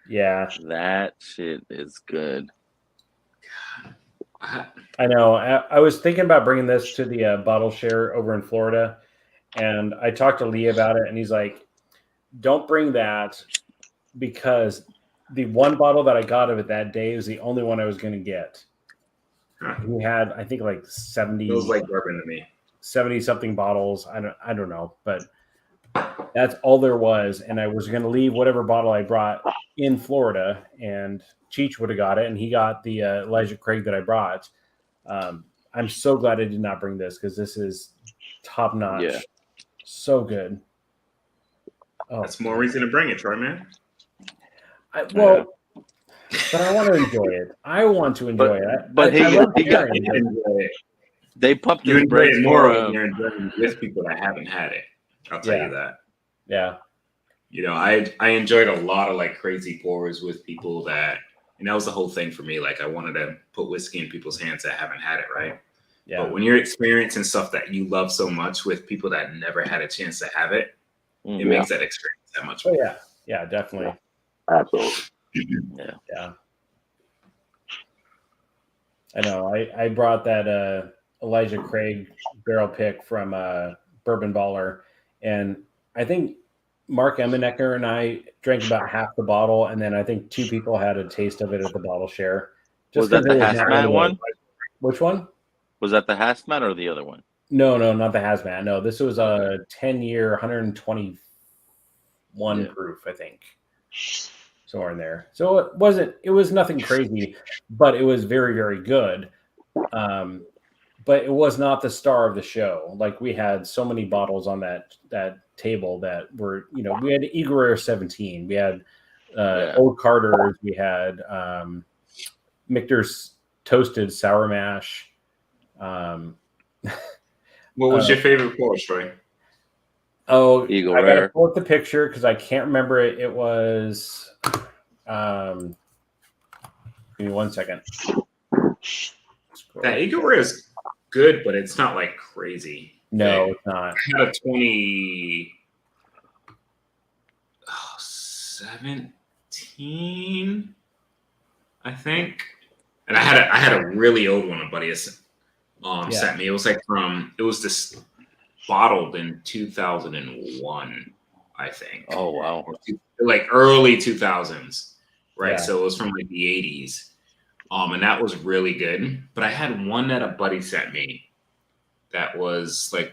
S8: Yeah,
S1: that shit is good.
S8: I know. I was thinking about bringing this to the bottle share over in Florida, and I talked to Lee about it, and he's like, "Don't bring that because the one bottle that I got of it that day was the only one I was going to get." He had, I think, like 70.
S9: feels like bourbon to me.
S8: 70 something bottles. I don't know, but that's all there was. And I was going to leave whatever bottle I brought in Florida, and Cheech would have got it. And he got the Elijah Craig that I brought. I'm so glad I did not bring this because this is top notch.
S1: Yeah.
S8: So good. Oh,
S9: That's more reason to bring it, Troy, man.
S8: but I want to enjoy it. I want to enjoy it.
S1: But
S8: I love
S1: he got,
S8: sharing it.
S1: they pumped
S9: You
S1: this
S9: enjoy
S1: break
S9: it more
S1: for
S9: when you're enjoying it with people that haven't had it. I'll tell you that.
S8: Yeah.
S9: You know, I enjoyed a lot of like crazy pours with people that, and that was the whole thing for me. Like I wanted to put whiskey in people's hands that haven't had it, right?
S8: Yeah.
S9: But when you're experiencing stuff that you love so much with people that never had a chance to have it, it makes that experience that much
S8: Oh
S9: more.
S8: yeah. Yeah, definitely.
S3: Absolutely.
S8: Yeah. I know. I brought that Elijah Craig barrel pick from Bourbon Baller, and I think Mark Emmenecker and I drank about half the bottle, and then I think 2 people had a taste of it at the bottle share.
S1: Was that
S8: 'cause
S1: the
S8: it was not
S1: hazmat
S8: really-
S1: one?
S8: Which one?
S1: Was that the hazmat or the other one?
S8: No, not the hazmat. No, this was a 10-year, 121 proof, I think. Somewhere in there. So it was nothing crazy, but it was very, very good. But it was not the star of the show. Like we had so many bottles on that table that were, we had Eagle Rare 17, we had Old Carter's, we had Michter's Toasted Sour Mash.
S9: What was your favorite pour, Troy?
S8: Oh,
S1: Eagle
S8: I gotta
S1: Rare.
S8: pull up the picture because I can't remember it. It was give me 1 second.
S9: That Eagle Rare is good, but it's not like crazy.
S8: No,
S9: Like,
S8: it's not.
S9: I had a 2017, I think. And I had a really old one. A buddy
S8: Yeah.
S9: sent me. It was this bottled in 2001, I think.
S1: Oh wow.
S9: Like early 2000s, right?
S8: Yeah.
S9: So it was from like the 80s. And that was really good. But I had one that a buddy sent me that was like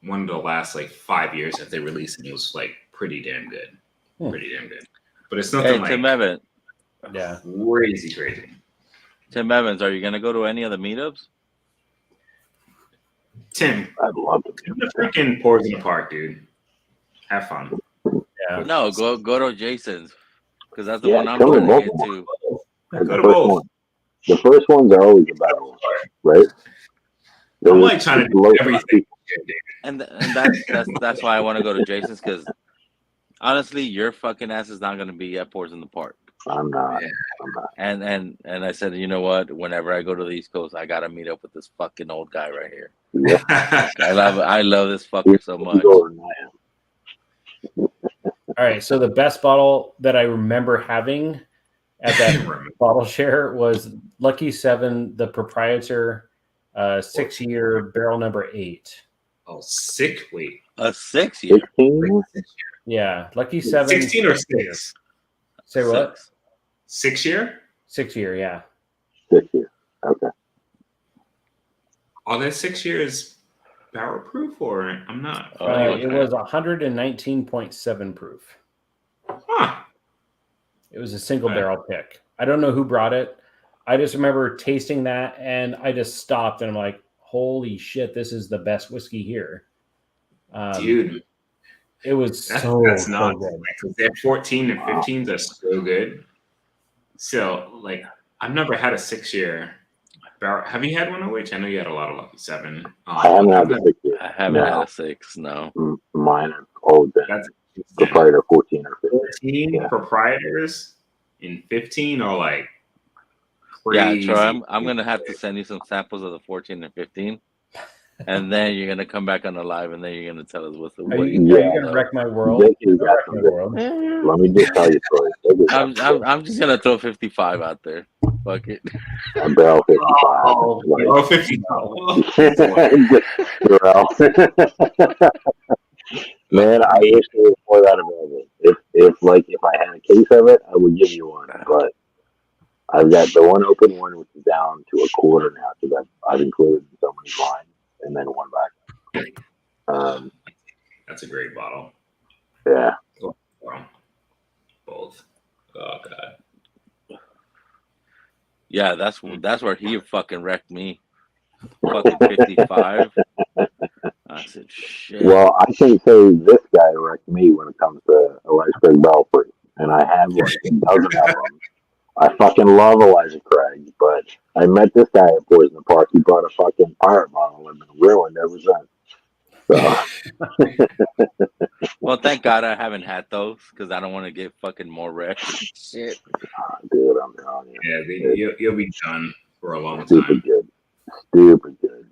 S9: one of the last like 5 years that they released, and it was like pretty damn good. Pretty damn good. But it's nothing
S1: Hey, Tim
S9: like
S1: Evans.
S8: Yeah.
S9: crazy.
S1: Tim Evans, are you gonna go to any of the meetups?
S9: Tim,
S3: I'd love to.
S9: come to freaking Pours in the Park, dude. Have fun.
S8: Yeah.
S1: No, go to Jason's because that's the
S3: Yeah,
S1: one I'm
S3: come to
S1: going to
S3: both
S1: get
S3: of
S1: to.
S3: That's
S9: Go
S3: the
S9: to
S3: first
S9: both.
S3: one. The first ones are always the better ones, right?
S9: I'm like trying to do everything.
S1: And that's why I want to go to Jason's because honestly, your fucking ass is not going to be at Pours in the Park.
S3: I'm not.
S9: Yeah.
S3: I'm not.
S1: And I said, you know what? Whenever I go to the East Coast, I gotta meet up with this fucking old guy right here.
S3: Yeah.
S1: I love this fucker so much.
S8: All right. So the best bottle that I remember having at that bottle share was Lucky 7, the proprietor, 6-year barrel number 8.
S9: Oh, sick. Wait.
S1: A 6 year.
S3: 16?
S8: Yeah, Lucky 7.
S9: 16 or 6?
S8: Say what?
S9: 6 year?
S8: 6-year, yeah.
S3: 6 years. Okay.
S9: Are that 6 years barrel proof or I'm not?
S8: It was 119.7 proof.
S9: Huh.
S8: It was a single
S9: Okay.
S8: barrel pick. I don't know who brought it. I just remember tasting that and I just stopped and I'm like, holy shit, this is the best whiskey here.
S9: Dude,
S8: It was
S9: that's
S8: so
S9: not
S8: good.
S9: because they're 14 and 15s are so good. So, like, I've never had a 6 year barrel. Have you had one of which? I know you had a lot of Lucky 7.
S3: I haven't had the 6 years.
S1: I haven't
S3: No.
S1: had a 6. No.
S3: Mine have always been
S9: That's
S3: proprietor 14 or 15.
S9: 14
S3: Yeah.
S9: proprietors and 15 are like
S1: Yeah,
S9: crazy.
S1: Troy, I'm gonna have to send you some samples of the 14 and 15, and then you're gonna come back on the live, and then you're gonna tell us what's the.
S8: Are
S1: What
S8: you,
S1: you
S8: are
S3: Yeah.
S8: you gonna wreck my world?
S3: Thank you,
S8: Don't wreck
S3: guys.
S8: my world.
S3: Let me just tell you, Troy.
S1: I'm just gonna throw 55 out there. Fuck it.
S3: A barrel 55.
S9: Oh,
S3: Like,
S9: you're 50.
S3: Barrel. Man, I wish there was more of that available. If I had a case of it, I would give you one. But I've got the one open one, which is down to a quarter now because I've included so many blinds, and then one back.
S9: That's a great bottle.
S3: Yeah.
S9: Wow. Both. Oh god.
S1: Yeah, that's where he fucking wrecked me. Fucking 55. I said shit.
S3: Well, I can say this guy wrecked me when it comes to Elijah Belfry, and I have like a dozen of them. I fucking love Elijah Craig, but I met this guy at Pours in the Park. He brought a fucking pirate bottle and been ruined ever since. So,
S1: Well, thank God I haven't had those because I don't want to get fucking more wrecked. Shit.
S3: dude, I'm telling you,
S9: Yeah, you'll be done for a long
S3: stupid
S9: time.
S3: good, stupid good.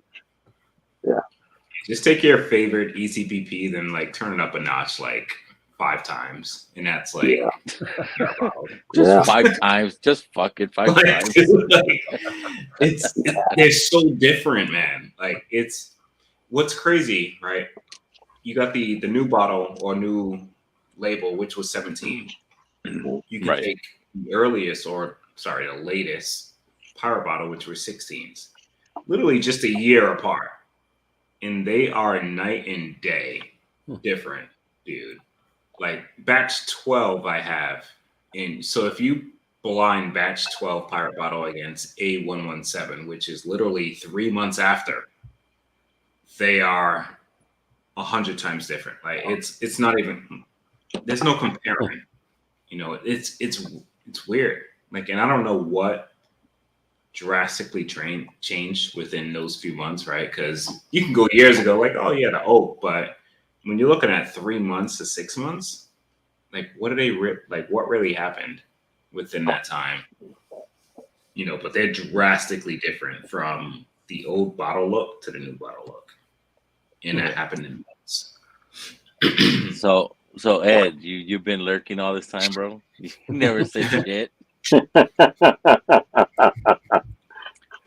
S9: Just take your favorite ECPP, then like turn it up a notch like 5 times, and that's like
S3: Yeah.
S1: Just
S3: Yeah.
S1: 5 times. Just fuck it 5
S9: Like,
S1: times.
S9: they're so different, man. Like it's what's crazy, right? You got the new bottle or new label, which was 17. You can
S1: Right.
S9: take the latest pirate bottle, which were 16s, literally just a year apart, and they are night and day different, dude. Like batch 12 I have, and so if you blind batch 12 pirate bottle against A117, which is literally 3 months after, they are 100 times different. Like it's not even, there's no comparing. You know, it's weird. Like, and I don't know what drastically changed within those few months, right? Because you can go years ago, like, oh yeah, the oak, but when you're looking at 3 months to 6 months, like what do they like? What really happened within that time? You know, but they're drastically different from the old bottle look to the new bottle look, and that happened in months.
S1: So Ed, you've been lurking all this time, bro. You never said shit.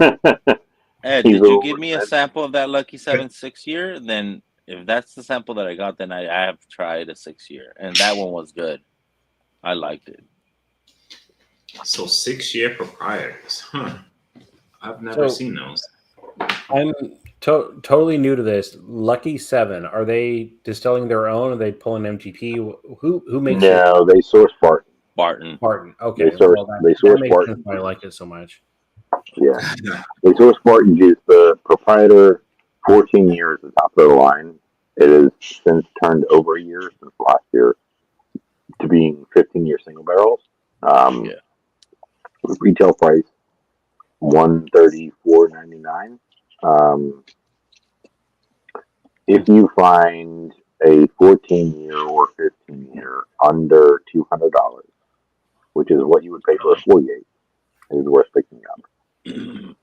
S1: Ed,
S3: He's
S1: did you
S3: old,
S1: give me a
S3: man.
S1: sample of that Lucky 7 6-year? Then, if that's the sample that I got, then I have tried a 6-year, and that one was good. I liked it.
S9: So 6-year proprietors, huh? I've never seen those.
S8: I'm totally new to this. Lucky 7, are they distilling their own? Are they pulling MGP? Who makes it?
S3: No, they source Barton.
S8: Barton. Okay,
S3: They source
S8: that makes
S3: Barton.
S8: sense why I like it so much.
S3: Yeah, they source Barton juice. The proprietor, 14 years at the top of the line. It has since turned over a year since last year to being 15-year single barrels.
S1: Yeah.
S3: Retail price $134.99. If you find a 14-year or 15-year under $200, which is what you would pay for a 48, it is worth picking up.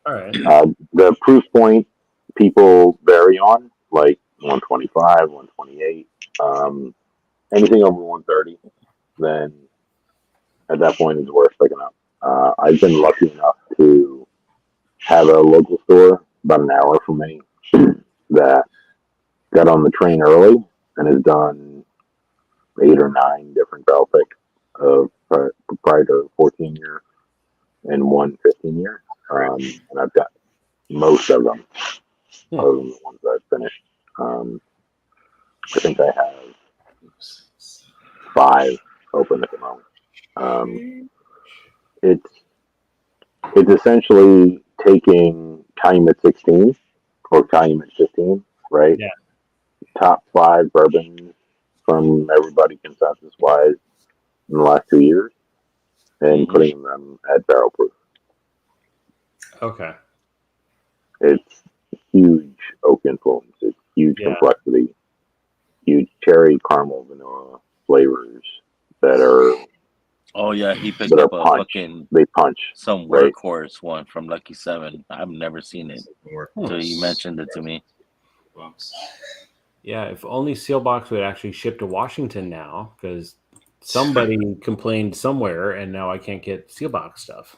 S8: All right.
S3: The proof point people vary on, like 125, 128, anything over 130, then at that point it's worth picking up. I've been lucky enough to have a local store about an hour from me that got on the train early and has done 8 or 9 different barrel picks of proprietary 14-year and 1 15-year. And I've got most of them, other than the ones that I've finished. I think I have 5 open at the moment. It's essentially taking Calumet 16 or Calumet 15, right?
S8: Yeah.
S3: Top 5 bourbons from everybody consensus-wise in the last 2 years, and putting them at barrel proof.
S8: Okay.
S3: It's huge oak influence. It's huge complexity, huge cherry, caramel, vanilla flavors that are.
S1: Oh yeah, he picked up a fucking some workhorse one from Lucky 7. I've never seen it until you mentioned it to me.
S8: Yeah, if only Sealbox would actually ship to Washington now, because somebody complained somewhere, and now I can't get Sealbox stuff.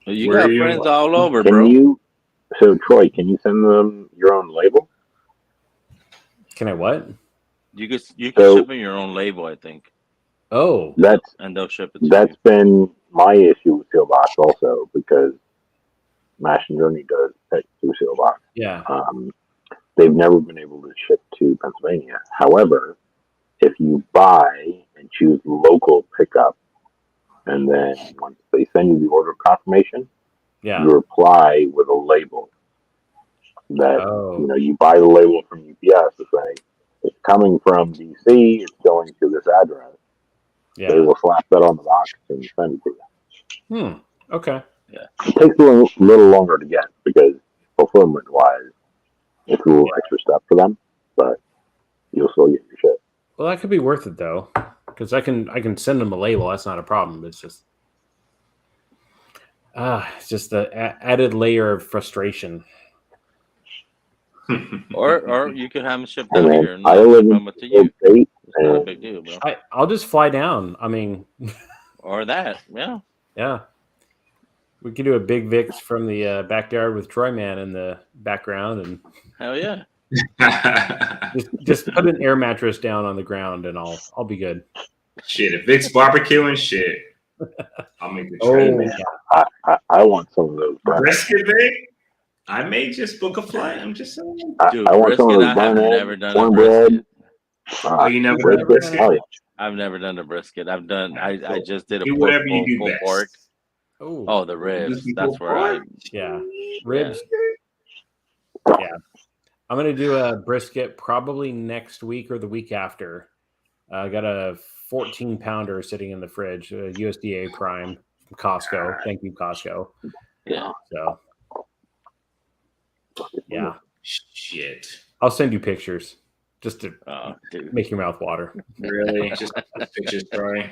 S1: Well, you got friends all over,
S3: can
S1: bro.
S3: So Troy, can you send them your own label?
S8: Can I what?
S1: You can ship them your own label, I think.
S8: Oh,
S1: and they'll ship it to
S3: That's
S1: you.
S3: been my issue with Sealbox also, because Mash and Journey does pick through Sealbox.
S8: Yeah.
S3: They've never been able to ship to Pennsylvania. However, if you buy and choose local pickup, and then once they send you the order confirmation, you reply with a label that you buy the label from UPS to say it's coming from DC, it's going to this address.
S8: Yeah.
S3: They will slap that on the box and send it to you.
S8: Okay.
S3: Yeah. It takes a little longer to get because fulfillment wise, it's a little extra step for them, but you'll still get your shit.
S8: Well, that could be worth it though, because I can send them a label. That's not a problem. It's just the added layer of frustration.
S1: or you could have them shipped down here and
S3: I live
S1: ship them to you. It's not a big deal, bro.
S8: I'll just fly down. I mean,
S1: or that, yeah.
S8: Yeah. We could do a big Vix from the backyard with Troy Man in the background, and
S1: hell yeah.
S8: just put an air mattress down on the ground, and I'll be good.
S9: Shit, if Vic's barbecuing, shit, I'll make the trade.
S3: Yeah. I want some of those
S9: brisket, Vic. I may just book a flight. I'm just saying.
S1: Dude,
S3: I want some of those
S1: I have never done a
S3: cornbread.
S1: brisket.
S9: Oh, you never done a brisket?
S3: Oh, yeah.
S1: I've never done a brisket. I've done. I just did a
S9: do whatever you do
S1: pulled
S9: best.
S1: pork.
S8: Ooh.
S1: Oh, the ribs. That's where
S8: ribs. Yeah, I'm gonna do a brisket probably next week or the week after. I got a 14-pounder sitting in the fridge, a USDA Prime from Costco. Thank you, Costco.
S1: Yeah.
S8: So. Yeah.
S9: Shit.
S8: I'll send you pictures just to make your mouth water.
S9: Really? Just pictures, Troy.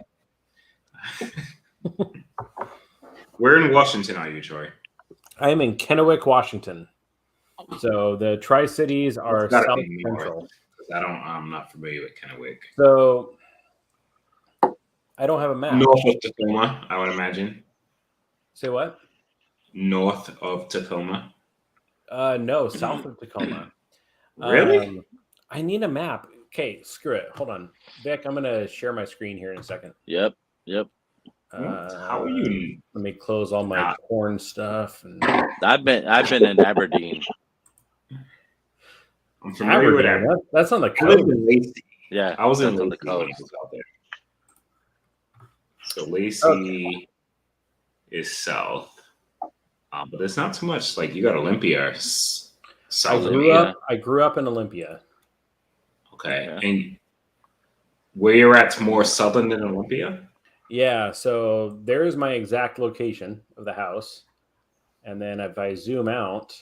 S9: Where in Washington are you, Troy?
S8: I am in Kennewick, Washington. So the Tri-Cities are south central.
S9: I'm not familiar with Kennewick.
S8: So I don't have a map.
S9: North of Tacoma, I would imagine.
S8: Say what?
S9: north of Tacoma?
S8: No, south of Tacoma.
S9: Really?
S8: I need a map. Okay, screw it. Hold on, Vic. I'm gonna share my screen here in a second.
S1: Yep.
S9: How are you?
S8: Let me close all my
S9: not-
S8: corn stuff. And
S1: I've been in Aberdeen.
S9: I'm familiar with
S8: Aberdeen,
S9: that.
S8: that's on the
S9: I lived
S8: coast.
S9: in Lacey.
S1: Yeah,
S9: I was in
S1: that's on
S9: Lacey
S1: the
S9: when I
S1: coast.
S9: was out there. So Lacey is south, but there's not too much. Like you got Olympia, south of me.
S8: I grew up in Olympia.
S9: Okay,
S1: Okay.
S9: and where you're at's more southern than Olympia.
S8: Yeah, so there's my exact location of the house. And then if I zoom out,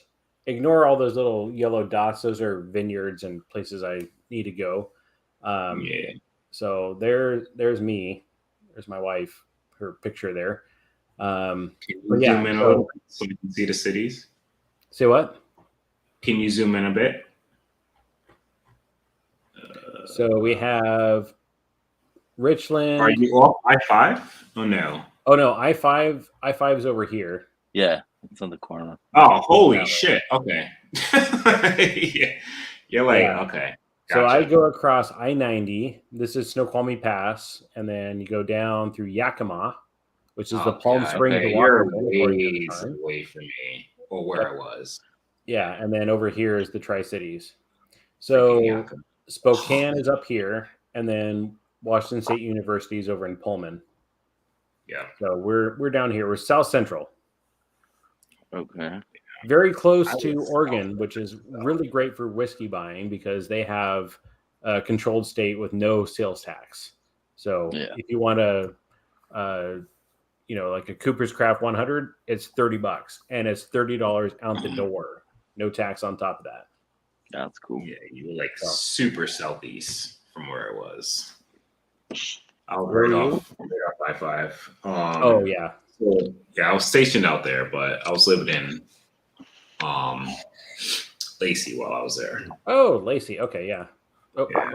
S8: ignore all those little yellow dots. Those are vineyards and places I need to go.
S9: Yeah.
S8: So there's me. There's my wife, her picture there.
S9: Can you
S8: But yeah,
S9: zoom in a
S8: so-
S9: little bit so we can see the cities?
S8: Say what?
S9: Can you zoom in a bit?
S8: So we have Richland.
S9: Are you off I-5? Oh no.
S8: Oh no, I-5 is over here.
S1: Yeah, it's on the corner.
S9: Oh, holy
S8: Yeah.
S9: shit. Okay. Yeah. You're like,
S8: Yeah.
S9: okay.
S8: So I
S9: Gotcha.
S8: go across I-90. This is Snoqualmie Pass, and then you go down through Yakima, which is the
S9: Oh,
S8: Palm
S9: God.
S8: Springs
S9: Okay,
S8: to
S9: you're
S8: Washington, according to the
S9: ways
S8: time.
S9: away from me, or where I was.
S8: Yeah, and then over here is the Tri-Cities. So
S9: Yakima.
S8: Spokane is up here, and then Washington State University is over in Pullman.
S9: Yeah.
S8: So we're down here. We're South Central,
S1: Okay.
S8: very close
S9: I
S8: to
S9: was
S8: Oregon, which is really great for whiskey buying because they have a controlled state with no sales tax. So
S1: Yeah.
S8: if you want to, like a Cooper's Craft 100, it's $30, and it's $30 out the door, no tax on top of that.
S1: That's cool.
S9: Yeah, you were like
S8: Oh.
S9: super southeast from where I was. I was
S8: Where
S9: right
S8: are you?
S9: off I-5.
S8: Oh yeah,
S9: So, yeah, I was stationed out there, but I was living in Lacey while I was there.
S8: oh Lacey. Okay, yeah. Oh,
S9: Yeah.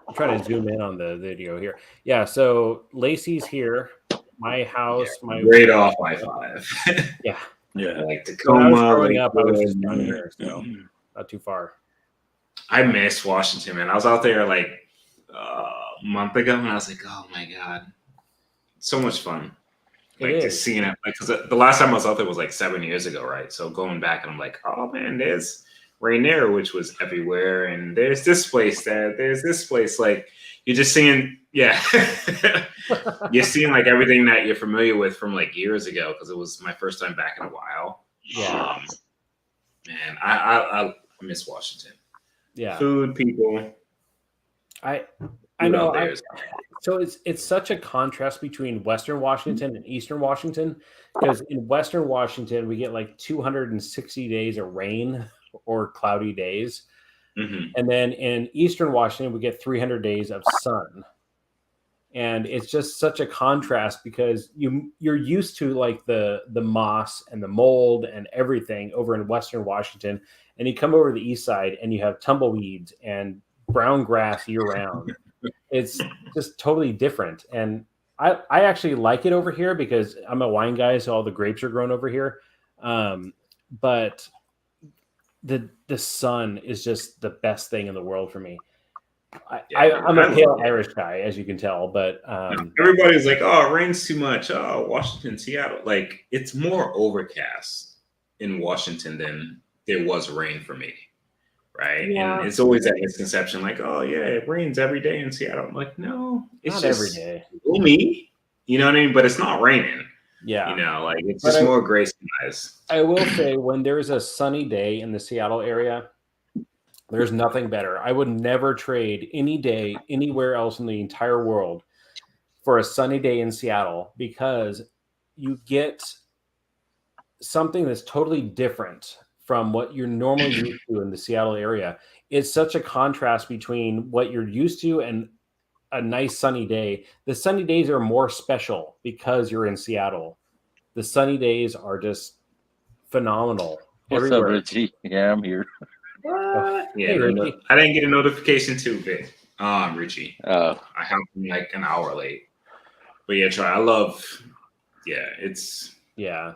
S8: I'm trying to zoom in on the video here. Yeah, so Lacey's here. My house, my
S9: Right off I-5.
S8: yeah.
S1: Yeah.
S9: Like
S8: When I was
S9: Tacoma.
S8: growing
S9: like,
S8: up, I was just down here, so not too far.
S9: I miss Washington, man. I was out there like a month ago, and I was like, "Oh my god, so much fun!"
S8: It
S9: Like
S8: is.
S9: just seeing it, like because the last time I was out there was like 7 years ago, right? So going back, and I'm like, "Oh man, there's Rainier, which was everywhere, and there's this place, there's this place." Like you're just seeing, yeah, you're seeing like everything that you're familiar with from like years ago because it was my first time back in a while.
S8: Yeah.
S9: Man, I miss Washington.
S8: Yeah.
S9: Food, people.
S8: I
S9: food
S8: know.
S9: out there is-
S8: So it's such a contrast between Western Washington and Eastern Washington, because in Western Washington we get like 260 days of rain or cloudy days,
S9: Mhm.
S8: and then in Eastern Washington we get 300 days of sun, and it's just such a contrast because you're used to like the moss and the mold and everything over in Western Washington, and you come over to the east side and you have tumbleweeds and brown grass year round. It's just totally different. And I actually like it over here because I'm a wine guy, so all the grapes are grown over here. But the sun is just the best thing in the world for me. I'm a pale Irish guy, as you can tell, but
S9: everybody's like, "Oh, it rains too much." Oh, Washington, Seattle, like it's more overcast in Washington than there was rain for me, right?
S8: Yeah.
S9: And it's always that misconception, like, "Oh yeah, it rains every day in Seattle." I'm like, no, it's
S8: not
S9: just
S8: every day.
S9: gloomy. You know what I mean? But it's not raining.
S8: Yeah.
S9: You know, like it's
S8: But
S9: just more gray skies.
S8: I will say, when there's a sunny day in the Seattle area, there's nothing better. I would never trade any day anywhere else in the entire world for a sunny day in Seattle, because you get something that's totally different from what you're normally used to in the Seattle area. It's such a contrast between what you're used to and a nice sunny day. The sunny days are more special because you're in Seattle. The sunny days are just phenomenal.
S1: What's
S8: everywhere.
S1: up, Richie? Yeah, I'm here.
S9: Yeah,
S8: Hey, Richie.
S9: I didn't get a notification too, Vic. Richie.
S1: Oh,
S9: I have been like an hour late. But yeah, try. I love. Yeah, it's
S8: Yeah.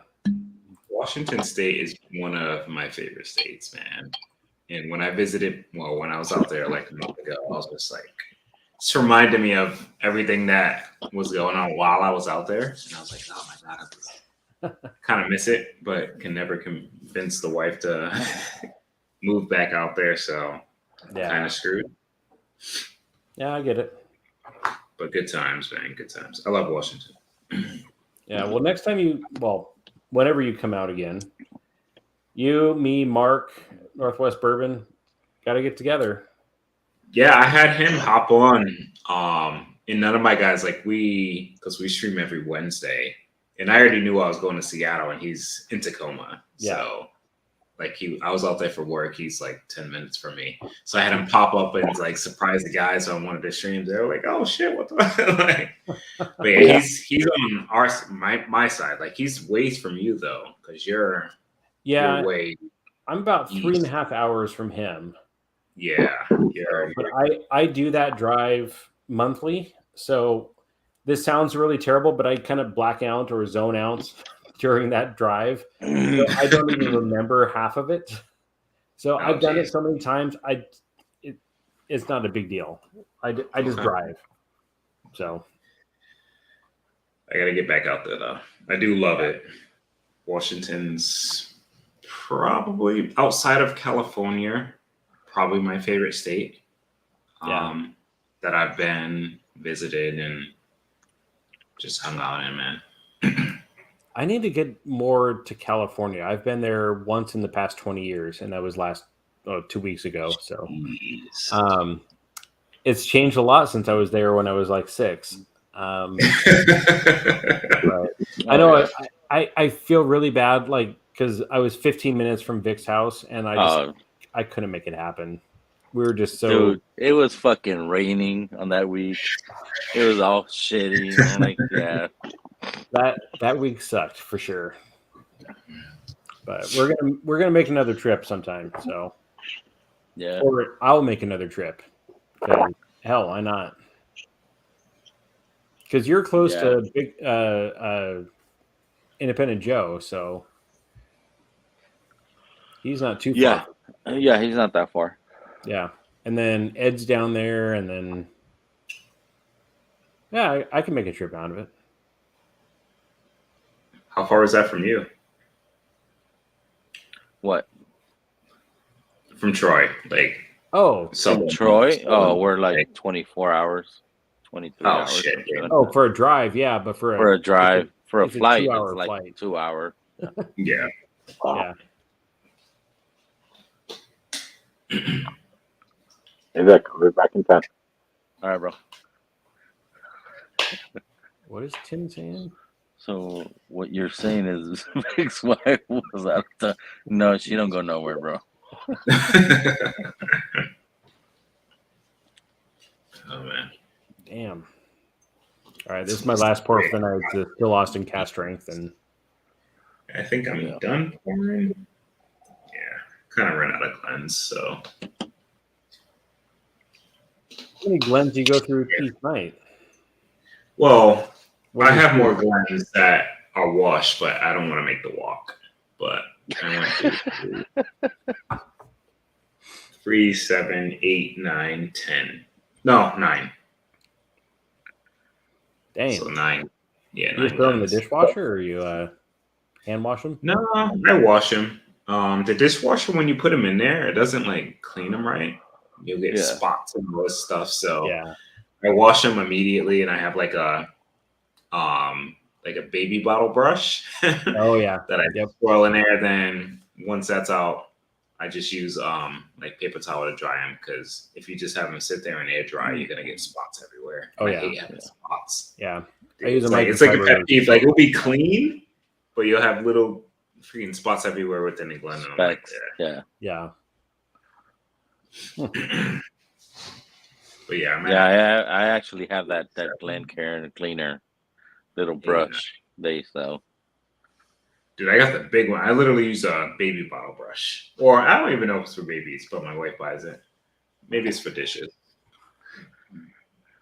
S9: Washington State is one of my favorite states, man. And when I visited, well, when I was out there like a month ago, I was just like, it's reminded me of everything that was going on while I was out there. And I was like, oh my God, I kind of miss it, but can never convince the wife to move back out there. So kind
S8: Yeah.
S9: of screwed.
S8: Yeah, I get it.
S9: But good times, man. Good times. I love Washington.
S8: Yeah. Well, next time whenever you come out again, you, me, Mark, Northwest Bourbon, got to get together.
S9: Yeah, I had him hop on. And none of my guys, because we stream every Wednesday, and I already knew I was going to Seattle, and he's in Tacoma.
S8: Yeah.
S9: So, I was out there for work. He's like 10 minutes from me. So I had him pop up and surprise the guys on one of the streams. They were like, "Oh shit, what the?" But yeah, he's on my side. He's ways from you though, because you're way.
S8: I'm about
S9: east.
S8: 3.5 hours from him.
S9: Yeah,
S8: But I do that drive monthly. So this sounds really terrible, but I kind of black out or zone out during that drive. So I don't even remember half of it. So I've done it so many times. It's not a big deal. I just drive. So
S9: I got to get back out there though. I do love it. Washington's probably outside of California, probably my favorite state. That I've been visited and just hung out in, man.
S8: I need to get more to California. I've been there once in the past 20 years, and that was 2 weeks ago. So it's changed a lot since I was there when I was 6. But I know I feel really bad, because I was 15 minutes from Vic's house, and I couldn't make it happen. We were just so.
S1: Dude, it was fucking raining on that week. It was all shitty. I'm yeah.
S8: That week sucked for sure. But we're gonna make another trip sometime. So
S1: yeah,
S8: or I'll make another trip. Hell, why not? Because you're close to big Independent Joe, so he's not too far.
S1: Yeah, he's not that far.
S8: Yeah, and then Ed's down there, and then I can make a trip out of it.
S9: How far is that from you?
S1: What?
S9: From Troy,
S1: from Troy? Oh, we're 24 hours, 23 hours.
S9: Shit,
S8: oh, for a drive, yeah, but for
S1: a drive, for a flight, it's
S8: 2-hour flight.
S1: 2 hours.
S9: Yeah.
S8: Yeah.
S3: Hey, Vic, we're back in 10.
S1: All right, bro.
S8: What is Tim saying?
S1: So what you're saying is Vic's wife was out there. No, she don't go nowhere, bro.
S9: Oh man.
S8: Damn. All right, this is my last pour for the night. It's still lost in cast strength, and
S9: I think I'm done pouring. Yeah, kind of ran out of cleanse, so.
S8: How many Glens do you go through each night?
S9: Well, I have more Glens that are washed, but I don't want to make the walk. But I went through 3, 7, 8, 9, 10. No, 9.
S8: Dang.
S9: So 9. Yeah,
S8: You
S9: 9
S8: just throw them in the
S9: Glens.
S8: dishwasher, or you hand wash them?
S9: No, I wash them. The dishwasher, when you put them in there, it doesn't clean them right. You'll get spots and all this stuff. So
S8: Yeah.
S9: I wash them immediately, and I have a baby bottle brush.
S8: Oh yeah.
S9: That I swirl in there. Then once that's out, I just use paper towel to dry them, because if you just have them sit there and air dry, you're gonna get spots everywhere.
S8: Oh,
S9: I
S8: yeah.
S9: hate having spots.
S8: Yeah. I
S9: Dude,
S8: use a
S9: it's like a
S8: microfiber.
S9: pet peeve. It'll be clean, but you'll have little freaking spots everywhere within the Glen. And I'm like,
S1: Yeah.
S8: Yeah.
S9: But yeah,
S1: Yeah, I actually have that Glencairn cleaner little brush they sell.
S9: dude, I got the big one. I literally use a baby bottle brush, or I don't even know if it's for babies, but my wife buys it. Maybe it's for dishes.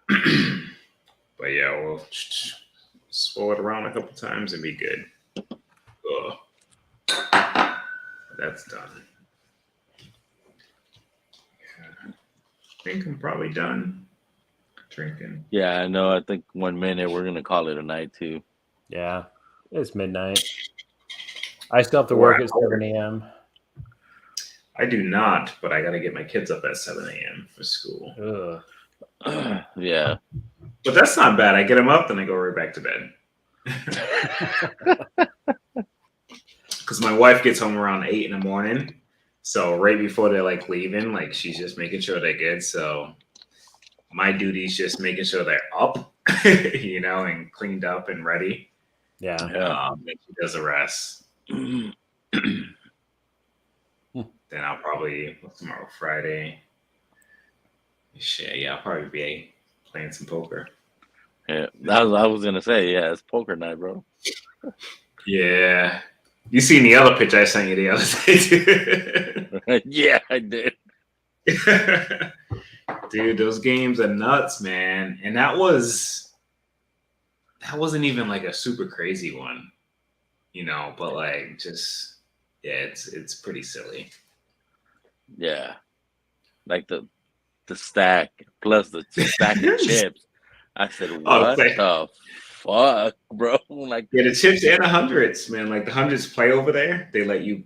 S9: But yeah, we'll swirl it around a couple times and be good. Ugh. that's done. I think I'm probably done drinking.
S1: Yeah, I know. I think 1 minute we're gonna call it a night too.
S8: Yeah, it's midnight. I still have to work at 7 a.m.
S9: I do not, but I got to get my kids up at 7 a.m. for school.
S8: Ugh.
S1: Yeah.
S9: But that's not bad. I get them up, then I go right back to bed. Because my wife gets home around 8 in the morning. So right before they're like leaving, like she's just making sure they're good. So my duty is just making sure they're up, you know, and cleaned up and ready.
S8: Yeah.
S9: Then she does the rest. Then I'll probably, what's tomorrow, Friday? Shit, yeah, I'll probably be playing some poker.
S1: Yeah. I was gonna say, yeah, it's poker night, bro.
S9: Yeah. You seen the other picture I sent you the other day, too.
S1: Yeah, I did.
S9: Dude, those games are nuts, man. And that wasn't even like a super crazy one, you know, but like just it's pretty silly.
S1: Yeah. Like the stack plus the stack of chips. I said, what the fuck, bro? Like,
S9: yeah, the chips and the hundreds, man. Like the hundreds play over there. They let you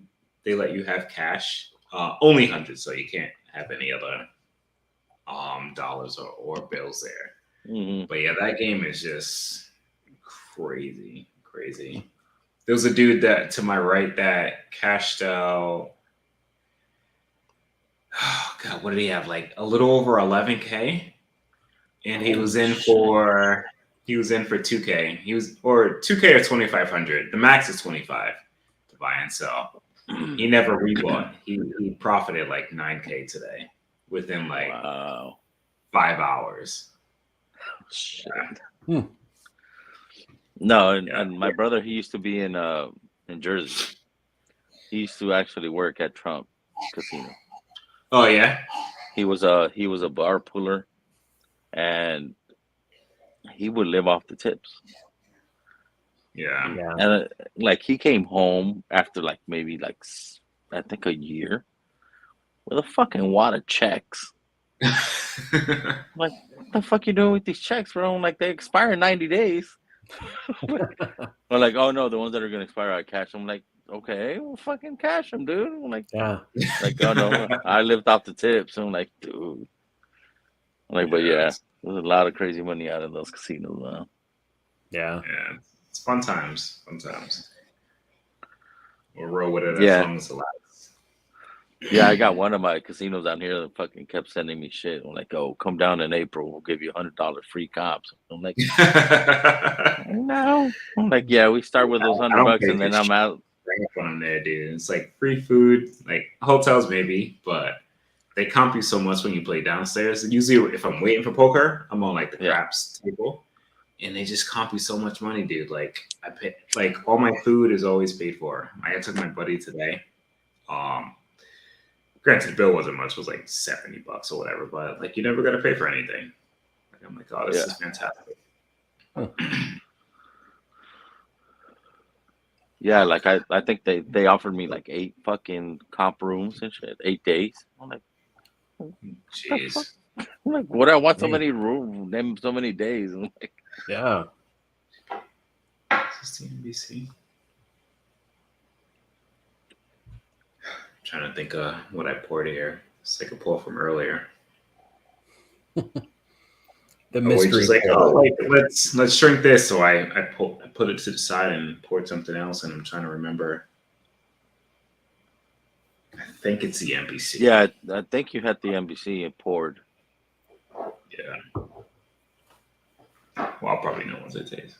S9: have cash. Only hundreds, so you can't have any other dollars or bills there.
S1: mm-hmm.
S9: But yeah, that game is just crazy. There was a dude that to my right that cashed out. Oh God, what did he have? Like a little over 11K, and he was in for 2K. He was or 2K or 2,500. The max is 25 to buy and sell. He never rebought. He profited like 9K today within like 5 hours.
S1: Shit.
S9: Yeah.
S1: No, and my brother, he used to be in Jersey. He used to actually work at Trump Casino.
S9: Oh yeah.
S1: He was a bar puller, and he would live off the tips.
S9: Yeah.
S1: And like he came home after like maybe like I think a year with a fucking wad of checks. Like, what the fuck you doing with these checks, bro? Like they expire in 90 days. Or like, oh no, the ones that are gonna expire, I cash them. Like, okay, well, fucking cash them, dude. I'm like,
S8: Yeah.
S1: like, oh no, I lived off the tips. I'm like, dude. I'm like, but yeah, there's a lot of crazy money out of those casinos now.
S8: Yeah.
S9: Yeah. It's fun times. We'll roll with it
S1: Yeah.
S9: as long as it lasts.
S1: Yeah, I got one of my casinos down here that fucking kept sending me shit. I'm like, oh, come down in April. We'll give you $100 free comps. I'm like, no. I'm like, yeah, we start with those $100 and then I'm out.
S9: Bring up on there, dude. It's like free food, like hotels maybe, but they comp you so much when you play downstairs. Usually, if I'm waiting for poker, I'm on like the craps table, and they just comp you so much money, dude. Like I pay, like all my food is always paid for. I took my buddy today. Granted, the bill wasn't much; it was like $70 or whatever. But like, you never got to pay for anything. Like, I'm like, oh, this is fantastic.
S1: Yeah, like I think they offered me like 8 fucking comp rooms and shit, 8 days. I'm like,
S9: jeez.
S1: I'm like, what? I want so many rooms, them so many days. I'm like,
S8: yeah.
S9: Is this the NBC? Trying to think of what I poured here. It's like a pour from earlier.
S8: The mystery.
S9: Like, let's drink this. So I put it to the side and poured something else, and I'm trying to remember. I think it's the NBC.
S1: Yeah, I think you had the NBC and poured.
S9: Yeah. Well, I'll probably know once it tastes.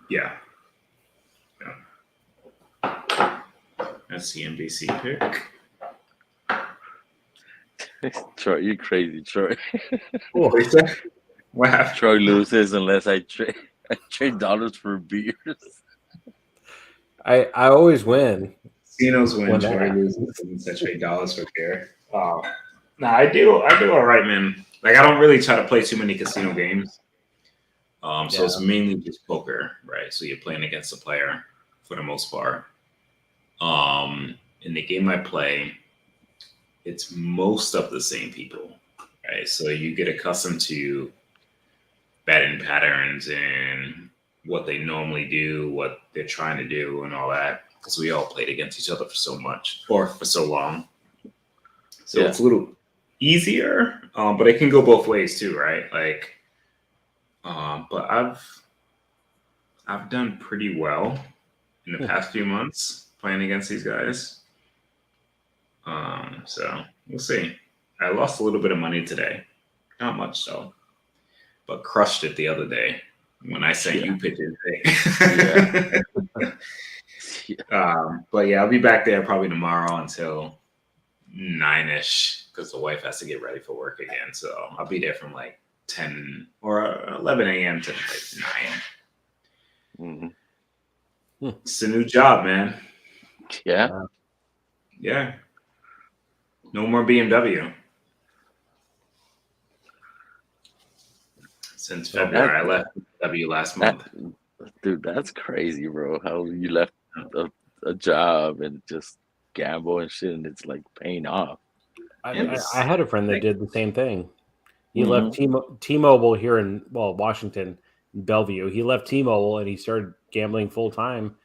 S9: Yeah. That's the NBC pick.
S1: Troy, you crazy, Troy.
S9: What happened?
S1: Troy loses unless I trade dollars for beers.
S8: I always win.
S9: Casinos win. Troy loses unless I trade dollars for beer. Nah, I do all right, man. Like I don't really try to play too many casino games. So it's mainly just poker, right? So you're playing against a player for the most part. In the game I play, it's most of the same people, right? So you get accustomed to betting patterns and what they normally do, what they're trying to do, and all that. Because we all played against each other for so much or for so long. So it's a little easier, but it can go both ways too, right? Like, but I've done pretty well in the past few months playing against these guys. So we'll see. I lost a little bit of money today, not much though, but crushed it the other day when I sent you pictures. But yeah, I'll be back there probably tomorrow until 9ish because the wife has to get ready for work again. So I'll be there from like 10 or 11 a.m. to like 9. It's a new job, man.
S1: Yeah.
S9: Yeah. No more BMW. Since February, I left BMW last month.
S1: Dude, that's crazy, bro. How you left a job and just gamble and shit, and it's like paying off.
S8: I had a friend that did the same thing. He left T-Mobile here in Washington, Bellevue. He left T-Mobile and he started gambling full time,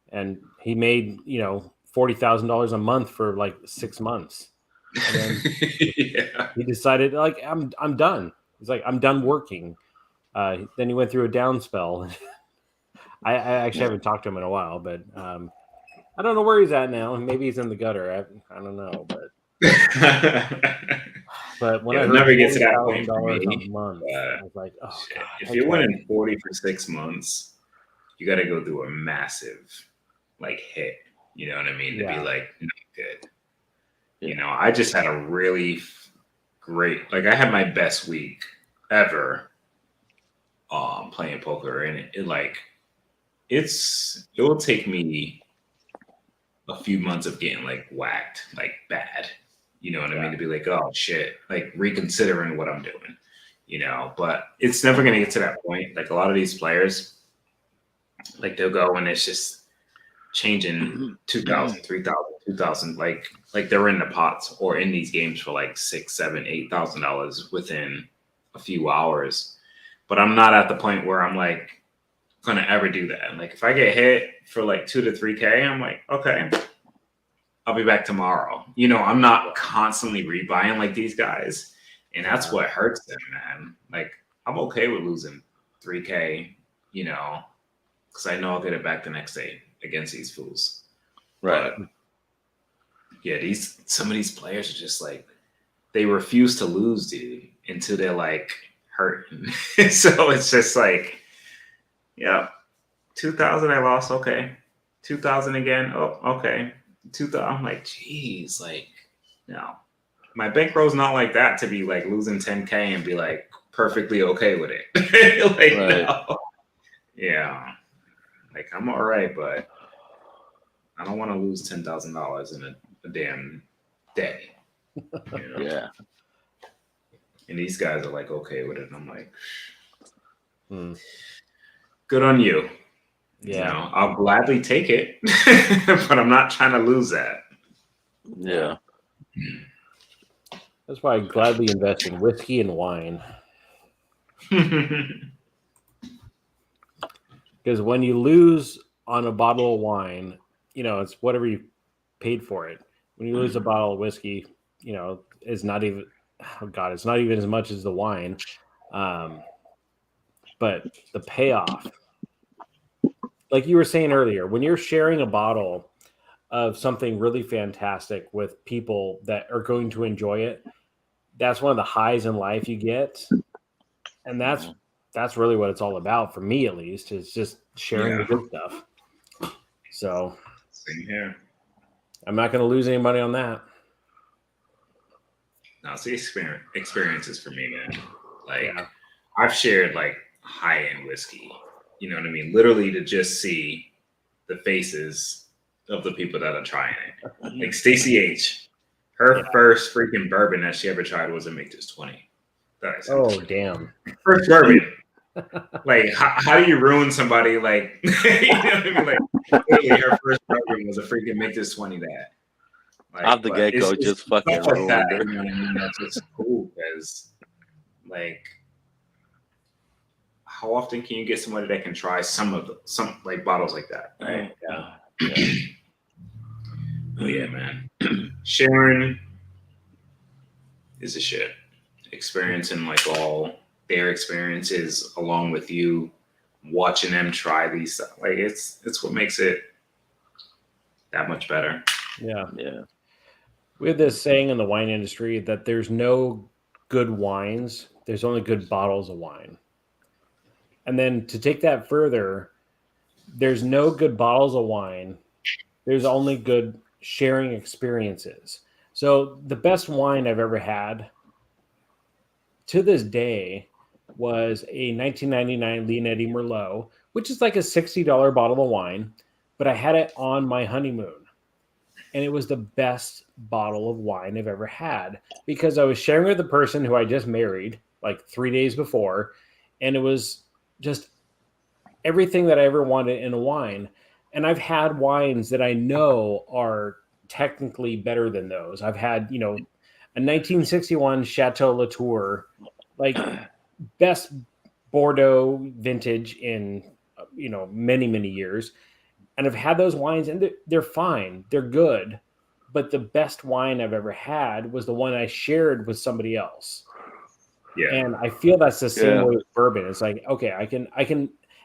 S8: and he made $40,000 a month for like 6 months. And then he decided, like, I'm done. He's like, I'm done working. Then he went through a down spell. I actually haven't talked to him in a while, but I don't know where he's at now. Maybe he's in the gutter. I don't know, but when I heard
S9: never get to that point for me.
S8: a month, I was like, oh god!
S9: If you're winning 40 for 6 months, you got to go through a massive like hit. You know what I mean? To be like not good. I just had a really great, like I had my best week ever playing poker, and it will take me a few months of getting like whacked like bad, you know what I mean, to be like, oh shit, like reconsidering what I'm doing, but it's never going to get to that point. Like a lot of these players, like they'll go and it's just changing 2,000, 3,000, 2,000, like they're in the pots or in these games for like $6,000, $7,000, $8,000 within a few hours. But I'm not at the point where I'm like gonna ever do that. Like if I get hit for like 2 to 3K, I'm like, okay, I'll be back tomorrow. I'm not constantly rebuying like these guys, and that's what hurts them, man. Like I'm okay with losing 3K, because I know I'll get it back the next day against these fools.
S1: Right.
S9: But, yeah, some of these players are just like, they refuse to lose, dude, until they're like hurting. So it's just like, 2,000 I lost, okay. 2,000 again, oh, okay. 2,000, I'm like, geez, like, no. My bankroll's not like that to be like losing 10K and be like perfectly okay with it. Like, no. Yeah. Like I'm all right, but I don't want to lose $10,000 in a damn day.
S1: Yeah.
S9: And these guys are like okay with it. And I'm like, good on you.
S8: Yeah.
S9: I'll gladly take it, but I'm not trying to lose that.
S1: Yeah.
S8: That's why I gladly invest in whiskey and wine. Because when you lose on a bottle of wine, it's whatever you paid for it. When you lose a bottle of whiskey, it's not even, it's not even as much as the wine. But the payoff, like you were saying earlier, when you're sharing a bottle of something really fantastic with people that are going to enjoy it, that's one of the highs in life you get. And that's really what it's all about, for me at least, is just sharing the good stuff. So
S9: same here.
S8: I'm not going to lose any money on that.
S9: No, it's the experiences for me, man. Like I've shared like high-end whiskey, you know what I mean? Literally to just see the faces of the people that are trying it. Like Stacey H, Her first freaking bourbon that she ever tried was a Make This 20.
S8: Oh damn!
S9: First bourbon. Like, how do you ruin somebody? Like, you know what I mean? Like, literally, her first bourbon was a freaking Make This 20 that. Like,
S1: Off the
S9: but
S1: get go,
S9: it's
S1: just fucking
S9: stuff like
S1: ruined
S9: that,
S1: her.
S9: you know what I mean? That's just cool because, like, how often can you get somebody that can try some like bottles like that? Right?
S8: Yeah.
S9: Oh yeah, man. Sharon is a shit. Experiencing like all their experiences along with you, watching them try these stuff. Like it's what makes it that much better.
S8: Yeah.
S1: Yeah.
S8: We have this saying in the wine industry that there's no good wines, there's only good bottles of wine. And then to take that further, there's no good bottles of wine, there's only good sharing experiences. So the best wine I've ever had to this day was a 1999 Leonetti Merlot, which is like a $60 bottle of wine, but I had it on my honeymoon. And it was the best bottle of wine I've ever had because I was sharing with the person who I just married like 3 days before. And it was just everything that I ever wanted in a wine. And I've had wines that I know are technically better than those. I've had, a 1961 Chateau Latour, like best Bordeaux vintage in, many, many years. And I've had those wines and they're fine. They're good. But the best wine I've ever had was the one I shared with somebody else.
S9: Yeah.
S8: And I feel that's the same way with bourbon. It's like, okay, I can,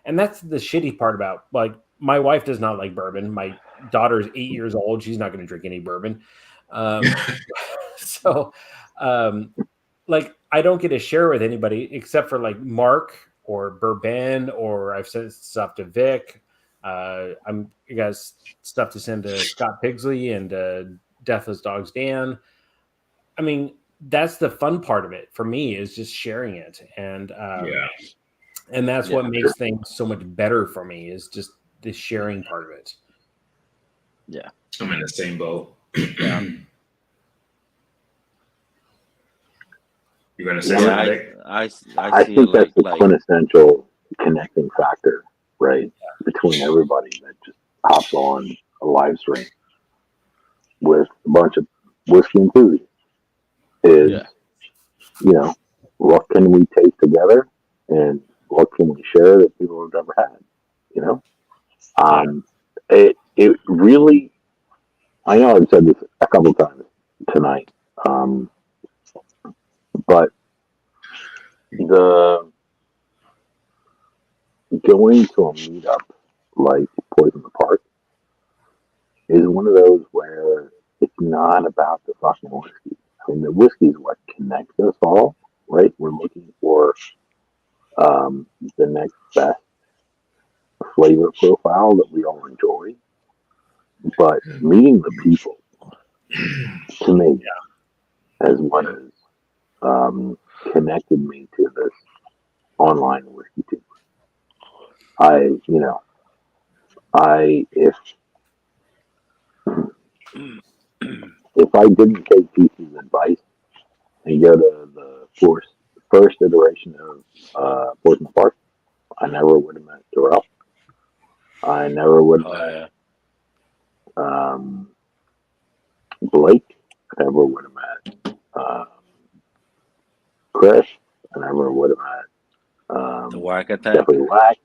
S8: and that's the shitty part about, like, my wife does not like bourbon. My daughter's 8 years old. She's not going to drink any bourbon. Like, I don't get to share with anybody except for like Mark or Bourbon, or I've sent stuff to Vic. I got stuff to send to Scott Pigsley and Deathless Dogs Dan. I mean, that's the fun part of it for me, is just sharing it. And and that's what makes things so much better for me, is just the sharing part of it.
S1: Yeah.
S9: I'm in the same boat.
S1: Yeah.
S9: You're gonna say
S3: Yeah,
S9: something?
S3: I
S1: see
S3: think
S1: it
S3: that's the
S1: like
S3: quintessential connecting factor, right? Between everybody that just hops on a live stream with a bunch of whiskey enthusiasts is, what can we taste together and what can we share that people have never had, It really, I know I've said this a couple times tonight, but the going to a meetup like Poison the Park is one of those where it's not about the fucking whiskey. I mean, the whiskey is what connects us all, right? We're looking for the next best flavor profile that we all enjoy. But meeting the people, to me, as what has connected me to this online whiskey team. If I didn't take Pete's advice and go to the first iteration of Poison Park, I never would have met Darrell. I never would have met Blake. I never would have met Chris. I never would have met
S1: the Whack Attack.
S3: Jeffrey Whack.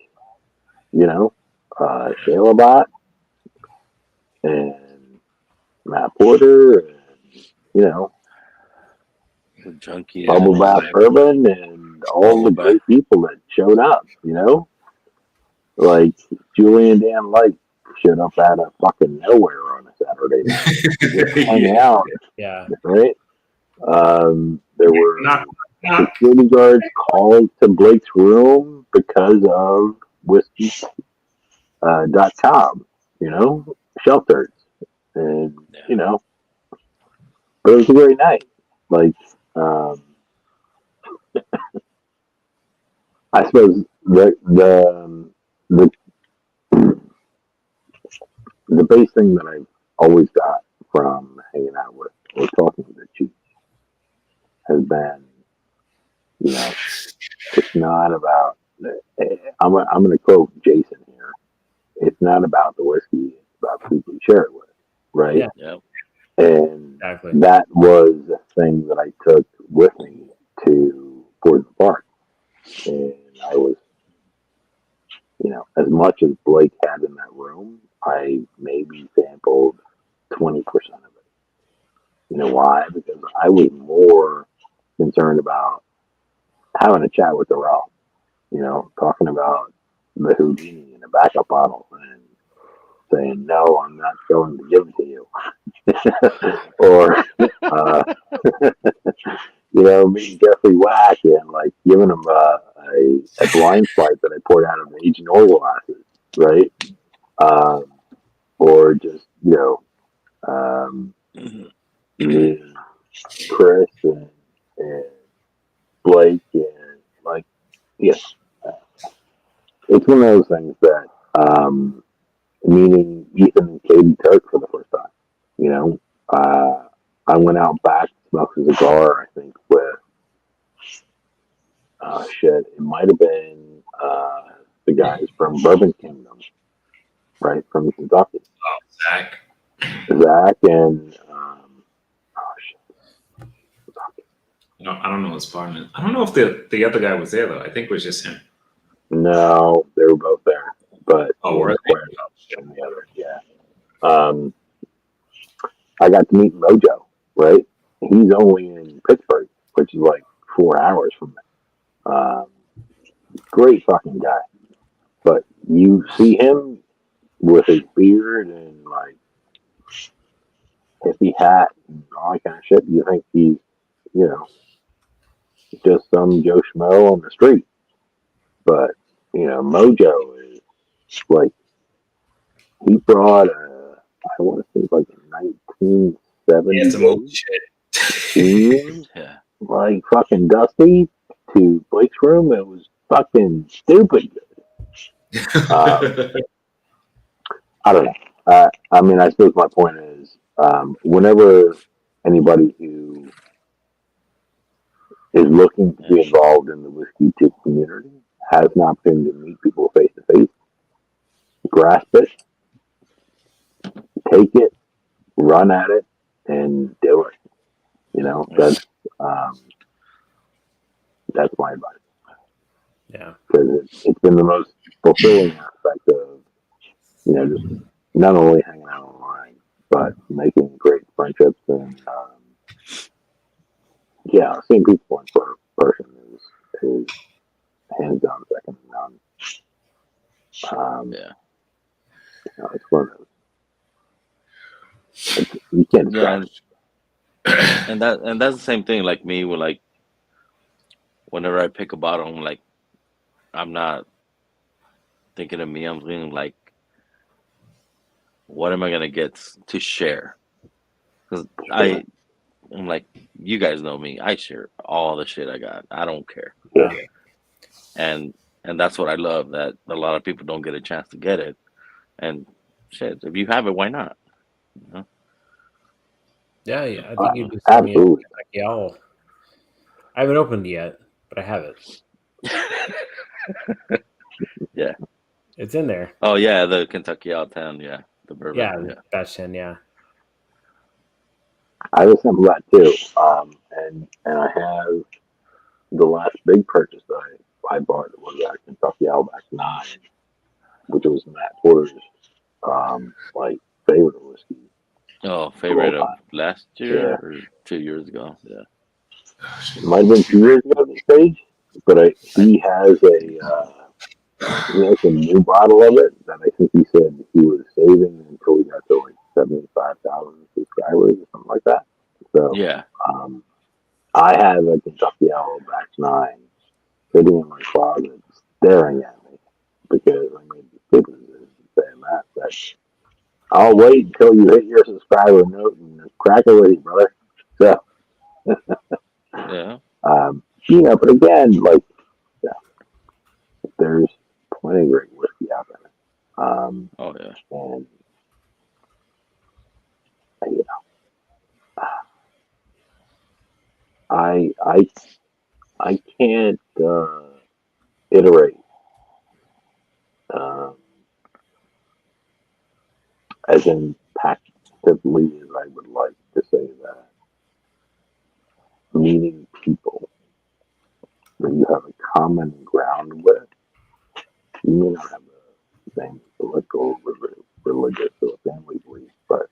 S3: Shayla Bot and Matt Porter, and
S1: Junkie
S3: Bubble Bath Bourbon, and all the great people that showed up. Like Julian Dan Light showed up out of fucking nowhere on a Saturday night, just hanging out.
S8: Yeah.
S3: Right. There were
S9: Not
S3: security guards called to Blake's room because of whiskey.com, shelters. And, but it was a great night. Like, I suppose the base thing that I've always got from hanging out with or talking been, it's not about. I'm going to quote Jason here. It's not about the whiskey; it's about the people you share it with, right?
S8: Yeah.
S1: Yep.
S3: And
S8: Exactly.
S3: that was the thing that I took with me to Ford Park, and I was, as much as Blake had in that room, I maybe sampled 20% of it. You know why? Because I was more concerned about having a chat with Darrell, talking about the Houdini in a backup bottle and saying, no, I'm not going to give it to you. Or, meeting Jeffrey Wack and like giving him a blind spike that I poured out of an Agent Oil glasses, right? Or just, meeting Chris and Blake and like, yes, it's one of those things that, meeting Ethan and Katie Turk for the first time, I went out back, smoked a cigar, I think, with, it might have been, the guys from Bourbon Kingdom, right, from Kentucky.
S9: Zach.
S3: Zach and,
S9: No, I don't know his partner. I don't know if the other guy was there though. I think it was just him.
S3: No, they were both there, but
S9: were they?
S3: And the other, yeah. I got to meet Mojo, right? He's only in Pittsburgh, which is like 4 hours from me. Great fucking guy, but you see him with his beard and like hippie hat and all that kind of shit. You think he's, just some Joe Schmo on the street, but Mojo is like, he brought I want to say like a 1970
S9: Yeah, some old shit.
S3: team,
S1: Yeah.
S3: like fucking Dusty to Blake's room. It was fucking stupid. I don't know. I mean, I suppose my point is, whenever anybody who is looking to be involved in the whiskey tip community has an opportunity to meet people face to face, grasp it, take it, run at it, and do it. That's my advice.
S8: Yeah.
S3: Because it's been the most fulfilling aspect of, just not only hanging out online, but making great friendships and, seeing people in person is hands down second to none.
S1: Yeah.
S3: It's one of those. You can't
S1: Yeah,
S3: describe
S1: and that's the same thing. Like me, with like, whenever I pick a bottle, I'm like, I'm not thinking of me. I'm thinking like, what am I gonna get to share? Because I'm like, you guys know me. I share all the shit I got. I don't care.
S3: Yeah.
S1: And that's what I love, that a lot of people don't get a chance to get it. And shit, if you have it, why not?
S8: Yeah, I think you'd be sending me a
S3: absolutely.
S8: Kentucky Owl. I haven't opened it yet, but I have it.
S1: Yeah.
S8: It's in there.
S1: Oh yeah, the Kentucky Owl 10, yeah, the bourbon.
S8: Yeah, batch 10, yeah.
S3: I assemble that too. And I have the last big purchase that I bought was that Kentucky Outback 9, which was Matt Porter's like favorite whiskey.
S1: Oh, favorite of
S3: time.
S1: last year
S3: Yeah.
S1: or 2 years ago? Yeah.
S3: It might have been 2 years ago at this stage, but he has some new bottle of it that I think he said he was saving until he got to like 75,000 subscribers or something like that. So
S1: Yeah.
S3: I have a Kentucky Outback 9 sitting in my closet staring at me because I made the stupid decision saying that I'll wait until you hit your subscriber note and crack it with you, brother. So,
S1: Yeah.
S3: but again, like, there's plenty of great whiskey out there.
S1: Oh yeah.
S3: And, I can't iterate as impactfully as I would like to say that. Meaning people that you have a common ground with. You may not have the same political, religious, or family beliefs, but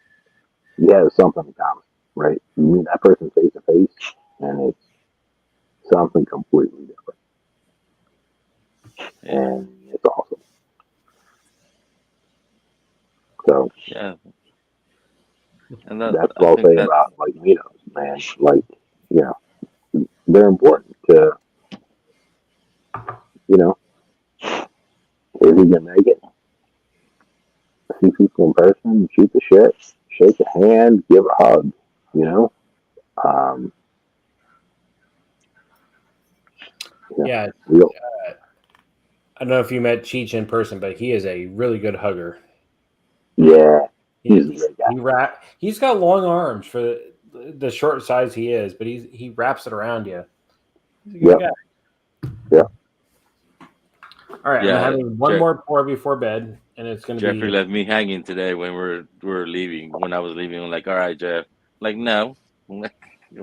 S3: you have something in common, right? You meet that person face to face, and it's something completely different, and it's awesome. So
S1: Yeah. And
S3: that's what I'll say about like meetups, man. Like, you know, they're important to, you know, if you can make it, see people in person, shoot the shit, shake a hand, give a hug, you know.
S8: Yeah.
S3: Real.
S8: I don't know if you met Cheech in person, but he is a really good hugger.
S3: Yeah, he's a great guy.
S8: He's got long arms for the short size he is, but he wraps it around you. He's a good guy.
S3: Yeah.
S8: All right,
S1: Yeah,
S8: I'm having one more pour before bed, and it's going to be.
S1: Jeffrey left me hanging today when we're leaving. When I was leaving, I'm like, all right, Jeff. Like, no. You're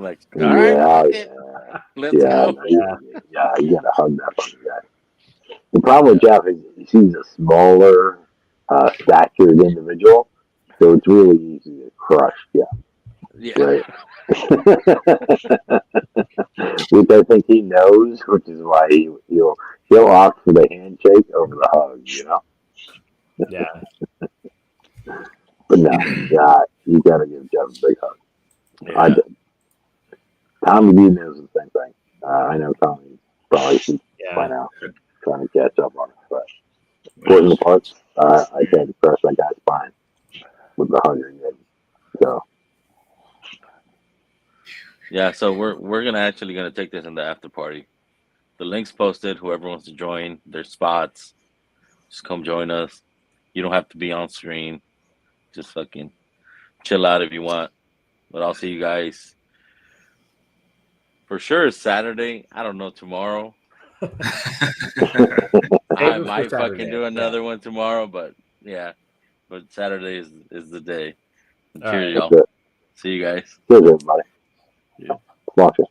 S1: like, all right, let's go.
S3: No, you gotta hug that fucking guy. The problem with Jeff is he's a smaller, statured individual, so it's really easy to crush Jeff.
S1: Yeah.
S3: Right. Which I think he knows, which is why he'll opt for the handshake over the hug, you know.
S8: Yeah.
S3: But no, you gotta give Jeff a big hug.
S1: Yeah.
S3: I did. Tommy D knows the same thing. I know Tommy probably by now trying to catch up on it, but putting the parts, I can't crush that guy's spine with the hug. So
S1: Yeah, so we're gonna take this in the after party. The link's posted. Whoever wants to join, there's spots. Just come join us. You don't have to be on screen. Just fucking chill out if you want. But I'll see you guys. For sure, it's Saturday. I don't know tomorrow. I might fucking do another one tomorrow, but yeah. But Saturday is the day. Cheers, y'all. See you guys.
S3: Cheers, everybody.
S1: Yeah.
S3: Watch it.